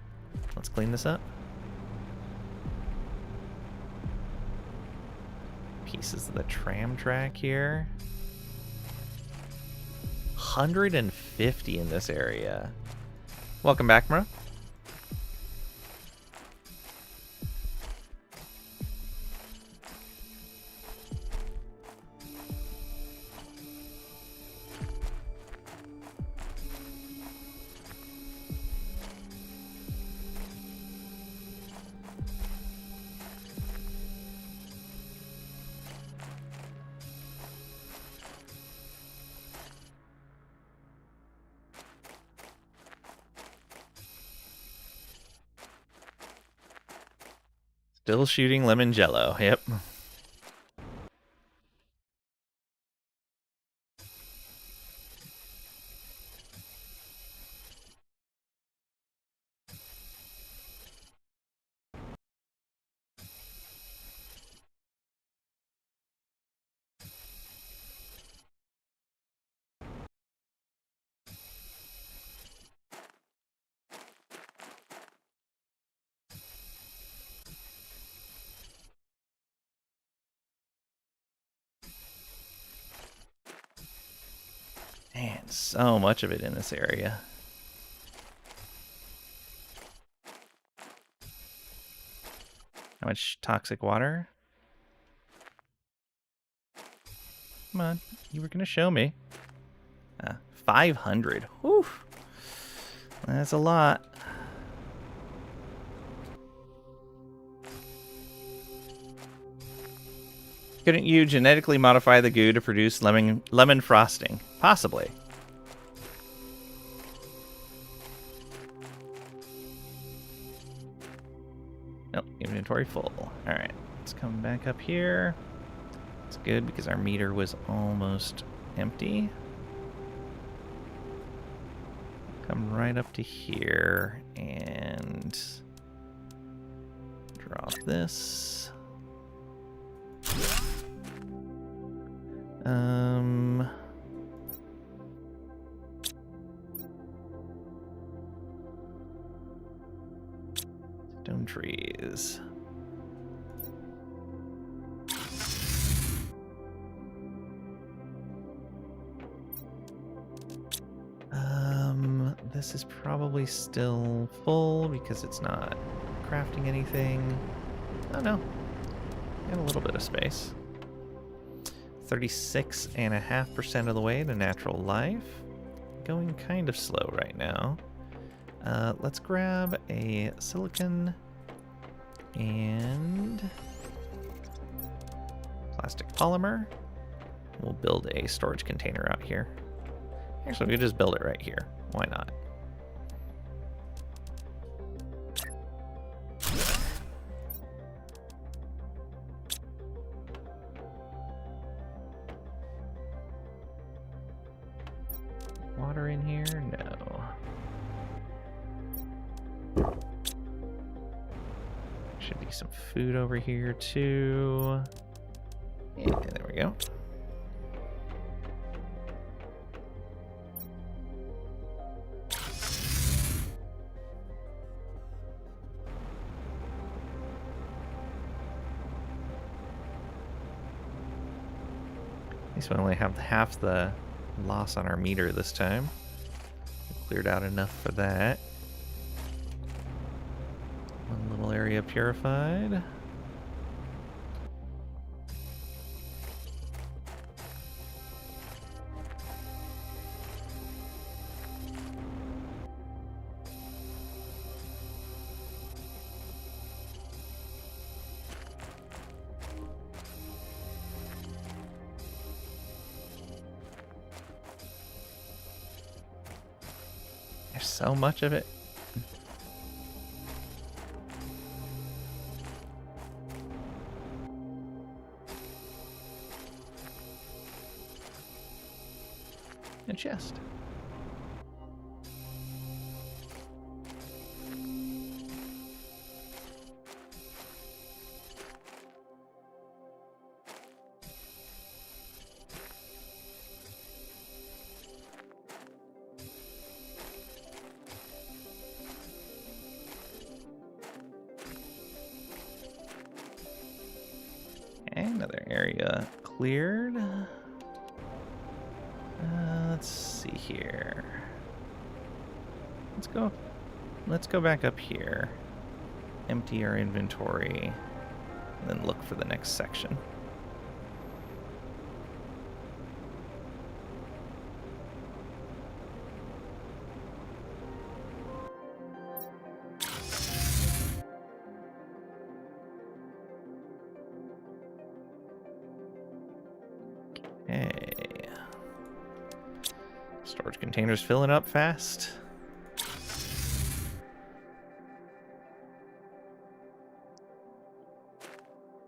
Let's clean this up. Pieces of the tram track here. 150 in this area. Welcome back, bro. Still shooting lemon jello. Yep. So much of it in this area. How much toxic water? Come on, you were gonna show me. 500. Whew. That's a lot. Couldn't you genetically modify the goo to produce lemon frosting? Possibly. Nope, inventory full. Alright, let's come back up here. It's good because our meter was almost empty. Come right up to here and drop this. Stone trees. This is probably still full because it's not crafting anything. Oh no, got a little bit of space. 36.5% of the way to natural life. Going kind of slow right now. Let's grab a silicon and plastic polymer. We'll build a storage container out here. Actually, we just build it right here. Why not? Water in here? No. Should be some food over here too. Yeah, there we go. At least we only have half the loss on our meter this time. We cleared out enough for that. One little area purified. There's so much of it. A chest. Another area cleared. Let's see here. Let's go back up here. Empty our inventory. And then look for the next section. Okay. Storage containers filling up fast.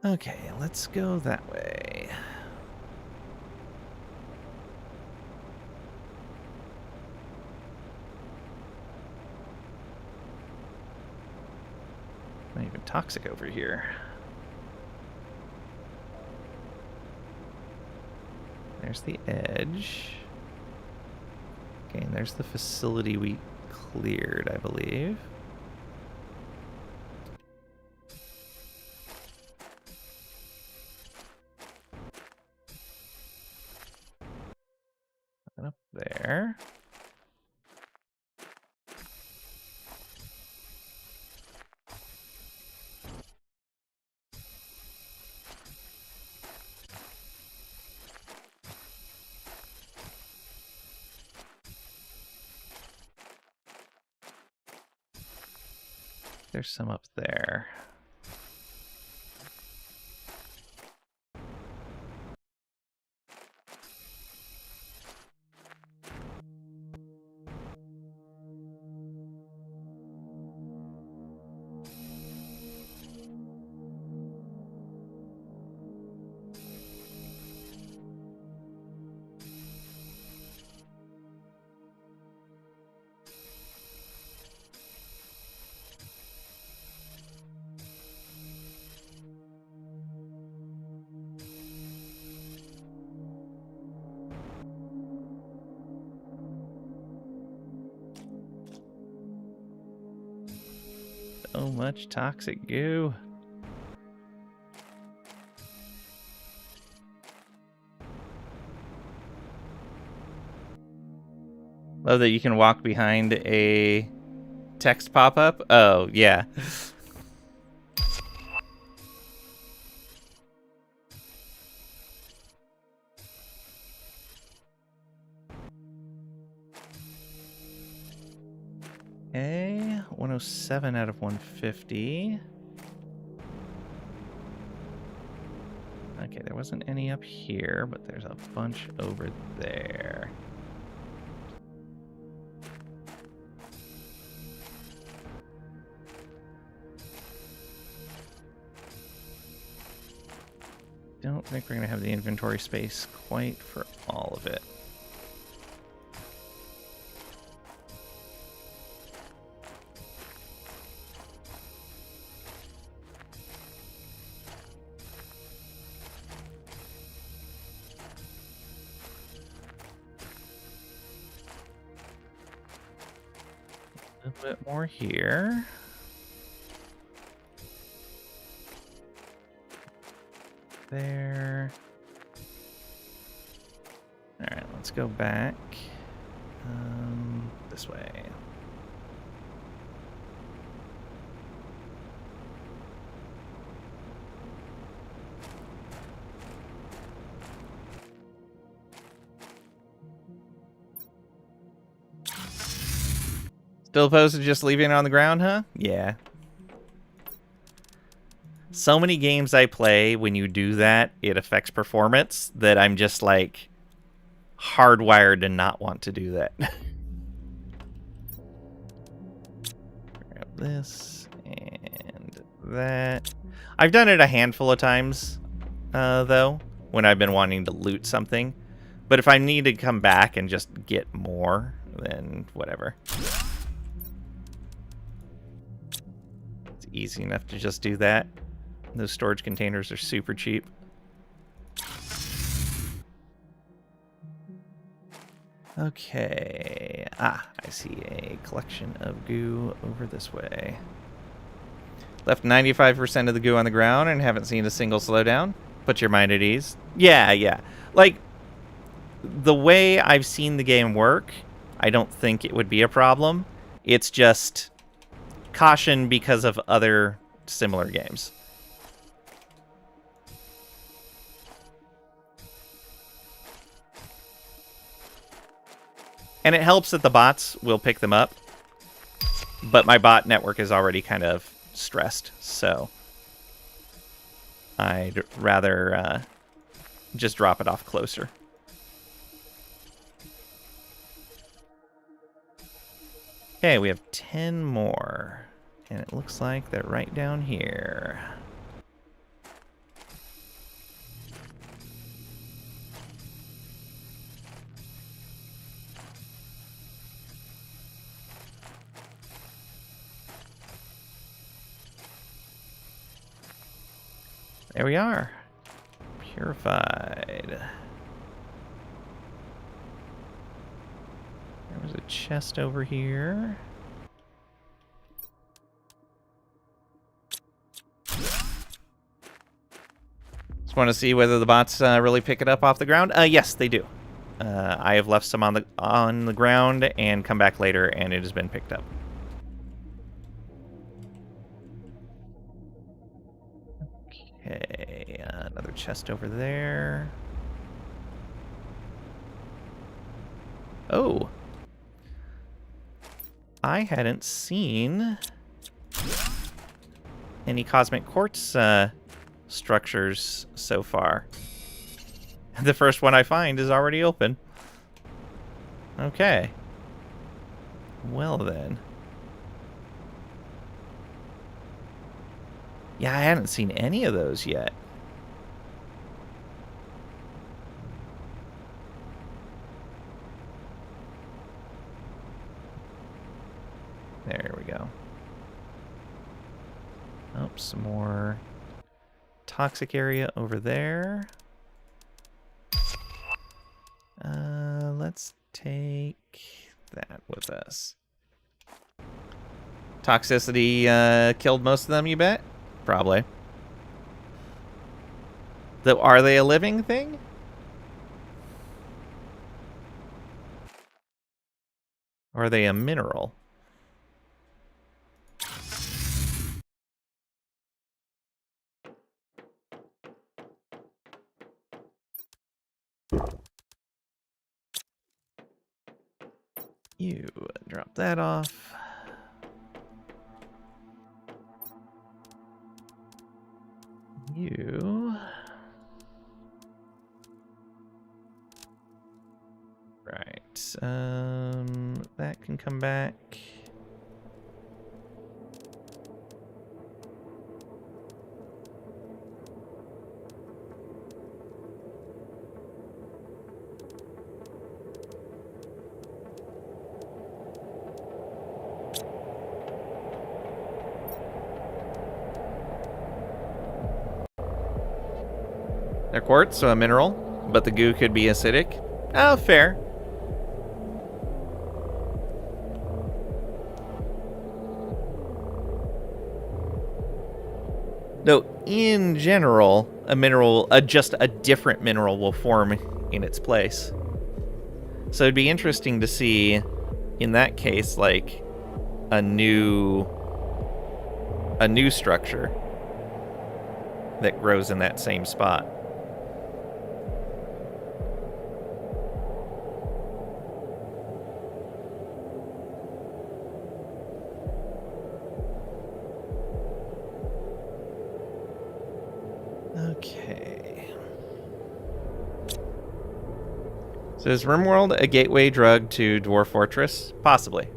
Okay, let's go that way. Not even toxic over here. There's the edge. Okay, and there's the facility we cleared, I believe. Up there. There's some up there. So much toxic goo. Love that you can walk behind a text pop-up. Oh, yeah. Okay, 107 out of 150. Okay, there wasn't any up here, but there's a bunch over there. Don't think we're going to have the inventory space quite for all of it. A little bit more here. There. All right, let's go back this way. Still opposed to just leaving it on the ground, huh? Yeah. So many games I play, when you do that, it affects performance that I'm just like hardwired to not want to do that. Grab this and that. I've done it a handful of times, though, when I've been wanting to loot something. But if I need to come back and just get more, then whatever. It's easy enough to just do that. Those storage containers are super cheap. Okay. Ah, I see a collection of goo over this way. Left 95% of the goo on the ground and haven't seen a single slowdown. Put your mind at ease. Yeah, yeah. Like, the way I've seen the game work, I don't think it would be a problem. It's just caution because of other similar games. And it helps that the bots will pick them up. But my bot network is already kind of stressed, so I'd rather just drop it off closer. Okay, we have 10 more. And it looks like they're right down here. There we are. Purified. There was a chest over here. Just want to see whether the bots really pick it up off the ground. Yes, they do. I have left some on the ground and come back later, and it has been picked up. Okay, another chest over there. Oh. I hadn't seen any cosmic quartz structures so far. The first one I find is already open. Okay. Well then. Yeah, I haven't seen any of those yet. There we go. Oh, some more toxic area over there. Let's take that with us. Toxicity killed most of them, you bet? Probably. Though, are they a living thing? Or are they a mineral? You drop that off. You. Right. That can come back. They're quartz, so a mineral, but the goo could be acidic. Oh, fair. Though, in general, a mineral, just a different mineral will form in its place. So it'd be interesting to see, in that case, like, a new structure that grows in that same spot. Okay. So is RimWorld a gateway drug to Dwarf Fortress? Possibly.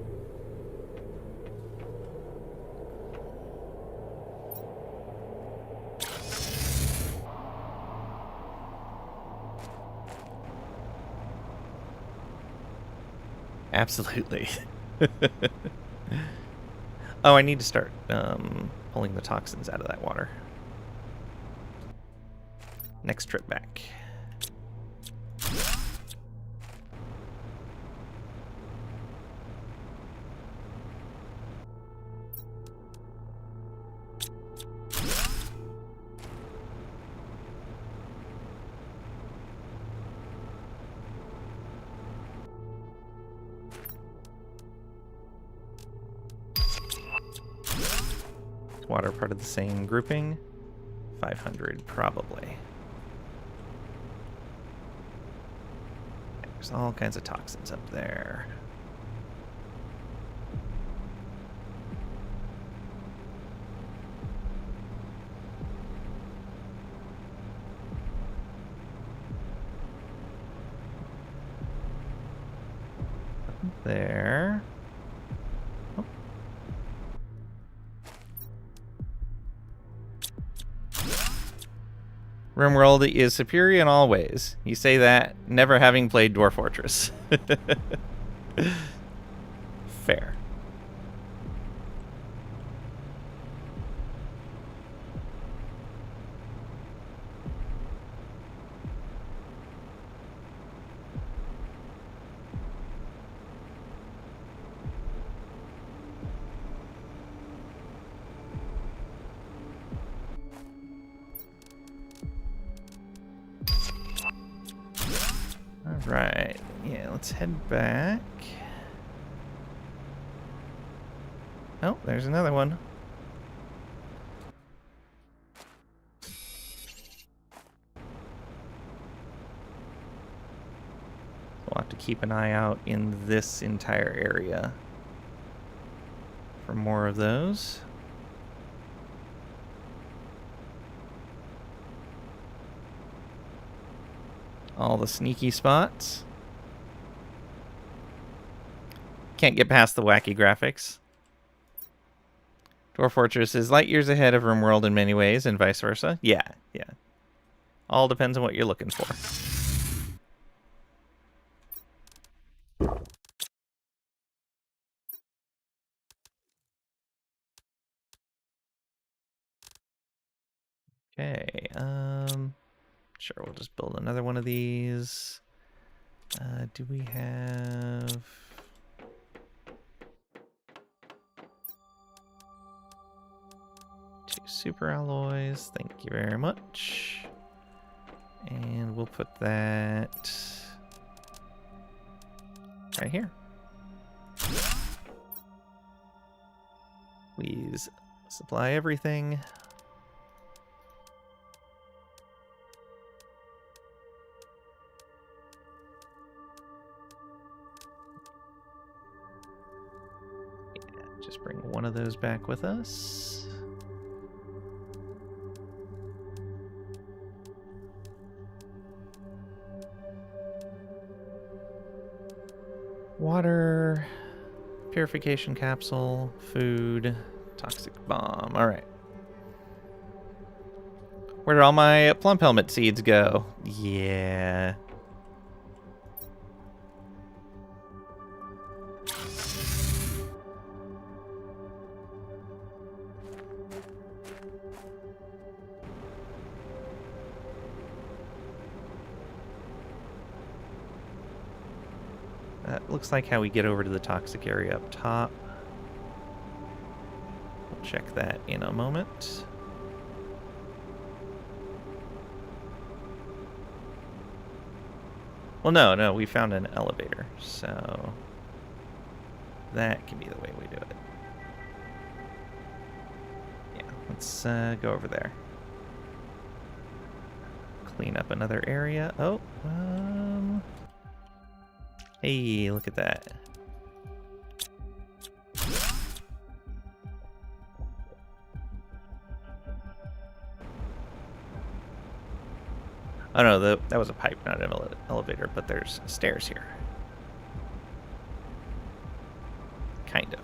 Absolutely. Oh, I need to start pulling the toxins out of that water. Next trip back. Water part of the same grouping? 500, probably. There's all kinds of toxins up there. There. Oh. RimWorld is superior in all ways. You say that, never having played Dwarf Fortress. Fair. Right. Yeah, let's head back. Oh, there's another one. We'll have to keep an eye out in this entire area for more of those. All the sneaky spots. Can't get past the wacky graphics. Dwarf Fortress is light years ahead of RimWorld in many ways, and vice versa. Yeah. All depends on what you're looking for. Okay, sure, we'll just build another one of these. Do we have... 2 super alloys, thank you very much. And we'll put that right here. Please supply everything. Just bring one of those back with us. Water, purification capsule, food, toxic bomb. All right. Where did all my plump helmet seeds go? Yeah. That looks like how we get over to the toxic area up top. We'll check that in a moment. Well, no, we found an elevator, so that can be the way we do it. Yeah, let's go over there. Clean up another area. Oh, hey, look at that. Oh no, that was a pipe, not an elevator, but there's stairs here. Kind of.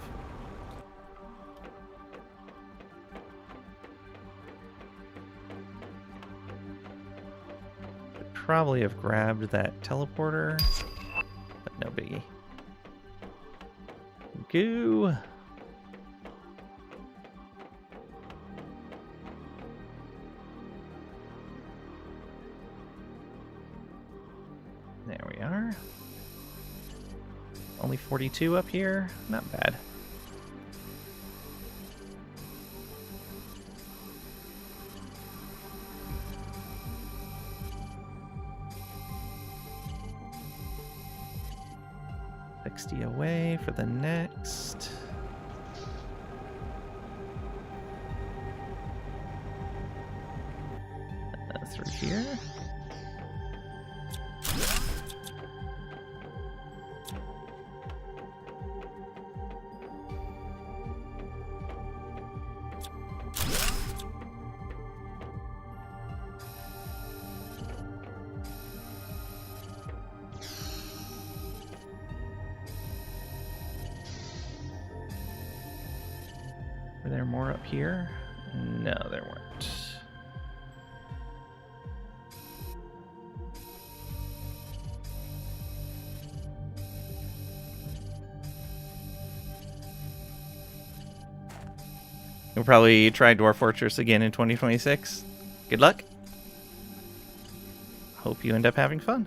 Could probably have grabbed that teleporter, but no biggie. Goo! There we are. Only 42 up here? Not bad. $60 away for the next. Through here. Were there more up here? No, there weren't. We'll probably try Dwarf Fortress again in 2026. Good luck. Hope you end up having fun.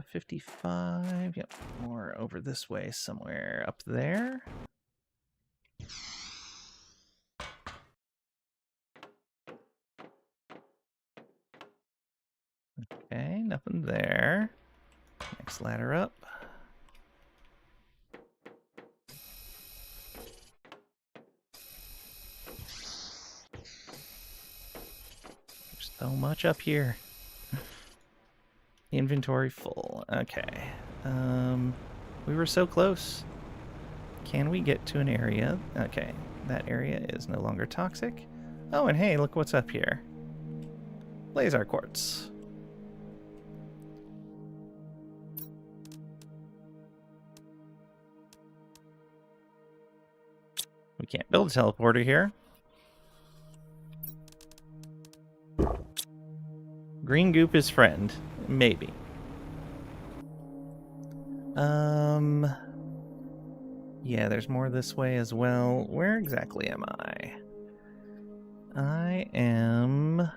55. Yep, more over this way somewhere up there. Okay, nothing there. Next ladder up. There's so much up here. Inventory full. Okay. We were so close. Can we get to an area? Okay, that area is no longer toxic. Oh, and hey, look what's up here. Laser quartz. We can't build a teleporter here. Green goop is friend. Maybe. Yeah, there's more this way as well. Where exactly am I? I am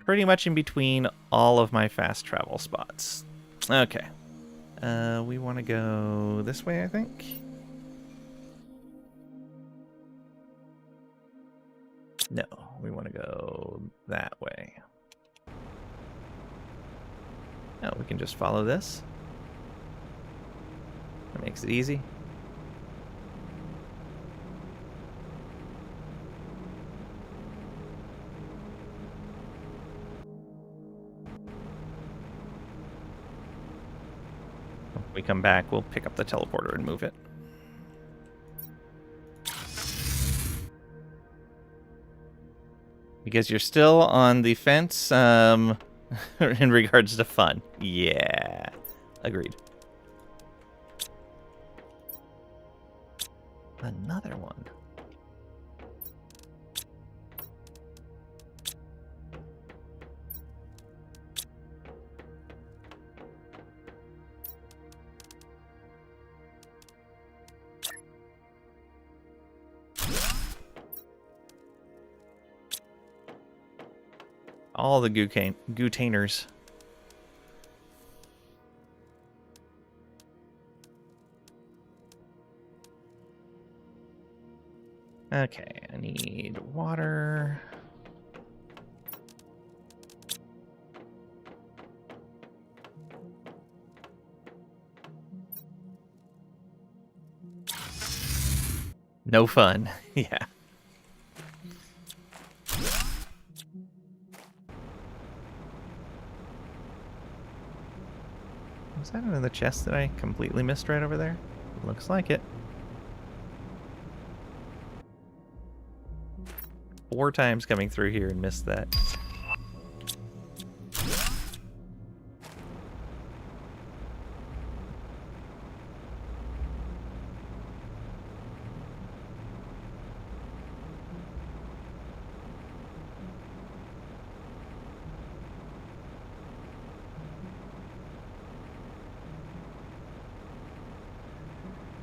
pretty much in between all of my fast travel spots. Okay. We want to go this way, I think. No, we want to go that way. Oh, we can just follow this. That makes it easy. When we come back, we'll pick up the teleporter and move it. Because you're still on the fence in regards to fun. Yeah, agreed. Another one. All the gutainers. Okay, I need water. No fun. Yeah. Was that another chest that I completely missed right over there? Looks like it. 4 times coming through here and missed that.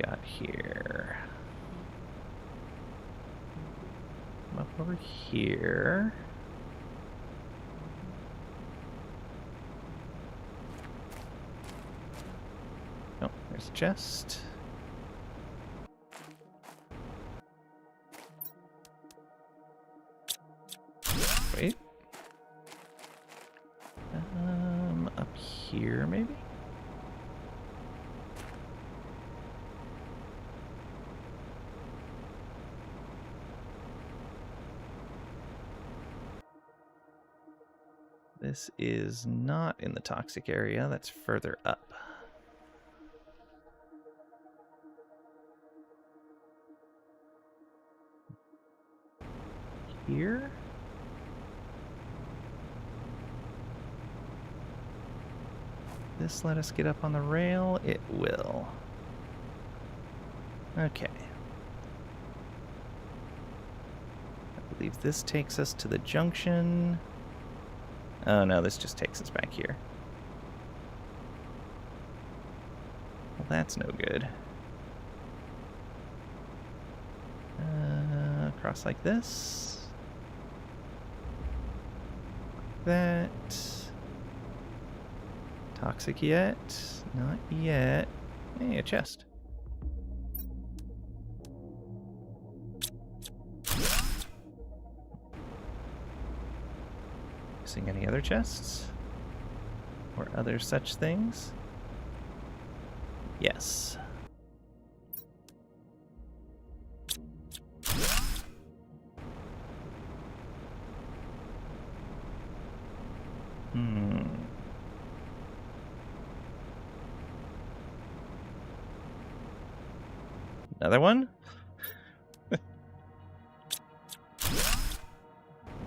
Got here. Up over here. Oh, there's a chest. Wait. Up here maybe? This is not in the toxic area, that's further up. Here? This let us get up on the rail? It will. Okay. I believe this takes us to the junction. Oh no, this just takes us back here. Well, that's no good. Cross like this. That. Toxic yet? Not yet. Hey, a chest. Missing any other chests? Or other such things? Yes. Another one?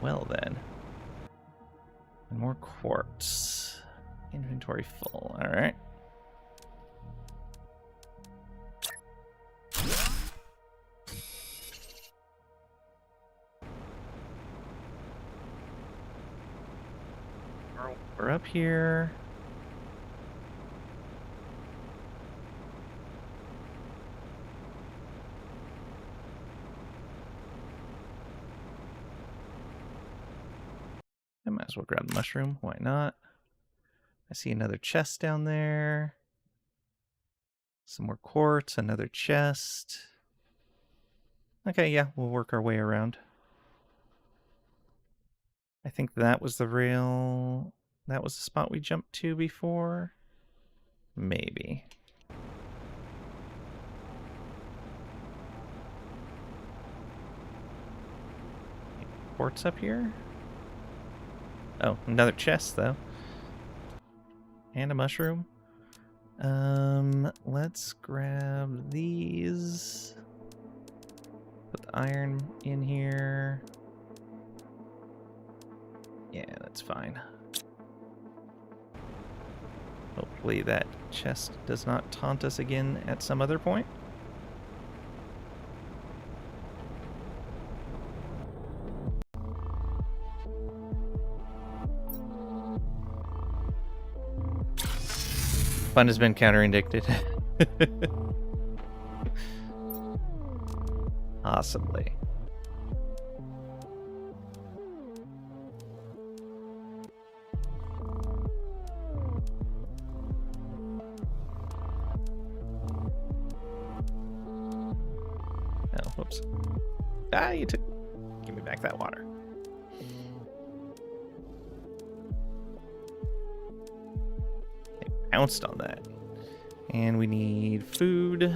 Well then. And more quartz. Inventory full. Alright. We're up here. I might as well grab the mushroom. Why not? I see another chest down there. Some more quartz, another chest. Okay, yeah, we'll work our way around. I think that was the rail. That was the spot we jumped to before. Maybe. Quartz up here? Oh, another chest, though. And a mushroom. Let's grab these. Put the iron in here. Yeah, that's fine. Hopefully that chest does not taunt us again at some other point. Fun has been counter-indicted. Possibly. Oh, whoops. Ah, you took... Give me back that water. Pounced on that. And we need food,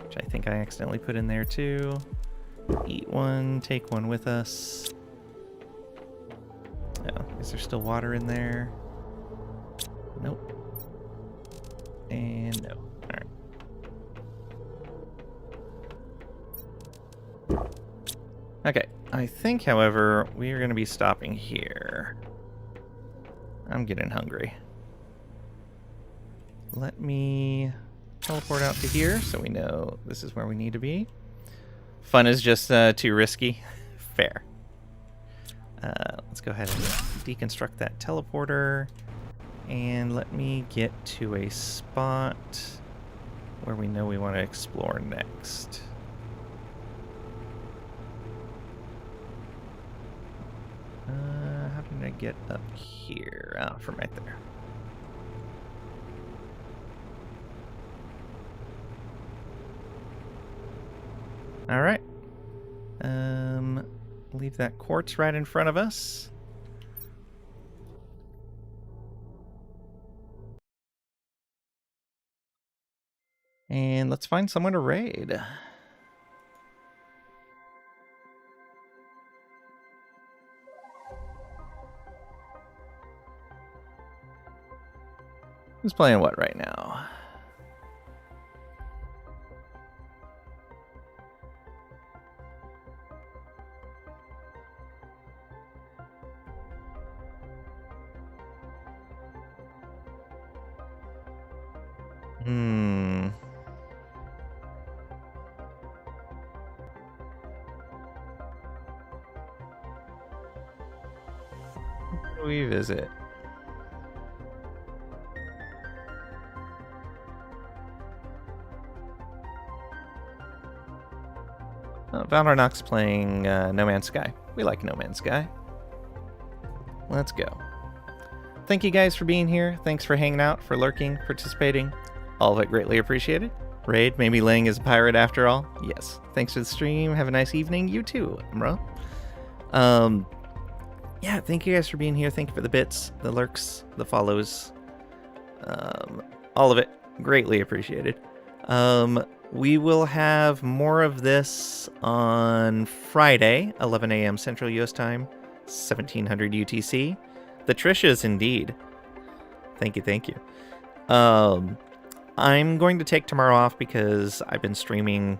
which I think I accidentally put in there too. Eat one, take one with us. Oh, is there still water in there? Nope. And no. Alright. Okay, I think, however, we are going to be stopping here. I'm getting hungry. Let me teleport out to here so we know this is where we need to be. Fun is just too risky. Fair. Let's go ahead and deconstruct that teleporter. And let me get to a spot where we know we want to explore next. How did I get up here? Ah, from right there. All right. Leave that quartz right in front of us. And let's find someone to raid. Who's playing what right now? Who do we visit? Valornox playing No Man's Sky. We like No Man's Sky. Let's go. thank you guys for being here. Thanks for hanging out, for lurking, participating. All of it greatly appreciated. Raid, maybe laying as a pirate after all. Yes. Thanks for the stream. Have a nice evening. You too, bro. Yeah, thank you guys for being here. Thank you for the bits, the lurks, the follows. All of it greatly appreciated. We will have more of this on Friday, 11 a.m. Central US Time, 1700 UTC. The Trishas, indeed. Thank you, thank you. I'm going to take tomorrow off because I've been streaming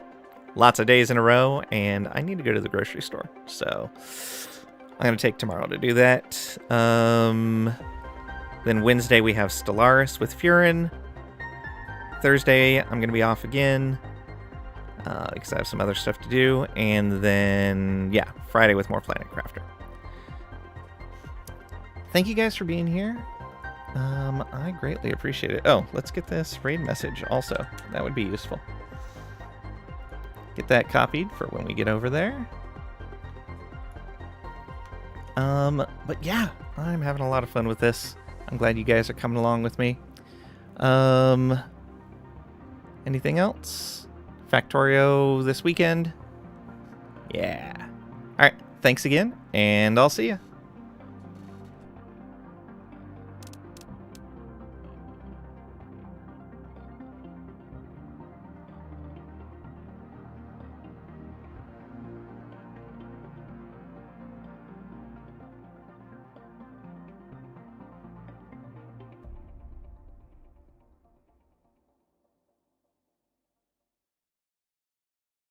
lots of days in a row, and I need to go to the grocery store. So I'm going to take tomorrow to do that. Then Wednesday we have Stellaris with Furin. Thursday I'm going to be off again because I have some other stuff to do. And then, yeah, Friday with more Planet Crafter. Thank you guys for being here. I greatly appreciate it. Oh, let's get this raid message also. That would be useful. Get that copied for when we get over there. But yeah, I'm having a lot of fun with this. I'm glad you guys are coming along with me. Anything else? Factorio this weekend? Yeah. All right. Thanks again, and I'll see you.